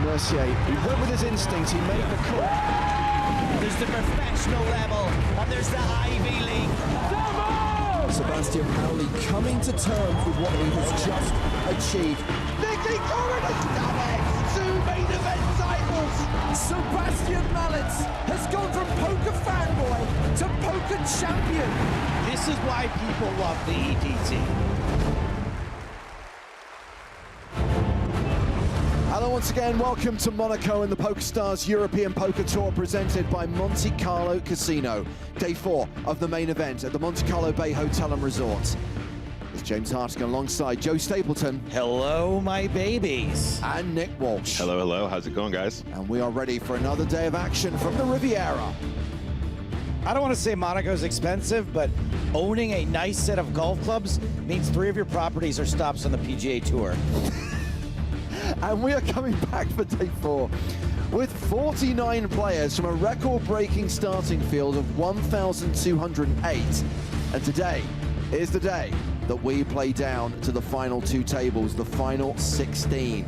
Mercier, he went with his instinct, he made the call. There's the professional level, and there's the Ivy League. Sebastian Paoli coming to terms with what he has just achieved. Nicky Corrin has done it! 2 main event titles! Sebastian Mallets has gone from poker fanboy to poker champion. This is why people love the EPT. Hello once again, welcome to Monaco and the PokerStars European Poker Tour presented by Monte-Carlo Casino. Day 4 of the main event at the Monte-Carlo Bay Hotel and Resort. It's James Hartigan alongside Joe Stapleton. Hello, my babies. And Nick Walsh. Hello, hello. How's it going, guys? And we are ready for another day of action from the Riviera. I don't want to say Monaco's expensive, but owning a nice set of golf clubs means 3 of your properties are stops on the PGA Tour. And we are coming back for day 4 with 49 players from a record-breaking starting field of 1,208. And today is the day that we play down to the final 2 tables, the final 16.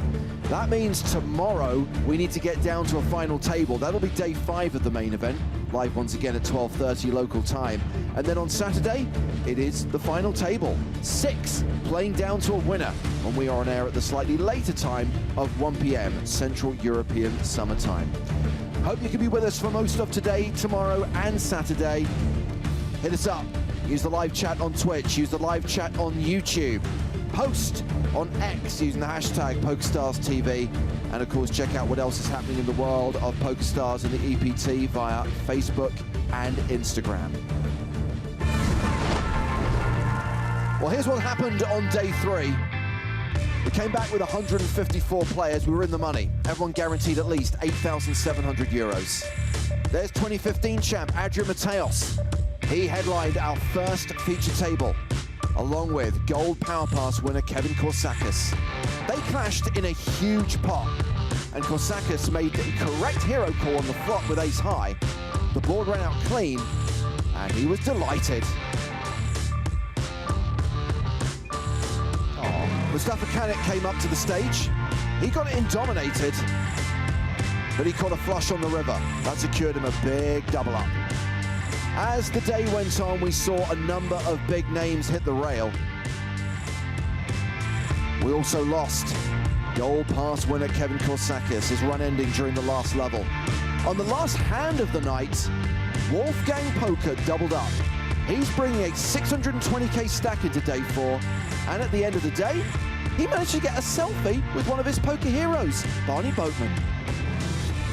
That means tomorrow we need to get down to a final table. That'll be day 5 of the main event, live once again at 12:30 local time. And then on Saturday, it is the final table, 6, playing down to a winner when we are on air at the slightly later time of 1 p.m. Central European Summer Time. Hope you can be with us for most of today, tomorrow, and Saturday. Hit us up. Use the live chat on Twitch. Use the live chat on YouTube. Post on X using the hashtag PokerStarsTV. And of course, check out what else is happening in the world of PokerStars and the EPT via Facebook and Instagram. Well, here's what happened on day 3. We came back with 154 players. We were in the money. Everyone guaranteed at least 8,700 euros. There's 2015 champ Adrian Mateos. He headlined our first feature table, along with Gold Power Pass winner Kevin Korsakis. They clashed in a huge pot, and Korsakis made the correct hero call on the flop with ace high. The board ran out clean, and he was delighted. Mustafa Kanik came up to the stage. He got it in dominated, but he caught a flush on the river. That secured him a big double up. As the day went on, we saw a number of big names hit the rail. We also lost Gold Pass winner Kevin Korsakis, his run ending during the last level. On the last hand of the night, Wolfgang Poker doubled up. He's bringing a 620k stack into day 4, and at the end of the day, he managed to get a selfie with one of his poker heroes, Barney Boatman.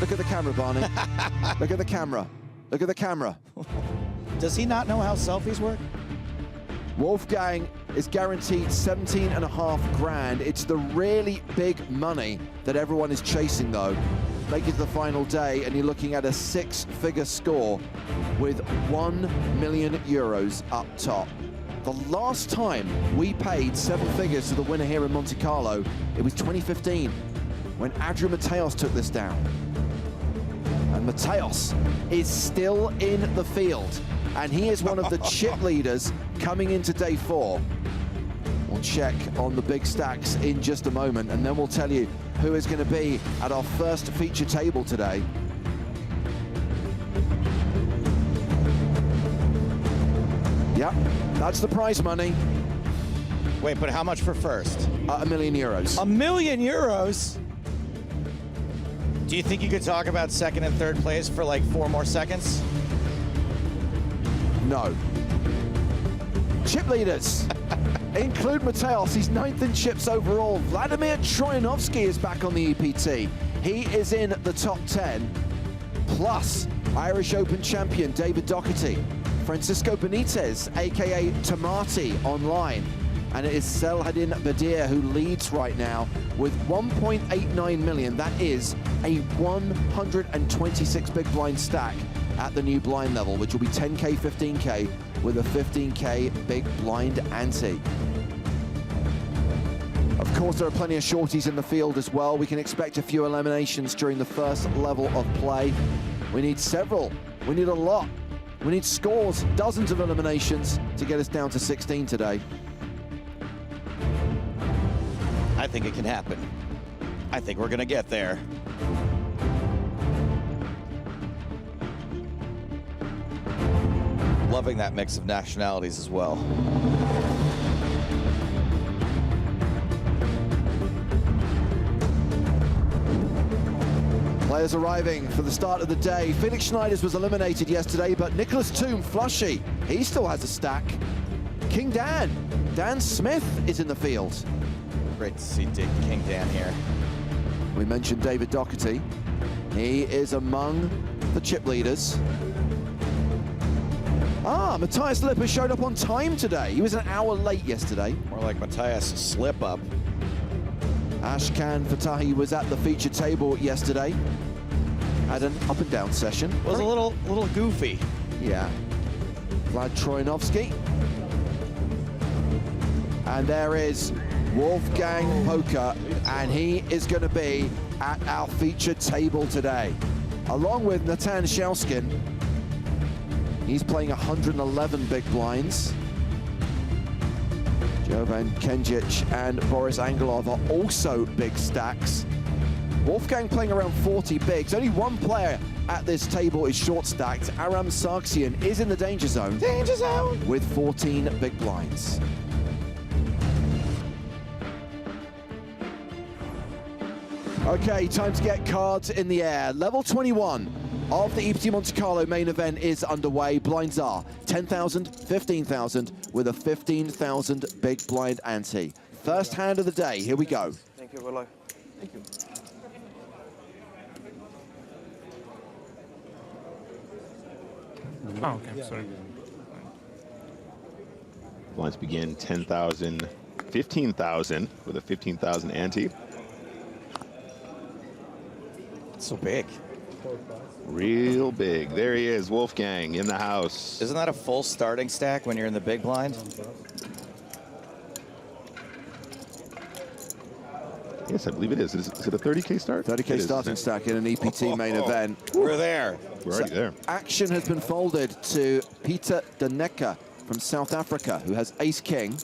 Look at the camera, Barney. Look at the camera. Look at the camera. Does he not know how selfies work? Wolfgang is guaranteed 17.5 grand. It's the really big money that everyone is chasing, though. Make it to the final day, and you're looking at a 6-figure score with 1 million euros up top. The last time we paid 7 figures to the winner here in Monte Carlo, it was 2015, when Adrian Mateos took this down. And Mateos is still in the field, and he is one of the chip leaders coming into day 4. We'll check on the big stacks in just a moment, and then we'll tell you who is going to be at our first feature table today. Yep, that's the prize money. Wait, but how much for first? €1 million. €1 million? Do you think you could talk about second and third place for like 4 more seconds? No. Chip leaders include Mateos. He's 9th in chips overall. Vladimir Troyanovskiy is back on the EPT. He is in the top 10. Plus, Irish Open champion David Docherty, Francisco Benitez, aka Tomati, online. And it is Selhadin Bedir who leads right now with 1.89 million. That is a 126 big blind stack at the new blind level, which will be 10k, 15k with a 15k big blind ante. Of course, there are plenty of shorties in the field as well. We can expect a few eliminations during the first level of play. We need several. We need a lot. We need scores, dozens of eliminations to get us down to 16 today. I think it can happen. I think we're gonna get there. loving that mix of nationalities as well. Players arriving for the start of the day. Felix Schneider's was eliminated yesterday, but Nicholas Toom, Flushy, he still has a stack. King Dan Smith is in the field. Great to see King Dan here. We mentioned David Docherty. He is among the chip leaders. Matthias Lipper showed up on time today. He was an hour late yesterday. More like Matthias slip up. Ashkan Fatahi was at the feature table yesterday. Had an up and down session. Was a little goofy. Yeah. Vlad Troyanovskiy. And there is Wolfgang Poker, and he is going to be at our featured table today, along with Natan Shauskin. He's playing 111 big blinds. Jovan Kenjic and Boris Angelov are also big stacks. Wolfgang playing around 40 bigs. Only one player at this table is short stacked. Aram Sargsyan is in the danger zone. Danger zone! With 14 big blinds. Okay, time to get cards in the air. Level 21 of the EPT Monte-Carlo main event is underway. Blinds are 10,000, 15,000 with a 15,000 big blind ante. First hand of the day, here we go. Thank you, Vladimir. Thank you. Oh, okay, sorry. Blinds begin 10,000, 15,000 with a 15,000 ante. So big. Real big. There he is, Wolfgang in the house. Isn't that a full starting stack when you're in the big blind? Yes, I believe it is. Is it a 30K start? 30K starting stack in an EPT main event. We're there. We're already there. Action has been folded to Peter Daneka from South Africa, who has ace-king.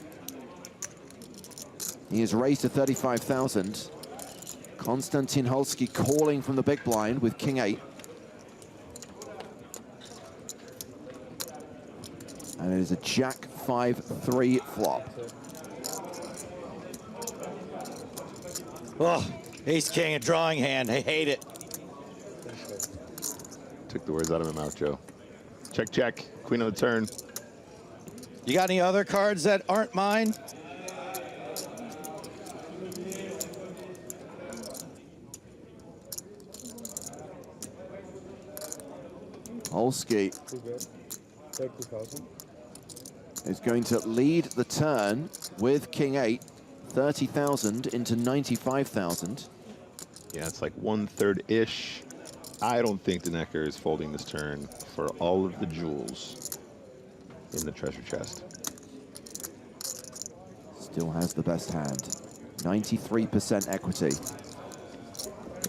He is raised to 35,000. Konstantin Holski calling from the big blind with king-8. And it is a jack 5-3 flop. Oh, ace king, a drawing hand. I hate it. Took the words out of my mouth, Joe. Check, check. Queen on the turn. You got any other cards that aren't mine? Holski is going to lead the turn with king-8, 30,000 into 95,000. Yeah, it's like 1/3-ish. I don't think Daneka is folding this turn for all of the jewels in the treasure chest. Still has the best hand. 93% equity.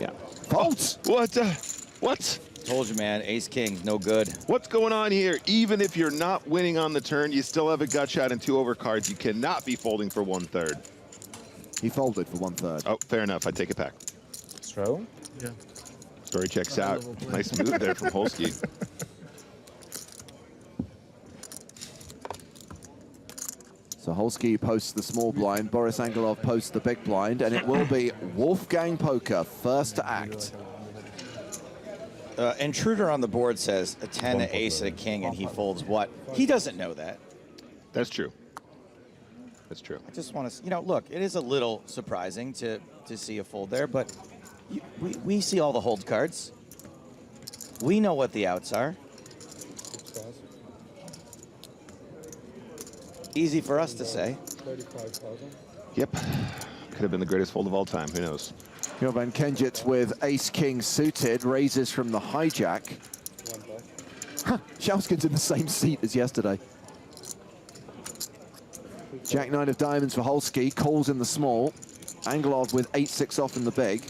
Yeah. Folds! What? Told you, man. Ace king, no good. What's going on here? Even if you're not winning on the turn, you still have a gut shot and 2 overcards. You cannot be folding for 1/3. He folded for 1/3. Oh, fair enough. I take it back. Throw? Yeah. Story checks out. Nice move there from Holski. So Holski posts the small blind, Boris Angelov posts the big blind, and it will be Wolfgang Poker first to act. Intruder on the board says a 10, an ace, and a king, and he folds what? He doesn't know that. That's true. That's true. I just want to, you know, look, it is a little surprising to see a fold there, but we see all the hold cards. We know what the outs are. Easy for us to say. Yep. Could have been the greatest fold of all time. Who knows? Jovan Kenjic with ace-king suited, raises from the hijack. Shauskin's in the same seat as yesterday. Jack-9 of diamonds for Holski, calls in the small. Angelov with 8-6 off in the big.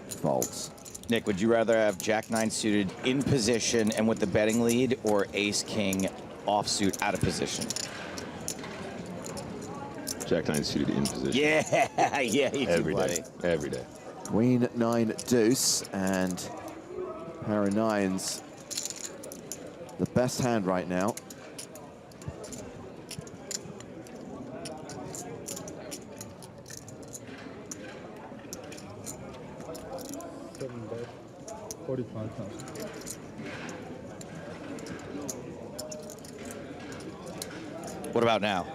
Folds. Nick, would you rather have Jack-9 suited in position and with the betting lead, or ace-king offsuit out of position? Jack-9 suited in position. Yeah, yeah, you Every do, buddy. day. Every day. Queen 9 deuce and pair of nines. The best hand right now. What about now?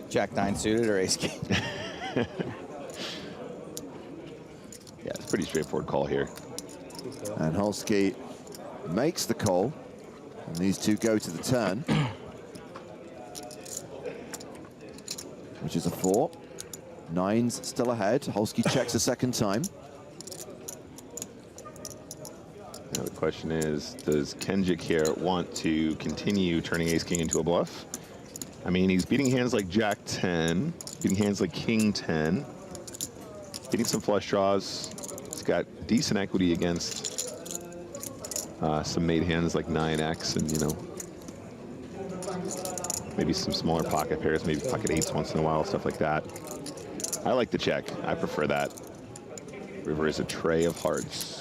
Jack 9 suited or ace king? Yeah, it's a pretty straightforward call here. And Holski makes the call. And these two go to the turn. Which is a 4. Nines still ahead. Holski checks a second time. Now the question is, does Kenjic here want to continue turning ace-king into a bluff? I mean, he's beating hands like Jack 10, beating hands like King 10, getting some flush draws. He's got decent equity against some made hands like 9x and, you know, maybe some smaller pocket pairs, maybe pocket eights once in a while, stuff like that. I like the check. I prefer that. River is a tray of hearts.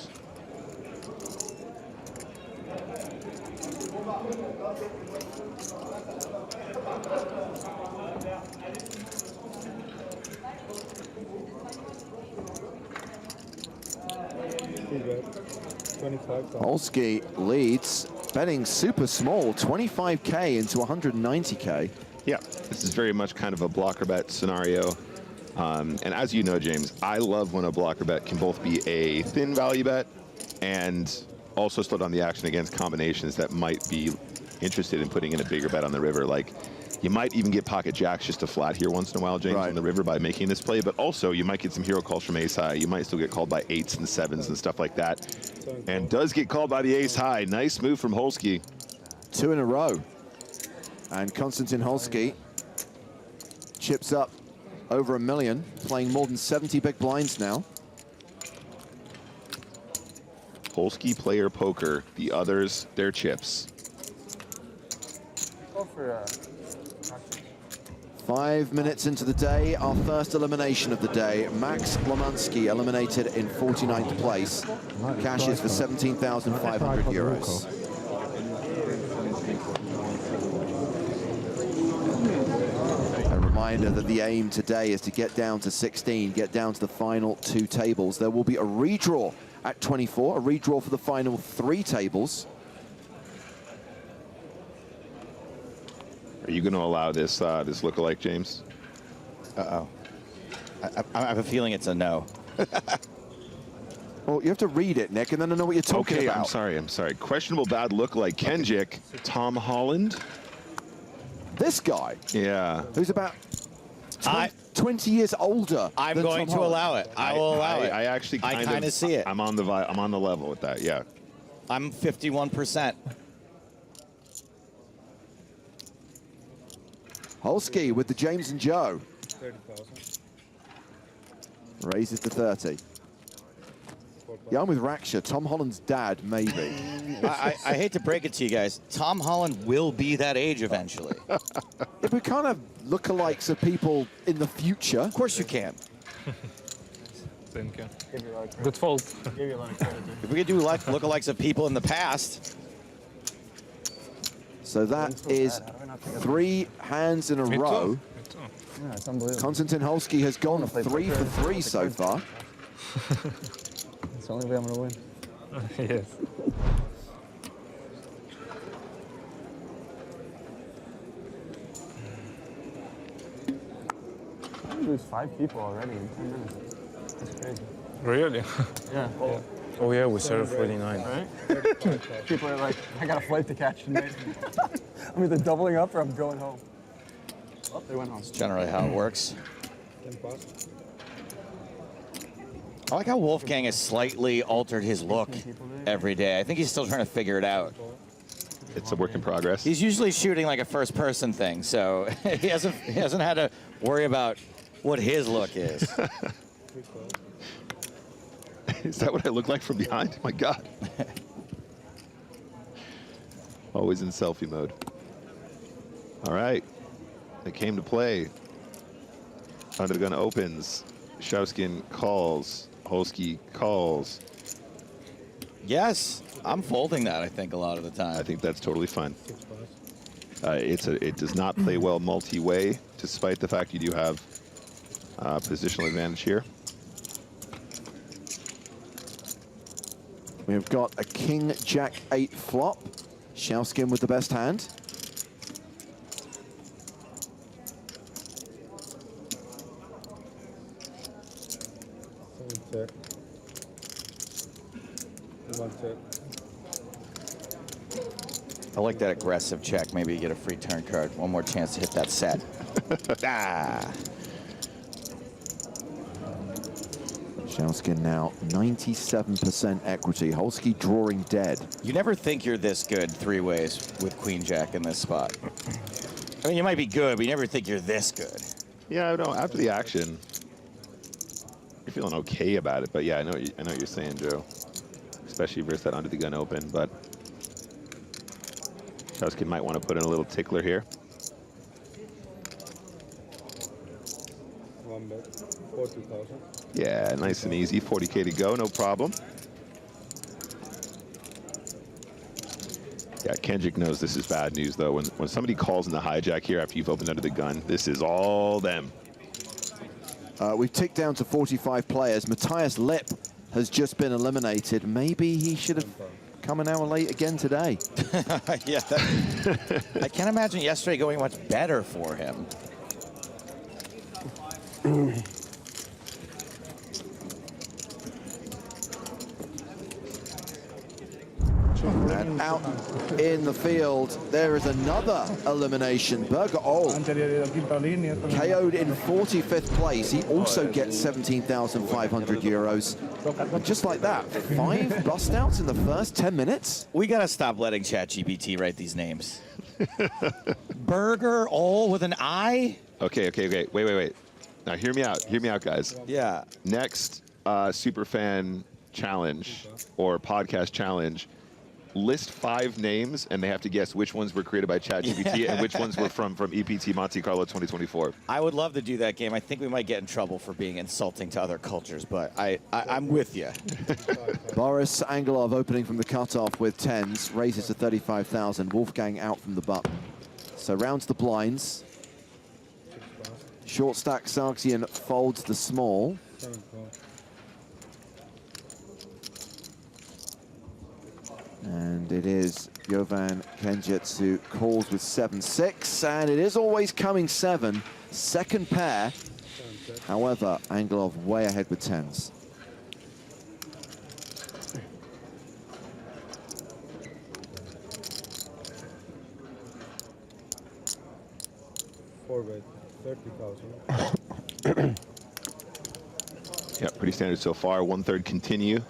Holski leads, betting super small, 25K into 190K. Yeah, this is very much kind of a blocker bet scenario. And as you know, James, I love when a blocker bet can both be a thin value bet and also slow down the action against combinations that might be interested in putting in a bigger bet on the river. Like, you might even get pocket jacks just to flat here once in a while, James, on the river by making this play, but also you might get some hero calls from ace high. You might still get called by 8s and 7s and stuff like that. And does get called by the ace high. Nice move from Holski. 2 in a row. And Konstantin Holski chips up over $1 million, playing more than 70 big blinds now. Holski player poker, the others, their chips. Go for 5 minutes into the day, our first elimination of the day. Max Lomansky eliminated in 49th place. Cashes for 17,500 euros. A reminder that the aim today is to get down to 16, get down to the final 2 tables. There will be a redraw at 24, a redraw for the final 3 tables. Are you going to allow this this lookalike, James? Uh-oh. I have a feeling it's a no. Well, you have to read it, Nick, and then I know what you're talking Okay, about. I'm sorry. Questionable bad lookalike. Kenjic, Tom Holland. This guy, Yeah. who's about 20 years older. I'm than going Tom to Holland. allow it. I will allow it. I actually kind of see it. I'm on the level with that. Yeah. I'm 51%. Holski with the James and Joe. 30,000. Raises to 30. Yeah, I'm with Raksha. Tom Holland's dad, maybe. I hate to break it to you guys. Tom Holland will be that age eventually. If we kind of lookalikes of people in the future. Of course you can. Thank you. Good fault. If we could do lookalikes of people in the past. So that is 3 hands in a row. Yeah, it's unbelievable. Konstantin Holski has gone 3 for 3 so far. It's the only way I'm going to win. Yes. I lose 5 people already in 10 minutes. That's crazy. Really? Yeah. Oh yeah, we started 49. Right? People are like, I got a flight to catch tonight. I'm either doubling up or I'm going home. Oh, they went home. That's generally how it works. I like how Wolfgang has slightly altered his look every day. I think he's still trying to figure it out. It's a work in progress. He's usually shooting like a first-person thing, so he hasn't had to worry about what his look is. Is that what I look like from behind? My God. Always in selfie mode. All right. They came to play. Under the gun opens. Shavskin calls. Holski calls. Yes, I'm folding that, I think, a lot of the time. I think that's totally fine. It does not play well multi-way, despite the fact you do have positional advantage here. We've got a King Jack 8 flop. Shavskin with the best hand. Check. One check. I like that aggressive check. Maybe you get a free turn card. One more chance to hit that set. Ah. Shavskin now 97% equity. Holski drawing dead. You never think you're this good three ways with Queen Jack in this spot. I mean, you might be good, but you never think you're this good. Yeah, I know. After the action, you're feeling okay about it. But yeah, I know what you're saying, Joe. Especially versus that under the gun open. But Shavskin might want to put in a little tickler here. One bet. 40,000. Yeah, nice and easy. 40K to go, no problem. Yeah, Kendrick knows this is bad news, though. When somebody calls in the hijack here after you've opened under the gun, this is all them. We've ticked down to 45 players. Matthias Lipp has just been eliminated. Maybe he should have come an hour late again today. Yeah, I can't imagine yesterday going much better for him. And out in the field, there is another elimination. Berger KO'd in 45th place. He also gets 17,500 euros. And just like that, 5 bust outs in the first 10 minutes. We gotta stop letting ChatGPT write these names. Burger all with an I? Okay. Wait. Now hear me out, guys. Yeah. Next Superfan challenge or podcast challenge, list 5 names and they have to guess which ones were created by ChatGPT and which ones were from EPT Monte-Carlo 2024. I would love to do that game. I think we might get in trouble for being insulting to other cultures, but I'm with you. Boris Angelov opening from the cutoff with 10s, raises to 35,000. Wolfgang out from the button. So rounds the blinds. Short stack Sargsyan folds the small. And it is Jovan Kenjutsu calls with 7-6, and it is always coming 7. Second pair. However, Angelov way ahead with 10s. Forward, 30,000. Yeah, pretty standard so far. 1/3 continue.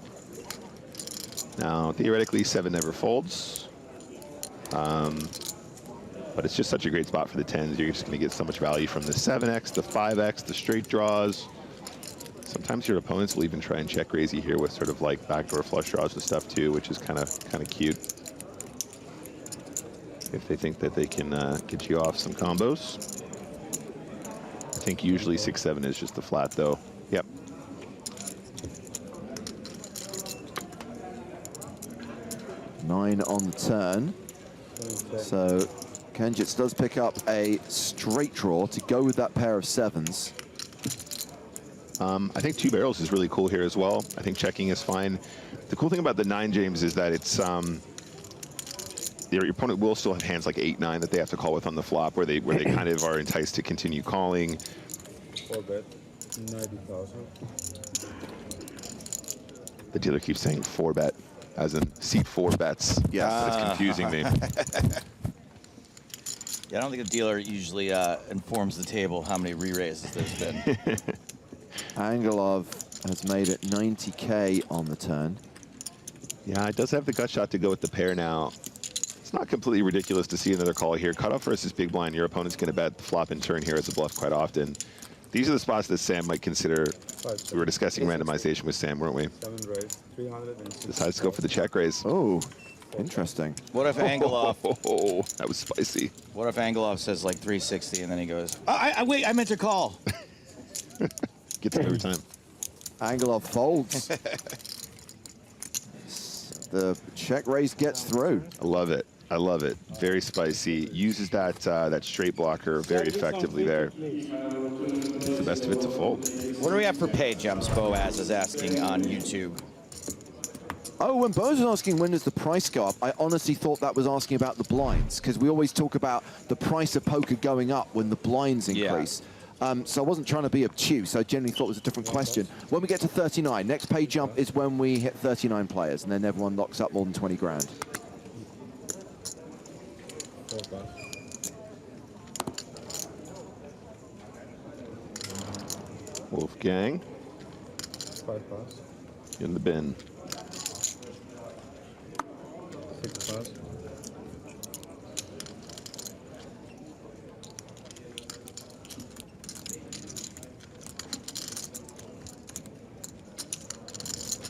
Now, theoretically, 7 never folds. But it's just such a great spot for the 10s. You're just going to get so much value from the 7x, the 5x, the straight draws. Sometimes your opponents will even try and check raise you here with sort of like backdoor flush draws and stuff too, which is kind of cute. If they think that they can get you off some combos. I think usually 6-7 is just the flat though. Yep. Nine on the turn. So Kenjutsu does pick up a straight draw to go with that pair of 7s. I think 2 barrels is really cool here as well. I think checking is fine. The cool thing about the 9, James, is that it's your opponent will still have hands like 8-9 that they have to call with on the flop, where they kind of are enticed to continue calling. 4-bet, 90,000. The dealer keeps saying 4-bet, as in seat 4 bets. Yeah, it's confusing me. Yeah, I don't think a dealer usually informs the table how many re-raises there's been. Angelov has made it 90K on the turn. Yeah, it does have the gut shot to go with the pair now. It's not completely ridiculous to see another call here. Cutoff versus big blind, your opponent's going to bet the flop and turn here as a bluff quite often. These are the spots that Sam might consider. We were discussing randomization with Sam, weren't we? 7 raise, 360. Decides to go for the check raise. Oh, interesting. What if Angelov? Oh, that was spicy. What if Angelov says like 360 and then he goes, wait, I meant to call. Gets it every time. Angelov folds. The check raise gets through. I love it. I love it. Very spicy. Uses that that straight blocker very effectively there. It's the best of it to fold. What do we have for pay jumps? Boaz is asking on YouTube. Oh, when Boaz was asking when does the price go up, I honestly thought that was asking about the blinds, because we always talk about the price of poker going up when the blinds increase. So I wasn't trying to be obtuse. I generally thought it was a different question. When we get to 39, next pay jump is when we hit 39 players, and then everyone locks up more than 20 grand. Wolfgang. In the bin.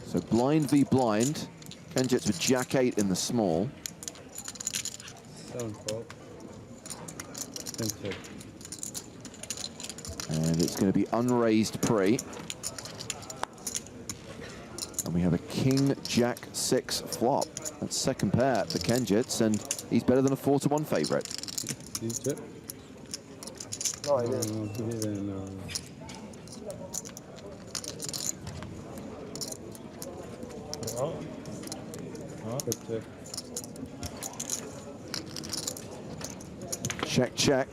So blind v blind. Kenjit's with Jack 8 in the small. 7-4. 10-2. And it's going to be unraised pre. And we have a King Jack 6 flop. That's second pair for Kenjits, and he's better than a 4-1 favorite. No, I didn't. Check, check.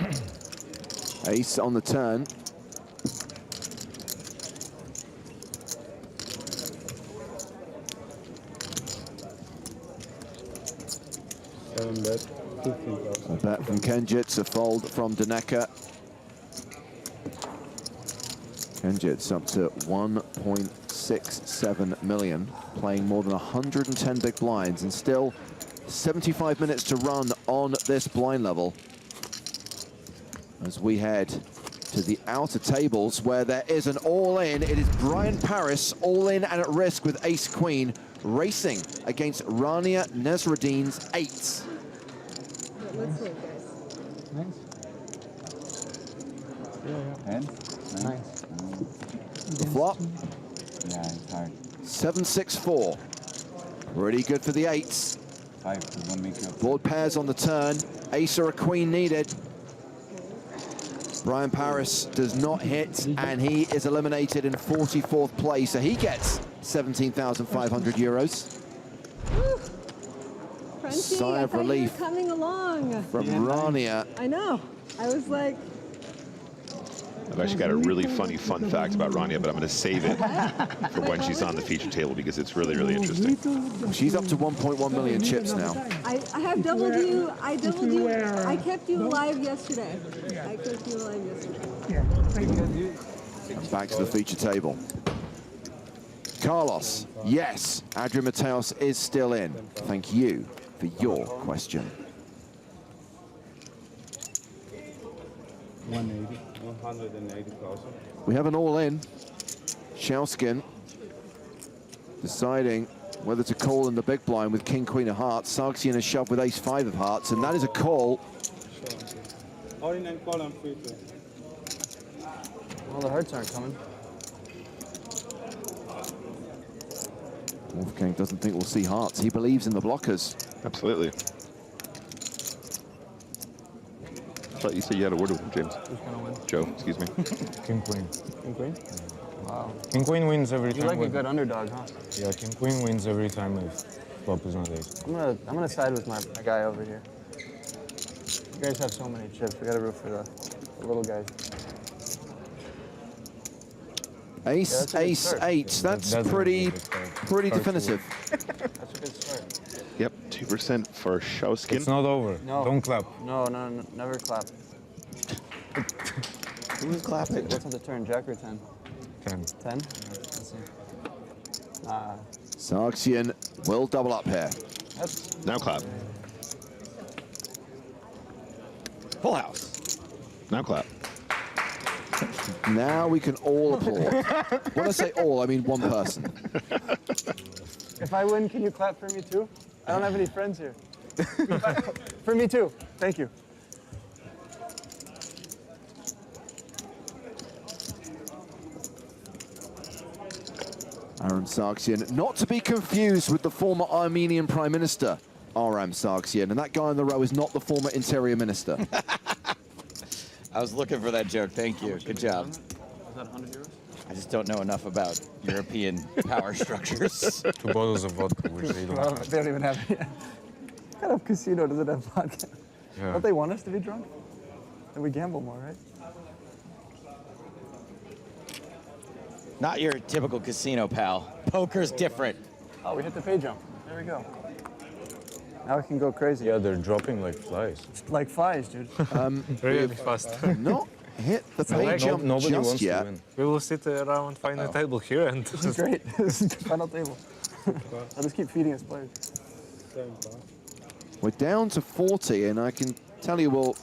Ace on the turn. Bet, 15,000. A bet from Kenjits, a fold from Daneka. Kenjits up to 1.67 million, playing more than 110 big blinds, and still 75 minutes to run on this blind level. As we head to the outer tables where there is an all-in. It is Brian Paris, all in and at risk with ace-queen, racing against Rania Nesruddin's 8s. Let's see, guys. Nice. The flop, Yeah, it's hard. 7-6-4. Pretty good for the 8s. 5 to 1 make up. Board pairs on the turn. Ace or a queen needed. Brian Paris does not hit, and he is eliminated in 44th place. So he gets 17,500 euros. Frenchie, Sigh of relief coming along. from Rania. I know. I was like, I've actually got a really funny fun fact about Rania, but I'm going to save it for when she's on the feature table because it's really, really interesting. She's up to 1.1 million chips now. I have doubled you. I doubled you. I kept you alive yesterday. I kept you alive yesterday. Back to the feature table. Carlos, yes, Adrian Mateos is still in. Thank you for your question. 180,000. We have an all-in. Shauskin deciding whether to call in the big blind with King, Queen of Hearts. Sargsyan is shoved with Ace 5 of Hearts, and that is a call. All in and call and free too. Well, the hearts aren't coming. Wolfgang doesn't think we'll see hearts. He believes in the blockers. Absolutely. I thought you said you had a word with him, James. Who's gonna win? Joe, excuse me. King Queen. King Queen? Wow. King Queen wins every time. You like a with- good underdog, huh? Yeah, King Queen wins every time if flop is not ace. I'm gonna side with my guy over here. You guys have so many chips. We gotta root for the little guys. Ace, that's a good ace, start. 8. That's That's a pretty good start. pretty Start to definitive. That's a good start. Yep, 2% for Shauskin. It's not over. No. Don't clap. No, never clap. Who's clapping? What's on the turn, Jack or 10? 10. 10? Let's see. Sargsyan will double up here. That's Now clap. Full house. Now clap. Now we can all applaud. When I say all, I mean one person. If I win, can you clap for me too? I don't have any friends here. For me too. Thank you. Aram Sargsyan, not to be confused with the former Armenian Prime Minister, Aram Sargsyan, and that guy on the row is not the former Interior Minister. I was looking for that joke. Thank you. Good job. Was that 100 euros? I just don't know enough about European power structures. 2 bottles of vodka, which they don't Well, have. they don't even have it. What kind of casino does it have vodka? Yeah. Don't they want us to be drunk? And we gamble more, right? Not your typical casino, pal. Poker's different. Oh, we hit the pay jump. There we go. Now we can go crazy. Yeah, they're dropping like flies. It's like flies, dude. Really fast. Not hit the pay jump Nobody just wants yet. to win. We will sit around final table here and This is great. This is the final table. I'll just keep feeding us players. We're down to 40, and I can tell you we'll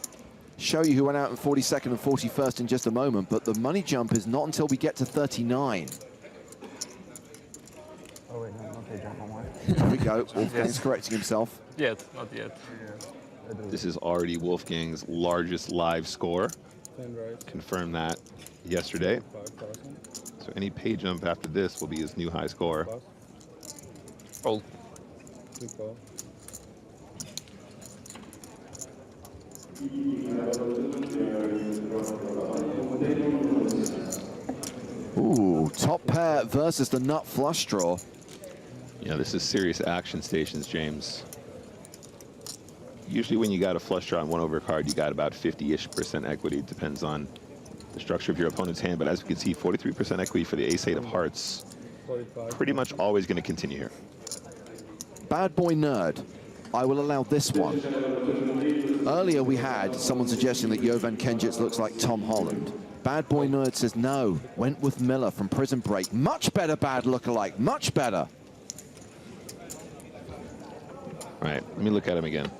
show you who went out in 42nd and 41st in just a moment, but the money jump is not until we get to 39. Oh, wait, no pay jump, one more. There we go. Wolfgang's correcting himself. yet, not yet. This is already Wolfgang's largest live score. Confirmed that yesterday. So any pay jump after this will be his new high score. Fold. Ooh, top pair versus the nut flush draw. Yeah, this is serious action stations, James. Usually when you got a flush draw on one over card, you got about 50-ish% equity. It depends on the structure of your opponent's hand. But as we can see, 43% equity for the ace-8 of hearts. Pretty much always going to continue here. Bad boy nerd. I will allow this one. Earlier we had someone suggesting that Jovan Kenjic looks like Tom Holland. Bad boy nerd says no. Wentworth Miller from Prison Break. Much better bad lookalike. Much better. All right, let me look at him again.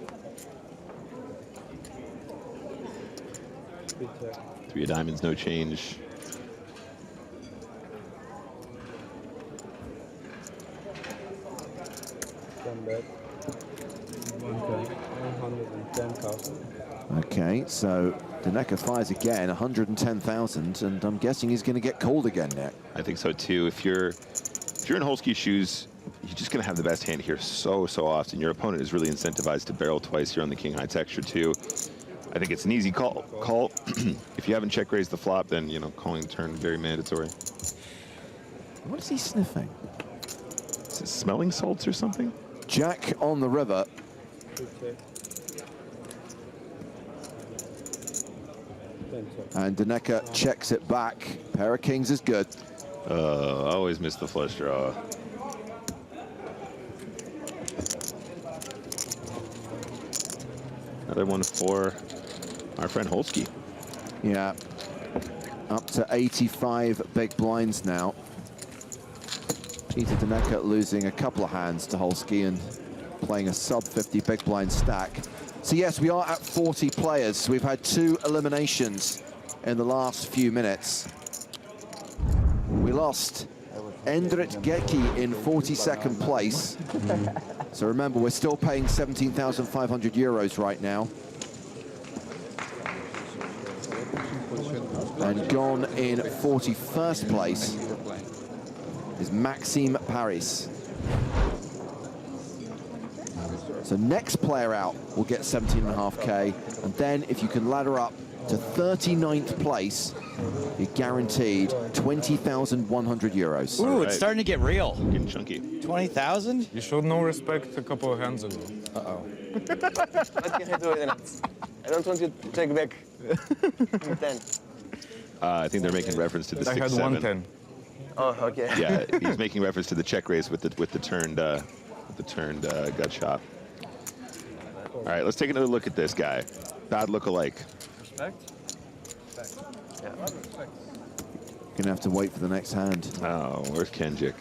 3 of diamonds, no change. Okay, so Daneka fires again, 110,000, and I'm guessing he's going to get called again, Nick. I think so too. If you're in Holsky's shoes, you're just going to have the best hand here so often. Your opponent is really incentivized to barrel twice here on the king high texture too. I think it's an easy call. If you haven't check raised the flop, then you know calling the turn very mandatory. What is he sniffing? Is it smelling salts or something? Jack on the river. And Daneka checks it back. Pair of kings is good. Always miss the flush draw. Another one for our friend Holsky. Yeah, up to 85 big blinds now. Peter Daneka losing a couple of hands to Holsky and playing a sub 50 big blind stack. So yes, we are at 40 players. We've had 2 eliminations in the last few minutes. We lost Endrit Geki in 42nd place. So remember, we're still paying 17,500 euros right now. And gone in 41st place is Maxime Paris. So next player out will get 17.5K, and then if you can ladder up to 39th place, you're guaranteed 20,100 euros. Ooh, Right. it's starting to get real. Getting chunky. 20,000? You showed no respect a couple of hands ago. Uh-oh. I don't want you to take back 10. I think they're making reference to the I had 6-7. 110. Oh, okay. Yeah, he's making reference to the check raise with the turned gut shot. All right, let's take another look at this guy. Bad look-alike. Respect? Yeah. Gonna have to wait for the next hand. Oh, where's Kenjic?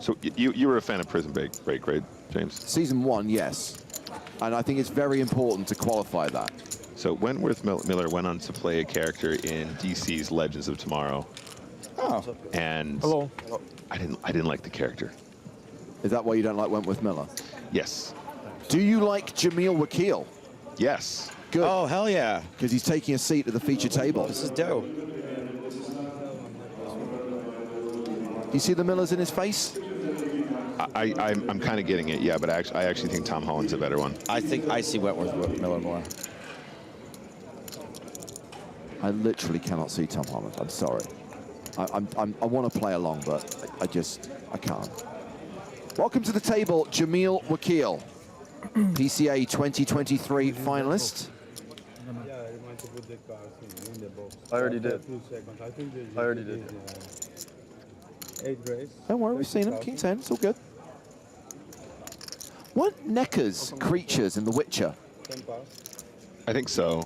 So you were a fan of Prison Break, right, James? Season 1, yes. And I think it's very important to qualify that. So Wentworth Miller went on to play a character in DC's Legends of Tomorrow. Oh. And Hello. I didn't like the character. Is that why you don't like Wentworth Miller? Yes. Do you like Jamil Wakil? Yes. Good, Oh, hell yeah. because he's taking a seat at the feature table. This is dope. you see the Millers in his face? I'm kind of getting it, yeah, but I actually think Tom Holland's a better one. I think I see Wentworth Miller more. I literally cannot see Tom Holland. I'm sorry. I want to play along, but I can't. Welcome to the table, Jamil Wakil, PCA 2023 finalist. I already did. I already did. Don't worry, we've seen him. King 10, it's all good. What Neckar's creatures in The Witcher? I think so.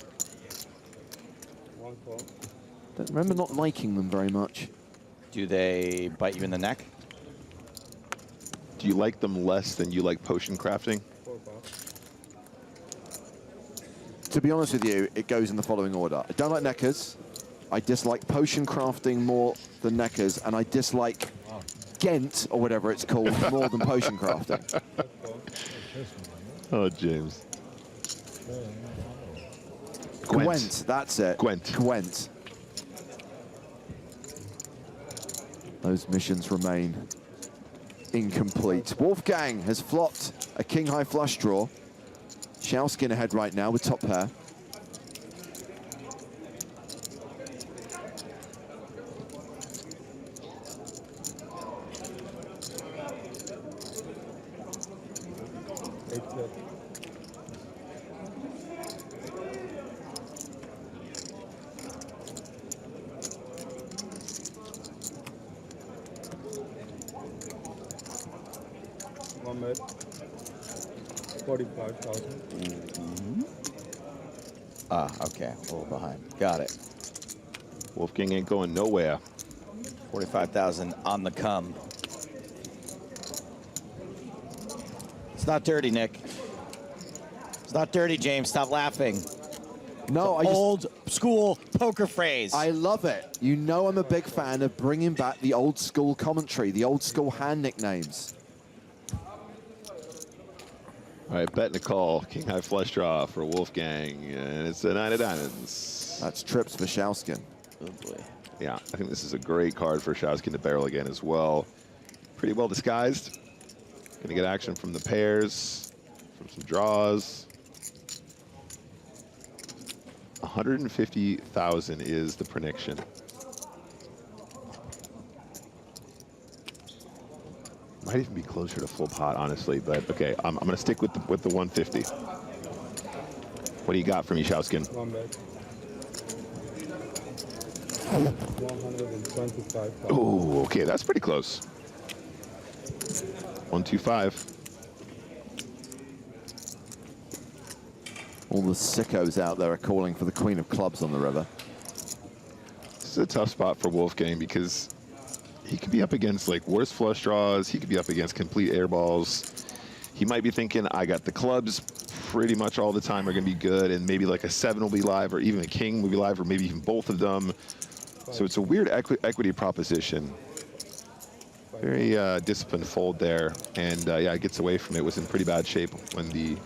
Don't remember not liking them very much. Do they bite you in the neck? Do you like them less than you like potion crafting? To be honest with you, it goes in the following order. I don't like Neckars. I dislike potion crafting more than Neckars, and I dislike Ghent, or whatever it's called, more than potion crafting. Oh, James. Gwent, that's it. Gwent. Those missions remain incomplete. Wolfgang has flopped a king-high flush draw. Schauskin ahead right now with top pair. Ah, okay, a little behind. Got it. Wolfgang ain't going nowhere. 45,000 on the come. It's not dirty, Nick. It's not dirty, James. Stop laughing. No, Old school poker phrase. I love it. You know I'm a big fan of bringing back the old school commentary, the old school hand nicknames. All right, bet and a call. King high flush draw for Wolfgang, and it's a 9 of diamonds. That's trips for Schauskin. Oh boy. Yeah, I think this is a great card for Schauskin to barrel again as well. Pretty well disguised. Gonna get action from the pairs, from some draws. 150,000 is the prediction. Might even be closer to full pot, honestly, but okay, I'm gonna stick with the 150. What do you got for me, Schauskin? 125. Oh, okay, that's pretty close. 125. All the sickos out there are calling for the Queen of Clubs on the river. This is a tough spot for Wolfgang because he could be up against like worse flush draws. He could be up against complete air balls. He might be thinking, I got the clubs pretty much all the time are going to be good, and maybe like a 7 will be live, or even a king will be live, or maybe even both of them. So it's a weird equity proposition. Very disciplined fold there, and yeah, it gets away from it. Was in pretty bad shape when the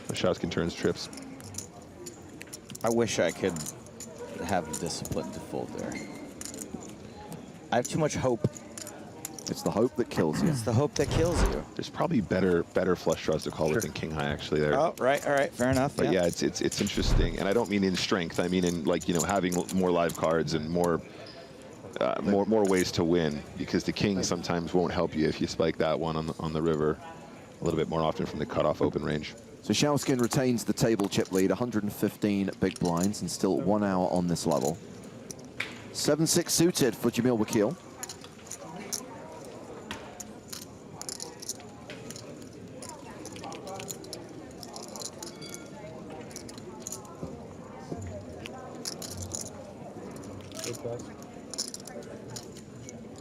Schauskin turns trips. I wish I could have the discipline to fold there. I have too much hope. It's the hope that kills you. It's the hope that kills you. There's probably better flush draws to call it than king high actually there. Oh, right, all right, fair enough. But yeah, it's interesting, and I don't mean in strength. I mean in, like, you know, having more live cards and more ways to win, because the king sometimes won't help you if you spike that one on the river a little bit more often from the cutoff open range. So Schauskin retains the table chip lead, 115 big blinds, and still 1 hour on this level. 7-6 suited for Jamil Wakil.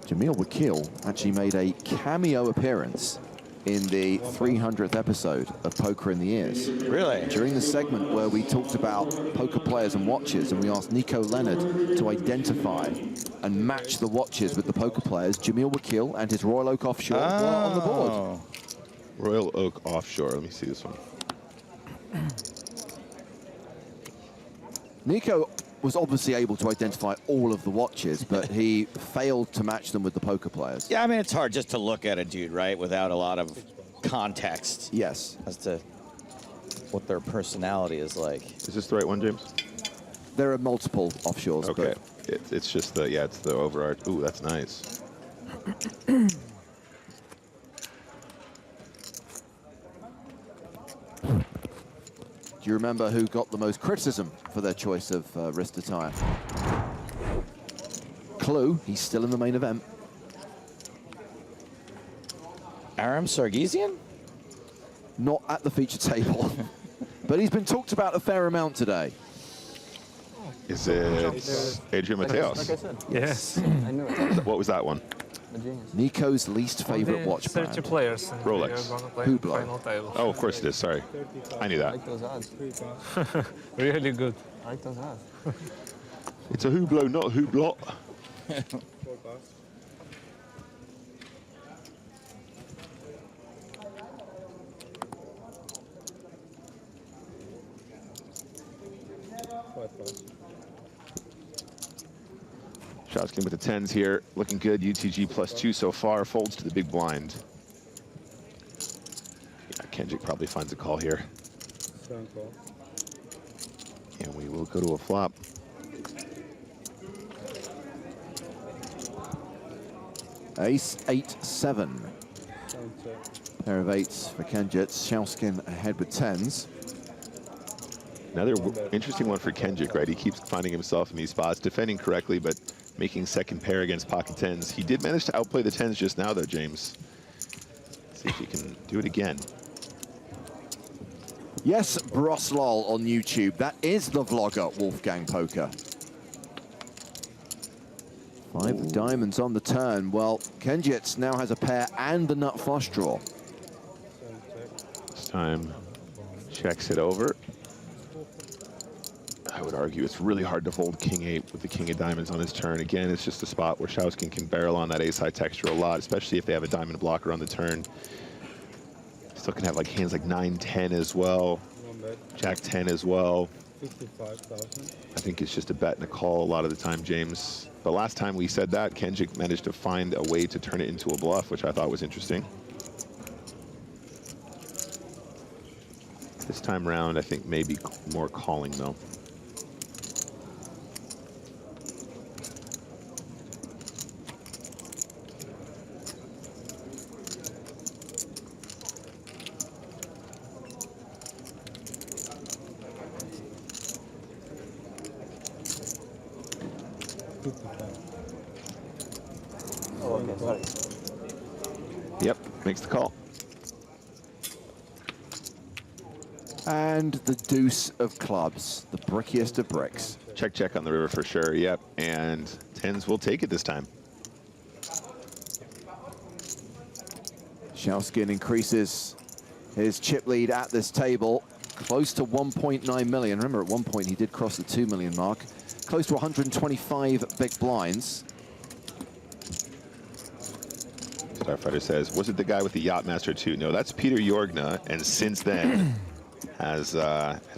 Jamil Wakil actually made a cameo appearance in the 300th episode of Poker in the Ears. Really? During the segment where we talked about poker players and watches, and we asked Nico Leonard to identify and match the watches with the poker players, Jamil Wakil and his Royal Oak Offshore were on the board. Royal Oak Offshore, let me see this one. Nico was obviously able to identify all of the watches, but he failed to match them with the poker players. Yeah, I mean, it's hard just to look at a dude, right, without a lot of context. Yes. As to what their personality is like. Is this the right one, James? There are multiple offshores. Okay. It's just the, yeah, it's the overarch. Ooh, that's nice. Do you remember who got the most criticism for their choice of wrist attire? Clue, he's still in the main event. Aram Sargsyan? Not at the feature table, but he's been talked about a fair amount today. Is it Adrian Mateos? Like I said. Yes. I knew it. What was that one? A genius. Nico's least favorite watch 30 brand. players. And Rolex. we are gonna play Hublot. final table. Oh, of course it is. Sorry. I knew I that. like those odds. Really good. I like those odds. It's a Hublot, not a Hublot. Shotskin with the 10s here. Looking good. UTG +2 so far. Folds to the big blind. Yeah, Kendrick probably finds a call here. And we will go to a flop. Ace, 8, 7. Pair of 8s for Kenjit. Shouskin ahead with 10s. Another interesting one for Kendrick, right? He keeps finding himself in these spots, defending correctly, but making second pair against pocket 10s. He did manage to outplay the 10s just now, though, James. Let's see if he can do it again. Yes, Broslol on YouTube. That is the vlogger, Wolfgang Poker. 5 of diamonds on the turn. Well, Kenjits now has a pair and the nut flush draw. This time, checks it over. I would argue it's really hard to fold King 8 with the King of Diamonds on his turn. Again, it's just a spot where Shouskin can barrel on that ace-high texture a lot, especially if they have a diamond blocker on the turn. Still can have like hands like 9-10 as well, Jack-10 as well. 55,000. I think it's just a bet and a call a lot of the time, James. But last time we said that, Kendrick managed to find a way to turn it into a bluff, which I thought was interesting. This time round, I think maybe more calling, though. Oh, okay, sorry. Yep, makes the call. And the deuce of clubs, the brickiest of bricks. Check, check on the river for sure, yep. And 10s will take it this time. Shouskin increases his chip lead at this table, close to 1.9 million. Remember, at one point he did cross the 2 million mark. Close to 125 big blinds. Starfighter says, was it the guy with the Yachtmaster 2? No, that's Peter Jorgna, and since then has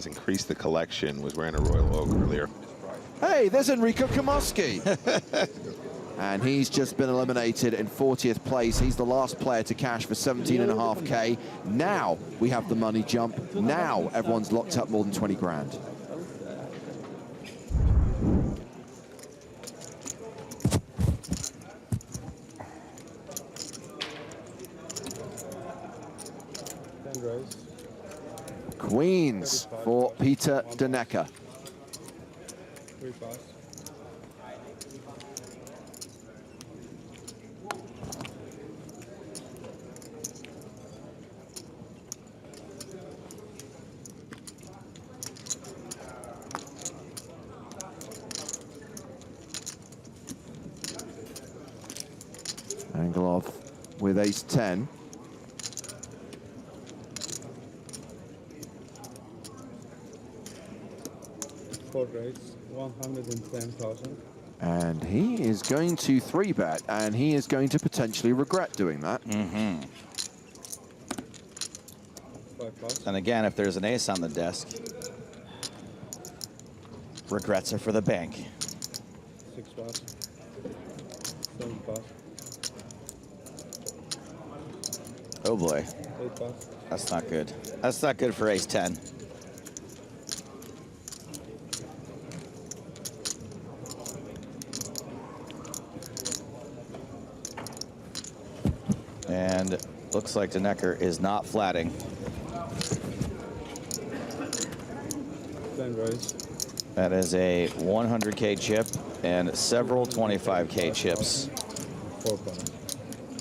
increased the collection, was wearing a Royal Oak earlier. Hey, there's Enrico Kamoski. And he's just been eliminated in 40th place. He's the last player to cash for 17.5K. Now we have the money jump. Now everyone's locked up more than 20 grand. Queens for Peter Denecker. 3 pass. Angle off with ace-10. Raise 110,000. And he is going to 3-bet, and he is going to potentially regret doing that. 5 plus. And again, if there's an ace on the desk. Regrets are for the bank. 6 pass. 7 pass. Oh boy. 8 pass. That's not good. That's not good for ace-10. And looks like Denecker is not flatting. 10 raise. That is a 100K chip and several 25K chips. 4 pass.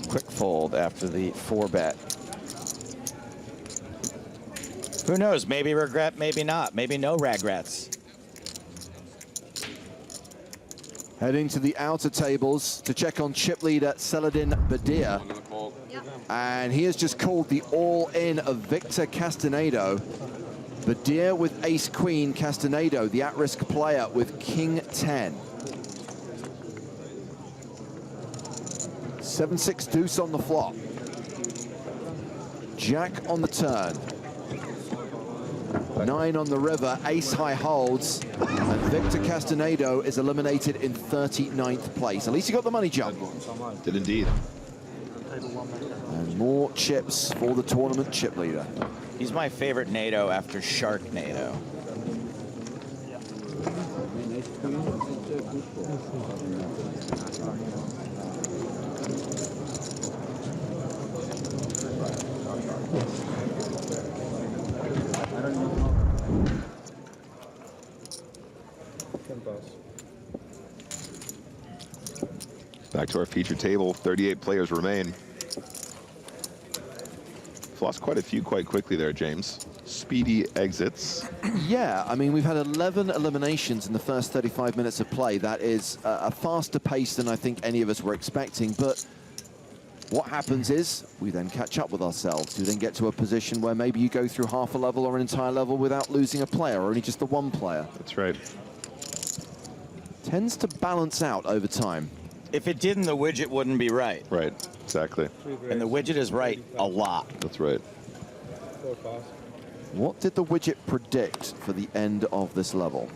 Quick fold after the 4-bet. Who knows? Maybe regret, maybe not. Maybe no regrets. Heading to the outer tables to check on chip leader Saladin Bedir. And he has just called the all-in of Victor Castaneda. Bedir with ace-queen, Castaneda, the at-risk player, with king-10. 7-6 deuce on the flop. Jack on the turn. 9 on the river, ace-high holds, and Victor Castaneda is eliminated in 39th place. At least he got the money jump. Did indeed. And more chips for the tournament chip leader. He's my favorite NATO after Sharknado. Back to our feature table, 38 players remain. Lost quite a few quite quickly there, James. Speedy exits. Yeah, I mean, we've had 11 eliminations in the first 35 minutes of play. That is a faster pace than I think any of us were expecting. But what happens is we then catch up with ourselves. We then get to a position where maybe you go through half a level or an entire level without losing a player, or only just the one player. That's right. Tends to balance out over time. If it didn't, the widget wouldn't be right. Right, exactly. And the widget is right a lot. That's right. 4 pass. What did the widget predict for the end of this level?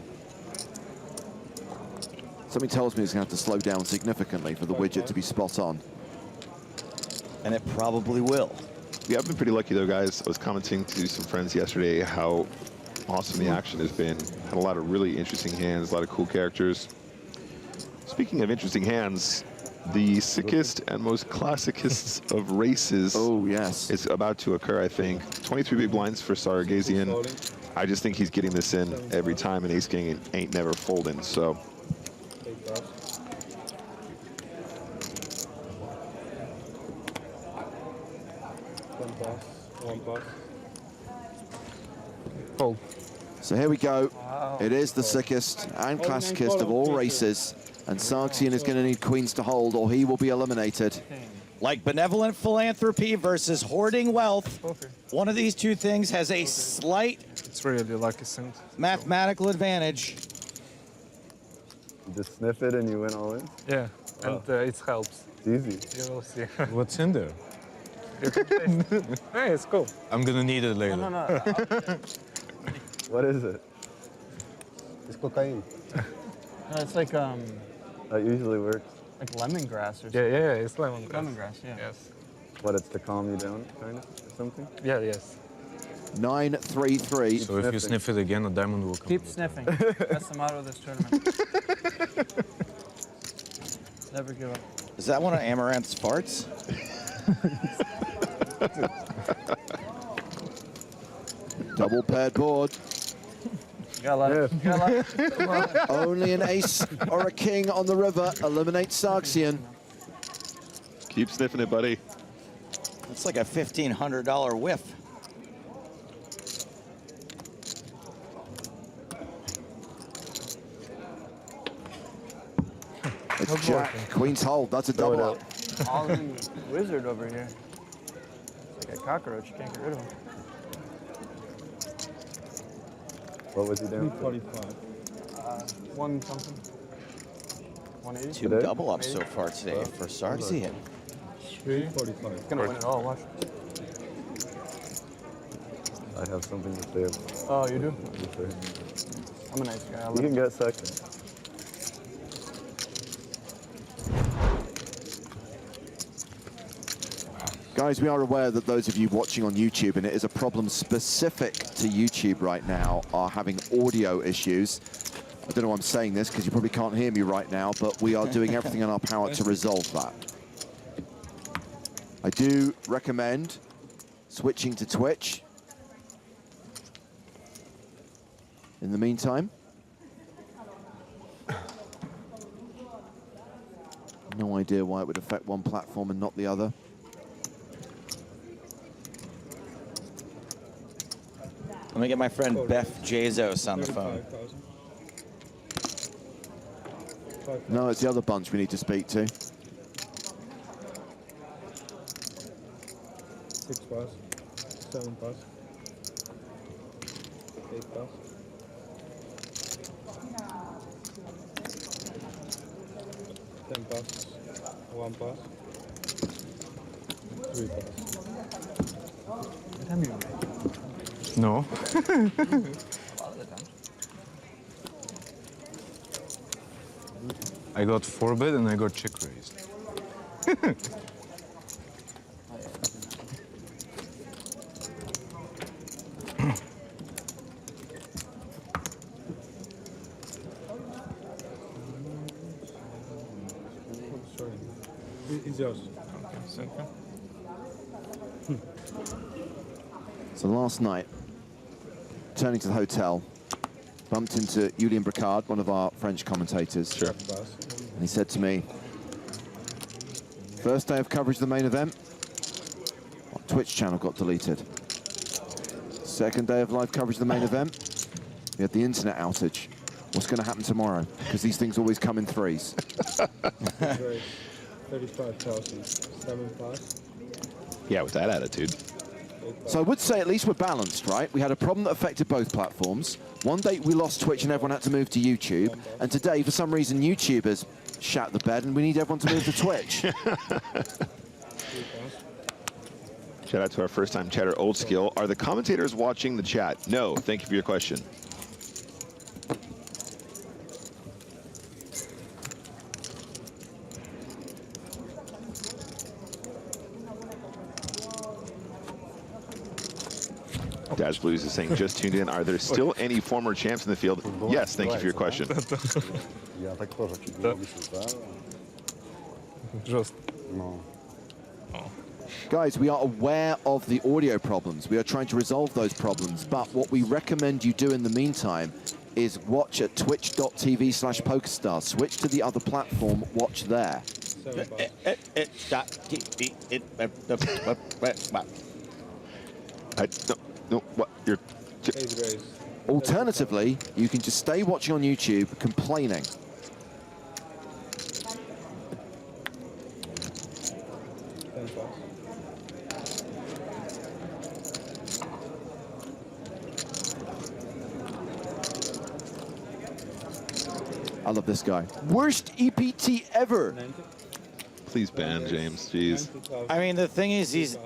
Something tells me it's going to have to slow down significantly for the widget to be spot on. And it probably will. Yeah, I've been pretty lucky though, guys. I was commenting to some friends yesterday how awesome the action has been. Had a lot of really interesting hands, a lot of cool characters. Speaking of interesting hands, the sickest and most classicest of races is about to occur, I think. 23 big blinds for Sargassian. I just think he's getting this in every time, and Ace King ain't never folding, so. 8 pass. 10 pass. 1 pass. Fold. So here we go. It is the sickest and classicest of all races. And Sargassian is going to need queens to hold, or he will be eliminated. Like benevolent philanthropy versus hoarding wealth, one of these two things has a slight It's really lucky cent. mathematical advantage. You just sniff it and you win all in? Yeah, and it helps. It's easy. You will see. What's in there? You can taste it. Hey, it's cool. I'm gonna need it later. No. What is it? It's cocaine. It's like, that usually works. Like lemongrass or something. Yeah, it's lemongrass. Lemongrass, yeah. Yes. What, it's to calm you down, kind of, or something? Yeah, yes. 9-3-3. So if you sniff it again, a diamond will come. Keep sniffing. That's the motto of this tournament. Never give up. Is that one of Amaranth's farts? Double paired board. You gotta let it. Only an ace or a king on the river eliminates Sargassian. Keep sniffing it, buddy. It's like a $1,500 whiff. It's Jack. Queen's hold. That's a double up. All-in wizard over here. It's like a cockroach. You can't get rid of him. What was he doing? 245. One something. 180. Two double ups so far today for Sargassian. 345. He's gonna win it all. Watch. I have something to say. Oh, you do? I'm a nice guy. You can get second. Guys, we are aware that those of you watching on YouTube, and it is a problem specific to YouTube right now, are having audio issues. I don't know why I'm saying this because you probably can't hear me right now, but we are doing everything in our power to resolve that. I do recommend switching to Twitch. In the meantime, no idea why it would affect one platform and not the other. Let me get my friend Beth Jesus on the phone. No, it's the other bunch we need to speak to. 6 pass, 7 pass, 8 pass, 10 pass, 1 pass, 3 pass. No. I got 4-bet and I got check raised. Sorry. It's yours. So last night, turning to the hotel, bumped into Julien Bricard, one of our French commentators. Sure. And he said to me, first day of coverage of the main event, our Twitch channel got deleted. Second day of live coverage of the main event, we had the internet outage. What's going to happen tomorrow? Because these things always come in threes. 35,000, 7 pass. Yeah, with that attitude. So I would say at least we're balanced, right? We had a problem that affected both platforms. One day we lost Twitch and everyone had to move to YouTube. And today, for some reason, YouTube has shat the bed and we need everyone to move to Twitch. Shout out to our first-time chatter, Old Skill. Are the commentators watching the chat? No, thank you for your question. Dash Blues is saying, just tuned in. Are there still any former champs in the field? Yes, thank you for your question. Just. No. Guys, we are aware of the audio problems. We are trying to resolve those problems. But what we recommend you do in the meantime is watch at twitch.tv/PokerStars. Switch to the other platform, watch there. No, what? You're... Alternatively, you can just stay watching on YouTube, complaining. I love this guy. Worst EPT ever. Please ban James, jeez. I mean, the thing is, he's...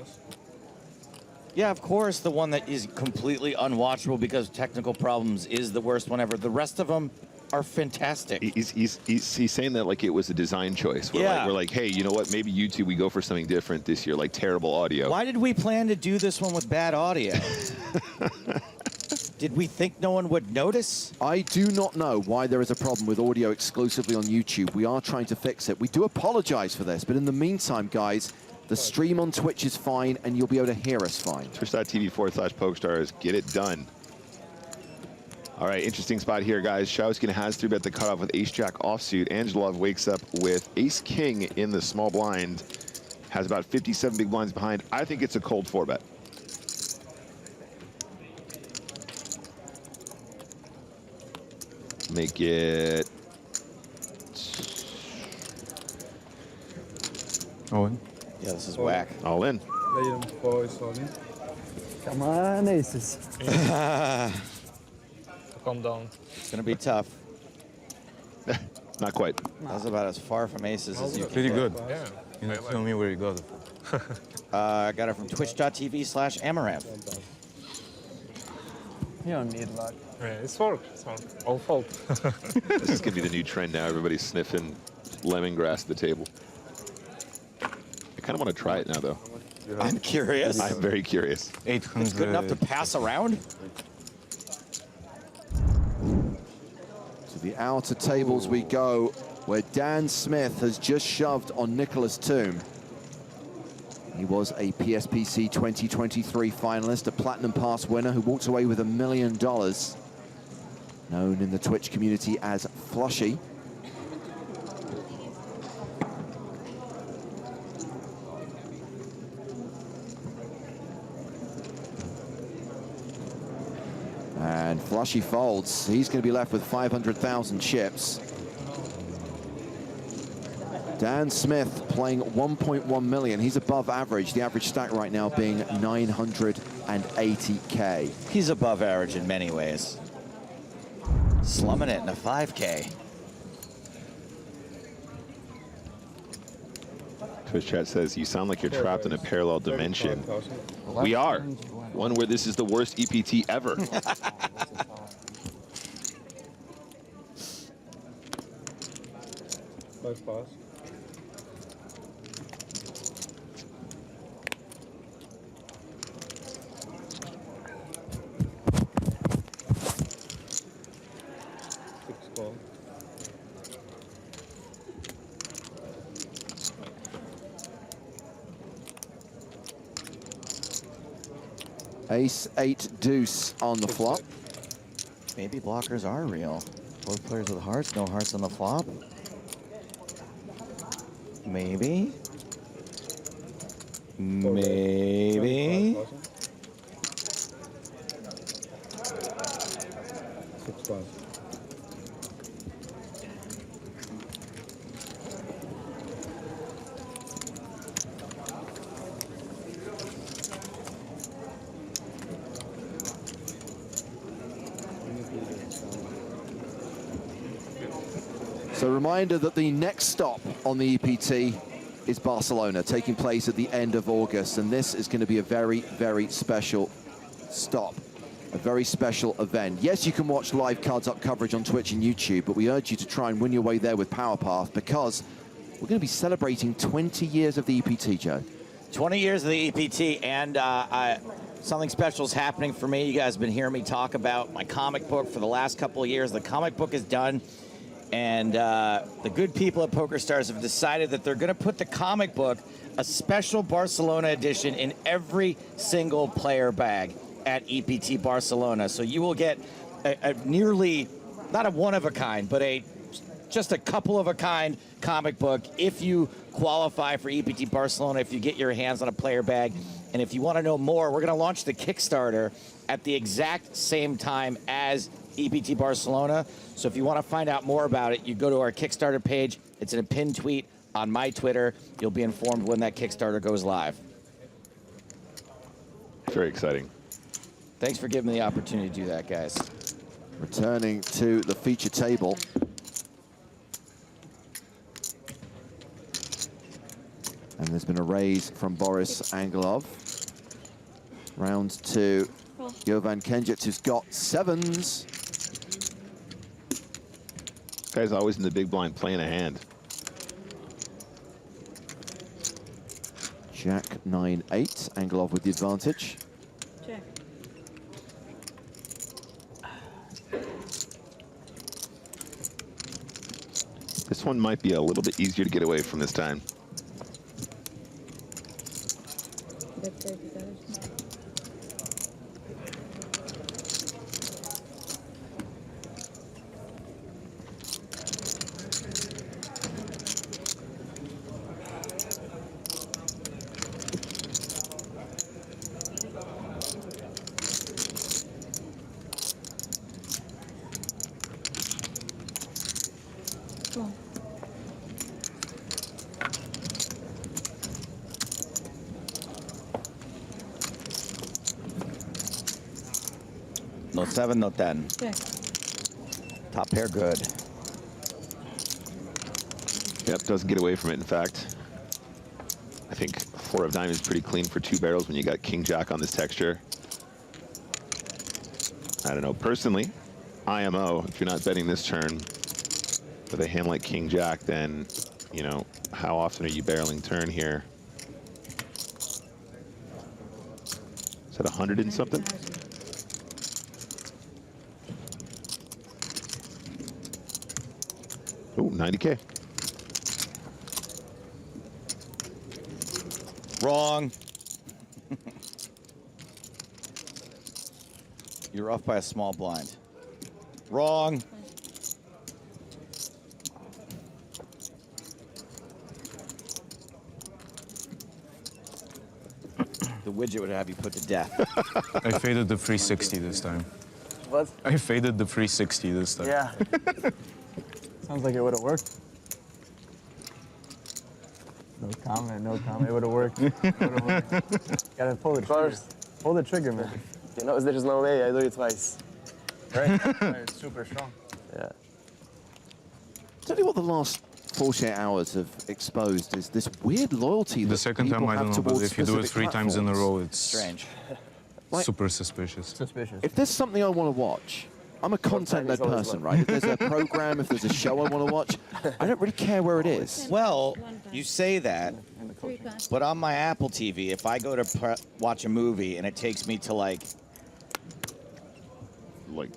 Yeah, of course, the one that is completely unwatchable because of technical problems is the worst one ever. The rest of them are fantastic. He's saying that like it was a design choice. We're like, hey, you know what? Maybe YouTube, we go for something different this year, like terrible audio. Why did we plan to do this one with bad audio? Did we think no one would notice? I do not know why there is a problem with audio exclusively on YouTube. We are trying to fix it. We do apologize for this, but in the meantime, guys, the stream on Twitch is fine, and you'll be able to hear us fine. Twitch.tv/PokerStars. Get it done. All right, interesting spot here, guys. Shawskin has 3-bet the cutoff with ace-jack offsuit. Angelov wakes up with ace-king in the small blind. Has about 57 big blinds behind. I think it's a cold 4-bet. Make it... All in. Yeah, this is whack. All in. Boys, all in. Come on, aces. Calm down. It's going to be tough. Not quite. That's about as far from aces as you can Pretty get. good. Yeah. You know, tell me where you got it. I got it from twitch.tv/Amaranth. You don't need luck. Yeah, it's work. All fault. This is going to be the new trend now. Everybody's sniffing lemongrass at the table. I kind of want to try it now, though. I'm curious. I'm very curious. 800. It's good enough to pass around? To the outer tables we go, where Dan Smith has just shoved on Nicholas Toom. He was a PSPC 2023 finalist, a Platinum Pass winner who walked away with $1 million. Known in the Twitch community as Flushy. And Flushy folds. He's going to be left with 500,000 chips. Dan Smith playing 1.1 million. He's above average. The average stack right now being 980K. He's above average in many ways. Slumming it in a 5K. Twitch chat says, you sound like you're trapped in a parallel dimension. We are. One where this is the worst EPT ever. 5 pass. Ace 8 deuce on the flop. Maybe blockers are real. Both players with hearts, no hearts on the flop. Maybe. Maybe. 6 pass. So reminder that the next stop on the EPT is Barcelona, taking place at the end of August. And this is going to be a very, very special stop, a very special event. Yes, you can watch live Cards Up coverage on Twitch and YouTube, but we urge you to try and win your way there with PowerPath, because we're going to be celebrating 20 years of the EPT, Joe. 20 years of the EPT, and something special is happening for me. You guys have been hearing me talk about my comic book for the last couple of years. The comic book is done. And the good people at PokerStars have decided that they're going to put the comic book, a special Barcelona edition, in every single player bag at EPT Barcelona. So you will get a nearly, not a one-of-a-kind, but just a couple-of-a-kind comic book if you qualify for EPT Barcelona, if you get your hands on a player bag. And if you want to know more, we're going to launch the Kickstarter at the exact same time as EPT Barcelona. So if you want to find out more about it, you go to our Kickstarter page. It's in a pinned tweet on my Twitter. You'll be informed when that Kickstarter goes live. Very exciting. Thanks for giving me the opportunity to do that, guys. Returning to the feature table. And there's been a raise from Boris Angelov. Round 2. Jovan Kenjic, who's got 7s. Guy's always in the big blind playing a hand. Jack 9-8, Angelov with the advantage. Check. This one might be a little bit easier to get away from this time. No 7, no 10. Check. Top pair good. Yep, doesn't get away from it. In fact, I think 4 of diamonds is pretty clean for 2 barrels when you got King Jack on this texture. I don't know. Personally, IMO, if you're not betting this turn with a hand like King Jack, then, you know, how often are you barreling turn here? Is that 100 and something? Oh, 90K. Wrong. You're off by a small blind. Wrong. The widget would have you put to death. I faded the 360 this time. What? I faded the 360 this time. Yeah. Sounds like it would have worked. No comment, no comment. It would have worked. Gotta pull the trigger. Pull the trigger, man. You know, there's no way I do it twice. Right? It's super strong. Yeah. Tell you what the last 48 hours have exposed is this weird loyalty that The second time, people I have don't know, but towards if you do it specific 3 times in a platforms. row, it's Strange. Like- super suspicious. Suspicious. If there's something I want to watch, I'm a content-led always person, one. right? If there's a program, if there's a show I want to watch, I don't really care where it is. Well, you say that, but on my Apple TV, if I go to watch a movie and it takes me to like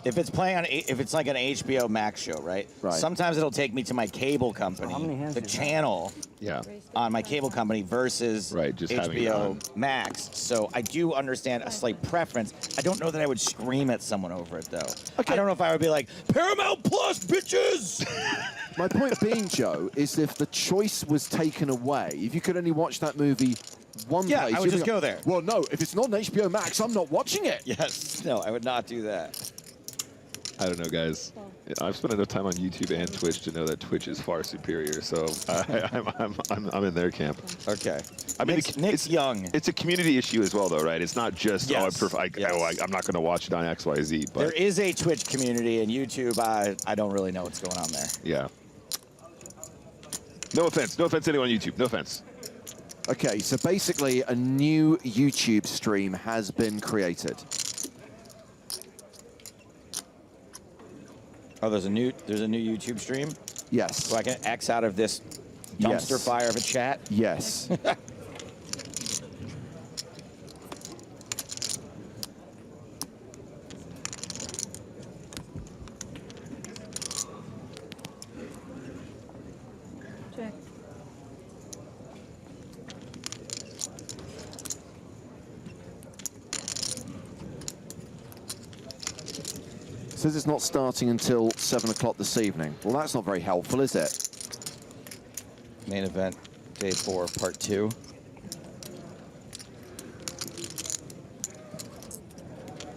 if it's playing on, if it's like an HBO Max show, right? Right. Sometimes it'll take me to my cable company, how many hands the is that? channel Yeah. on my cable company versus Right, just having it on. HBO Max. So I do understand a slight preference. I don't know that I would scream at someone over it though. Okay. I don't know if I would be like, Paramount Plus, bitches! My point being, Joe, is if the choice was taken away, if you could only watch that movie one Yeah, place, I would you'd be just go there. Well, no, if it's not on HBO Max, I'm not watching it. Yes, no, I would not do that. I don't know, guys. I've spent enough time on YouTube and Twitch to know that Twitch is far superior. So I'm in their camp. Okay. I mean, Nick's young. It's a community issue as well, though, right? It's not just Yes. I'm not going to watch it on XYZ. But There is a Twitch community, and YouTube, I don't really know what's going on there. yeah. No offense to anyone on YouTube. No offense. Okay, so basically a new YouTube stream has been created. Oh, there's a new YouTube stream? Yes. So I can X out of this dumpster Yes. fire of a chat? Yes. Check. Says it's not starting until 7 o'clock this evening. Well, that's not very helpful, is it? Main event, day 4, part 2.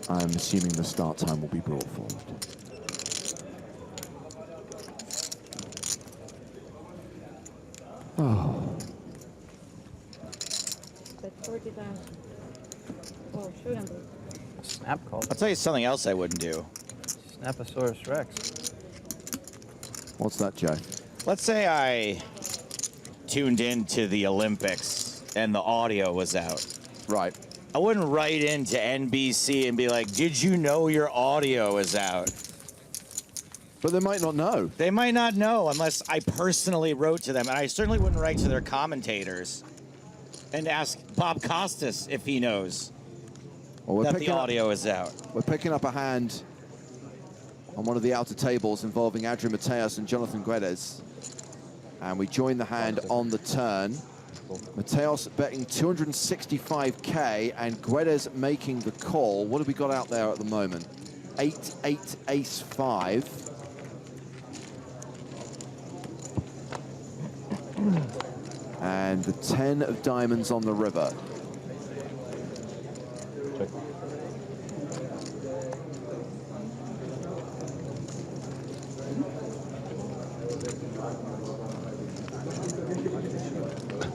I'm assuming the start time will be brought forward. Oh. Bet 40 times. Oh, shouldn't be. Snap call. I'll tell you something else I wouldn't do. Snaposaurus Rex. What's that, Joe? Let's say I tuned into the Olympics and the audio was out. Right. I wouldn't write into NBC and be like, did you know your audio is out? But they might not know. They might not know unless I personally wrote to them. And I certainly wouldn't write to their commentators and ask Bob Costas if he knows Well, that the audio is out. We're picking up a hand on one of the outer tables involving Adrian Mateos and Jonathan Guedes. And we join the hand on the turn. Mateos betting 265K and Guedes making the call. What have we got out there at the moment? 8-8 ace-5. And the 10 of diamonds on the river. Check.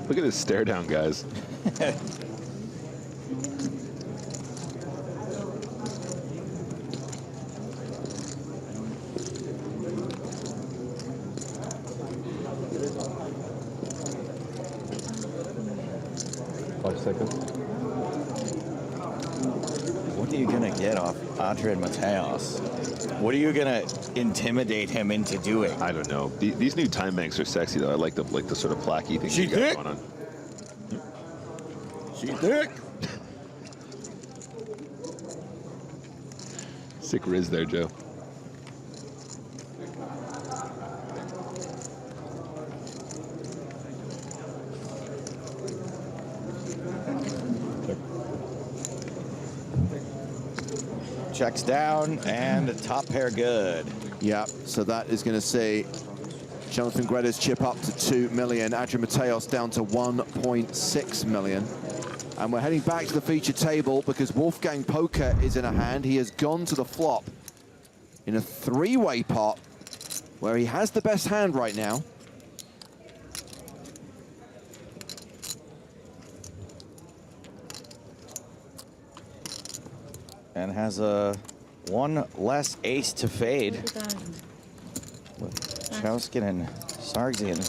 Look at this stare down, guys. Seconds. What are you gonna get off Adrian Mateos. What are you gonna intimidate him into doing? I don't know. These new time banks are sexy though. I like the sort of placky thing you got going on. She thick. Sick riz there, Joe. Checks down, and the top pair good. Yeah, so that is going to see Jonathan Guedes chip up to 2 million, Adrian Mateos down to 1.6 million. And we're heading back to the feature table because Wolfgang Poker is in a hand. He has gone to the flop in a three-way pot where he has the best hand right now. And has a one less ace to fade. With Chowskin and Sargsian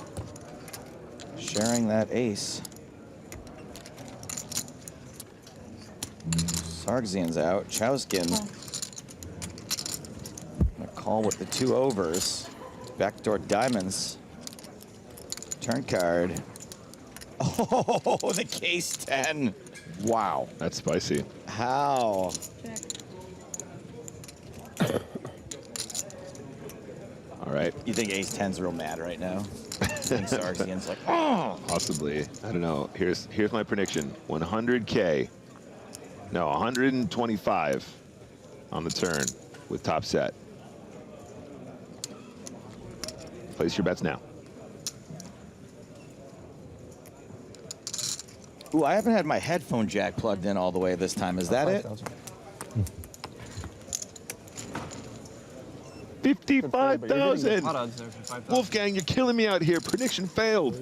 sharing that ace. Sargsian's out. Chowskin gonna call with the 2 overs. Backdoor diamonds. Turn card. Oh, the case 10. Wow. That's spicy. How? All right. You think ace 10's real mad right now? I think Sargsian's like, oh. Possibly. I don't know. Here's my prediction. 100K. No, 125 on the turn with top set. Place your bets now. Ooh, I haven't had my headphone jack plugged in all the way this time. Is that it? 55,000. Wolfgang, you're killing me out here. Prediction failed.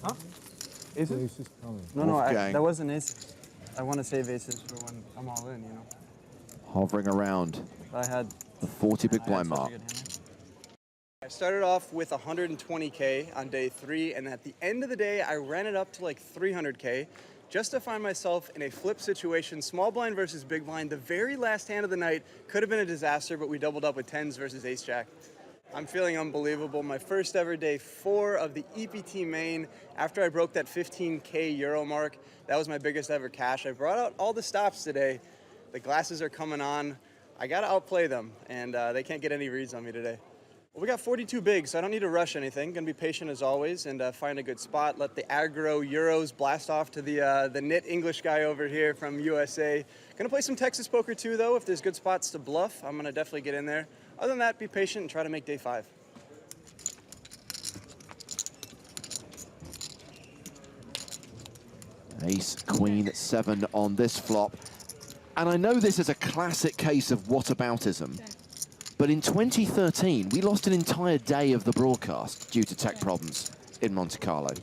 Huh? Aces? No, that wasn't aces. I want to save aces for when I'm all in, you know. Hovering around I had the 40 big blind mark. I started off with 120K on day 3, and at the end of the day, I ran it up to like 300K just to find myself in a flip situation, small blind versus big blind. The very last hand of the night could have been a disaster, but we doubled up with 10s versus ace jack. I'm feeling unbelievable. My first ever day 4 of the EPT Main. After I broke that 15K euro mark, that was my biggest ever cash. I brought out all the stops today. The glasses are coming on. I gotta outplay them, and they can't get any reads on me today. Well, we got 42 bigs, so I don't need to rush anything. Gonna be patient as always and find a good spot. Let the aggro Euros blast off to the knit English guy over here from USA. Gonna play some Texas poker too, though. If there's good spots to bluff, I'm gonna definitely get in there. Other than that, be patient and try to make day 5. Ace, queen, 7 on this flop. And I know this is a classic case of whataboutism, but in 2013, we lost an entire day of the broadcast due to tech problems in Monte Carlo.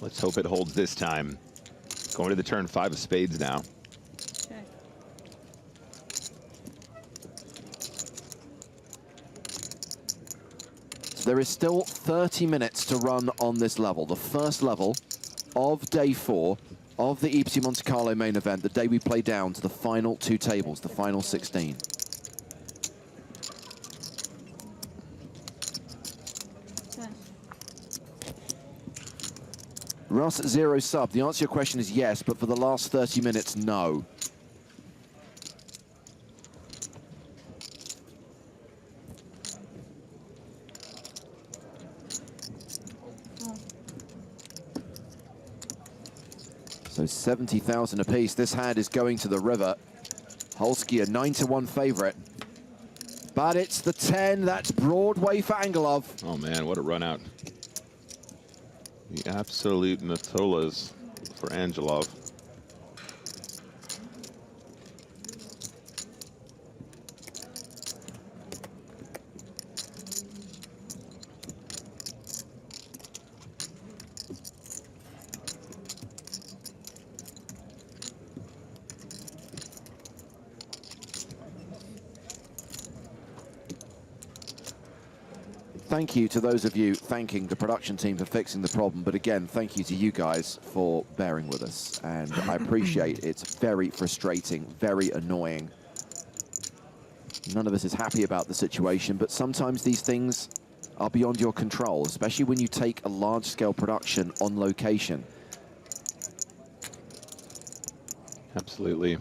Let's hope it holds this time. Going to the turn 5 of spades now. So there is still 30 minutes to run on this level, the first level of day 4 of the EPT Monte-Carlo main event, the day we play down to the final 2 tables, the final 16. Russ, 0 sub. The answer to your question is yes, but for the last 30 minutes, no. So 70,000 apiece. This hand is going to the river. Holski, a 9-1 favorite. But it's the 10. That's Broadway for Angelov. Oh, man, what a run out. The absolute Natholas for Angelov. thank you to those of you thanking the production team for fixing the problem, but again, thank you to you guys for bearing with us. And I appreciate it's very frustrating, very annoying. None of us is happy about the situation, but sometimes these things are beyond your control, especially when you take a large-scale production on location. Absolutely.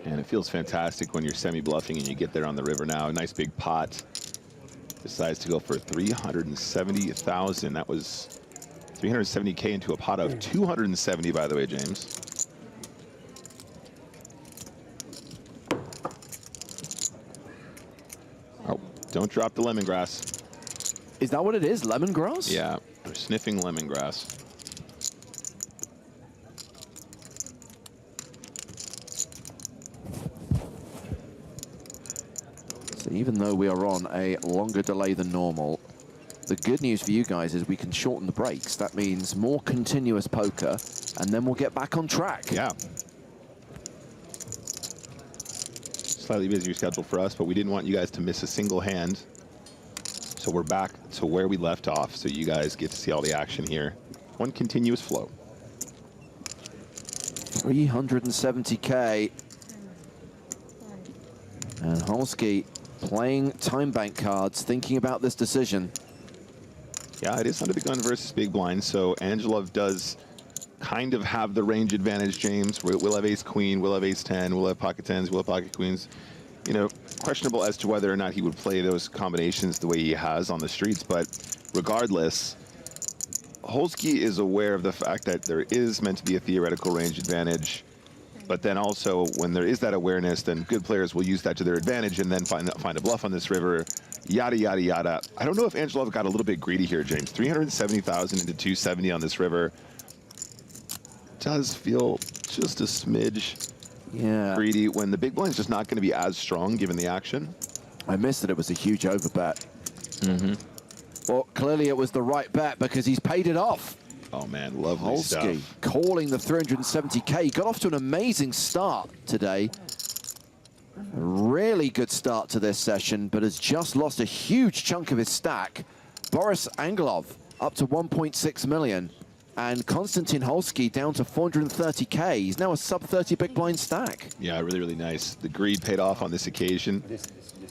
And it feels fantastic when you're semi-bluffing and you get there on the river now. A nice big pot. Decides to go for 370,000. That was 370K into a pot of 270, by the way, James. Oh, don't drop the lemongrass. Is that what it is, lemongrass? Yeah, we're sniffing lemongrass. Even though we are on a longer delay than normal, the good news for you guys is we can shorten the breaks. That means more continuous poker, and then we'll get back on track. Yeah. Slightly busier schedule for us, but we didn't want you guys to miss a single hand. So we're back to where we left off, so you guys get to see all the action here. One continuous flow. 370K. And Holski playing time bank cards, thinking about this decision. Yeah, it is under the gun versus big blind, so Angelov does kind of have the range advantage, James. We'll have ace-queen, we'll have ace-10, we'll have pocket tens, we'll have pocket queens. You know, questionable as to whether or not he would play those combinations the way he has on the streets, but regardless, Holski is aware of the fact that there is meant to be a theoretical range advantage. But then also, when there is that awareness, then good players will use that to their advantage and then find a bluff on this river, yada, yada, yada. I don't know if Angelov got a little bit greedy here, James. 370,000 into 270 on this river does feel just a smidge greedy when the big blind's just not going to be as strong given the action. I missed that it was a huge overbet. Well, clearly it was the right bet because he's paid it off. Oh man, lovely Holski stuff. calling the 370K. Got off to an amazing start today. A really good start to this session, but has just lost a huge chunk of his stack. Boris Angelov up to 1.6 million, and Konstantin Holski down to 430K. He's now a sub-30 big blind stack. Yeah, really, really nice. The greed paid off on this occasion.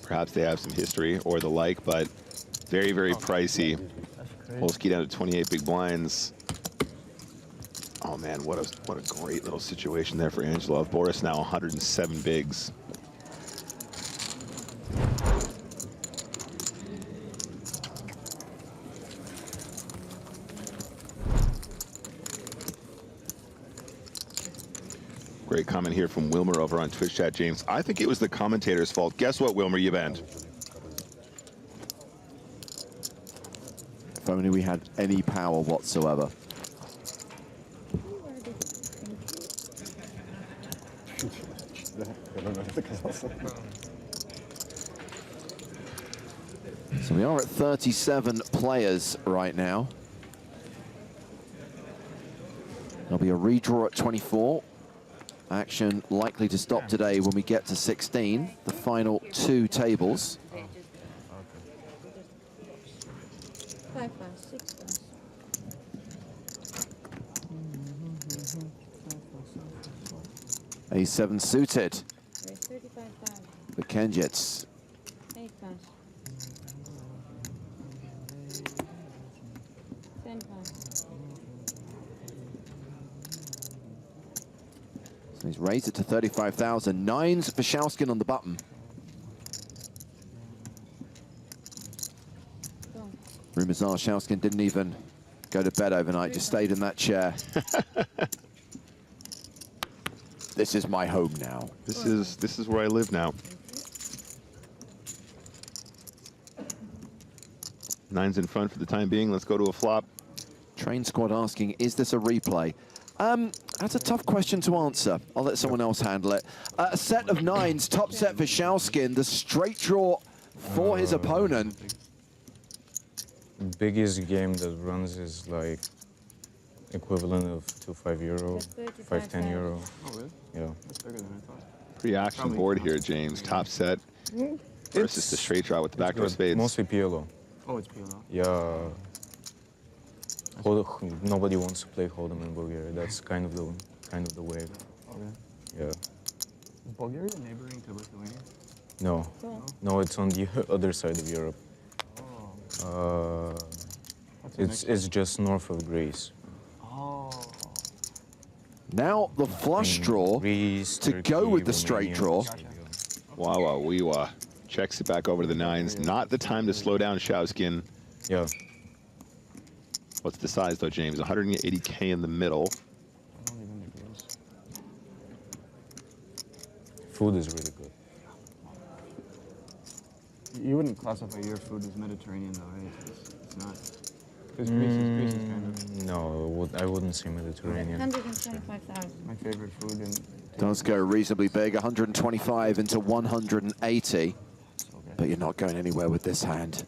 Perhaps they have some history or the like, but very, very pricey. Holski down to 28 big blinds. Oh man, what a great little situation there for Angelov. Boris now 107 bigs. Great comment here from Wilmer over on Twitch chat, James. I think it was the commentator's fault. Guess what, Wilmer, you banned? If only we had any power whatsoever. So we are at 37 players right now. There'll be a redraw at 24. Action likely to stop today when we get to 16, the final two tables. 5 pass, 6 pass. A7 suited. 35,000. The Kenjits. 8 pass. 10 pass. So he's raised it to 35,000. Nines for Shauskin on the button. Rumors are Shauskin didn't even go to bed overnight, just stayed in that chair. This is my home now. This is where I live now. Nines in front for the time being. Let's go to a flop. Train Squad asking, is this a replay? That's a tough question to answer. I'll let someone else handle it. A set of nines, top set for Shauskin, the straight draw for his opponent. Biggest game that runs is like equivalent of to €5, 5-10 euro. Oh, really? Yeah. That's bigger than I thought. Pre-action board here, James. Top set. versus the straight draw with the backdoor good. spades. Mostly PLO. Oh, it's PLO. Yeah. Nobody wants to play Hold'em in Bulgaria. That's kind of the wave. Okay. Yeah. Is Bulgaria neighboring to Lithuania? No. No, it's on the other side of Europe. Oh. It's just north of Greece. Oh. Now the flush draw Greece, to Turkey, go with the straight draw. Wow, wow, wee wah. Checks it back over to the nines. Not the time to slow down Showskin. Yeah. What's the size though, James? 180K in the middle. Food is really good. You wouldn't classify your food as Mediterranean though, right? It's not. Because Greece is kind of... No, I wouldn't say Mediterranean. 125,000. My favorite food. And Does go reasonably big, 125 into 180. But you're not going anywhere with this hand.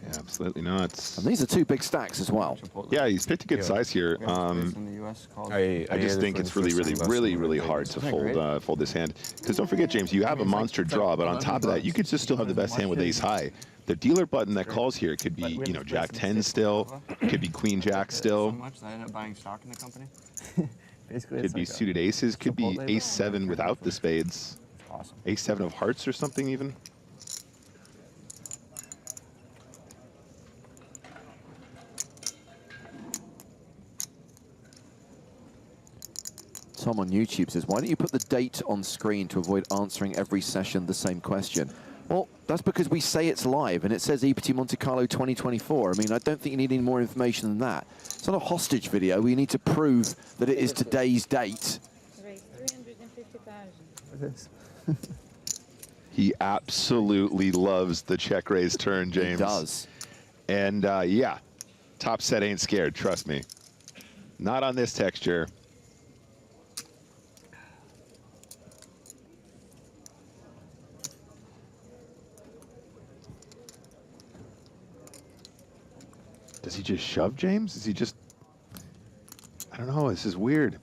Yeah, absolutely not. And these are two big stacks as well. Yeah, he's picked a good size here. I just think it's really hard to fold this hand. Because don't forget, James, you have a monster draw, but on top of that, you could just still have the best hand with ace high. The dealer button that calls here could be, you know, Jack 10 still, could be Queen Jack still. So much that I ended up buying stock in the company. Could be suited aces, could be ace 7 without the spades. Awesome. Ace 7 of hearts or something even. Tom on YouTube says, why don't you put the date on screen to avoid answering every session the same question? Well, that's because we say it's live and it says EPT Monte-Carlo 2024. I mean, I don't think you need any more information than that. It's not a hostage video. We need to prove that it is today's date. 350,000. He absolutely loves the check raise turn, James. He does. And yeah, top set ain't scared, trust me. Not on this texture. Does he just shove, James? Is he just... I don't know, this is weird.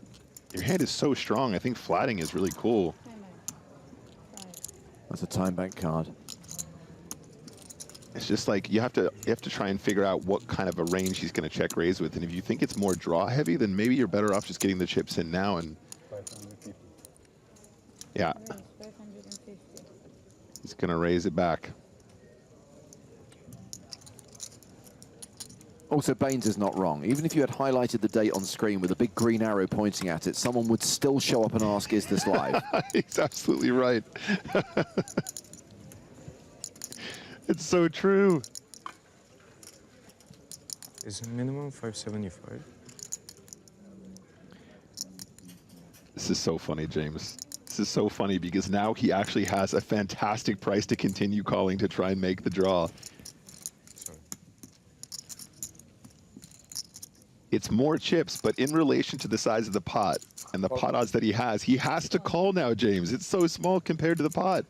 Your hand is so strong. I think flatting is really cool. That's a time bank card. It's just like you have to try and figure out what kind of a range he's going to check raise with. And if you think it's more draw heavy, then maybe you're better off just getting the chips in now and... Yeah. He's going to raise it back. Also, Baines is not wrong. Even if you had highlighted the date on screen with a big green arrow pointing at it, someone would still show up and ask, is this live? He's absolutely right. It's so true. Is it minimum 575? This is so funny, James. This is so funny because now he actually has a fantastic price to continue calling to try and make the draw. It's more chips, but in relation to the size of the pot and the pot odds that he has to call now, James. It's so small compared to the pot.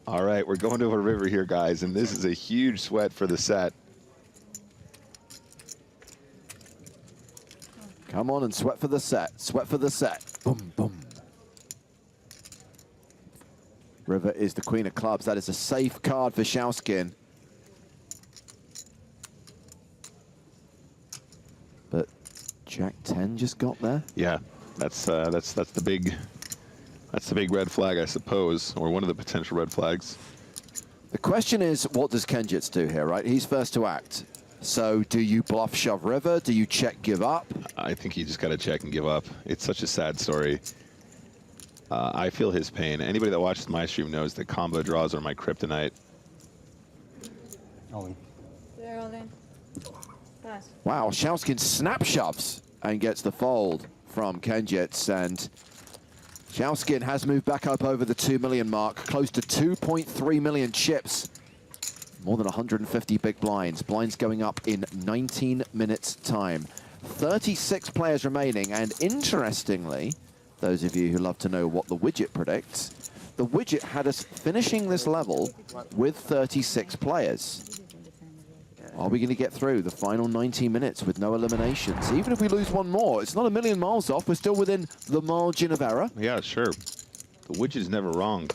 All right, we're going to a river here, guys, and this is a huge sweat for the set. Come on and sweat for the set. Sweat for the set. Boom, boom. River is the queen of clubs. That is a safe card for Showskin. But Jack 10 just got there. Yeah, that's the big red flag, I suppose, or one of the potential red flags. The question is, what does Kenjits do here, right? He's first to act. So do you bluff, shove, river? Do you check, give up? I think you just got to check and give up. It's such a sad story. I feel his pain. Anybody that watches my stream knows that combo draws are my kryptonite. All in. They're all in. Pass. Wow, Showskin snap shoves and gets the fold from Kenjits, and Showskin has moved back up over the 2 million mark, close to 2.3 million chips. More than 150 big blinds. Blinds going up in 19 minutes time. 36 players remaining, and interestingly, those of you who love to know what the widget predicts, the widget had us finishing this level with 36 players. Are we going to get through the final 19 minutes with no eliminations? Even if we lose one more, it's not a million miles off. We're still within the margin of error. Yeah, sure. The widget is never wrong.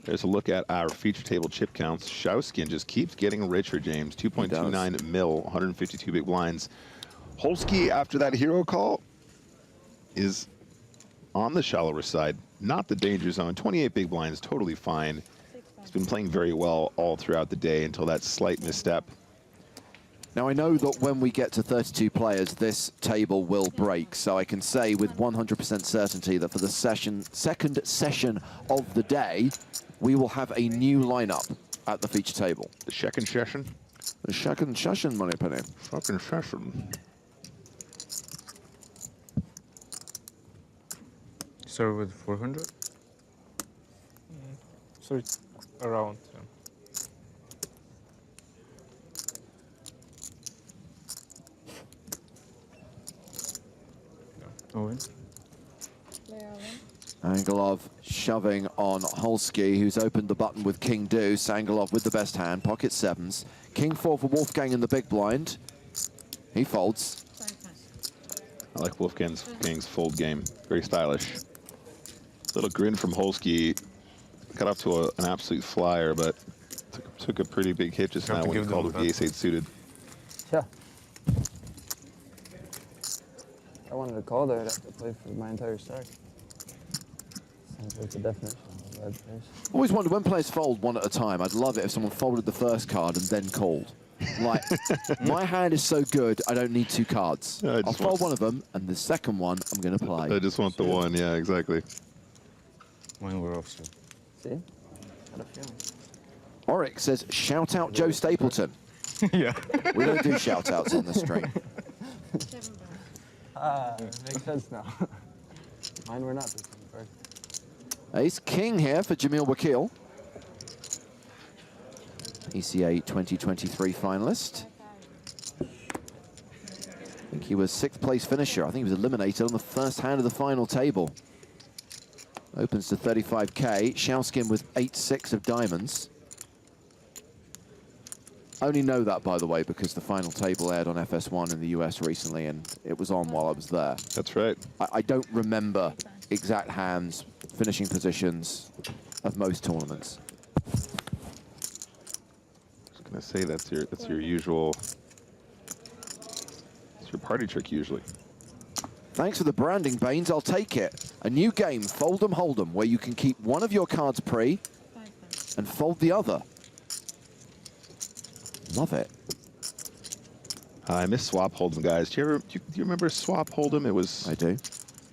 There's a look at our feature table chip counts. Schauskin just keeps getting richer, James. 2.29 mil, 152 big blinds. Holski, after that hero call, is on the shallower side, not the danger zone. 28 big blinds, totally fine. He's been playing very well all throughout the day until that slight misstep. Now, I know that when we get to 32 players, this table will break. So I can say with 100% certainty that for the second session of the day, we will have a new lineup at the feature table. The second session? The second session, my opinion. Second session. Start with 400? So it's around. Angelov shoving on Holski, who's opened the button with King Deuce. Angelov with the best hand, pocket sevens. King 4 for Wolfgang in the big blind. He folds. I like Wolfgang's fold game. Very stylish. Little grin from Holski. Got off to an absolute flyer, but took a pretty big hit just now when he called with the ace-8 suited. Yeah. I wanted to call there. I'd have to play for my entire stack. Sounds like the definition of a bad place. Always wondered when players fold one at a time. I'd love it if someone folded the first card and then called. Like, my hand is so good, I don't need two cards. Yeah, I'll fold one of them, and the second one I'm going to play. I just want the one, yeah, exactly. When we're off, so. See? Got a feeling. Oryx says, shout out Joe Stapleton. Yeah. We don't do shout outs on the stream. Makes sense now. Mine were not the same card. Ace King here for Jamil Wakil. ECA 2023 finalist. I think he was 6th place finisher. I think he was eliminated on the first hand of the final table. Opens to 35K. Schauskin with 8-6 of diamonds. Only know that, by the way, because the final table aired on FS1 in the US recently, and it was on while I was there. That's right. I don't remember exact hands, finishing positions of most tournaments. I say that's your usual, it's your party trick usually. Thanks for the branding, Baines. I'll take it. A new game, Fold'em Hold'em, where you can keep one of your cards pre and fold the other. Love it. I miss Swap Hold'em, guys. Do you remember Swap Hold'em? It was. I do.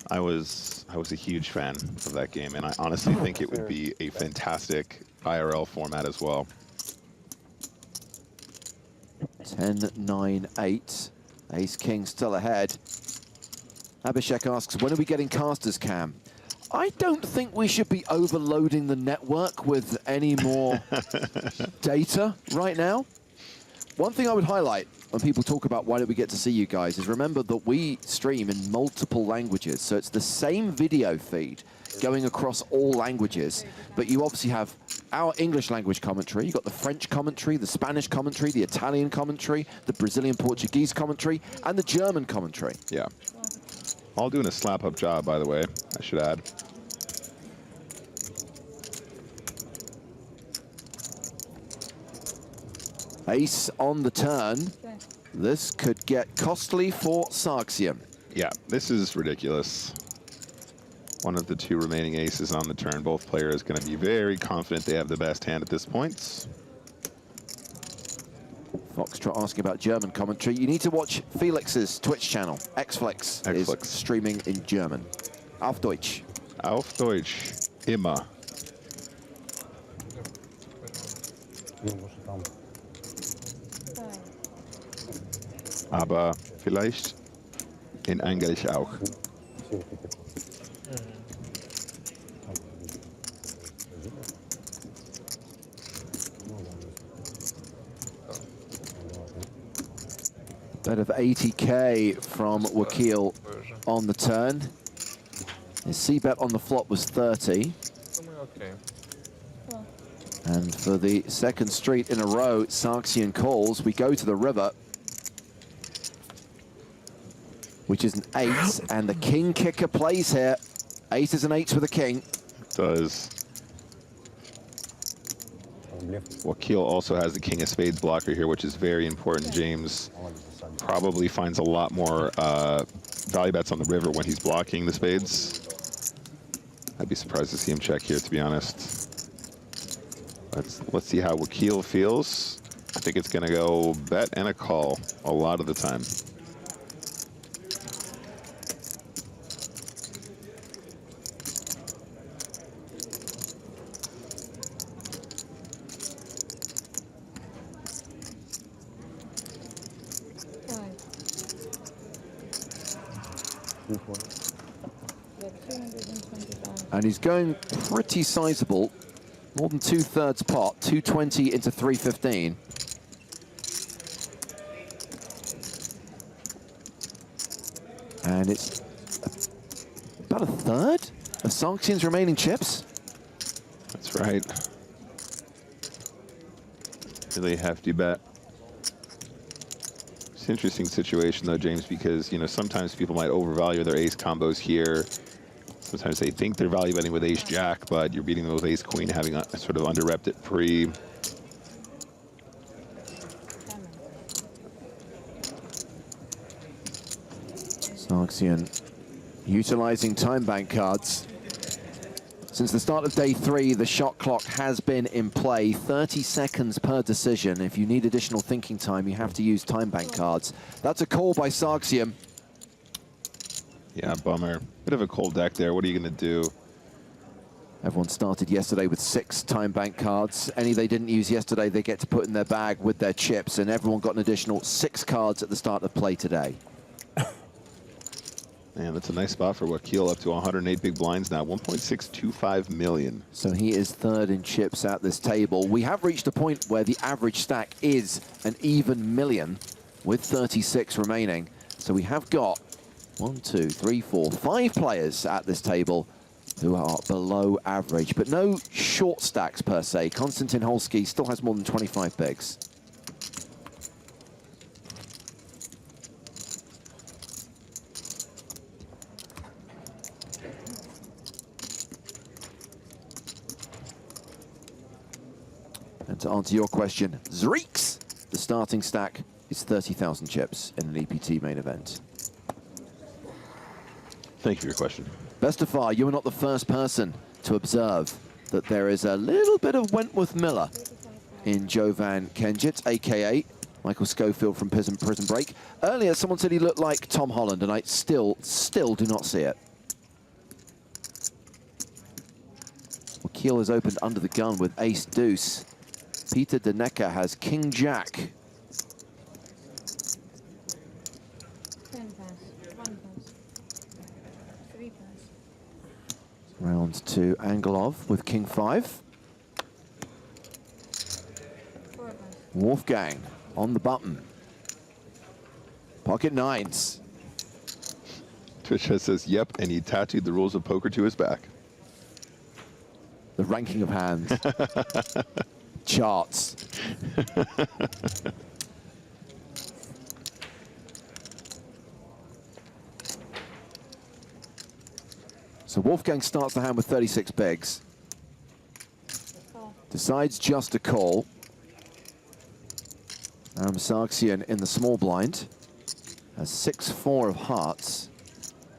I was a huge fan of that game, and I honestly think it would be a fantastic IRL format as well. 10-9-8. Ace King still ahead. Abhishek asks, when are we getting casters cam? I don't think we should be overloading the network with any more data right now. One thing I would highlight when people talk about why don't we get to see you guys is remember that we stream in multiple languages. So it's the same video feed going across all languages, but you obviously have our English language commentary, you've got the French commentary, the Spanish commentary, the Italian commentary, the Brazilian Portuguese commentary, and the German commentary. Yeah. All doing a slap-up job, by the way, I should add. Ace on the turn. This could get costly for Sarxian. Yeah, this is ridiculous. One of the two remaining aces on the turn. Both players going to be very confident they have the best hand at this point. Foxtrot asking about German commentary. You need to watch Felix's Twitch channel. Xflix is streaming in German. Auf Deutsch. Auf Deutsch. Immer. Aber vielleicht in Englisch auch. Bet of 80K from Wakil on the turn. His C-bet on the flop was 30. Okay. And for the second street in a row, Sarxian calls. We go to the river, which is an 8, and the king kicker plays here. Aces and 8s for the king. Does. Wakil also has the king of spades blocker here, which is very important. James probably finds a lot more value bets on the river when he's blocking the spades. I'd be surprised to see him check here, to be honest. Let's see how Wakil feels. I think it's going to go bet and a call a lot of the time. And he's going pretty sizable, more than 2/3 pot, 220 into 315. And it's about a third of Sargsyan's remaining chips. That's right. Really hefty bet. It's an interesting situation though, James, because sometimes people might overvalue their ace combos here. Sometimes they think they're value betting with ace jack, but you're beating them with ace queen, having a sort of under-repped it pre. Sargsyan utilizing time bank cards. Since the start of day 3, the shot clock has been in play, 30 seconds per decision. If you need additional thinking time, you have to use time bank cards. That's a call by Sargsyan. Yeah, bummer. Bit of a cold deck there. What are you going to do? Everyone started yesterday with 6 time bank cards. Any they didn't use yesterday, they get to put in their bag with their chips, and everyone got an additional 6 cards at the start of play today. Man, that's a nice spot for Wakil, up to 108 big blinds now, 1.625 million. So he is third in chips at this table. We have reached a point where the average stack is an even million with 36 remaining. So we have got 1, 2, 3, 4, 5 players at this table who are below average, but no short stacks per se. Konstantin Holski still has more than 25 bigs. And to answer your question, Zreeks, the starting stack is 30,000 chips in an EPT main event. Thank you for your question. Best of far, you are not the first person to observe that there is a little bit of Wentworth Miller in Jovan Kenjit, a.k.a. Michael Schofield from Prison Break. Earlier, someone said he looked like Tom Holland, and I still do not see it. Wakil has opened under the gun with ace-deuce. Peter Denecker has king-jack. Round 2, Angelov with king-5. Wolfgang on the button. Pocket nines. Twitch says, yep, and he tattooed the rules of poker to his back. The ranking of hands. Charts. So Wolfgang starts the hand with 36 bigs. Decides just to call. Sargsyan in the small blind has 6-4 of hearts.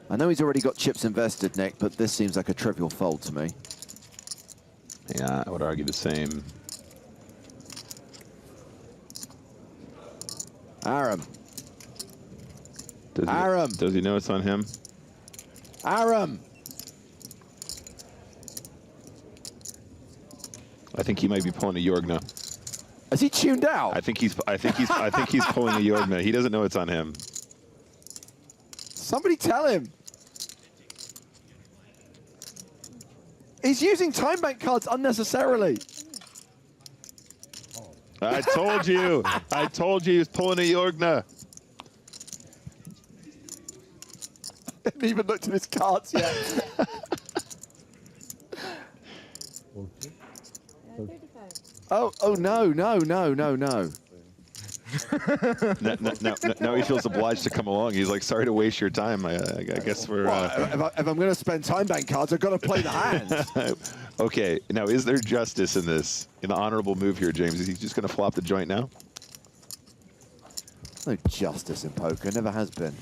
I know he's already got chips invested, Nick, but this seems like a trivial fold to me. Yeah, I would argue the same. Aram. Does he know it's on him? Aram. I think he might be pulling a Yorgna. Is he tuned out? I think he's pulling a Yorgna. He doesn't know it's on him. Somebody tell him. He's using time bank cards unnecessarily. I told you. I told you he was pulling a Yorgna. Haven't even looked at his cards yet. Oh no. Now he feels obliged to come along. He's like, sorry to waste your time. I guess we're... Well, if I'm going to spend time bank cards, I've got to play the hand. Okay, now is there justice in this? An honorable move here, James. Is he just going to flop the joint now? No justice in poker, never has been.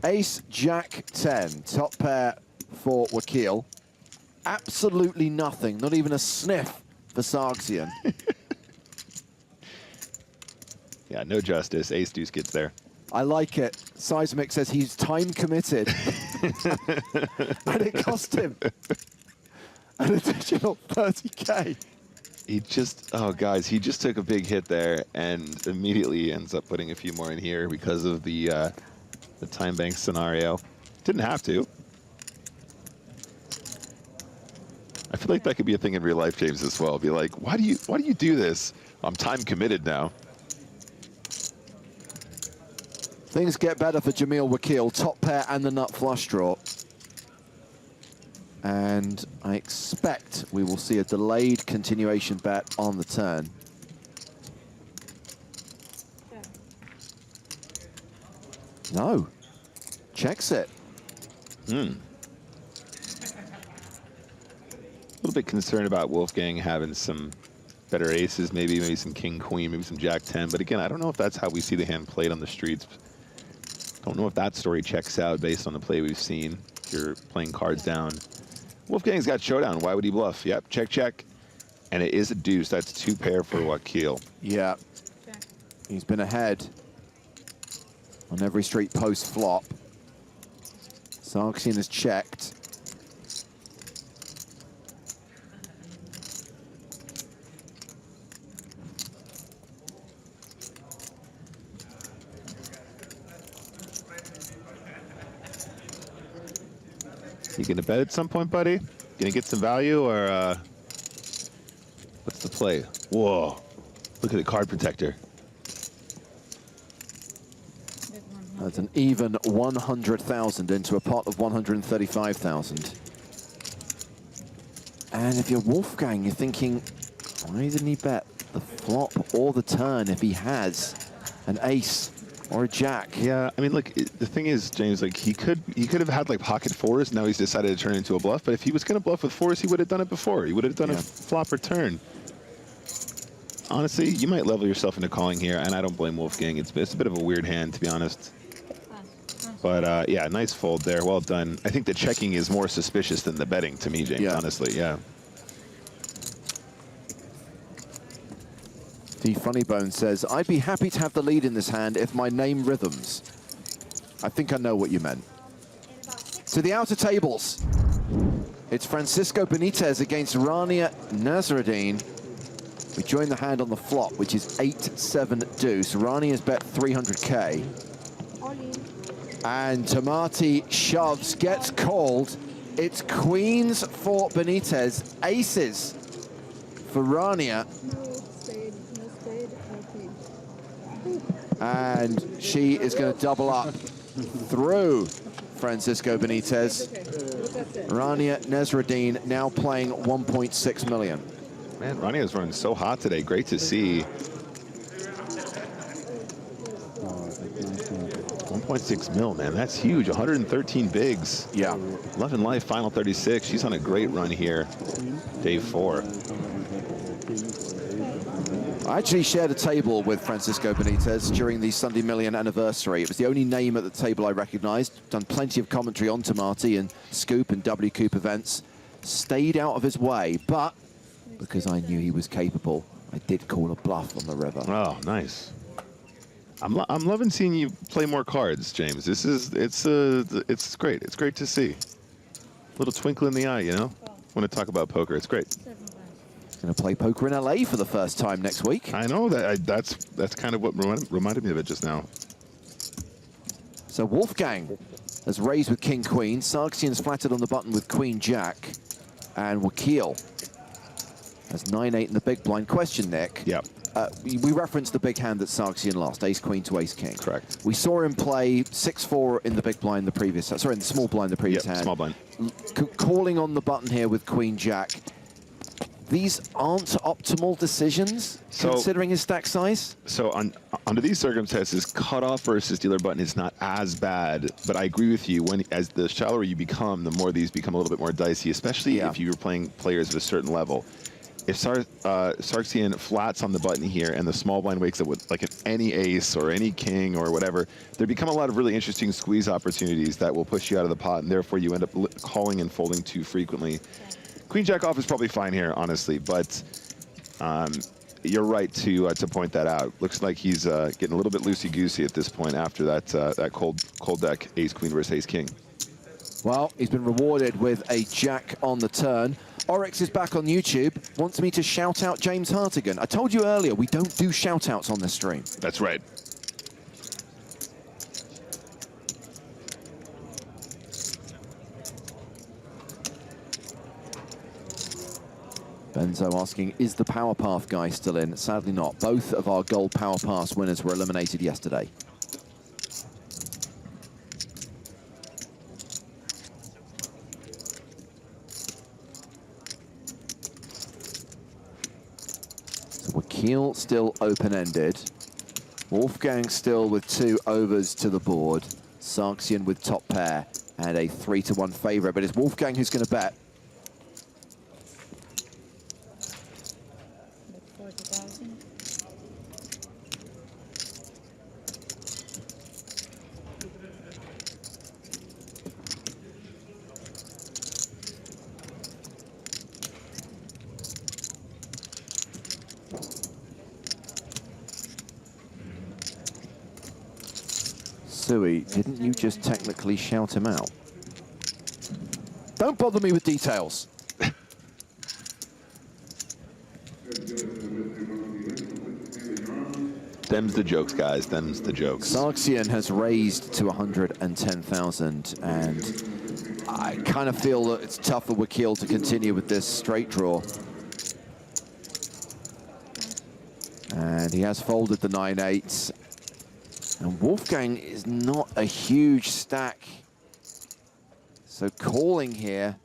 Ace, Jack, 10, top pair for Wakil. Absolutely nothing, not even a sniff for Sargsyan. Yeah, no justice. Ace deuce gets there. I like it. Seismic says he's time committed. And it cost him an additional 30K. He just, oh guys, he just took a big hit there and immediately ends up putting a few more in here because of the time bank scenario. Didn't have to. I feel like that could be a thing in real life, James, as well. Be like, why do you do this? I'm time committed now. Things get better for Jamil Wakil, top pair and the nut flush draw. And I expect we will see a delayed continuation bet on the turn. No, checks it. A little bit concerned about Wolfgang having some better aces, maybe some king, queen, maybe some jack 10. But again, I don't know if that's how we see the hand played on the streets. Don't know if that story checks out based on the play we've seen. If you're playing cards down. Wolfgang's got showdown. Why would he bluff? Yep, check, check. And it is a deuce. That's 2 pair for Wakil. Yeah. He's been ahead on every street post flop. Sargsyan has checked. You gonna bet at some point, buddy? Gonna get some value, or what's the play? Whoa! Look at the card protector. That's an even 100,000 into a pot of 135,000. And if you're Wolfgang, you're thinking, why didn't he bet the flop or the turn if he has an ace or a jack? Yeah, I mean, look, the thing is, James, like he could have had like pocket fours. Now he's decided to turn it into a bluff. But if he was going to bluff with fours, he would have done it before. He would have done a flop or turn. Honestly, you might level yourself into calling here, and I don't blame Wolfgang. It's a bit of a weird hand, to be honest. But yeah, nice fold there. Well done. I think the checking is more suspicious than the betting to me, James, honestly, yeah. The Funny Bone says, I'd be happy to have the lead in this hand if my name rhythms. I think I know what you meant. To the outer tables. It's Francisco Benitez against Rania Nasruddin. We join the hand on the flop, which is 8-7 deuce. Rani has bet 300K. And Tamati shoves, gets called. It's queens for Benitez, aces for Rania. And she is going to double up through Francisco Benitez. Rania Nasruddin now playing 1.6 million. Man, Rania is running so hot today. Great to see. 1.6 mil, man. That's huge. 113 bigs. Yeah. Love and Life, final 36. She's on a great run here. Day 4. I actually shared a table with Francisco Benitez during the Sunday Million anniversary. It was the only name at the table I recognized. Done plenty of commentary on Tamati and Scoop and W Coop events. Stayed out of his way, but because I knew he was capable, I did call a bluff on the river. Oh, nice. I'm loving seeing you play more cards, James. It's great. It's great to see. Little twinkle in the eye, you know? When I talk about poker, it's great. Going to play poker in LA for the first time next week. I know that's kind of what reminded me of it just now. So Wolfgang has raised with King Queen. Sargsyan's flattered on the button with Queen Jack, and Wakil has 9-8 in the big blind. Question, Nick. Yep. We referenced the big hand that Sargsyan lost, Ace Queen to Ace King. Correct. We saw him play 6-4 in the big blind the previous, sorry, in the small blind the previous hand. Small blind. Calling on the button here with Queen Jack. these aren't optimal decisions, considering his stack size? So under these circumstances, cutoff versus dealer button is not as bad, but I agree with you. As the shallower you become, the more these become a little bit more dicey, especially if you're playing players of a certain level. If Sargsyan flats on the button here and the small blind wakes up with like any ace or any king or whatever, there become a lot of really interesting squeeze opportunities that will push you out of the pot, and therefore you end up calling and folding too frequently. Queen Jack off is probably fine here, honestly, but you're right to point that out. Looks like he's getting a little bit loosey-goosey at this point after that cold deck Ace Queen versus Ace King. Well, he's been rewarded with a jack on the turn. Oryx is back on YouTube, wants me to shout out James Hartigan. I told you earlier, we don't do shout outs on this stream. That's right. Benzo asking, is the Power Path guy still in? Sadly not. Both of our gold Power Pass winners were eliminated yesterday. So Wakil still open-ended. Wolfgang still with 2 overs to the board. Sargsyan with top pair and a 3-1 favorite, but it's Wolfgang who's going to bet. Sui, didn't you just technically shout him out? Don't bother me with details. Them's the jokes, guys. Them's the jokes. Sargsyan has raised to 110,000, and I kind of feel that it's tough for Wakil to continue with this straight draw. And he has folded the 9-8s. And Wolfgang is not a huge stack. So calling here,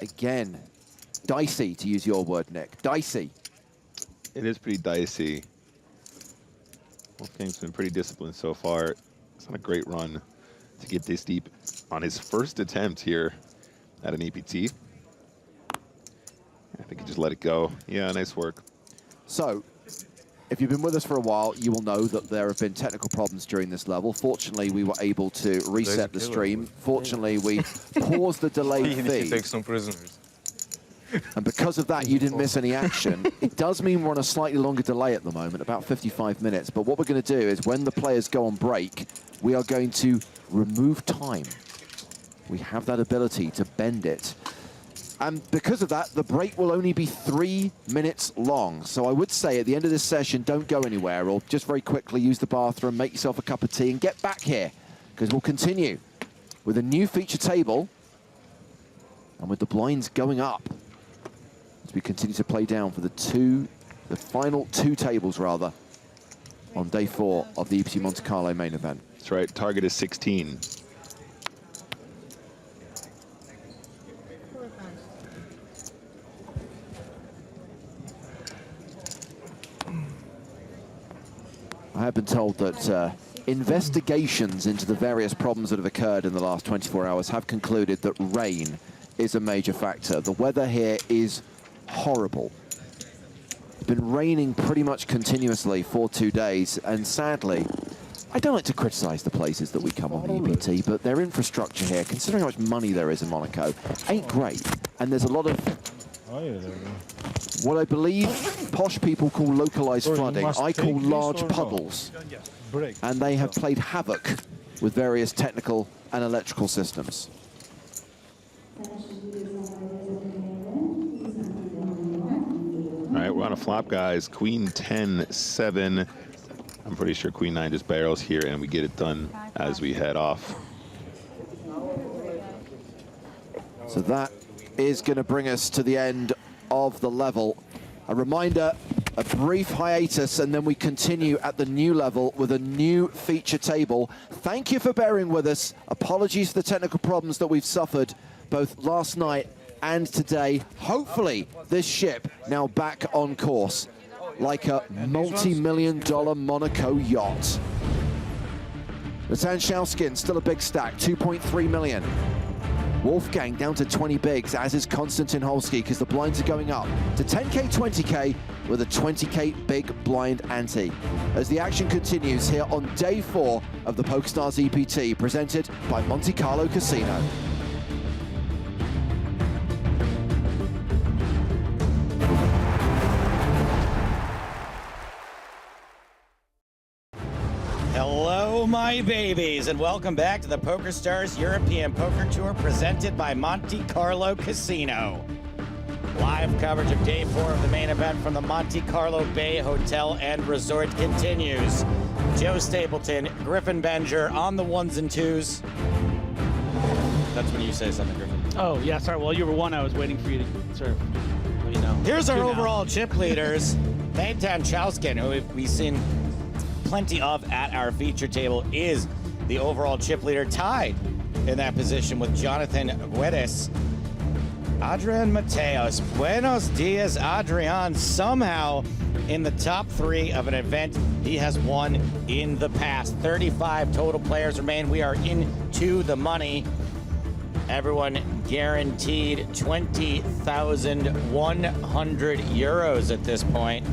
again, dicey, to use your word, Nick. Dicey. It is pretty dicey. Wolfgang's been pretty disciplined so far. It's not a great run to get this deep on his first attempt here at an EPT. I think he just let it go. Yeah, nice work. So, if you've been with us for a while, you will know that there have been technical problems during this level. Fortunately, we were able to reset the stream. Fortunately, we paused the delayed feed. Take some prisoners. And because of that, you didn't miss any action. It does mean we're on a slightly longer delay at the moment, about 55 minutes. But what we're going to do is when the players go on break, we are going to remove time. We have that ability to bend it. And because of that, the break will only be 3 minutes long. So I would say at the end of this session, don't go anywhere, or just very quickly use the bathroom, make yourself a cup of tea and get back here, because we'll continue with a new feature table and with the blinds going up as we continue to play down for the final two tables rather on day 4 of the EPT Monte-Carlo main event. That's right, target is 16. I have been told that investigations into the various problems that have occurred in the last 24 hours have concluded that rain is a major factor. The weather here is horrible. It's been raining pretty much continuously for 2 days, and sadly, I don't like to criticize the places that we come on the EPT, but their infrastructure here, considering how much money there is in Monaco, ain't great. And there's a lot of what I believe posh people call localized flooding. I call large puddles. And they have played havoc with various technical and electrical systems. All right, we're on a flop, guys. Queen 10-7. I'm pretty sure Queen 9 just barrels here, and we get it done as we head off. So that is going to bring us to the end of the level. A reminder, a brief hiatus, and then we continue at the new level with a new feature table. Thank you for bearing with us. Apologies for the technical problems that we've suffered both last night and today, hopefully, this ship now back on course, like a multi-million-dollar Monaco yacht. Troyanovskiy still a big stack, 2.3 million. Wolfgang down to 20 bigs, as is Konstantin Holski, because the blinds are going up to 10K, 20K, with a 20K big blind ante. As the action continues here on day 4 of the PokerStars EPT, presented by Monte-Carlo Casino. Hello, my babies, and welcome back to the PokerStars European Poker Tour presented by Monte-Carlo Casino. Live coverage of day 4 of the main event from the Monte-Carlo Bay Hotel and Resort continues. Joe Stapleton, Griffin Benger on the 1s and 2s. That's when you say something, Griffin. Oh, yeah, sorry. Well, you were 1. I was waiting for you to sort of let you know. Here's our overall chip leaders. Troyanovskiy, who we've seen plenty of at our feature table, is the overall chip leader, tied in that position with Jonathan Guedes. Adrian Mateos, buenos dias, Adrian, somehow in the top 3 of an event he has won in the past. 35 total players remain. We are into the money. Everyone guaranteed 20,100 euros at this point.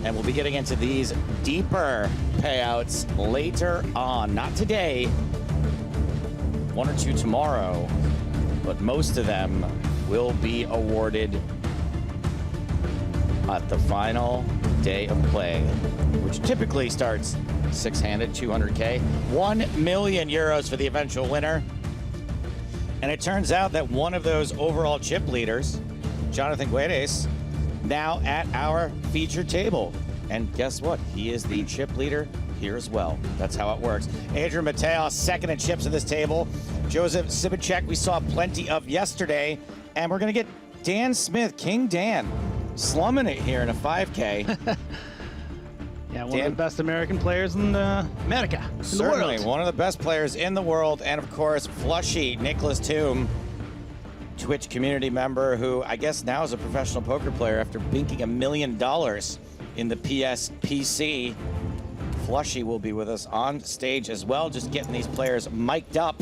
And we'll be getting into these deeper payouts later on. Not today, 1 or 2 tomorrow, but most of them will be awarded at the final day of play, which typically starts 6-handed, 200K. 1 million euros for the eventual winner. And it turns out that one of those overall chip leaders, Jonathan Guedes, now at our feature table. And guess what? He is the chip leader here as well. That's how it works. Adrian Mateos, second in chips at this table. Joseph Sibicek, we saw plenty of yesterday. And we're going to get Dan Smith, King Dan, slumming it here in a 5K. Yeah, one of the best American players in America. Certainly, one of the best players in the world. And of course, Flushy, Nicholas Toom, Twitch community member who I guess now is a professional poker player after binking $1 million in the PSPC. Flushy will be with us on stage as well, just getting these players mic'd up.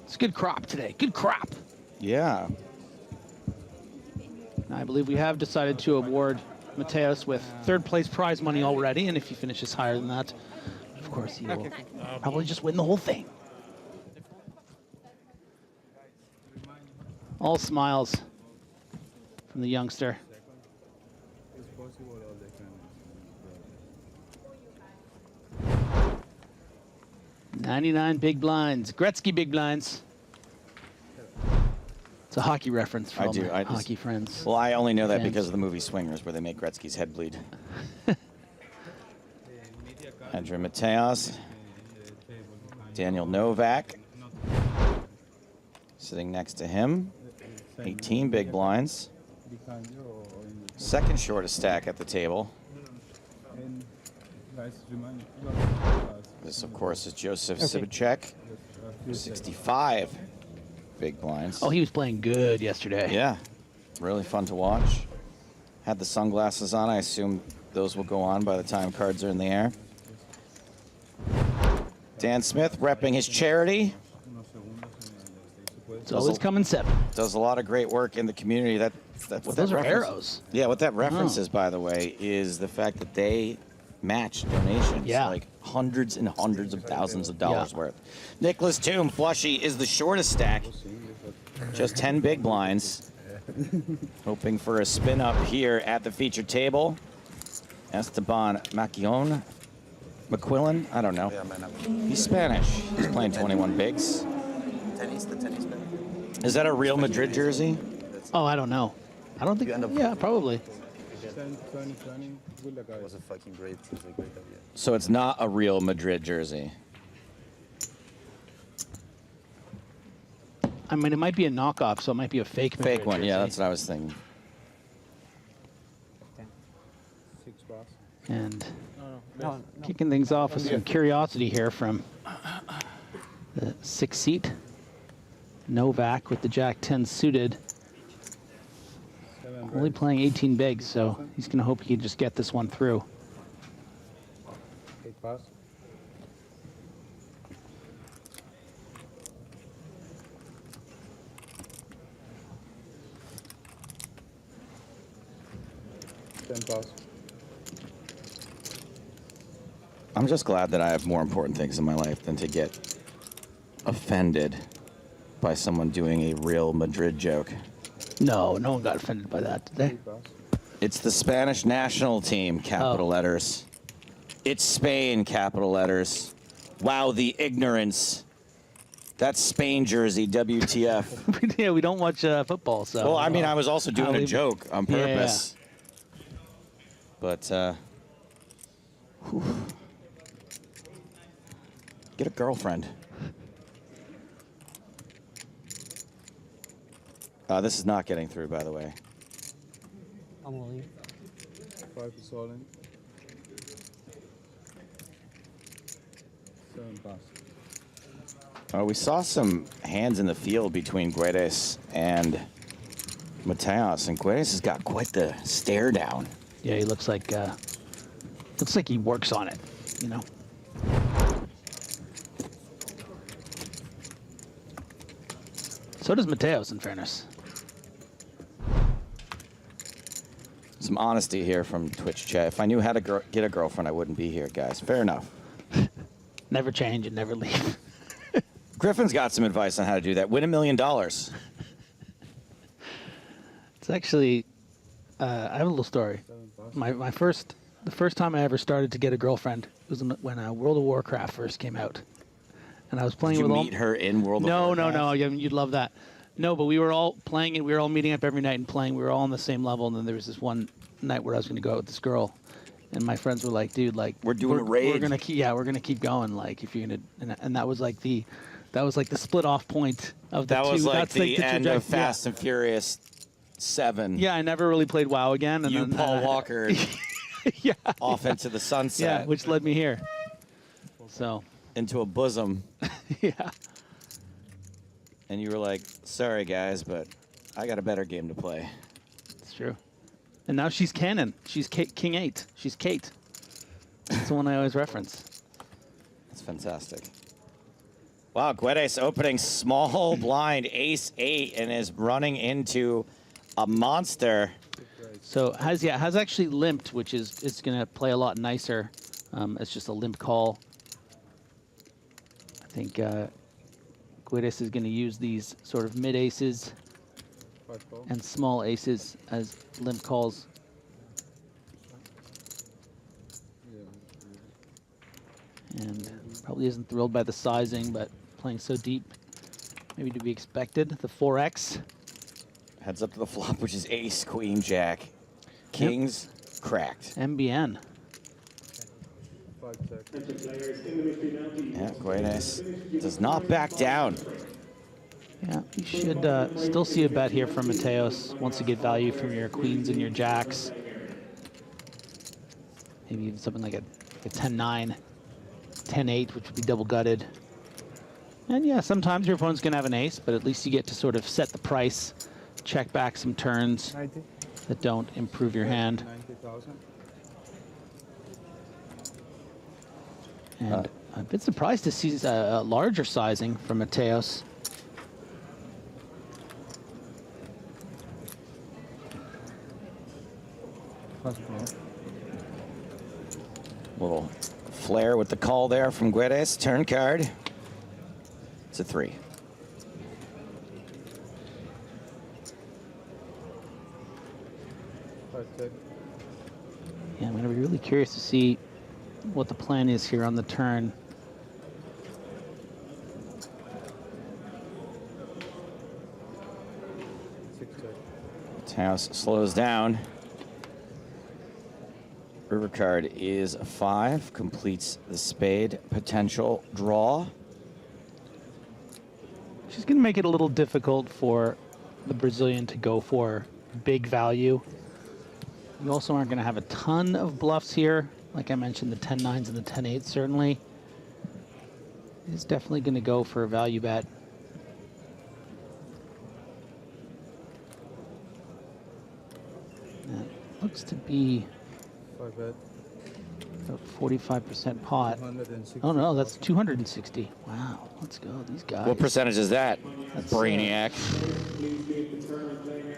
It's a good crop today, good crop. Yeah. I believe we have decided to award Mateos with 3rd place prize money already, and if he finishes higher than that, of course he will probably just win the whole thing. All smiles from the youngster. 99 big blinds. Gretzky big blinds. It's a hockey reference for all my hockey friends. Well, I only know that because of the movie Swingers, where they make Gretzky's head bleed. Andrew Mateos. Daniel Novak. Sitting next to him. 18 big blinds. Second shortest stack at the table. This, of course, is Joseph Sibicek. 65 big blinds. Oh, he was playing good yesterday. Yeah, really fun to watch. Had the sunglasses on. I assume those will go on by the time cards are in the air. Dan Smith repping his charity. It's always coming 7. Does a lot of great work in the community. Those are arrows. Yeah, what that references, by the way, is the fact that they match donations. Yeah. Like hundreds and hundreds of thousands of dollars worth. Nicholas Toom, Flushy, is the shortest stack. Just 10 big blinds. Hoping for a spin up here at the feature table. Esteban McQuillan, I don't know. He's Spanish. He's playing 21 bigs. Is that a Real Madrid jersey? Oh, I don't know. I don't think. Yeah, probably. Was a fucking great idea. So it's not a Real Madrid jersey. I mean, it might be a knockoff, so it might be a fake Madrid one, jersey. yeah, that's what I was thinking. And kicking things off with some curiosity here from the 6th seat. Novak with the Jack-10 suited. Only playing 18 bigs, so he's going to hope he can just get this one through. 8 pass. Pass. I'm just glad that I have more important things in my life than to get offended by someone doing a real Madrid joke. No, no one got offended by that, did they? It's the Spanish national team, capital letters. It's Spain, capital letters. Wow, the ignorance. That's Spain jersey, WTF. Yeah, we don't watch football, so. Well, I mean, I was also doing a joke on purpose. Yeah. But, whew. Get a girlfriend. This is not getting through, by the way. I'm all in. 5 is all in. 7 pass. We saw some hands in the field between Guedes and Mateos, and Guedes has got quite the stare down. Yeah, he looks like he works on it, you know. So does Mateos, in fairness. Some honesty here from Twitch chat. If I knew how to get a girlfriend, I wouldn't be here, guys. Fair enough. Never change and never leave. Griffin's got some advice on how to do that. Win $1 million. It's actually, I have a little story. The first time I ever started to get a girlfriend was when World of Warcraft first came out, and I was playing with all. Did you meet her in World of Warcraft? No. You'd love that. No, but we were all playing, and we were all meeting up every night and playing. We were all on the same level, and then there was this one night where I was going to go out with this girl, and my friends were like, "Dude, like we're doing a raid. We're gonna keep going. Like if you're gonna," and that was like the split off point of the two. That was like That's the end of Fast and Furious 7. Yeah, I never really played WoW again. And you, then, Paul Walker, yeah, off into the sunset. Yeah, which led me here. So into a bosom. Yeah. And you were like, "Sorry guys, but I got a better game to play." It's true. And now she's canon. She's King 8. She's Kate. That's the one I always reference. That's fantastic. Wow, Guedes opening small blind ace-8 and is running into a monster. So has actually limped, which is going to play a lot nicer. It's just a limp call. I think Guedes is going to use these sort of mid aces and small aces as limp calls. And probably isn't thrilled by the sizing, but playing so deep, maybe to be expected. The 4X. Heads up to the flop, which is ace, queen, jack. Kings, cracked. MBN. Yeah, Guedes does not back down. Yeah, you should still see a bet here from Mateos. Wants to get value from your queens and your jacks. Maybe even something like a 10-9, 10-8, which would be double gutted. And yeah, sometimes your opponent's going to have an ace, but at least you get to sort of set the price, check back some turns that don't improve your hand. 90,000. And a bit surprised to see a larger sizing from Mateos. Little flare with the call there from Guedes. Turn card. It's a 3. Yeah, I'm going to be really curious to see what the plan is here on the turn. Mateos slows down. River card is a 5, completes the spade potential draw. She's going to make it a little difficult for the Brazilian to go for big value. You also aren't going to have a ton of bluffs here. Like I mentioned, the 10-9s and the 10-8s certainly. He's definitely going to go for a value bet. looks to be 5 bet. about 45% pot. 260. Oh no, that's 260. Wow, let's go. These guys. What percentage is that? That's, Brainiac.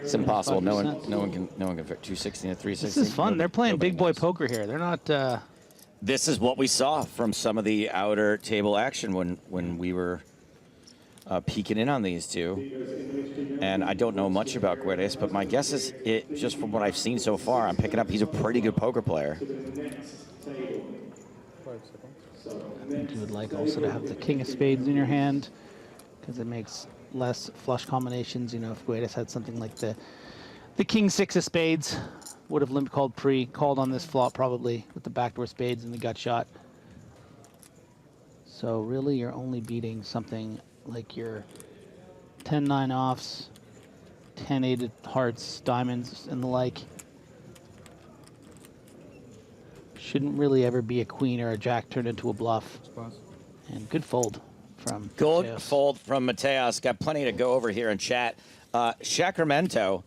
It's impossible. No one 5%. can fit 260 and 360. This is fun. They're playing big boy poker here. They're not. This is what we saw from some of the outer table action when we were peeking in on these two. And I don't know much about Guedes, but my guess is, just from what I've seen so far, I'm picking up he's a pretty good poker player. I think you would like also to have the king of spades in your hand because it makes less flush combinations. You know, if Guedes had something like the king six of spades, would have limp called called on this flop probably with the backdoor spades and the gut shot. So really you're only beating something like your 10-9 offs, 10-8 hearts, diamonds, and the like. Shouldn't really ever be a queen or a jack turned into a bluff. And good fold from Good Mateos. fold from Mateos. Got plenty to go over here in chat. Sacramento,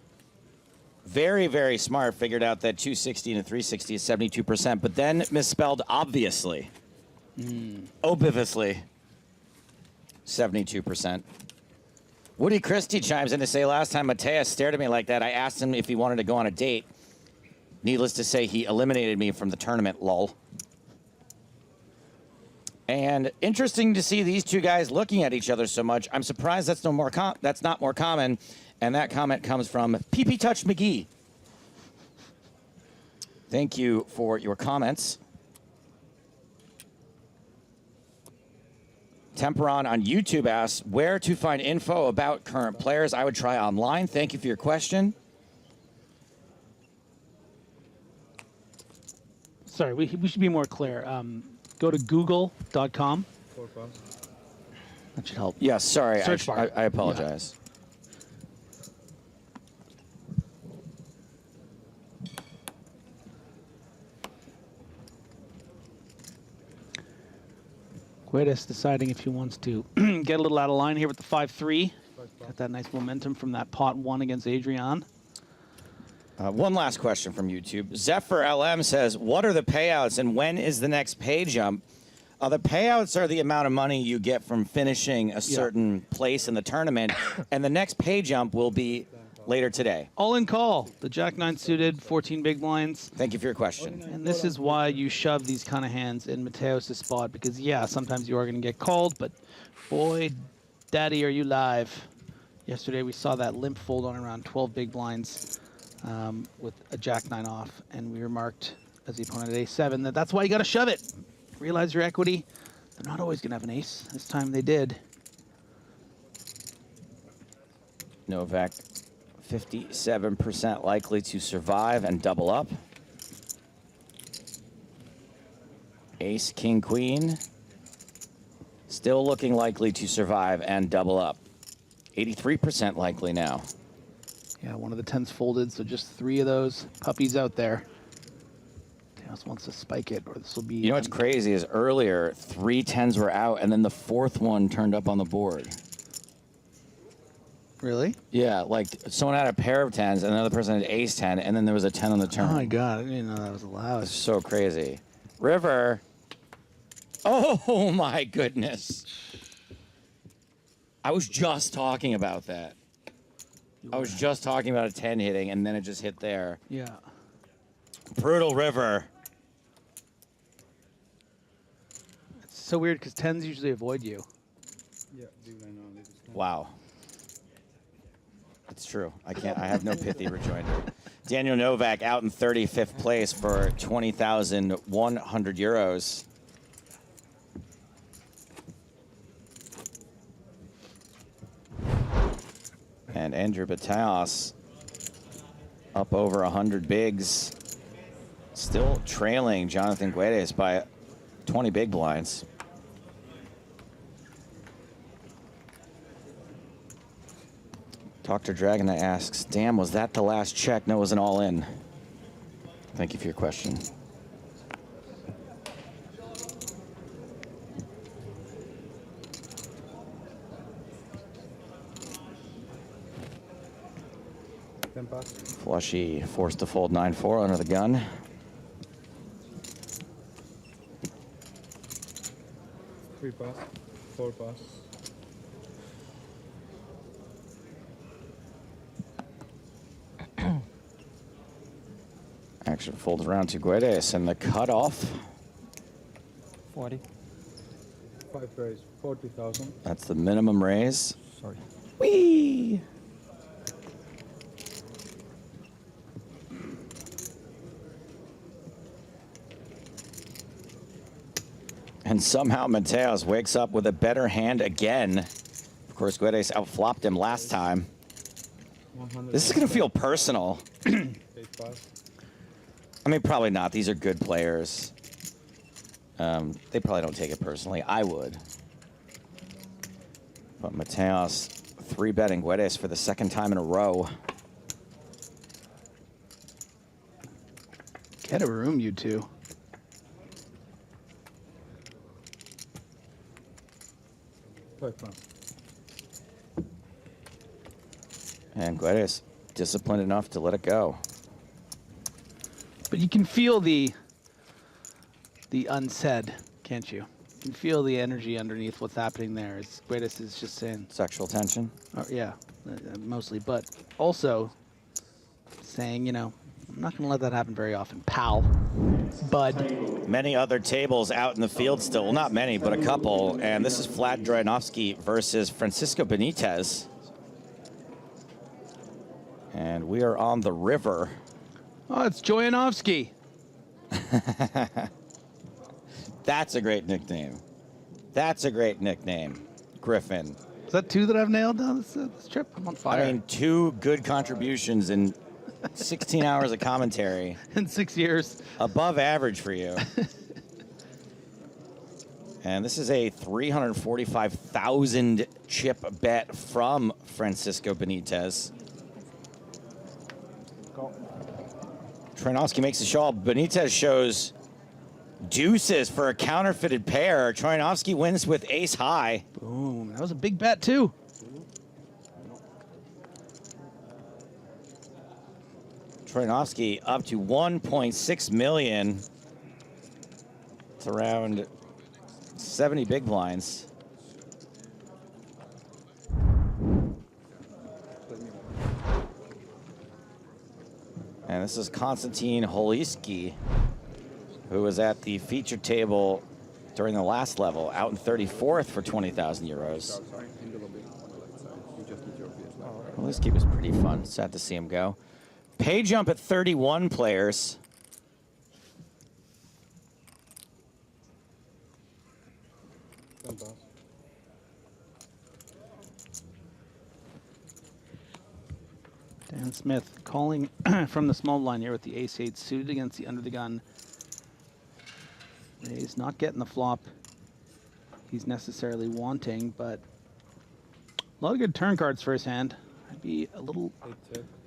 very, very smart, figured out that 260 and 360 is 72%, but then misspelled obviously. Obviously. 72%. Woody Christie chimes in to say, last time Mateos stared at me like that, I asked him if he wanted to go on a date. Needless to say, he eliminated me from the tournament, lol. And interesting to see these two guys looking at each other so much. I'm surprised that's not more common. And that comment comes from PP Touch McGee. Thank you for your comments. Temperon on YouTube asks, where to find info about current players? I would try online. Thank you for your question. Sorry, we should be more clear. Go to google.com. That should help. Yes, sorry. Search bar. I apologize. Guedes deciding if he wants to get a little out of line here with the 5-3. Got that nice momentum from that pot one against Adrian. One last question from YouTube. Zephyr LM says, what are the payouts and when is the next pay jump? The payouts are the amount of money you get from finishing a certain place in the tournament, and the next pay jump will be later today. All in call. The Jack-9 suited, 14 big blinds. Thank you for your question. And this is why you shove these kind of hands in Mateos' spot, because, yeah, sometimes you are going to get called, but boy, daddy, are you live. Yesterday we saw that limp fold on around 12 big blinds with a Jack-9 off, and we remarked as the opponent at A7 that's why you got to shove it. Realize your equity. They're not always going to have an ace. This time they did. Novak, 57% likely to survive and double up. Ace, king, queen. Still looking likely to survive and double up. 83% likely now. Yeah, one of the 10s folded, so just 3 of those puppies out there. Mateos wants to spike it, or this will be... You know what's crazy is earlier, 3 10s were out, and then the 4th one turned up on the board. Really? Yeah, like someone had a pair of 10s, and another person had ace 10, and then there was a 10 on the turn. Oh my god, I didn't know that was allowed. It's so crazy. River. Oh my goodness. I was just talking about that. I was just talking about a 10 hitting, and then it just hit there. Yeah. Brutal River. It's so weird because 10s usually avoid you. Yeah, dude, I know. Wow. It's true. I have no pithy rejoinder. Daniel Novak out in 35th place for 20,100 euros. And Andrew Bataos up over 100 bigs. Still trailing Jonathan Guedes by 20 big blinds. Dr. Dragona asks, damn, was that the last check? No, it was an all-in. Thank you for your question. Flushy forced to fold 9-4 under the gun. Three pass, 4 pass. Action folds around to Guedes and the cutoff. 40. 5 raise, 40,000. That's the minimum raise. Sorry. Whee! And somehow Mateos wakes up with a better hand again. Of course, Guedes outflopped him last time. This is going to feel personal. 8 pass. I mean, probably not. These are good players. They probably don't take it personally. I would. But Mateos 3-betting Guedes for the second time in a row. Get a room, you two. And Guedes disciplined enough to let it go. But you can feel the unsaid, can't you? You can feel the energy underneath what's happening there. It's Guedes is just saying sexual tension. Yeah, mostly, but also saying, you know, I'm not going to let that happen very often, pal. Bud. Many other tables out in the field still. Well, not many, but a couple. And this is Vladimir Troyanovskiy versus Francisco Benitez. And we are on the river. Oh, it's Troyanovskiy. That's a great nickname. That's a great nickname. Griffin. Is that 2 that I've nailed down this trip? I'm on fire. I mean, 2 good contributions in 16 hours of commentary. In 6 years. Above average for you. And this is a 345,000 chip bet from Francisco Benitez. Troyanovskiy makes a shove. Benitez shows deuces for a counterfeited pair. Troyanovskiy wins with ace high. Boom. That was a big bet, too. Troyanovskiy up to 1.6 million. It's around 70 big blinds. And this is Konstantin Holinsky, who was at the feature table during the last level, out in 34th for 20,000 euros. Holinsky was pretty fun. Sad to see him go. Pay jump at 31 players. Dan Smith calling from the small blind here with the ace-8 suited against the under the gun. He's not getting the flop he's necessarily wanting, but a lot of good turn cards for his hand. I'd be a little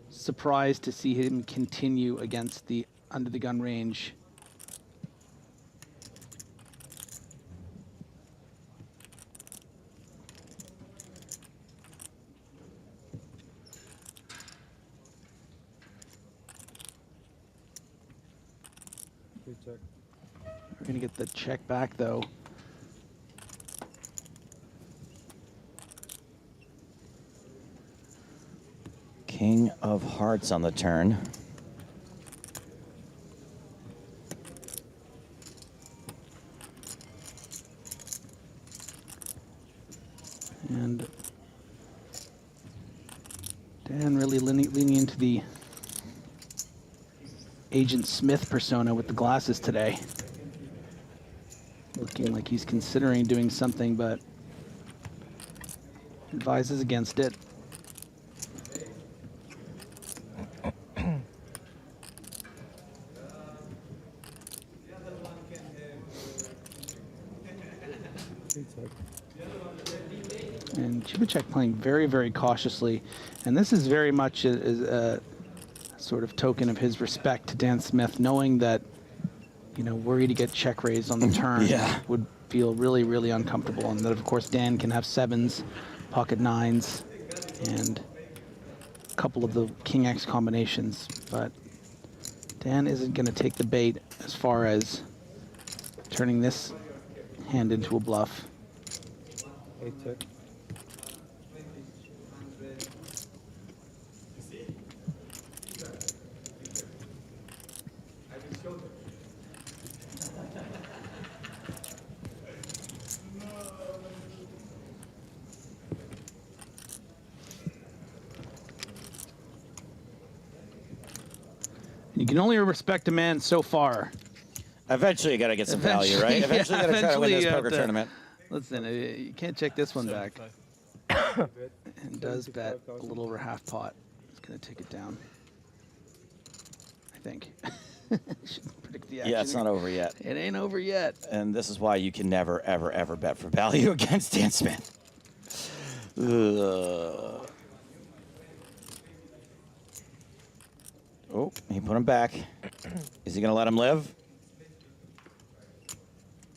surprised to see him continue against the under the gun range. We're going to get the check back, though. King of hearts on the turn. And Dan really leaning into the Agent Smith persona with the glasses today. Looking like he's considering doing something, but advises against it. And Chibachek playing very, very cautiously. And this is very much a sort of token of his respect to Dan Smith, knowing that, you know, worried to get check raised on the turn would feel really, really uncomfortable. And that, of course, Dan can have sevens, pocket nines, and couple of the King X combinations, but Dan isn't going to take the bait as far as turning this hand into a bluff. 8 check. You can only respect a man so far. Eventually, you got to get some value, right? Eventually, you got to try to win this poker tournament. Listen, you can't check this one back. And does bet a little over half pot. It's going to take it down. I think. Shouldn't predict the action. Yeah, it's not over yet. It ain't over yet. And this is why you can never, ever, ever bet for value against Dan Smith. Ugh. Oh, he put him back. Is he going to let him live?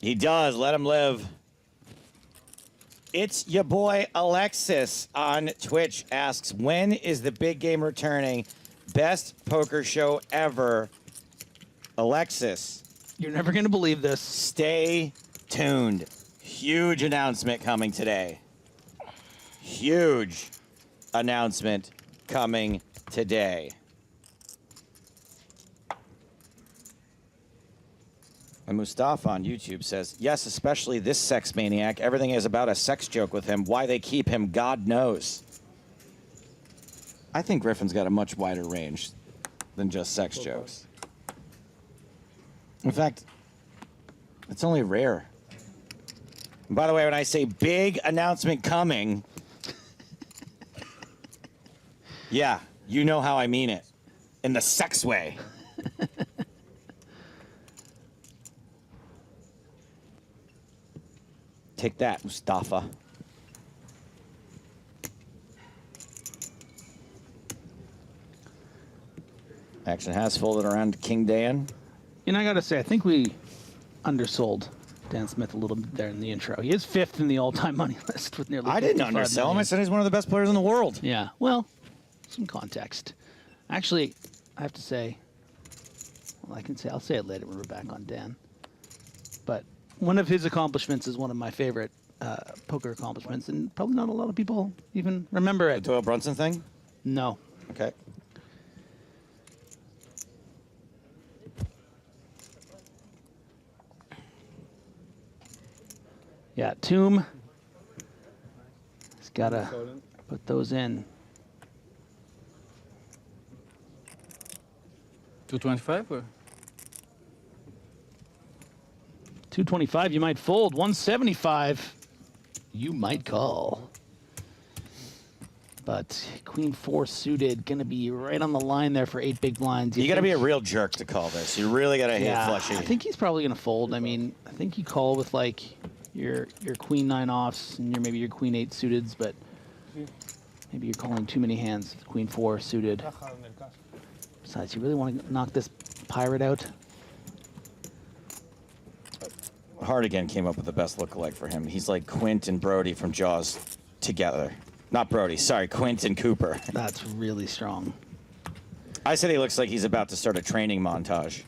He does. Let him live. It's your boy Alexis on Twitch asks, when is the big game returning? Best poker show ever. Alexis. You're never going to believe this. Stay tuned. Huge announcement coming today. Huge announcement coming today. And Mustafa on YouTube says, yes, especially this sex maniac. Everything is about a sex joke with him. Why they keep him, God knows. I think Griffin's got a much wider range than just sex jokes. In fact, it's only rare. And by the way, when I say big announcement coming, yeah, you know how I mean it. In the sex way. Take that, Mustafa. Action has folded around to King Dan. And I got to say, I think we undersold Dan Smith a little bit there in the intro. He is 5th in the all-time money list with nearly I didn't 55 undersell him. million. I said he's one of the best players in the world. Yeah, well, some context. Actually, I have to say, well, I'll say it later when we're back on Dan. But one of his accomplishments is one of my favorite poker accomplishments, and probably not a lot of people even remember it. The Doyle Brunson thing? No. Okay. Yeah, Tomb. He's got to put those in. 225 or? 225, you might fold. 175, you might call. But Queen 4 suited, going to be right on the line there for 8 big blinds. You got to be a real jerk to call this. You really got to hit flushy. I think he's probably going to fold. I mean, I think you call with like your Queen 9 offs and maybe your Queen 8 suiteds, but maybe you're calling too many hands. Queen 4 suited. Besides, you really want to knock this pirate out? Hardigan came up with the best lookalike for him. He's like Quint and Brody from Jaws together. Not Brody, sorry, Quint and Cooper. That's really strong. I said he looks like he's about to start a training montage.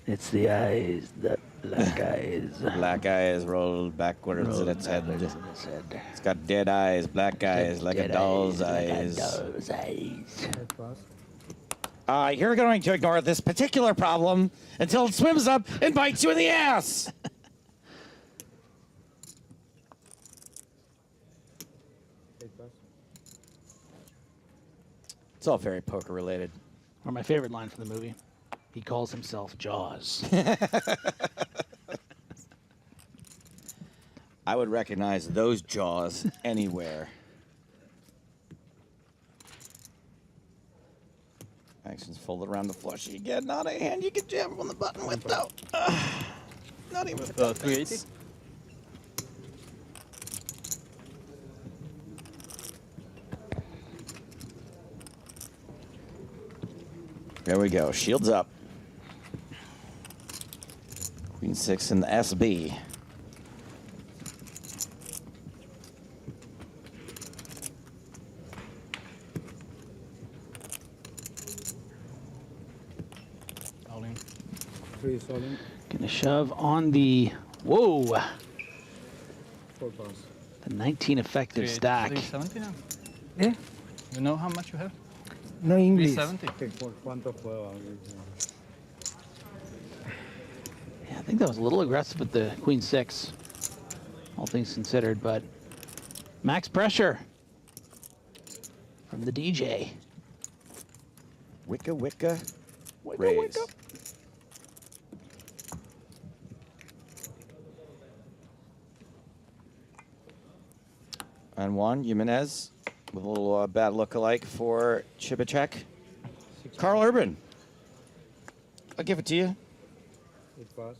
It's the eyes, the black eyes. Black eyes rolled backwards in its head. It's got dead eyes, black eyes, like a doll's eyes. You're going to ignore this particular problem until it swims up and bites you in the ass. It's all very poker related. Or my favorite line from the movie. He calls himself Jaws. I would recognize those jaws anywhere. Action's folded around the flushy again. Not a hand you can jam on the button with, though. Not even with 380? There we go. Shields up. Queen 6 in the SB. Gonna shove on the, whoa, 4 pass. the 19 effective stack. 370 now? Yeah. You know how much you have? No English. 370. Yeah, I think that was a little aggressive with the Queen 6, all things considered, but max pressure from the DJ. Wicca, wicca, Wicca, raise. wicca. And one, Jimenez with a little bad look-alike for Chibachek. Carl Urban. I'll give it to you. 8 pass.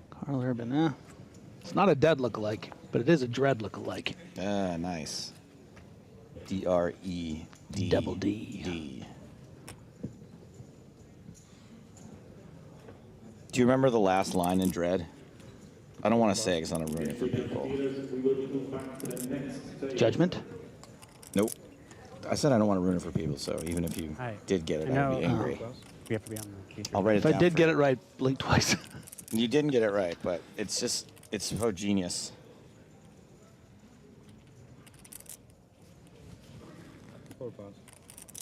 Carl Urban, it's not a dead look-alike, but it is a dread look-alike. Ah, nice. D-R-E-D. Double D. D. Do you remember the last line in Dread? I don't want to say it because I don't ruin it for people. Judgment? Nope. I said I don't want to ruin it for people, so even if you did get it, I'd be angry. We have to be on the I'll write it If I down did for get you. it right, blink twice. You didn't get it right, but it's just, it's so genius. 4 pass.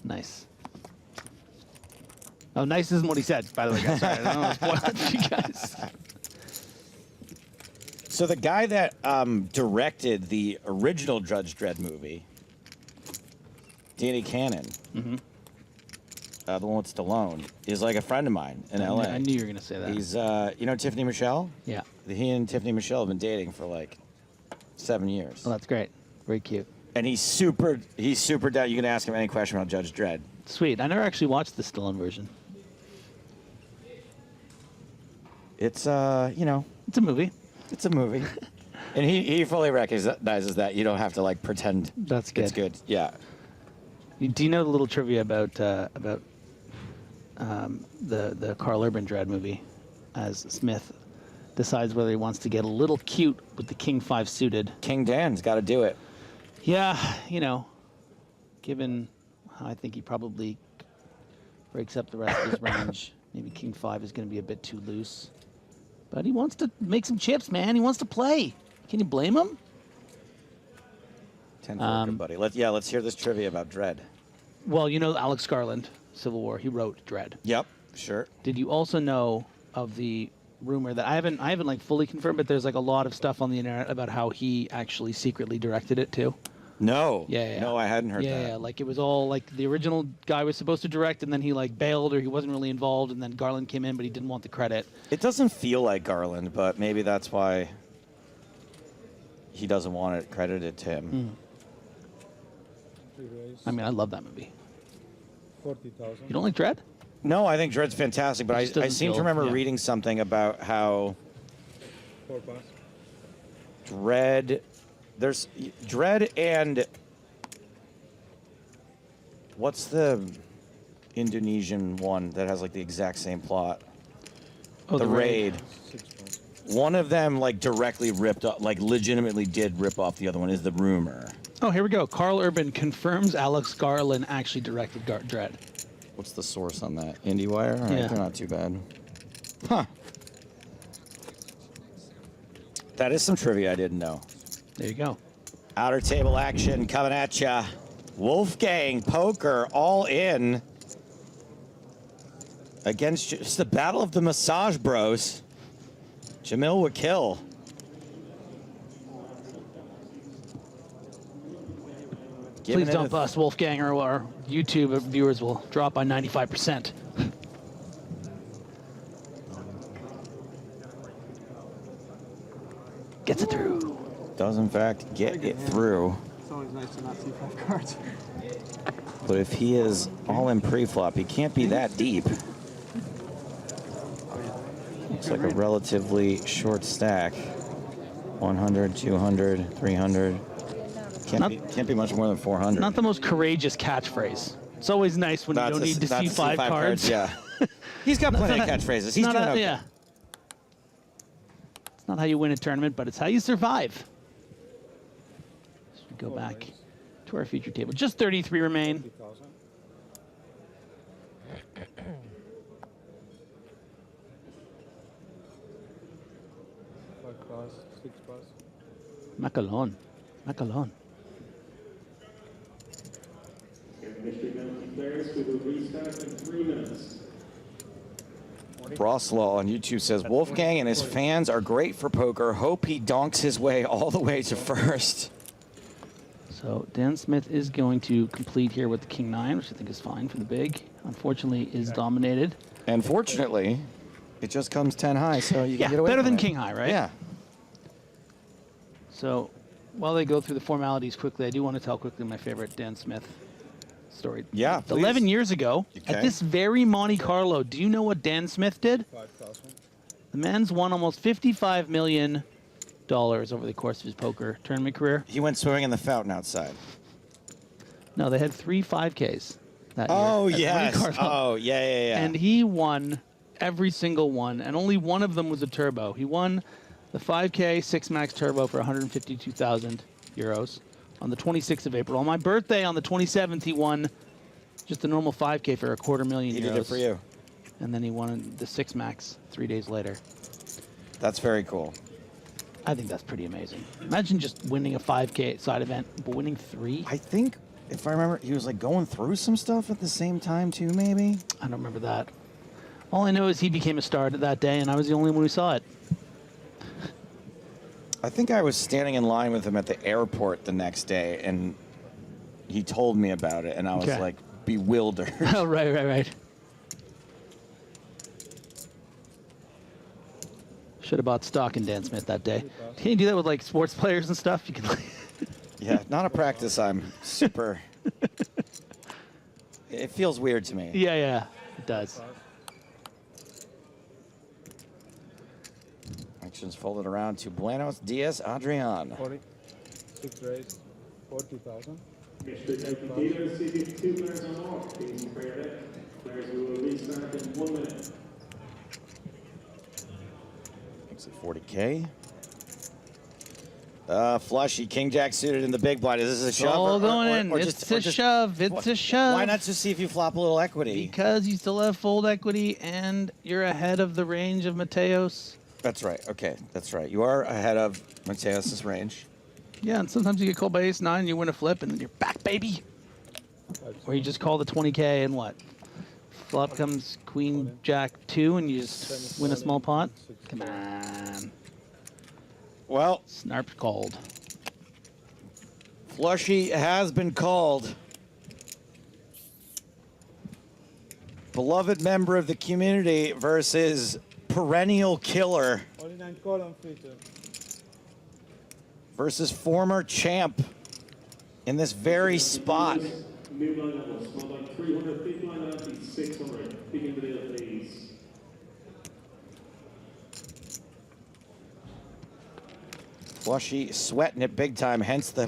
Nice. Oh, nice isn't what he said, by the way, guys. Sorry, I don't want to spoil it for you guys. So the guy that directed the original Judge Dredd movie, Danny Cannon, the one with Stallone, is like a friend of mine in LA. I knew you were going to say that. He's, you know Tiffany Michelle? Yeah. He and Tiffany Michelle have been dating for like 7 years. Oh, that's great. Very cute. And he's super down. You can ask him any question about Judge Dredd. Sweet. I never actually watched the Stallone version. It's, you know. It's a movie. It's a movie. And he fully recognizes that. You don't have to like pretend That's good. it's good. Yeah. Do you know the little trivia about the Carl Urban Dredd movie, as Smith decides whether he wants to get a little cute with the King 5 suited? King Dan's got to do it. Yeah, you know, given how I think he probably breaks up the rest of his range, maybe King 5 is going to be a bit too loose. But he wants to make some chips, man. He wants to play. Can you blame him? 10-4, buddy. Let's hear this trivia about Dredd. Well, you know Alex Garland, Civil War. He wrote Dredd. Yep, sure. Did you also know of the rumor that I haven't like fully confirmed, but there's like a lot of stuff on the internet about how he actually secretly directed it too? No. Yeah. No, I hadn't heard that. Yeah, like it was all like the original guy was supposed to direct, and then he like bailed or he wasn't really involved, and then Garland came in, but he didn't want the credit. It doesn't feel like Garland, but maybe that's why he doesn't want it credited to him. I mean, I love that movie. 40,000. You don't like Dredd? No, I think Dredd's fantastic, but I seem to remember reading something about how 4 pass. Dredd, there's Dredd and what's the Indonesian one that has like the exact same plot? Oh, The Raid. 6 pass. One of them like directly ripped off, like legitimately did rip off the other one, is the rumor. Oh, here we go. Carl Urban confirms Alex Garland actually directed Dredd. What's the source on that? IndieWire? All right, Yeah. they're not too bad. Huh. That is some trivia I didn't know. There you go. Outer table action coming at ya. Wolfgang Poker all in against just the battle of the massage bros. Jamil would kill. Please don't bust Wolfgang, or our YouTube viewers will drop by 95%. Gets it through. Does in fact get it through. It's always nice to not see 5 cards. But if he is all in pre-flop, he can't be that deep. Looks like a relatively short stack. 100, 200, 300. Can't be much more than 400. Not the most courageous catchphrase. It's always nice when you don't need to see 5 cards. Yeah. He's got plenty of catchphrases. He's doing okay. Yeah. It's not how you win a tournament, but it's how you survive. So we go back for our feature table. Just 33 remain. 50,000. 5 pass, 6 pass. Macalon. Macalon. Players, we will restart in 3 minutes. Broslaw on YouTube says, Wolfgang and his fans are great for poker. Hope he donks his way all the way to first. So Dan Smith is going to complete here with the King 9, which I think is fine for the big. Unfortunately, is dominated. And fortunately, it just comes 10 high, so you can get away better from than it. King High, right? Yeah. So while they go through the formalities quickly, I do want to tell quickly my favorite Dan Smith story. Yeah, please. 11 years ago, Okay. at this very Monte-Carlo, do you know what Dan Smith did? 5,000. The man's won almost $55 million over the course of his poker tournament career. He went swimming in the fountain outside. No, they had 3 5Ks that Oh, year. at yes. Monte-Carlo. Oh, yeah. And he won every single one, and only one of them was a turbo. He won the 5K 6 Max Turbo for 152,000 euros on the 26th of April. On my birthday, on the 27th, he won just a normal 5K for $250,000 euros. He did it for you. And then he won the 6 Max 3 days later. That's very cool. I think that's pretty amazing. Imagine just winning a 5K side event, but winning 3. I think, if I remember, he was like going through some stuff at the same time too, maybe? I don't remember that. All I know is he became a star that day, and I was the only one who saw it. I think I was standing in line with him at the airport the next day, and he told me about it, and I was Okay. like bewildered. Oh, right. Should have bought stock in Dan Smith that day. Can you do that with like sports players and stuff? You can. Yeah, not a practice. I'm super. It feels weird to me. Yeah, it does. Actions folded around to Buenos Dias, Adrian. 40. 6 raised. 40,000. Mr. Dealer seated 2 players on off. Please prepare that. Players will restart in 1 minute. Makes it 40K. Flushy, King Jack suited in the big blind. Is this a shove? All going in. Or It's a shove. It's a shove. Why not just see if you flop a little equity? Because you still have fold equity and you're ahead of the range of Mateos. That's right. Okay, that's right. You are ahead of Mateos' range. Yeah, and sometimes you get called by ace-9 and you win a flip and then you're back, baby. Or you just call the 20K and what? Flop comes Queen Jack 2 and you just win a small pot? Come on. Well, Snarp called. Flushy has been called. Beloved member of the community versus perennial killer 49 column feature. versus former champ in this very spot. New line level, small line 300, big line level 600. Begin the deal, please. Flushy sweating it big time, hence the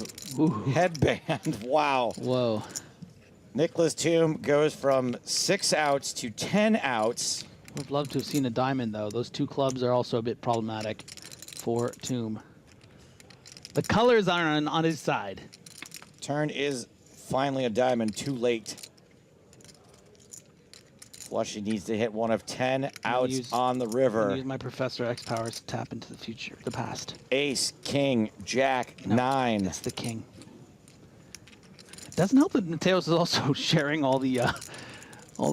headband. Wow. Whoa. Nicholas Tomb goes from 6 outs to 10 outs. Would love to have seen a diamond, though. Those 2 clubs are also a bit problematic for Tomb. The colors are on his side. Turn is finally a diamond, too late. Flushy needs to hit one of 10 outs on the I'm river. gonna use my Professor X powers to tap into the future, the past. Ace, king, jack, No, 9. It's the king. It doesn't help that Mateos is also sharing all the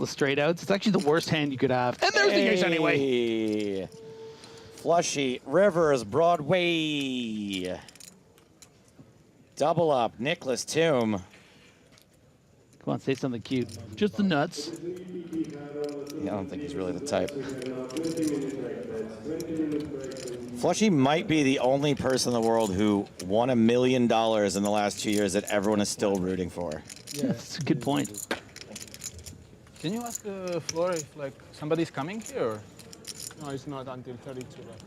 straight outs. It's actually the worst hand you could have. And there's the ace anyway. Hey. Flushy, rivers, Broadway. Double up, Nicholas Tomb. Come on, say something cute. Just the nuts. Yeah, I don't think he's really the type. Flushy might be the only person in the world who won $1 million in the last 2 years that everyone is still rooting for. Yeah, that's a good point. Can you ask the floor if like somebody's coming here? Or? No, it's not until 32 left.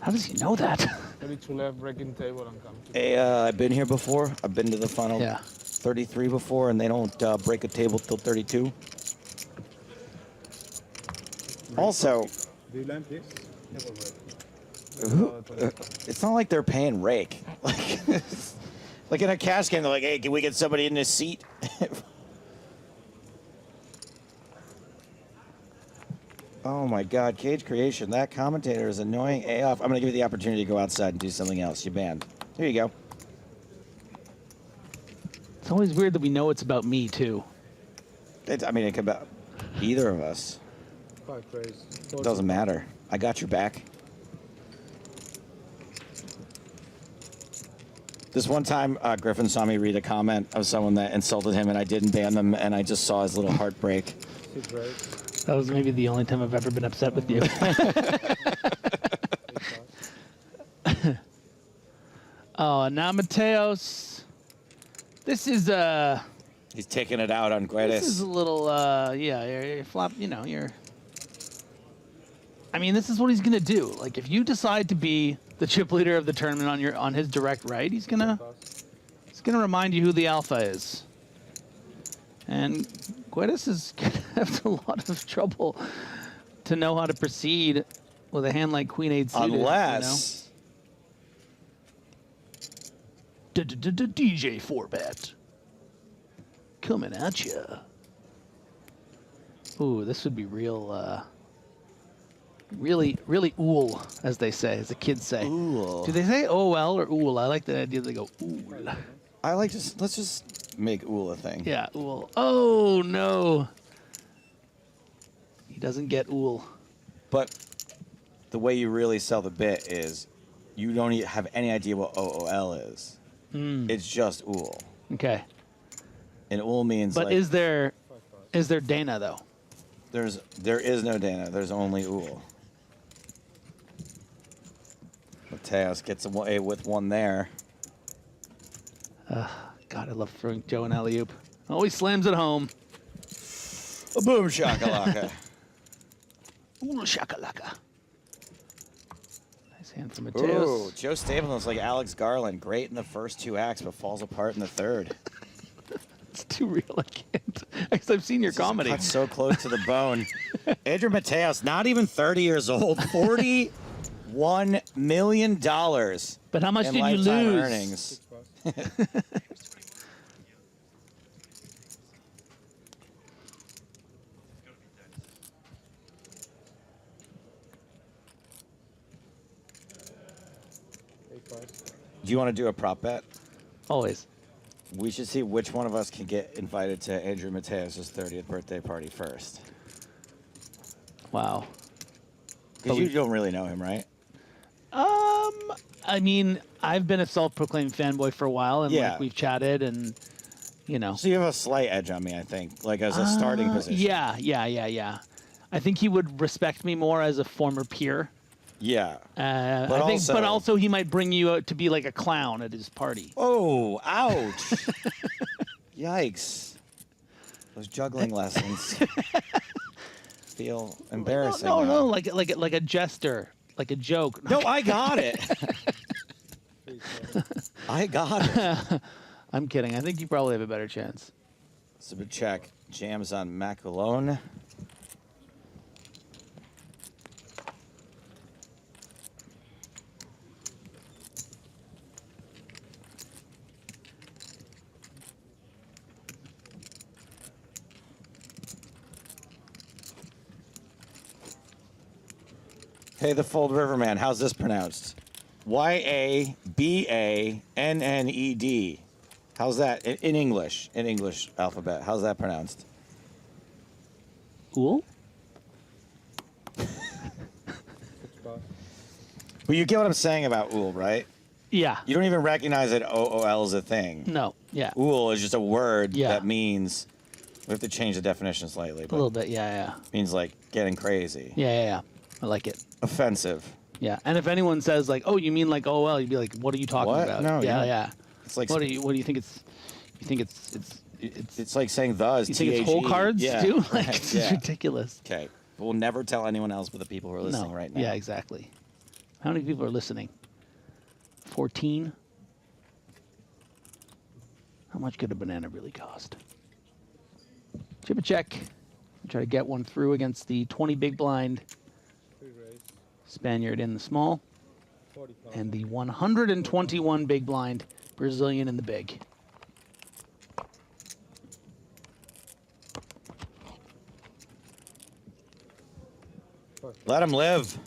How does he know that? 32 left, breaking table and come. Hey, I've been here before. I've been to the final 33 before, and they don't break a table till 32. Also, Do you land this? it's not like they're paying rake. Like, Like in a cash game, they're like, hey, can we get somebody in this seat? Oh my God, Cage Creation, that commentator is annoying AF. I'm gonna give you the opportunity to go outside and do something else. You banned. Here you go. It's always weird that we know it's about me too. I mean, it could be about either of us. It doesn't matter. I got your back. This one time, Griffin saw me read a comment of someone that insulted him, and I didn't ban them, and I just saw his little heartbreak. That was maybe the only time I've ever been upset with you. Oh, now Mateos. This is He's taking it out on Guedes. This is a little yeah, you're flop. You know, you're. I mean, this is what he's gonna do. Like, if you decide to be the chip leader of the tournament on his direct right, he's gonna remind you who the alpha is. And Guedes is gonna have a lot of trouble to know how to proceed with a hand like Queen 8 suited. Unless DJ 4-bet coming at you. Ooh, this would be real. Really ool, as they say, as the kids say. Ool. Do they say OL or ool? I like the idea they go ool. I like let's just make ool a thing. Yeah, ool. Oh no. He doesn't get ool. But the way you really sell the bit is you don't even have any idea what OOL is. It's just ool. Okay. And ool means But like, is there Dana though? There is no Dana. There's only ool. Mateos gets away with one there. God, I love throwing Joe an alley-oop. Always slams it home. A boom shakalaka. Ooh, shakalaka. Nice hand from Mateos. Ooh, Joe Stapleton's like Alex Garland. Great in the first two acts, but falls apart in the third. It's too real. I can't. Because I've seen your comedy. Cut so close to the bone. Adrian Mateos, not even 30 years old, $41 million. But how much in did you lifetime lose? Earnings. Do you want to do a prop bet? Always. We should see which one of us can get invited to Andrew Mateos' 30th birthday party first. Wow. Because you don't really know him, right? I mean, I've been a self-proclaimed fanboy for a while, and Yeah. like, we've chatted, and you know. So you have a slight edge on me, I think, like as a starting position. Yeah. I think he would respect me more as a former peer. Yeah. But also he might bring you out to be like a clown at his party. Oh, ouch. Yikes. Those juggling lessons feel embarrassing. No, like a jester, like a joke. No, I got it. I got it. I'm kidding. I think you probably have a better chance. Super check. Jams on Macolone. Hey, the Fold Riverman, how's this pronounced? Y-A-B-A-N-N-E-D. How's that in English? In English alphabet, how's that pronounced? Cool. But you get what I'm saying about ool, right? Yeah. You don't even recognize that OOL is a thing. No. Yeah. Ool is just a word that means, we have to change the definition slightly. A little bit. Yeah. Means like getting crazy. Yeah. I like it. Offensive. Yeah. And if anyone says like, "Oh, you mean like OL?" You'd be like, "What are you talking about?" No. Yeah. It's like what do you think it's? You think it's like saying the is You think it's whole cards too? Like it's ridiculous. Okay. We'll never tell anyone else but the people who are listening right now. Yeah, exactly. How many people are listening? 14. How much could a banana really cost? Chip a check. Try to get one through against the 20 big blind Spaniard in the small. And the 121 big blind Brazilian in the big. Let him live.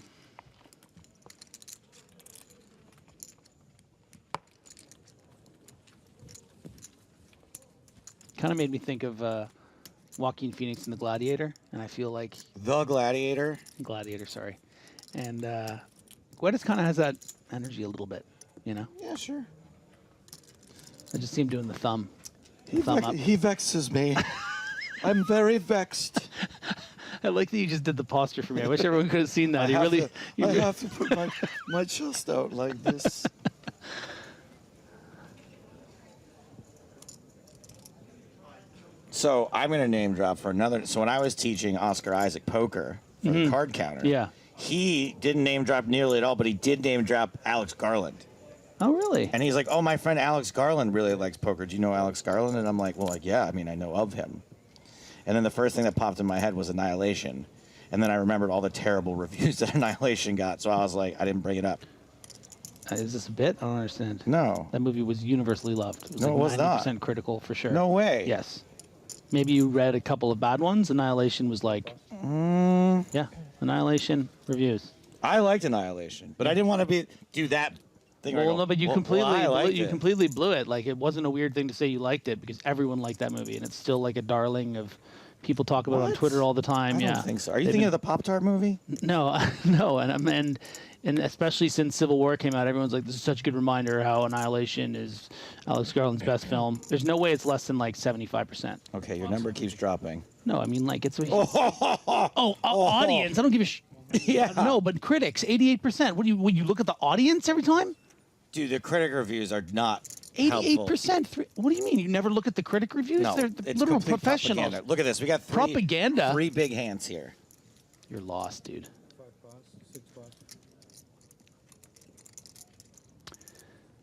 Kind of made me think of Joaquin Phoenix in The Gladiator, and I feel like The Gladiator. Gladiator, sorry. And Guedes kind of has that energy a little bit, you know. Yeah, sure. I just see him doing the thumb up. He vexes me. I'm very vexed. I like that you just did the posture for me. I wish everyone could have seen that. I have to put my chest out like this. So I'm going to name drop for another. So when I was teaching Oscar Isaac poker for the card counter, Yeah. he didn't name drop nearly at all, but he did name drop Alex Garland. Oh, really? And he's like, oh, my friend Alex Garland really likes poker. Do you know Alex Garland? And I'm like, well, like, yeah, I mean, I know of him. And then the first thing that popped in my head was Annihilation. And then I remembered all the terrible reviews that Annihilation got. So I was like, I didn't bring it up. Is this a bit? I don't understand. No. That movie was universally loved. It was No, like it was not. 90% critical for sure. No way. Yes. Maybe you read a couple of bad ones. Annihilation was like, yeah, Annihilation reviews. I liked Annihilation, but I didn't want to do that thing. where I Well, go, no, but you well, completely I completely blew it. Like, it wasn't a weird thing to say you liked it because everyone liked that movie, and it's still like a darling of people talk about it on Twitter all the time. I yeah, don't think so. Are you thinking of the Pop-Tart movie? No, no, and especially since Civil War came out, everyone's like, this is such a good reminder how Annihilation is Alex Garland's best film. There's no way it's less than like 75%. Okay, your number keeps dropping. No, I mean, like, it's audience. I don't give a Yeah. No, but critics, 88%. What do you look at the audience every time? Dude, the critic reviews are not 88%. What do you mean? You never look at the critic reviews? No, They're it's literal complete professionals. propaganda. Look at this. We got Propaganda? three big hands here. You're lost, dude. 5 pass, 6 pass.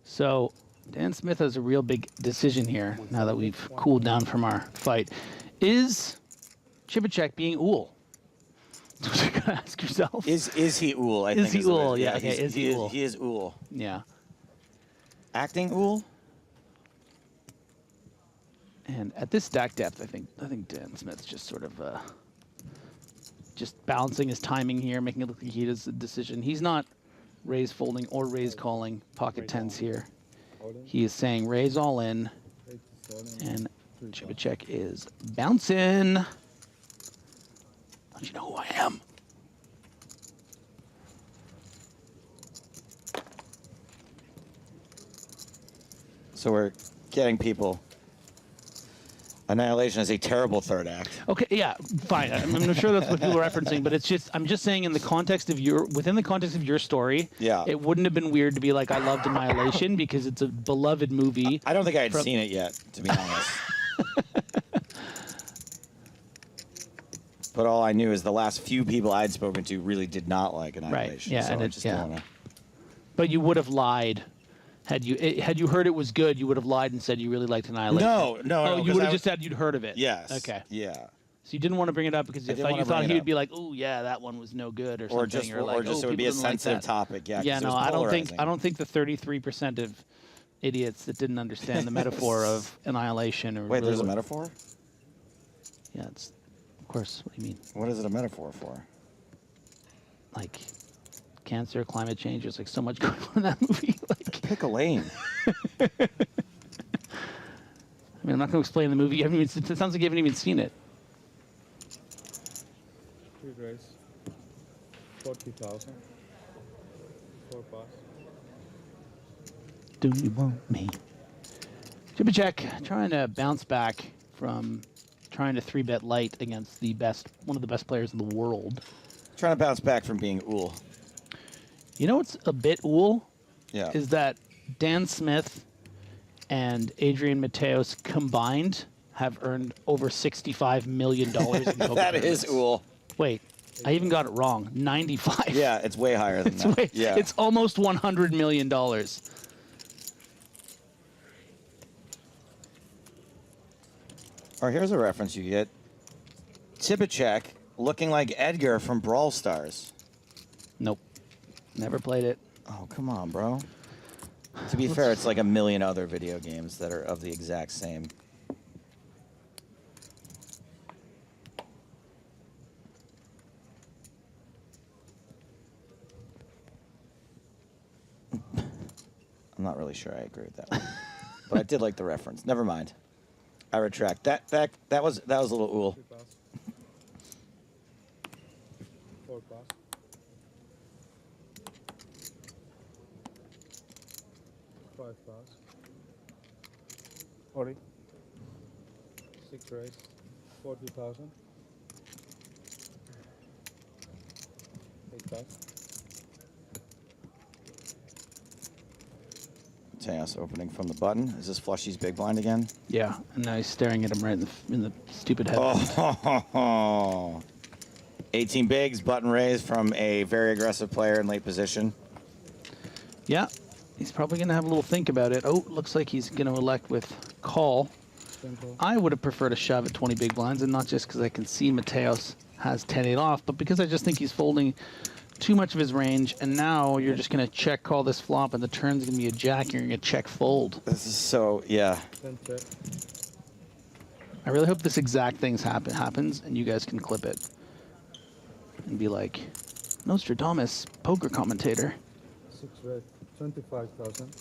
So Dan Smith has a real big decision here now that we've cooled down from our fight. Is Chibachek being Ool? You gotta ask yourself. Is he Ool? Is he Ool? Yeah, okay. Is he Ool? He is Ool. Yeah. Acting Ool? And at this stack depth, I think Dan Smith's just sort of just balancing his timing here, making it look like he does a decision. He's not raise folding or raise calling pocket tens here. He is saying raise all in, and Chibachek is bouncing. Don't you know who I am? So we're getting people. Annihilation is a terrible third act. Okay, yeah, fine. I'm sure that's what people are referencing, but it's just, I'm just saying in the context of within the context of your story, yeah, it wouldn't have been weird to be like, I loved Annihilation because it's a beloved movie. I don't think I had seen it yet, to be honest. But all I knew is the last few people I'd spoken to really did not like Annihilation. Right, yeah, so and I it's, just yeah. don't wanna... But you would have lied. Had you heard it was good, you would have lied and said you really liked Annihilation. No. You would have just said you'd heard of it. Yes. Okay. Yeah. So you didn't want to bring it up because you thought he would be like, "Oh yeah, that one was no good," or something, or just it would be a sensitive topic. Yeah. Yeah. No, I don't think the 33% of idiots that didn't understand the metaphor of Annihilation. Wait, there's a metaphor? Yeah, it's of course. What do you mean? What is it a metaphor for? Like cancer, climate change. There's like so much going on in that movie. Like, pick a lane. I mean, I'm not going to explain the movie. It sounds like you haven't even seen it. 3 raise. 40,000. 4 pass. Do you want me? Chibachek trying to bounce back from trying to 3-bet light against one of the best players in the world. Trying to bounce back from being Ool. You know what's a bit Ool? Yeah. Is that Dan Smith and Adrian Mateos combined have earned over $65 million in poker That tournaments. is Ool. Wait, I even got it wrong. 95. Yeah, it's way higher than that. Yeah. It's almost $100 million. Or here's a reference you get. Chibachek looking like Edgar from Brawl Stars. Nope. Never played it. Oh, come on, bro. To be fair, it's like a million other video games that are of the exact same. I'm not really sure I agree with that one. But I did like the reference. Never mind. I retract. That was a little ool. 4 pass. 5 pass. 40. 6 raise. 40,000. 8 pass. Mateos opening from the button. Is this Flushy's big blind again? Yeah, and now he's staring at him right in the stupid head. Oh, 18 bigs, button raise from a very aggressive player in late position. Yeah, he's probably going to have a little think about it. Oh, looks like he's going to elect with call. I would have preferred a shove at 20 big blinds, and not just because I can see Mateos has 10-8 off, but because I just think he's folding too much of his range, and now you're just going to check call this flop, and the turn's going to be a jack, and you're going to check fold. This is so, yeah. I really hope this exact thing happens, and you guys can clip it and be like, Nostradamus, poker commentator. 6 red. 25,000.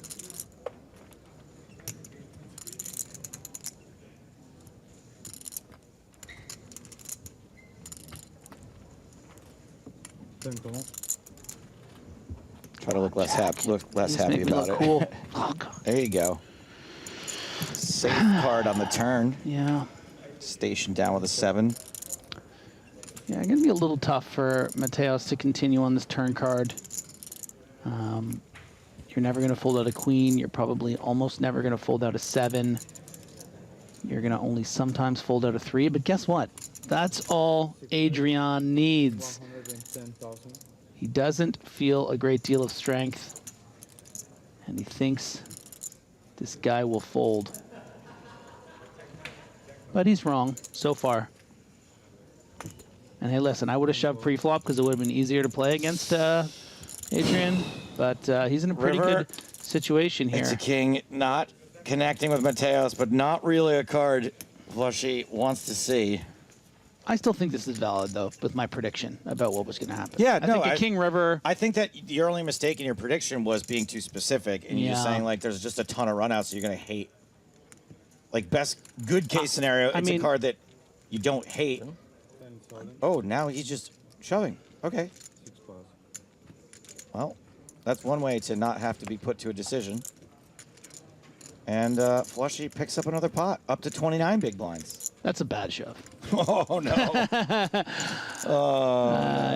Try to look less happy. Look less happy about it. Cool. There you go. Safe card on the turn. Yeah. Station down with a 7. Yeah, going to be a little tough for Mateos to continue on this turn card. You're never going to fold out a queen. You're probably almost never going to fold out a 7. You're going to only sometimes fold out a 3. But guess what? That's all Adrian needs. 110,000. He doesn't feel a great deal of strength, and he thinks this guy will fold. But he's wrong so far. And hey, listen, I would have shoved pre-flop because it would have been easier to play against Adrian, but he's in a pretty good situation here. It's a king, not connecting with Mateos, but not really a card Flushy wants to see. I still think this is valid, though, with my prediction about what was going to happen. Yeah, I think a king river. I think that your only mistake in your prediction was being too specific, and you're saying like there's just a ton of runouts, so you're going to hate. Like good case scenario, it's a card that you don't hate. Oh, now he's just shoving. Okay. Well, that's one way to not have to be put to a decision. And Flushy picks up another pot, up to 29 big blinds. That's a bad shove. Oh, no.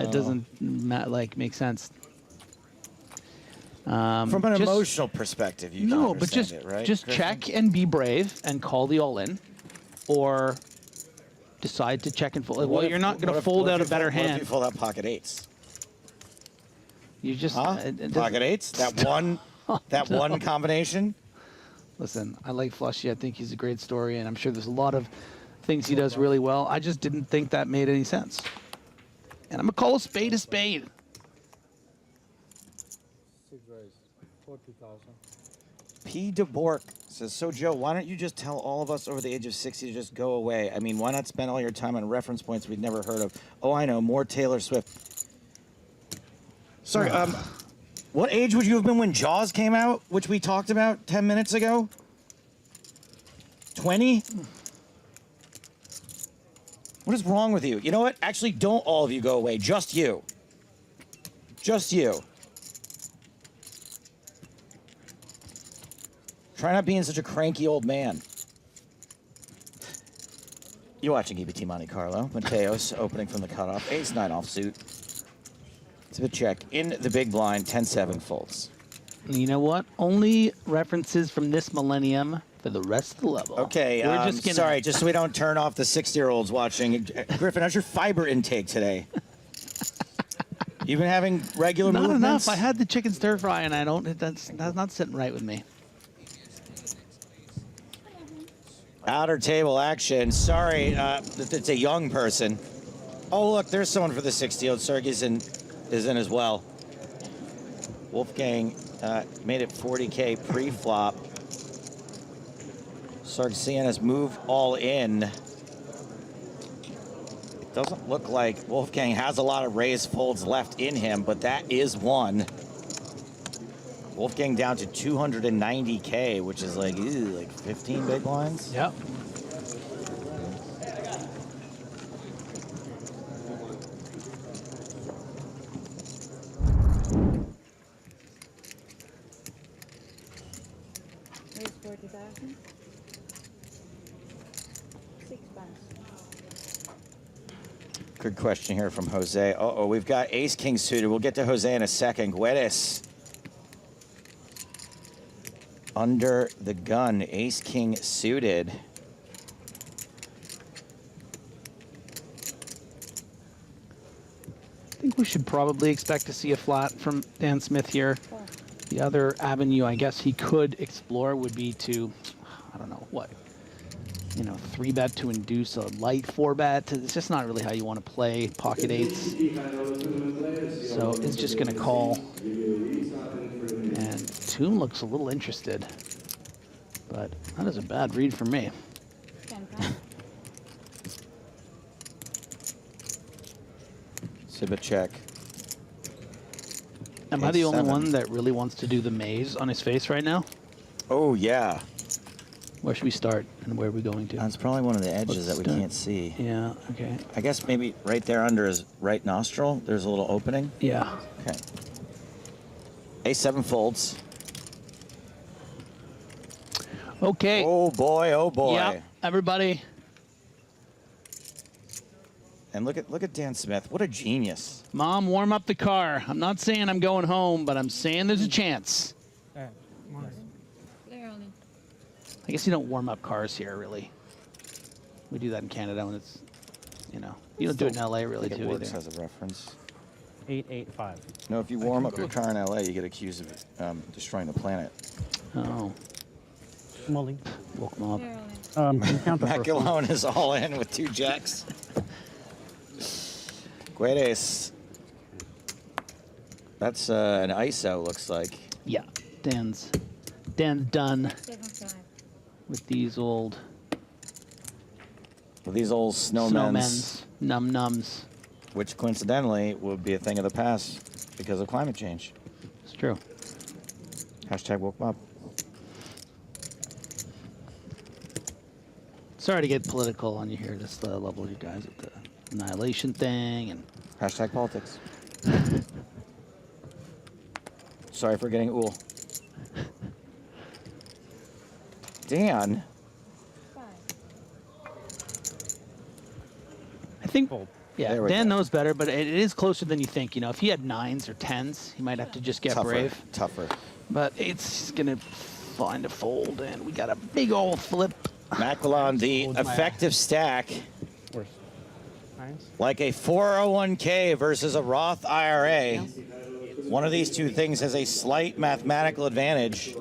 It doesn't make sense. From an emotional perspective, you can understand it, right? Just check and be brave and call the all-in, or decide to check and fold. Well, you're not going to fold out a better hand. What if you fold out pocket 8s? You just pocket 8s? That one combination? Listen, I like Flushy. I think he's a great story, and I'm sure there's a lot of things he does really well. I just didn't think that made any sense. And I'm going to call a spade a spade. 6 raise. 40,000. P. DeBork says, so Joe, why don't you just tell all of us over the age of 60 to just go away? I mean, why not spend all your time on reference points we'd never heard of? Oh, I know, more Taylor Swift. Sorry, what age would you have been when Jaws came out, which we talked about 10 minutes ago? 20? What is wrong with you? You know what? Actually, don't all of you go away. Just you. Just you. Try not being such a cranky old man. You're watching EPT Monte-Carlo. Mateos opening from the cutoff. Ace-9 offsuit. To the check. In the big blind, 10-7 folds. You know what? Only references from this millennium for the rest of the level. Okay, sorry, just so we don't turn off the 60-year-olds watching. Griffin, how's your fiber intake today? You've been having regular movements? Not enough. I had the chicken stir fry, and I don't. That's not sitting right with me. Outer table action. Sorry, it's a young person. Oh, look, there's someone for the 60-year-old. Sergey is in as well. Wolfgang made it 40K pre-flop. Sargsyan has moved all in. It doesn't look like Wolfgang has a lot of raised folds left in him, but that is one. Wolfgang down to 290K, which is like 15 big blinds. Yep. Raise 40,000. 6 bucks. Good question here from Jose. Uh-oh, we've got ace-king suited. We'll get to Jose in a second. Guedes. Under the gun, ace-king suited. I think we should probably expect to see a flat from Dan Smith here. The other avenue I guess he could explore would be to, I don't know, what, 3-bet to induce a light 4-bet. It's just not really how you want to play pocket eights. So it's just going to call. And Toon looks a little interested, but that is a bad read for me. Sibba check. Am I the only one that really wants to do the maze on his face right now? Oh, yeah. Where should we start, and where are we going to? That's probably one of the edges that we can't see. Yeah, okay. I guess maybe right there under his right nostril, there's a little opening. Yeah. Okay. A7 folds. Okay. Oh, boy, oh, boy. Yeah, everybody. And look at Dan Smith. What a genius. Mom, warm up the car. I'm not saying I'm going home, but I'm saying there's a chance. I guess you don't warm up cars here, really. We do that in Canada when it's, you don't do it in LA really too either. either. As a reference. 885. No, if you warm up your car in LA, you get accused of destroying the planet. Oh. Molly. Woke him up. Matt Gallone is all in with 2 jacks. Guedes. That's an ISO, looks like. Yeah, Dan's done 7-5. with these old snowmen's. Num-nums. Which coincidentally would be a thing of the past because of climate change. It's true. Hashtag woke 'em up. Sorry to get political on you here, just the level of you guys with the annihilation thing and hashtag politics. Sorry for getting ool. Dan. I think, yeah, There we Dan go. knows better, but it is closer than you think. If he had 9s or 10s, he might have to just get brave. Tougher. But it's going to find a fold, and we got a big old flip. Macquillan, the effective stack. Like a 401k versus a Roth IRA. One of these two things has a slight mathematical advantage.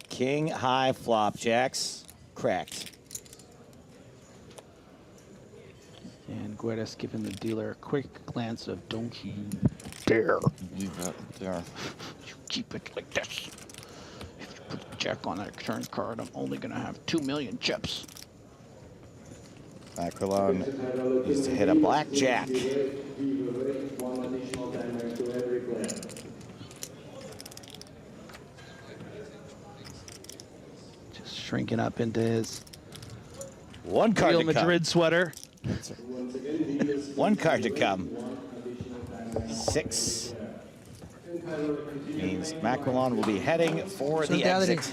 King high flop jacks cracked. And Guedes giving the dealer a quick glance of don't you dare. Leave that there. You keep it like this. If you put a check on that turn card, I'm only going to have 2 million chips. Macquillan used to hit a blackjack. Just shrinking up into his One card Real to come. Madrid sweater. One card to come. 6 means Macquillan will be heading for the exit.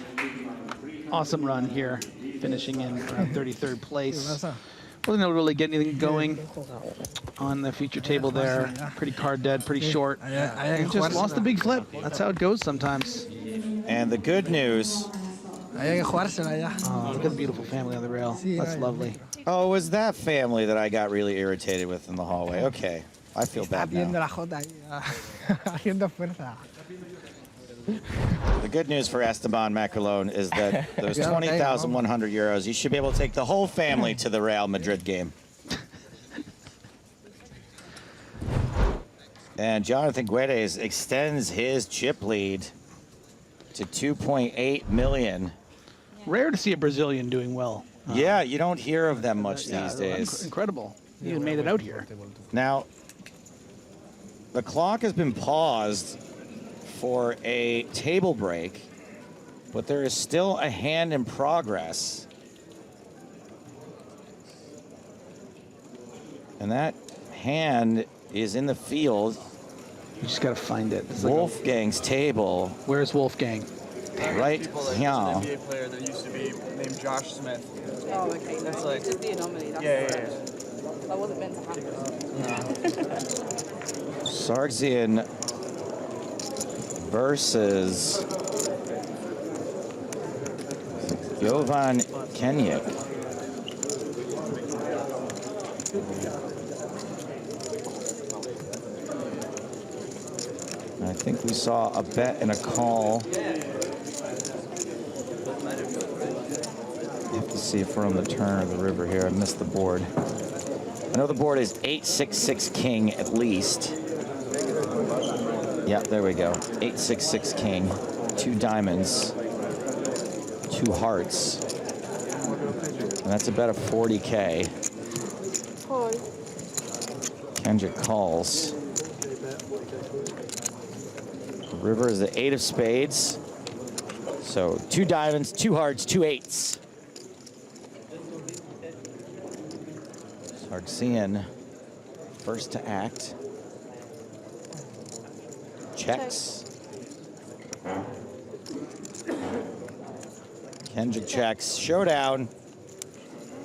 Awesome run here, finishing in around 33rd place. Wasn't able to really get anything going on the future table there. Pretty card dead, pretty short. And just lost the big flip. That's how it goes sometimes. And the good news. Oh, look at the beautiful family on the rail. That's lovely. Oh, it was that family that I got really irritated with in the hallway. Okay, I feel bad now. The good news for Esteban Macalone is that those 20,100 euros, you should be able to take the whole family to the Real Madrid game. And Jonathan Guedes extends his chip lead to 2.8 million. Rare to see a Brazilian doing well. Yeah, you don't hear of them much these days. Incredible. He made it out here. Now, the clock has been paused for a table break, but there is still a hand in progress. And that hand is in the field. You just gotta find it. It's Wolfgang's table. Where's Wolfgang? Right There's here. an NBA player that used to be named Josh Smith. Oh, okay. That's like just the anomaly. That's yeah. That wasn't meant to happen. Sargsyan versus Jovan Kenyik. I think we saw a bet and a call. You have to see if we're on the turn of the river here. I missed the board. I know the board is 866 king at least. Yeah, there we go. 866 king, 2 diamonds, 2 hearts. And that's a bet of 40K. Kendrick calls. The river is the 8 of spades. So 2 diamonds, 2 hearts, 2 eights. Sargsyan first to act. Checks. Kendrick checks. Showdown.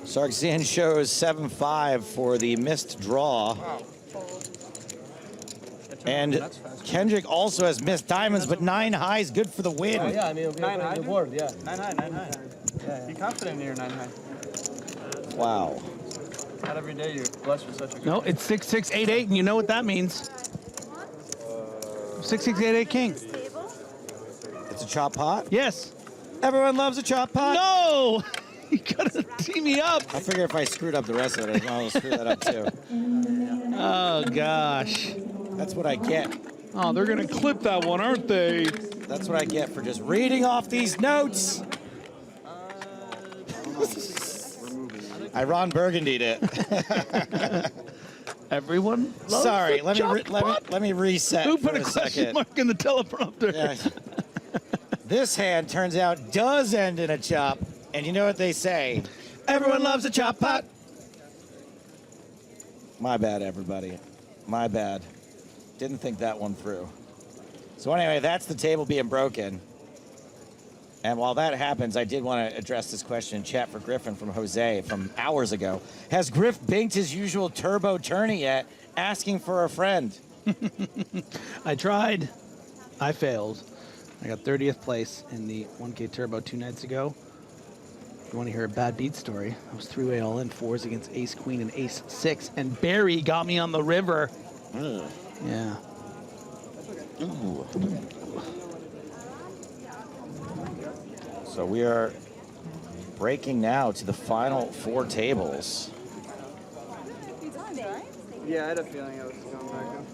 Sargsyan shows 7-5 for the missed draw. And Kendrick also has missed diamonds, but 9 high is good for the win. Oh, yeah, I mean, 9 high, the board, yeah. 9 high. Be confident in your 9 high. Wow. Not every day you're blessed with such a good No, it's 6688, and you know what that means. 6688 king. It's a chop pot? Yes. Everyone loves a chop pot? No! You gotta tee me up. I figure if I screwed up the rest of it, I'll screw that up too. Oh, gosh. That's what I get. Oh, they're gonna clip that one, aren't they? That's what I get for just reading off these notes. I Ron Burgundied it. Everyone loves Sorry, the let me reset Who put for a a question second. mark in the teleprompter? Yeah. This hand turns out does end in a chop, and you know what they say? Everyone loves a chop pot. My bad, everybody. My bad. Didn't think that one through. So anyway, that's the table being broken. And while that happens, I did want to address this question in chat for Griffin from Jose from hours ago. Has Griff binked his usual turbo tourney yet? Asking for a friend. I tried. I failed. I got 30th place in the 1K Turbo 2 nights ago. If you want to hear a bad beat story, I was 3-way all in, 4s against Ace Queen and Ace 6, and Barry got me on the river. Yeah. Ooh. So we are breaking now to the final 4 tables. Yeah, I had a feeling I was going back up.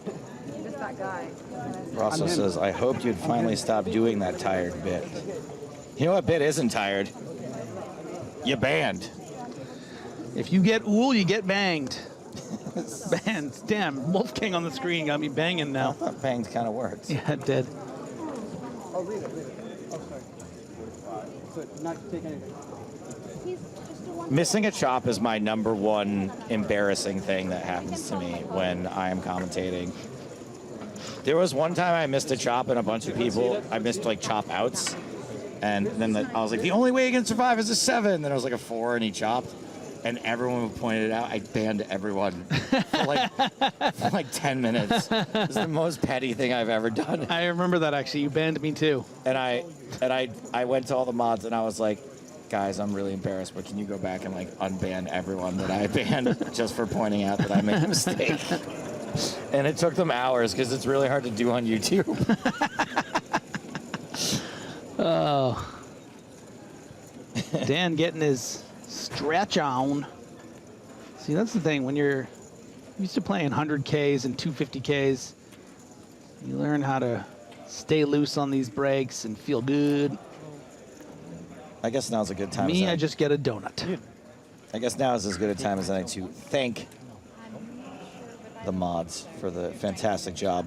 Just that guy. Russell says, I hoped you'd finally stop doing that tired bit. You know what bit isn't tired? You banned. If you get ool, you get banged. Banned. Damn, Wolfgang on the screen got me banging now. I thought banged kind of works. Yeah, it did. Oh, read it. Oh, sorry. So, not take anything. Missing a chop is my #1 embarrassing thing that happens to me when I am commentating. There was one time I missed a chop and a bunch of people, I missed like chop outs. And then I was like, the only way you can survive is a 7. Then I was like a 4 and he chopped. And everyone pointed it out. I banned everyone for like 10 minutes. It's the most petty thing I've ever done. I remember that actually. You banned me too. And I went to all the mods and I was like, guys, I'm really embarrassed, but can you go back and like unban everyone that I banned just for pointing out that I made a mistake? And it took them hours because it's really hard to do on YouTube. Oh. Dan getting his stretch on. See, that's the thing. When you're used to playing 100Ks and 250Ks, you learn how to stay loose on these breaks and feel good. I guess now's a good time. Me, I just get a donut. I guess now is as good a time as any to thank the mods for the fantastic job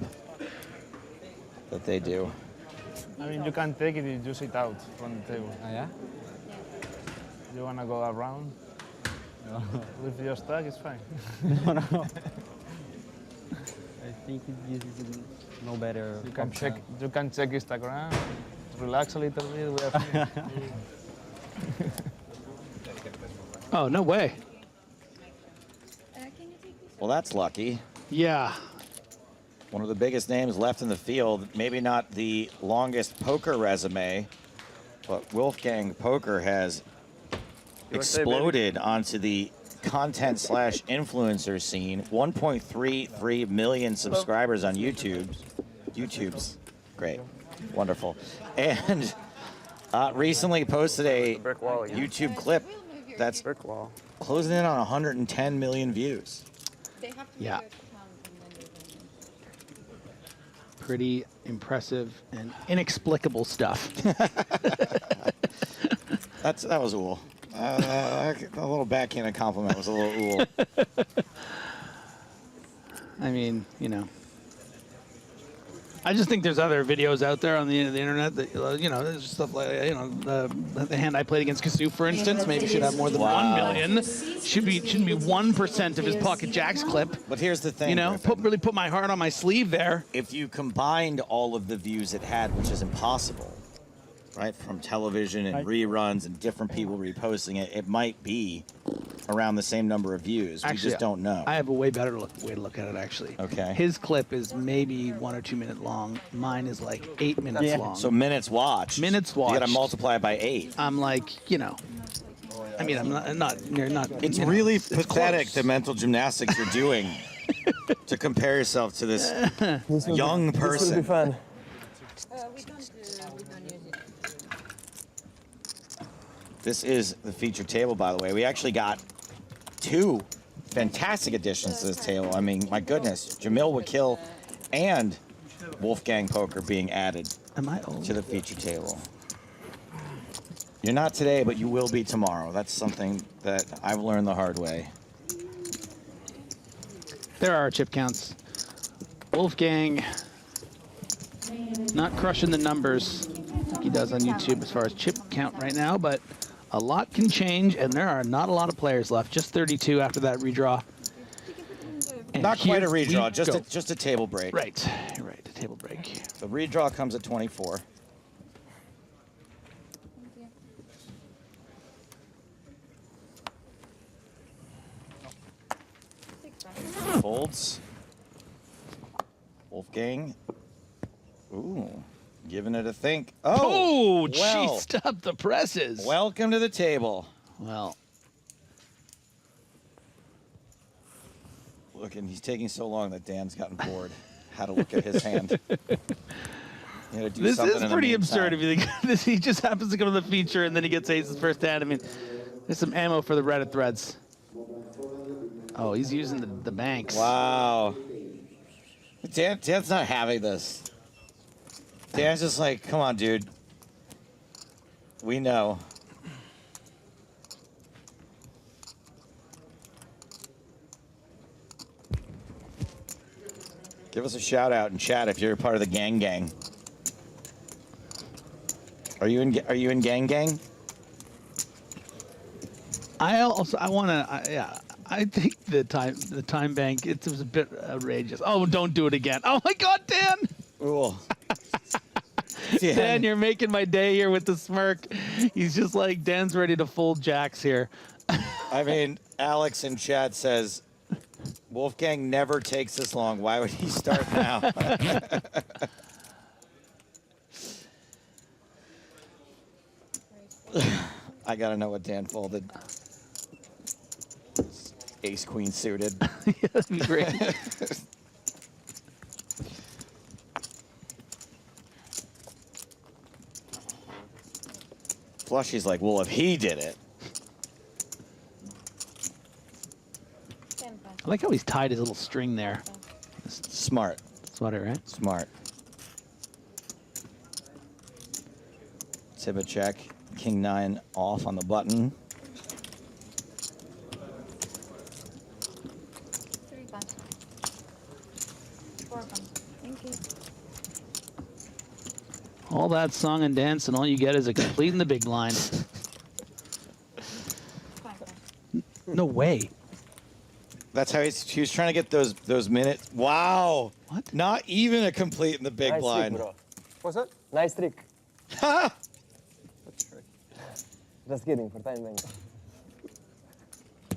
that they do. I mean, you can take it and just sit out from the table. Oh, yeah? You want to go around? No. If you're stuck, it's fine. No, no. I think it is no better. You can check. You can check Instagram. Relax a little bit. We are finished. Oh, no way. Well, that's lucky. Yeah. One of the biggest names left in the field. Maybe not the longest poker resume, but Wolfgang Poker has exploded onto the content/influencer scene. 1.33 million subscribers on YouTube. YouTube's great, wonderful, and recently posted a YouTube clip that's closing in on 110 million views. Yeah. Pretty impressive and inexplicable stuff. That was ool. A little backhanded compliment was a little ool. I mean, you know. I just think there's other videos out there on the internet that, you know, there's stuff like, you know, the hand I played against Kasuf, for instance, maybe should have more than 1 million. Shouldn't be 1% of his pocket jacks clip. But here's the thing. You know, really put my heart on my sleeve there. If you combined all of the views it had, which is impossible, right, from television and reruns and different people reposting it, it might be around the same number of views. Actually, we just don't know. I have a way better way to look at it, actually. Okay. His clip is maybe 1 or 2 minute long. Mine is like 8 minutes long. So minutes watched. Minutes watched. You got to multiply it by 8. I'm like, you know. I mean, I'm not. It's really pathetic the mental gymnastics you're doing to compare yourself to this young person. This will be fun. We don't use it. This is the featured table, by the way. We actually got 2 fantastic additions to this table. I mean, my goodness, Jamil Wakil and Wolfgang Poker being added to the featured table. You're not today, but you will be tomorrow. That's something that I've learned the hard way. There are chip counts. Wolfgang not crushing the numbers like he does on YouTube as far as chip count right now, but a lot can change, and there are not a lot of players left. Just 32 after that redraw. And Not quite a here we redraw, go. just a table break. Right, you're right, a table break. The redraw comes at 24. Folds. Wolfgang. Ooh, giving it a think. Oh, well, gee, stop the presses. Welcome to the table. Well. Look, and he's taking so long that Dan's gotten bored. How to look at his hand. This is pretty absurd if you think this. He just happens to go to the feature and then he gets aces first hand. I mean, there's some ammo for the Reddit threads. Oh, he's using the banks. Wow. Dan's not having this. Dan's just like, come on, dude. We know. Give us a shout out in chat if you're a part of the gang. Are you in gang? I think the time bank, it was a bit outrageous. Oh, don't do it again. Oh my God, Dan! Ooh. Dan, you're making my day here with the smirk. He's just like, Dan's ready to fold jacks here. I mean, Alex in chat says, Wolfgang never takes this long. Why would he start now? I gotta know what Dan folded. Ace Queen suited. Yeah, that'd be great. Flushy's like, well, if he did it. I like how he's tied his little string there. Smart. Smart, right? Smart. Tibet check. King 9 off on the button. 3 bunch. 4 bunch. Thank you. All that song and dance, and all you get is a complete in the big line. No way. That's how he was trying to get those minutes. Wow. What? Not even a complete in the big Nice blind. trick, bro. What's that? Nice trick. Ha! Just kidding, for time being.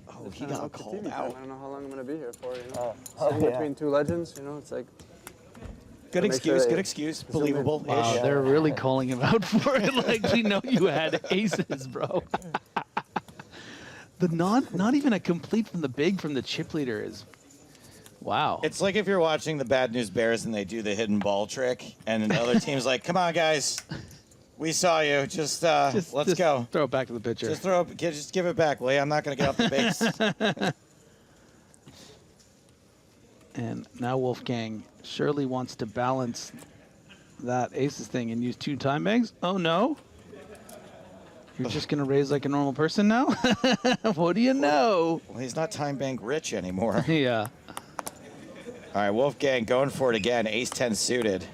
Oh, he got called out. I don't know how long I'm going to be here for, you know. Oh, Sitting yeah. between two legends, you know, it's like... Good make excuse, sure good they excuse. zoom in. Believable-ish. Wow, they're really calling him out for it. Like, we know you had aces, bro. The not even a complete from the big from the chip leader is, wow. It's like if you're watching the Bad News Bears and they do the hidden ball trick, and the other team's like, come on, guys. We saw you. Just let's go. Throw it back to the pitcher. Just give it back, will you? I'm not going to get off the base. And now Wolfgang surely wants to balance that aces thing and use 2 time banks. Oh, no. You're just going to raise like a normal person now? What do you know? Well, he's not time bank rich anymore. Yeah. All right, Wolfgang going for it again. Ace 10 suited.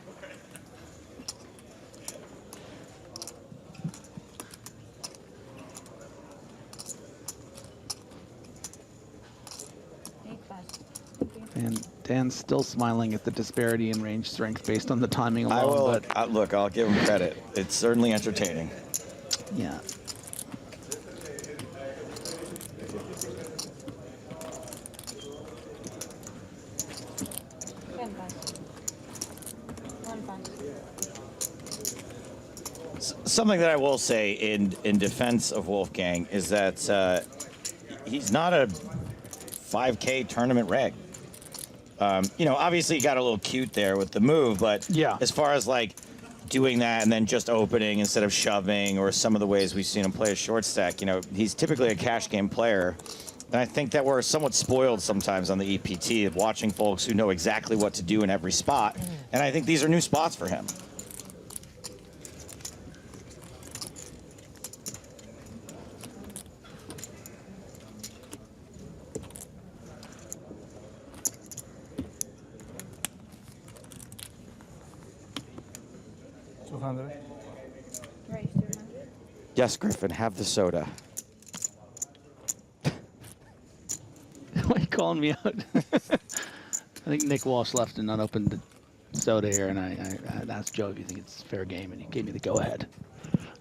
And Dan's still smiling at the disparity in range strength based on the timing alone. I will. But Look, I'll give him credit. It's certainly entertaining. yeah. Something that I will say in defense of Wolfgang is that he's not a 5K tournament reg. You know, obviously he got a little cute there with the move, but yeah, as far as like doing that and then just opening instead of shoving, or some of the ways we've seen him play a short stack, you know, he's typically a cash game player. And I think that we're somewhat spoiled sometimes on the EPT of watching folks who know exactly what to do in every spot. And I think these are new spots for him. Yes, Griffin, have the soda. Why are you calling me out? I think Nick Walsh left an unopened soda here, and I asked Joe if you think it's fair game, and he gave me the go-ahead.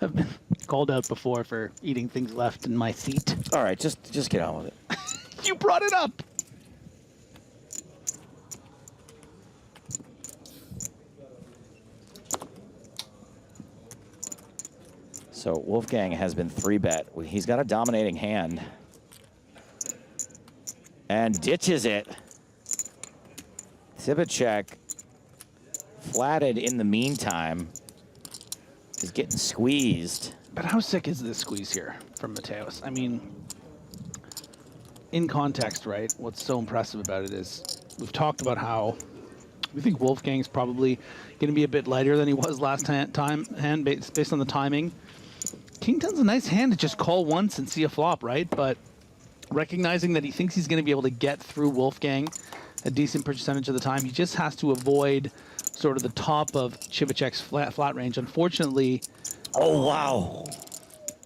I've been called out before for eating things left in my seat. All right, just get on with it. You brought it up. So Wolfgang has been 3-bet. He's got a dominating hand. And ditches it. Cibicek, flatted in the meantime, is getting squeezed. But how sick is this squeeze here from Mateos? I mean, in context, right, what's so impressive about it is we've talked about how we think Wolfgang's probably going to be a bit lighter than he was last time based on the timing. King 10's a nice hand to just call once and see a flop, right? But recognizing that he thinks he's going to be able to get through Wolfgang a decent percentage of the time, he just has to avoid sort of the top of Cibicek's flat range. Unfortunately... Oh, wow.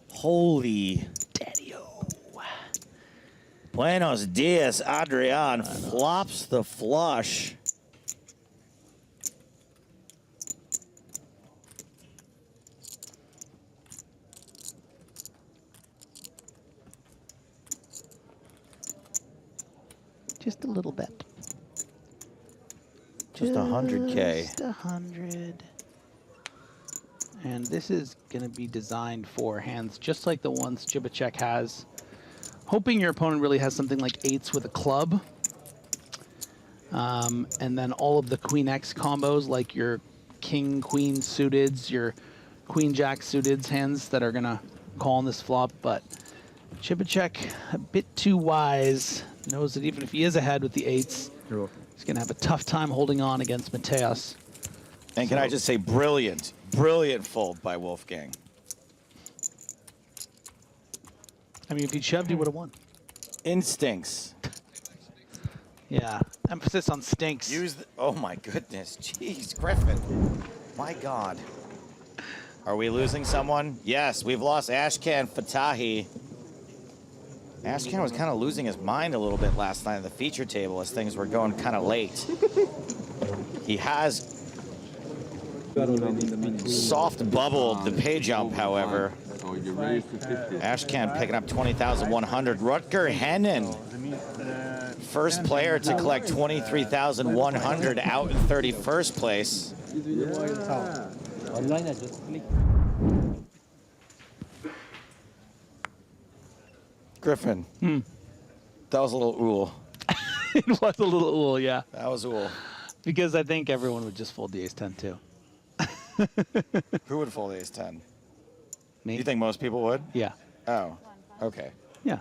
Holy daddy-o. Buenos dias, Adrian flops the flush. Just a little bit. Just 100K. Just 100. And this is going to be designed for hands just like the ones Cibicek has. Hoping your opponent really has something like 8s with a club. And then all of the Queen X combos, like your King, Queen suiteds, your Queen Jack suiteds hands that are going to calling this flop, but Cibicek, a bit too wise, knows that even if he is ahead with the 8s, he's going to have a tough time holding on against Mateos. And can I just say, brilliant, brilliant fold by Wolfgang. I mean, if he'd shoved, he would have won. Instincts. Yeah, emphasis on stinks. Use the, oh my goodness, jeez, Griffin. My God. Are we losing someone? Yes, we've lost Ashkan Fatahi. Ashkan was kind of losing his mind a little bit last night at the feature table as things were going kind of late. He has soft bubbled the pay jump, however. Ashkan picking up 20,100. Rutger Hennen, first player to collect 23,100 out in 31st place. Online, I just click. Griffin, that was a little ool. It was a little ool, yeah. That was ool. Because I think everyone would just fold the ace-10 too. Who would fold ace-10? Me. You think most people would? Yeah. Oh, okay. Yeah.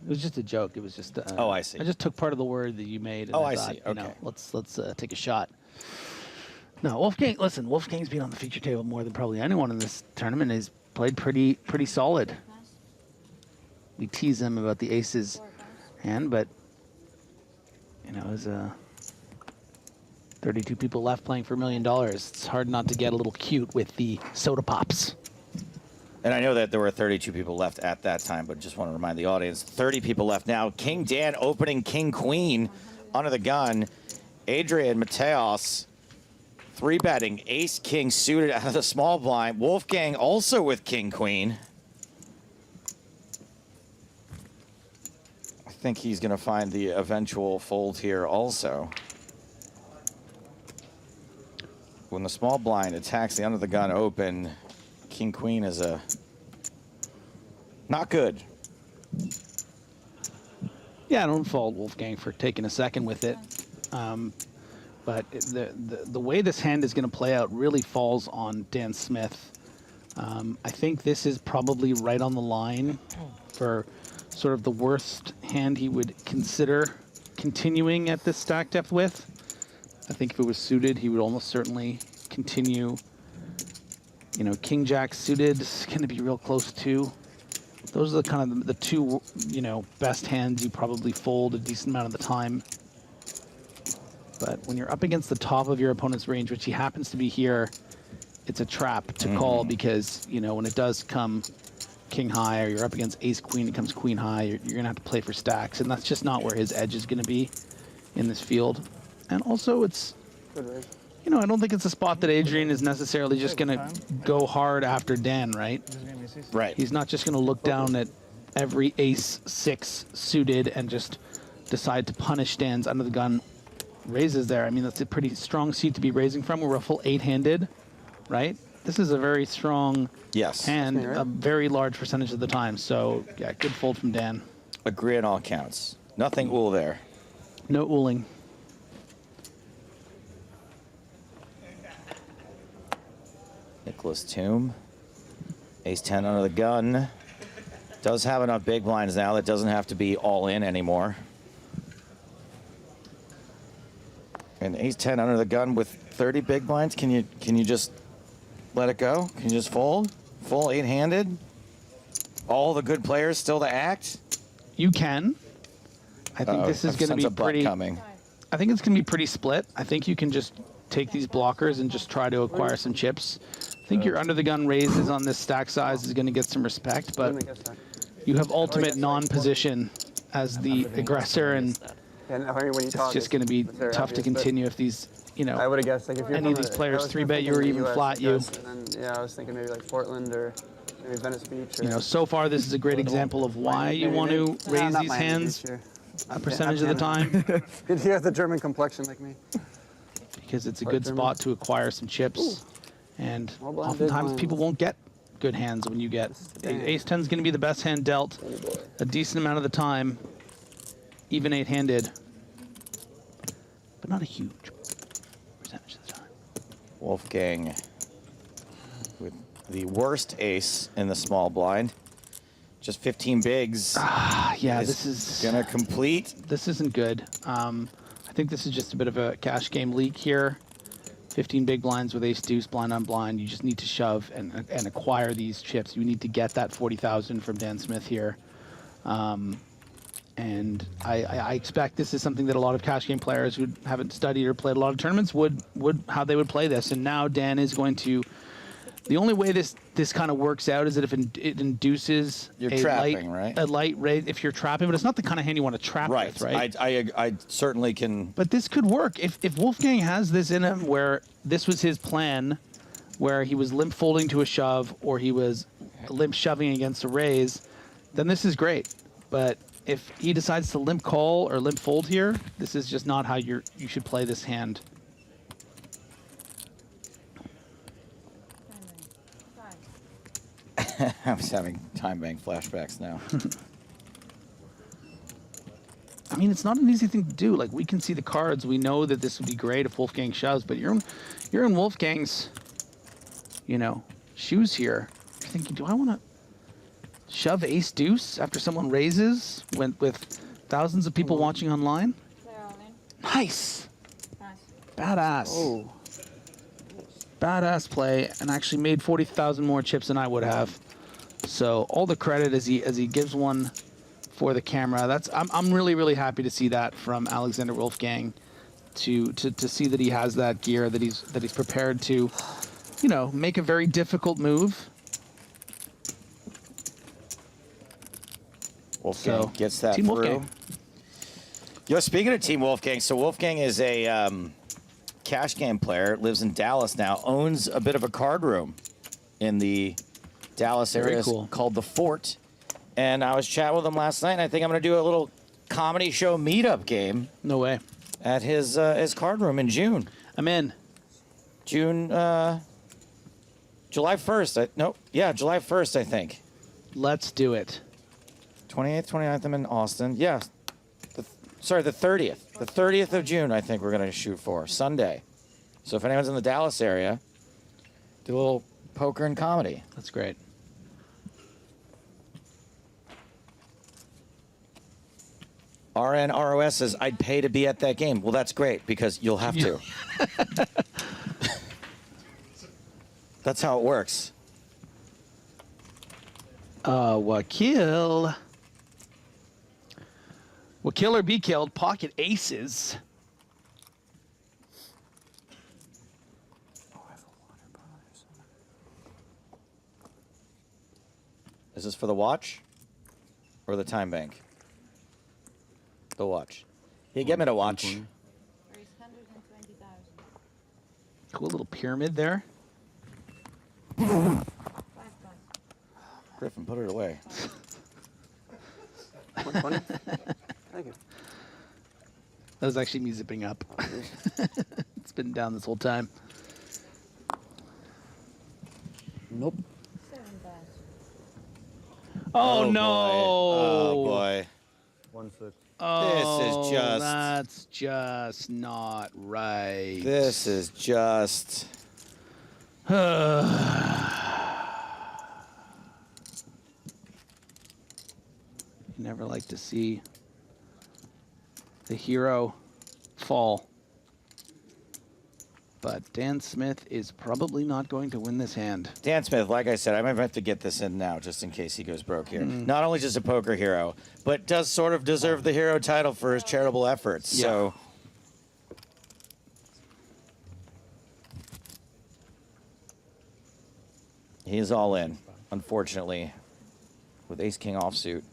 It was just a joke. It was just. Oh, I see. I just took part of the word that you made. And Oh, I I thought, see. you know, Okay. let's take a shot. No, Wolfgang. Listen, Wolfgang's been on the feature table more than probably anyone in this tournament. He's played pretty solid. We tease him about the aces hand, but you know, there's 32 people left playing for $1 million. It's hard not to get a little cute with the soda pops. And I know that there were 32 people left at that time, but just want to remind the audience, 30 people left now. King Dan opening King Queen under the gun. Adrian Mateos 3-betting Ace King suited out of the small blind. Wolfgang also with King Queen. I think he's going to find the eventual fold here also. When the small blind attacks the under the gun open, King Queen is not good. Yeah, I don't fault Wolfgang for taking a second with it. But the way this hand is going to play out really falls on Dan Smith. I think this is probably right on the line for sort of the worst hand he would consider continuing at this stack depth with. I think if it was suited, he would almost certainly continue. You know, King Jack suited is going to be real close too. Those are the kind of the two, you know, best hands you probably fold a decent amount of the time. But when you're up against the top of your opponent's range, which he happens to be here, it's a trap to call because, you know, when it does come king high or you're up against ace queen, it comes queen high, you're going to have to play for stacks. And that's just not where his edge is going to be in this field. And also it's, you know, I don't think it's a spot that Adrian is necessarily just going to go hard after Dan, right? Right. He's not just going to look down at every ace-6 suited and just decide to punish Dan's under the gun raises there. I mean, that's a pretty strong seat to be raising from. We're a full 8-handed, right? This is a very strong hand, a very large percentage of the time. So, yeah, good fold from Dan. Agree on all counts. Nothing ool there. No ooling. Nicholas Tomb. Ace-10 under the gun. Does have enough big blinds now that doesn't have to be all in anymore. And ace-10 under the gun with 30 big blinds. Can you just let it go? Can you just fold? Full 8-handed? All the good players still to act? You can. I think this is going to be pretty. Coming. I think it's going to be pretty split. I think you can just take these blockers and just try to acquire some chips. I think your under the gun raises on this stack size is going to get some respect, but you have ultimate non-position as the aggressor, and it's just going to be tough to continue if these, you know, I would have guessed like if you're any of these players 3-bet you or even flat you. And then, yeah, I was thinking maybe like Portland or maybe Venice Beach. Or You know, so far this is a great example of why you want to raise these hands a percentage of the time. You have the German complexion like me. Because it's a good spot to acquire some chips. And oftentimes people won't get good hands when you get ace-10 is going to be the best hand dealt a decent amount of the time, even 8-handed, but not a huge percentage of the time. Wolfgang with the worst ace in the small blind. Just 15 bigs. Yeah, this is gonna complete. This isn't good. I think this is just a bit of a cash game leak here. 15 big blinds with ace deuce, blind on blind. You just need to shove and acquire these chips. You need to get that 40,000 from Dan Smith here. And I expect this is something that a lot of cash game players who haven't studied or played a lot of tournaments would how they would play this. And now Dan is going to. The only way this kind of works out is that if it induces a light raise, if you're trapping, but it's not the kind of hand you want to trap with, right? I certainly can. But this could work if Wolfgang has this in him, where this was his plan, where he was limp folding to a shove or he was limp shoving against a raise, then this is great. But if he decides to limp call or limp fold here, this is just not how you should play this hand. I'm just having time bank flashbacks now. I mean, it's not an easy thing to do. Like, we can see the cards. We know that this would be great if Wolfgang shoves, but you're in Wolfgang's, shoes here. You're thinking, do I want to shove ace deuce after someone raises with thousands of people watching online? Nice. Badass. Oh. Badass play, and actually made 40,000 more chips than I would have. So all the credit as he gives one for the camera. I'm really happy to see that from Alexander Wolfgang, to see that he has that gear, that he's prepared to, make a very difficult move. Wolfgang gets that through. Wolfgang. Speaking of Team Wolfgang, so Wolfgang is a cash game player, lives in Dallas now, owns a bit of a card room in the Dallas area called The Fort. And I was chatting with him last night, and I think I'm going to do a little comedy show meetup game. No way. At his card room in June. I'm in. July 1st. July 1st, I think. Let's do it. 28th, 29th, I'm in Austin. Yeah. The 30th. The 30th of June, I think we're going to shoot for. Sunday. So if anyone's in the Dallas area, do a little poker and comedy. That's great. RNROS says, I'd pay to be at that game. Well, that's great, because you'll have to. That's how it works. Wakil. Will kill or be killed. Pocket aces. Is this for the watch or the time bank? The watch. Yeah, get me the watch. Cool little pyramid there. Griffin, put it away. 120. Thank you. That was actually me zipping up. It's been down this whole time. Nope. Oh, no. Oh, boy. 1-6. Oh, this is just... That's just not right. This is just... You never like to see the hero fall. But Dan Smith is probably not going to win this hand. Dan Smith, like I said, I might have to get this in now just in case he goes broke here. Not only just a poker hero, but does sort of deserve the hero title for his charitable efforts. Yeah. So he is all in, unfortunately, with ace-king offsuit.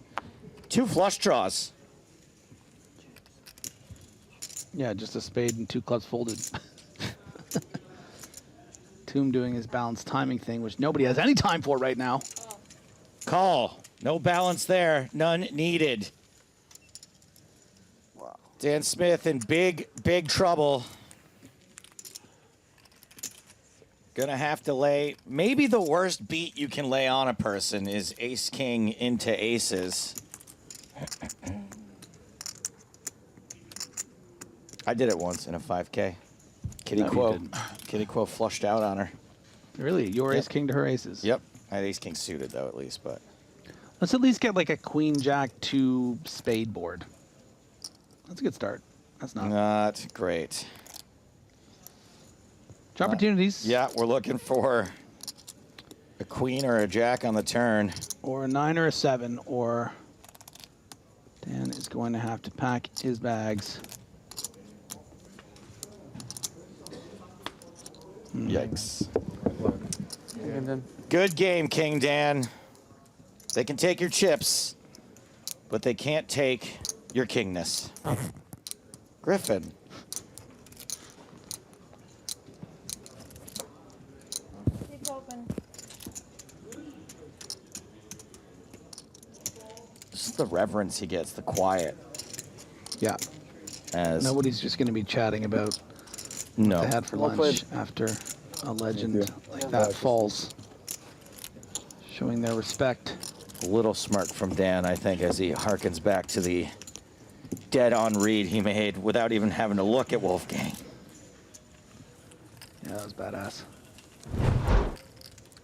2 flush draws. Yeah, just a spade and 2 clubs folded. Toom doing his balanced timing thing, which nobody has any time for right now. Call. No balance there. None needed. Wow. Dan Smith in big trouble. Gonna have to lay. Maybe the worst beat you can lay on a person is ace-king into aces. I did it once in a 5K. Kitty Quo flushed out on her. Really? Your ace king to her aces? Yep. I had ace king suited, though, at least, but... Let's at least get like a queen jack 2 spade board. That's a good start. That's not great. Opportunities. Yeah, we're looking for a queen or a jack on the turn. Or a 9 or a 7, or Dan is going to have to pack his bags. Yikes. Good game, King Dan. They can take your chips, but they can't take your kingness. Griffin. Keep open. Just the reverence he gets, the quiet. Yeah. As nobody's just going to be chatting about what they had for lunch after a legend like that falls. Showing their respect. A little smirk from Dan, I think, as he harkens back to the dead-on read he made without even having to look at Wolfgang. Yeah, that was badass.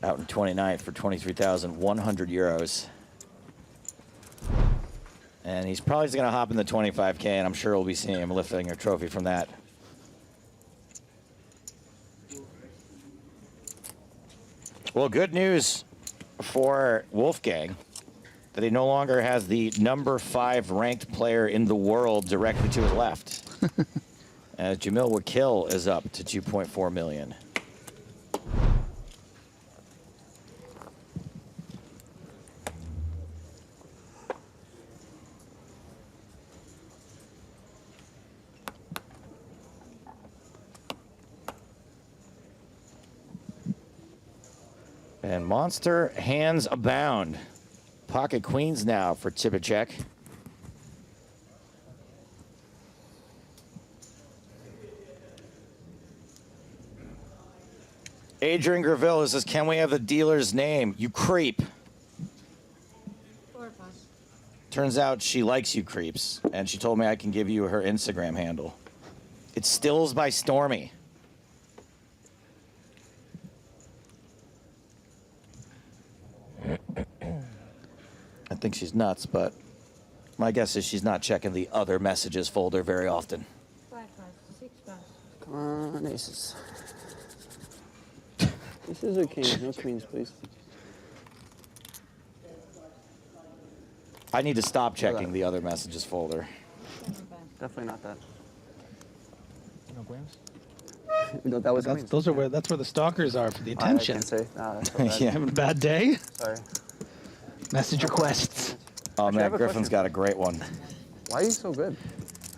Out in 29th for 23,100 euros. And he's probably going to hop in the 25K, and I'm sure we'll be seeing him lifting a trophy from that. Well, good news for Wolfgang that he no longer has the number 5 ranked player in the world directly to his left. As Jamil Wakil is up to 2.4 million. And monster hands abound. Pocket queens now for Tipicek. Adrian Graville says, can we have the dealer's name? You creep. Turns out she likes you creeps, and she told me I can give you her Instagram handle. It's Stills by Stormy. I think she's nuts, but my guess is she's not checking the other messages folder very often. 5 pass, 6 pass. Come on, aces. Aces or kings? No queens, please. I need to stop checking the other messages folder. Definitely not that. No queens? No, that was Those are where that's where the stalkers are for the attention. I can't say. You having a bad day? Sorry. Message requests. Oh Actually, I man, have a Griffin's question. got a great one. Why are you so good?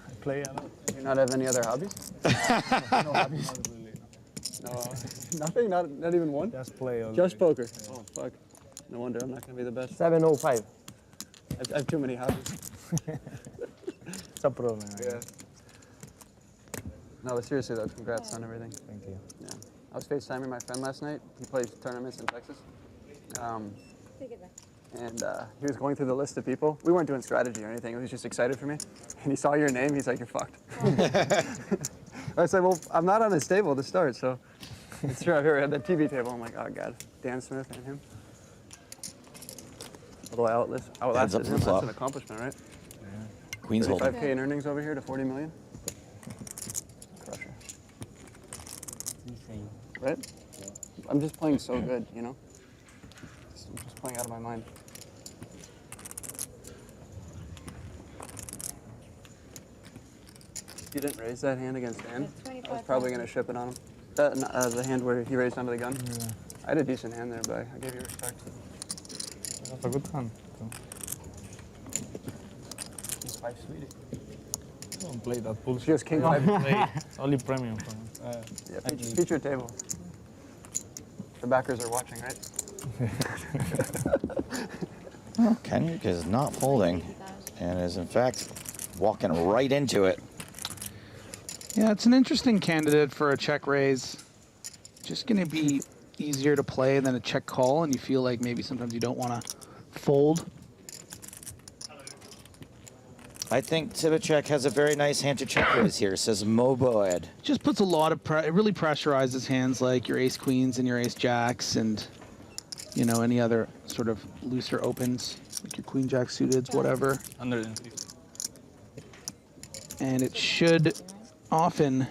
I play a lot. Do you not have any other hobbies? No hobbies. No, nothing? Not even one? Just play. All Just day. poker. Oh, fuck. No wonder I'm not going to be the best. 705. I have too many hobbies. It's a problem. Yeah. No, but seriously though, congrats on everything. Thank you. Yeah. I was FaceTiming my friend last night. He plays tournaments in Texas. Take it back. And he was going through the list of people. We weren't doing strategy or anything. He was just excited for me. And he saw your name. He's like, you're fucked. I said, well, I'm not on his table to start, so it's true. I've heard at the TV table. I'm like, oh, God. Dan Smith and him. Although I outlasted him. That's an accomplishment, right? Yeah. Queen's holding. 35K in earnings over here to 40 million. Crusher. Insane. Right? I'm just playing so good, you know? I'm just playing out of my mind. If you didn't raise that hand against Dan, I was probably going to ship it on him. The hand where he raised under the gun. Yeah. I had a decent hand there, but I gave you respect. That's a good hand. He's 5 sweetie. Don't play that bullshit. She was king 5. It's only premium for me. Yeah, feature table. The backers are watching, right? Well, Kenrick is not folding and is in fact walking right into it. Yeah, it's an interesting candidate for a check raise. Just going to be easier to play than a check call, and you feel like maybe sometimes you don't want to fold. I think Cyprus has a very nice hand to check raise here, says Moboed. Just puts a lot of it really pressurizes hands like your ace queens and your ace jacks and, you know, any other sort of looser opens, like your queen jack suiteds, whatever. 150. And it should often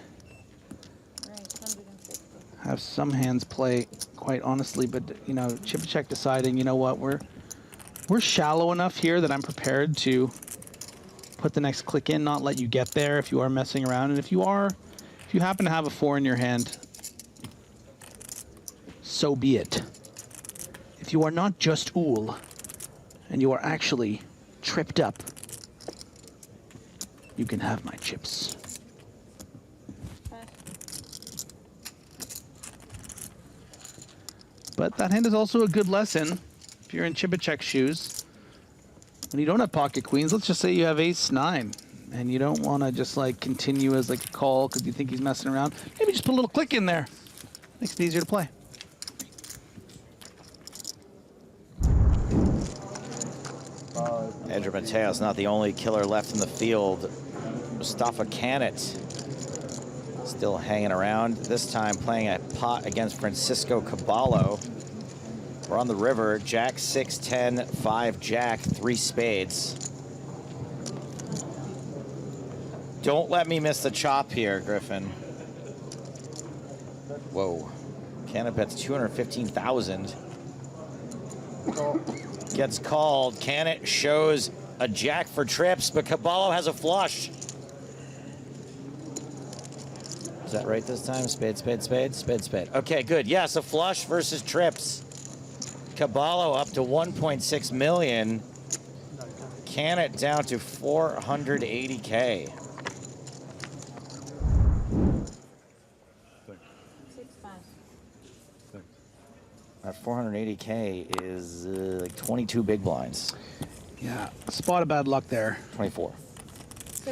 have some hands play, quite honestly, but, you know, chip check deciding, you know what, we're shallow enough here that I'm prepared to put the next click in, not let you get there if you are messing around. And if you happen to have a 4 in your hand, so be it. If you are not just ool, and you are actually tripped up, you can have my chips. But that hand is also a good lesson if you're in Chibachek's shoes. When you don't have pocket queens, let's just say you have ace-9, and you don't want to just like continue as like a call because you think he's messing around. Maybe just put a little click in there. Makes it easier to play. Andrew Mateo's not the only killer left in the field. Mustafa Kanat still hanging around, this time playing a pot against Francisco Caballo. We're on the river, jack 6, 10, 5, jack, 3 spades. Don't let me miss the chop here, Griffin. Whoa. Kanat bets 215,000. Gets called. Kanat shows a jack for trips, but Caballo has a flush. Is that right this time? Spade, spade, spade, spade, spade. Okay, good. Yes, a flush versus trips. Caballo up to 1.6 million. Kanat down to 480K. At 480K is like 22 big blinds. Yeah, spot of bad luck there. 24.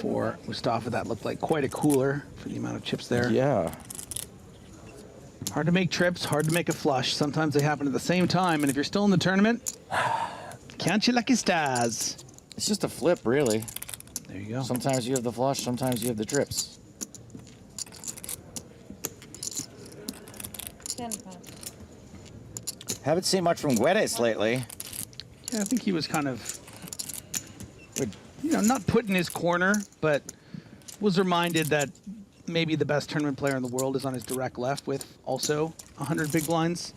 For Mustafa, that looked like quite a cooler for the amount of chips there. Yeah. Hard to make trips, hard to make a flush. Sometimes they happen at the same time, and if you're still in the tournament, count your lucky stars. It's just a flip, really. There you go. Sometimes you have the flush, sometimes you have the trips. Haven't seen much from Guedes lately. Yeah, I think he was kind of, you know, not put in his corner, but was reminded that maybe the best tournament player in the world is on his direct left with also 100 big blinds.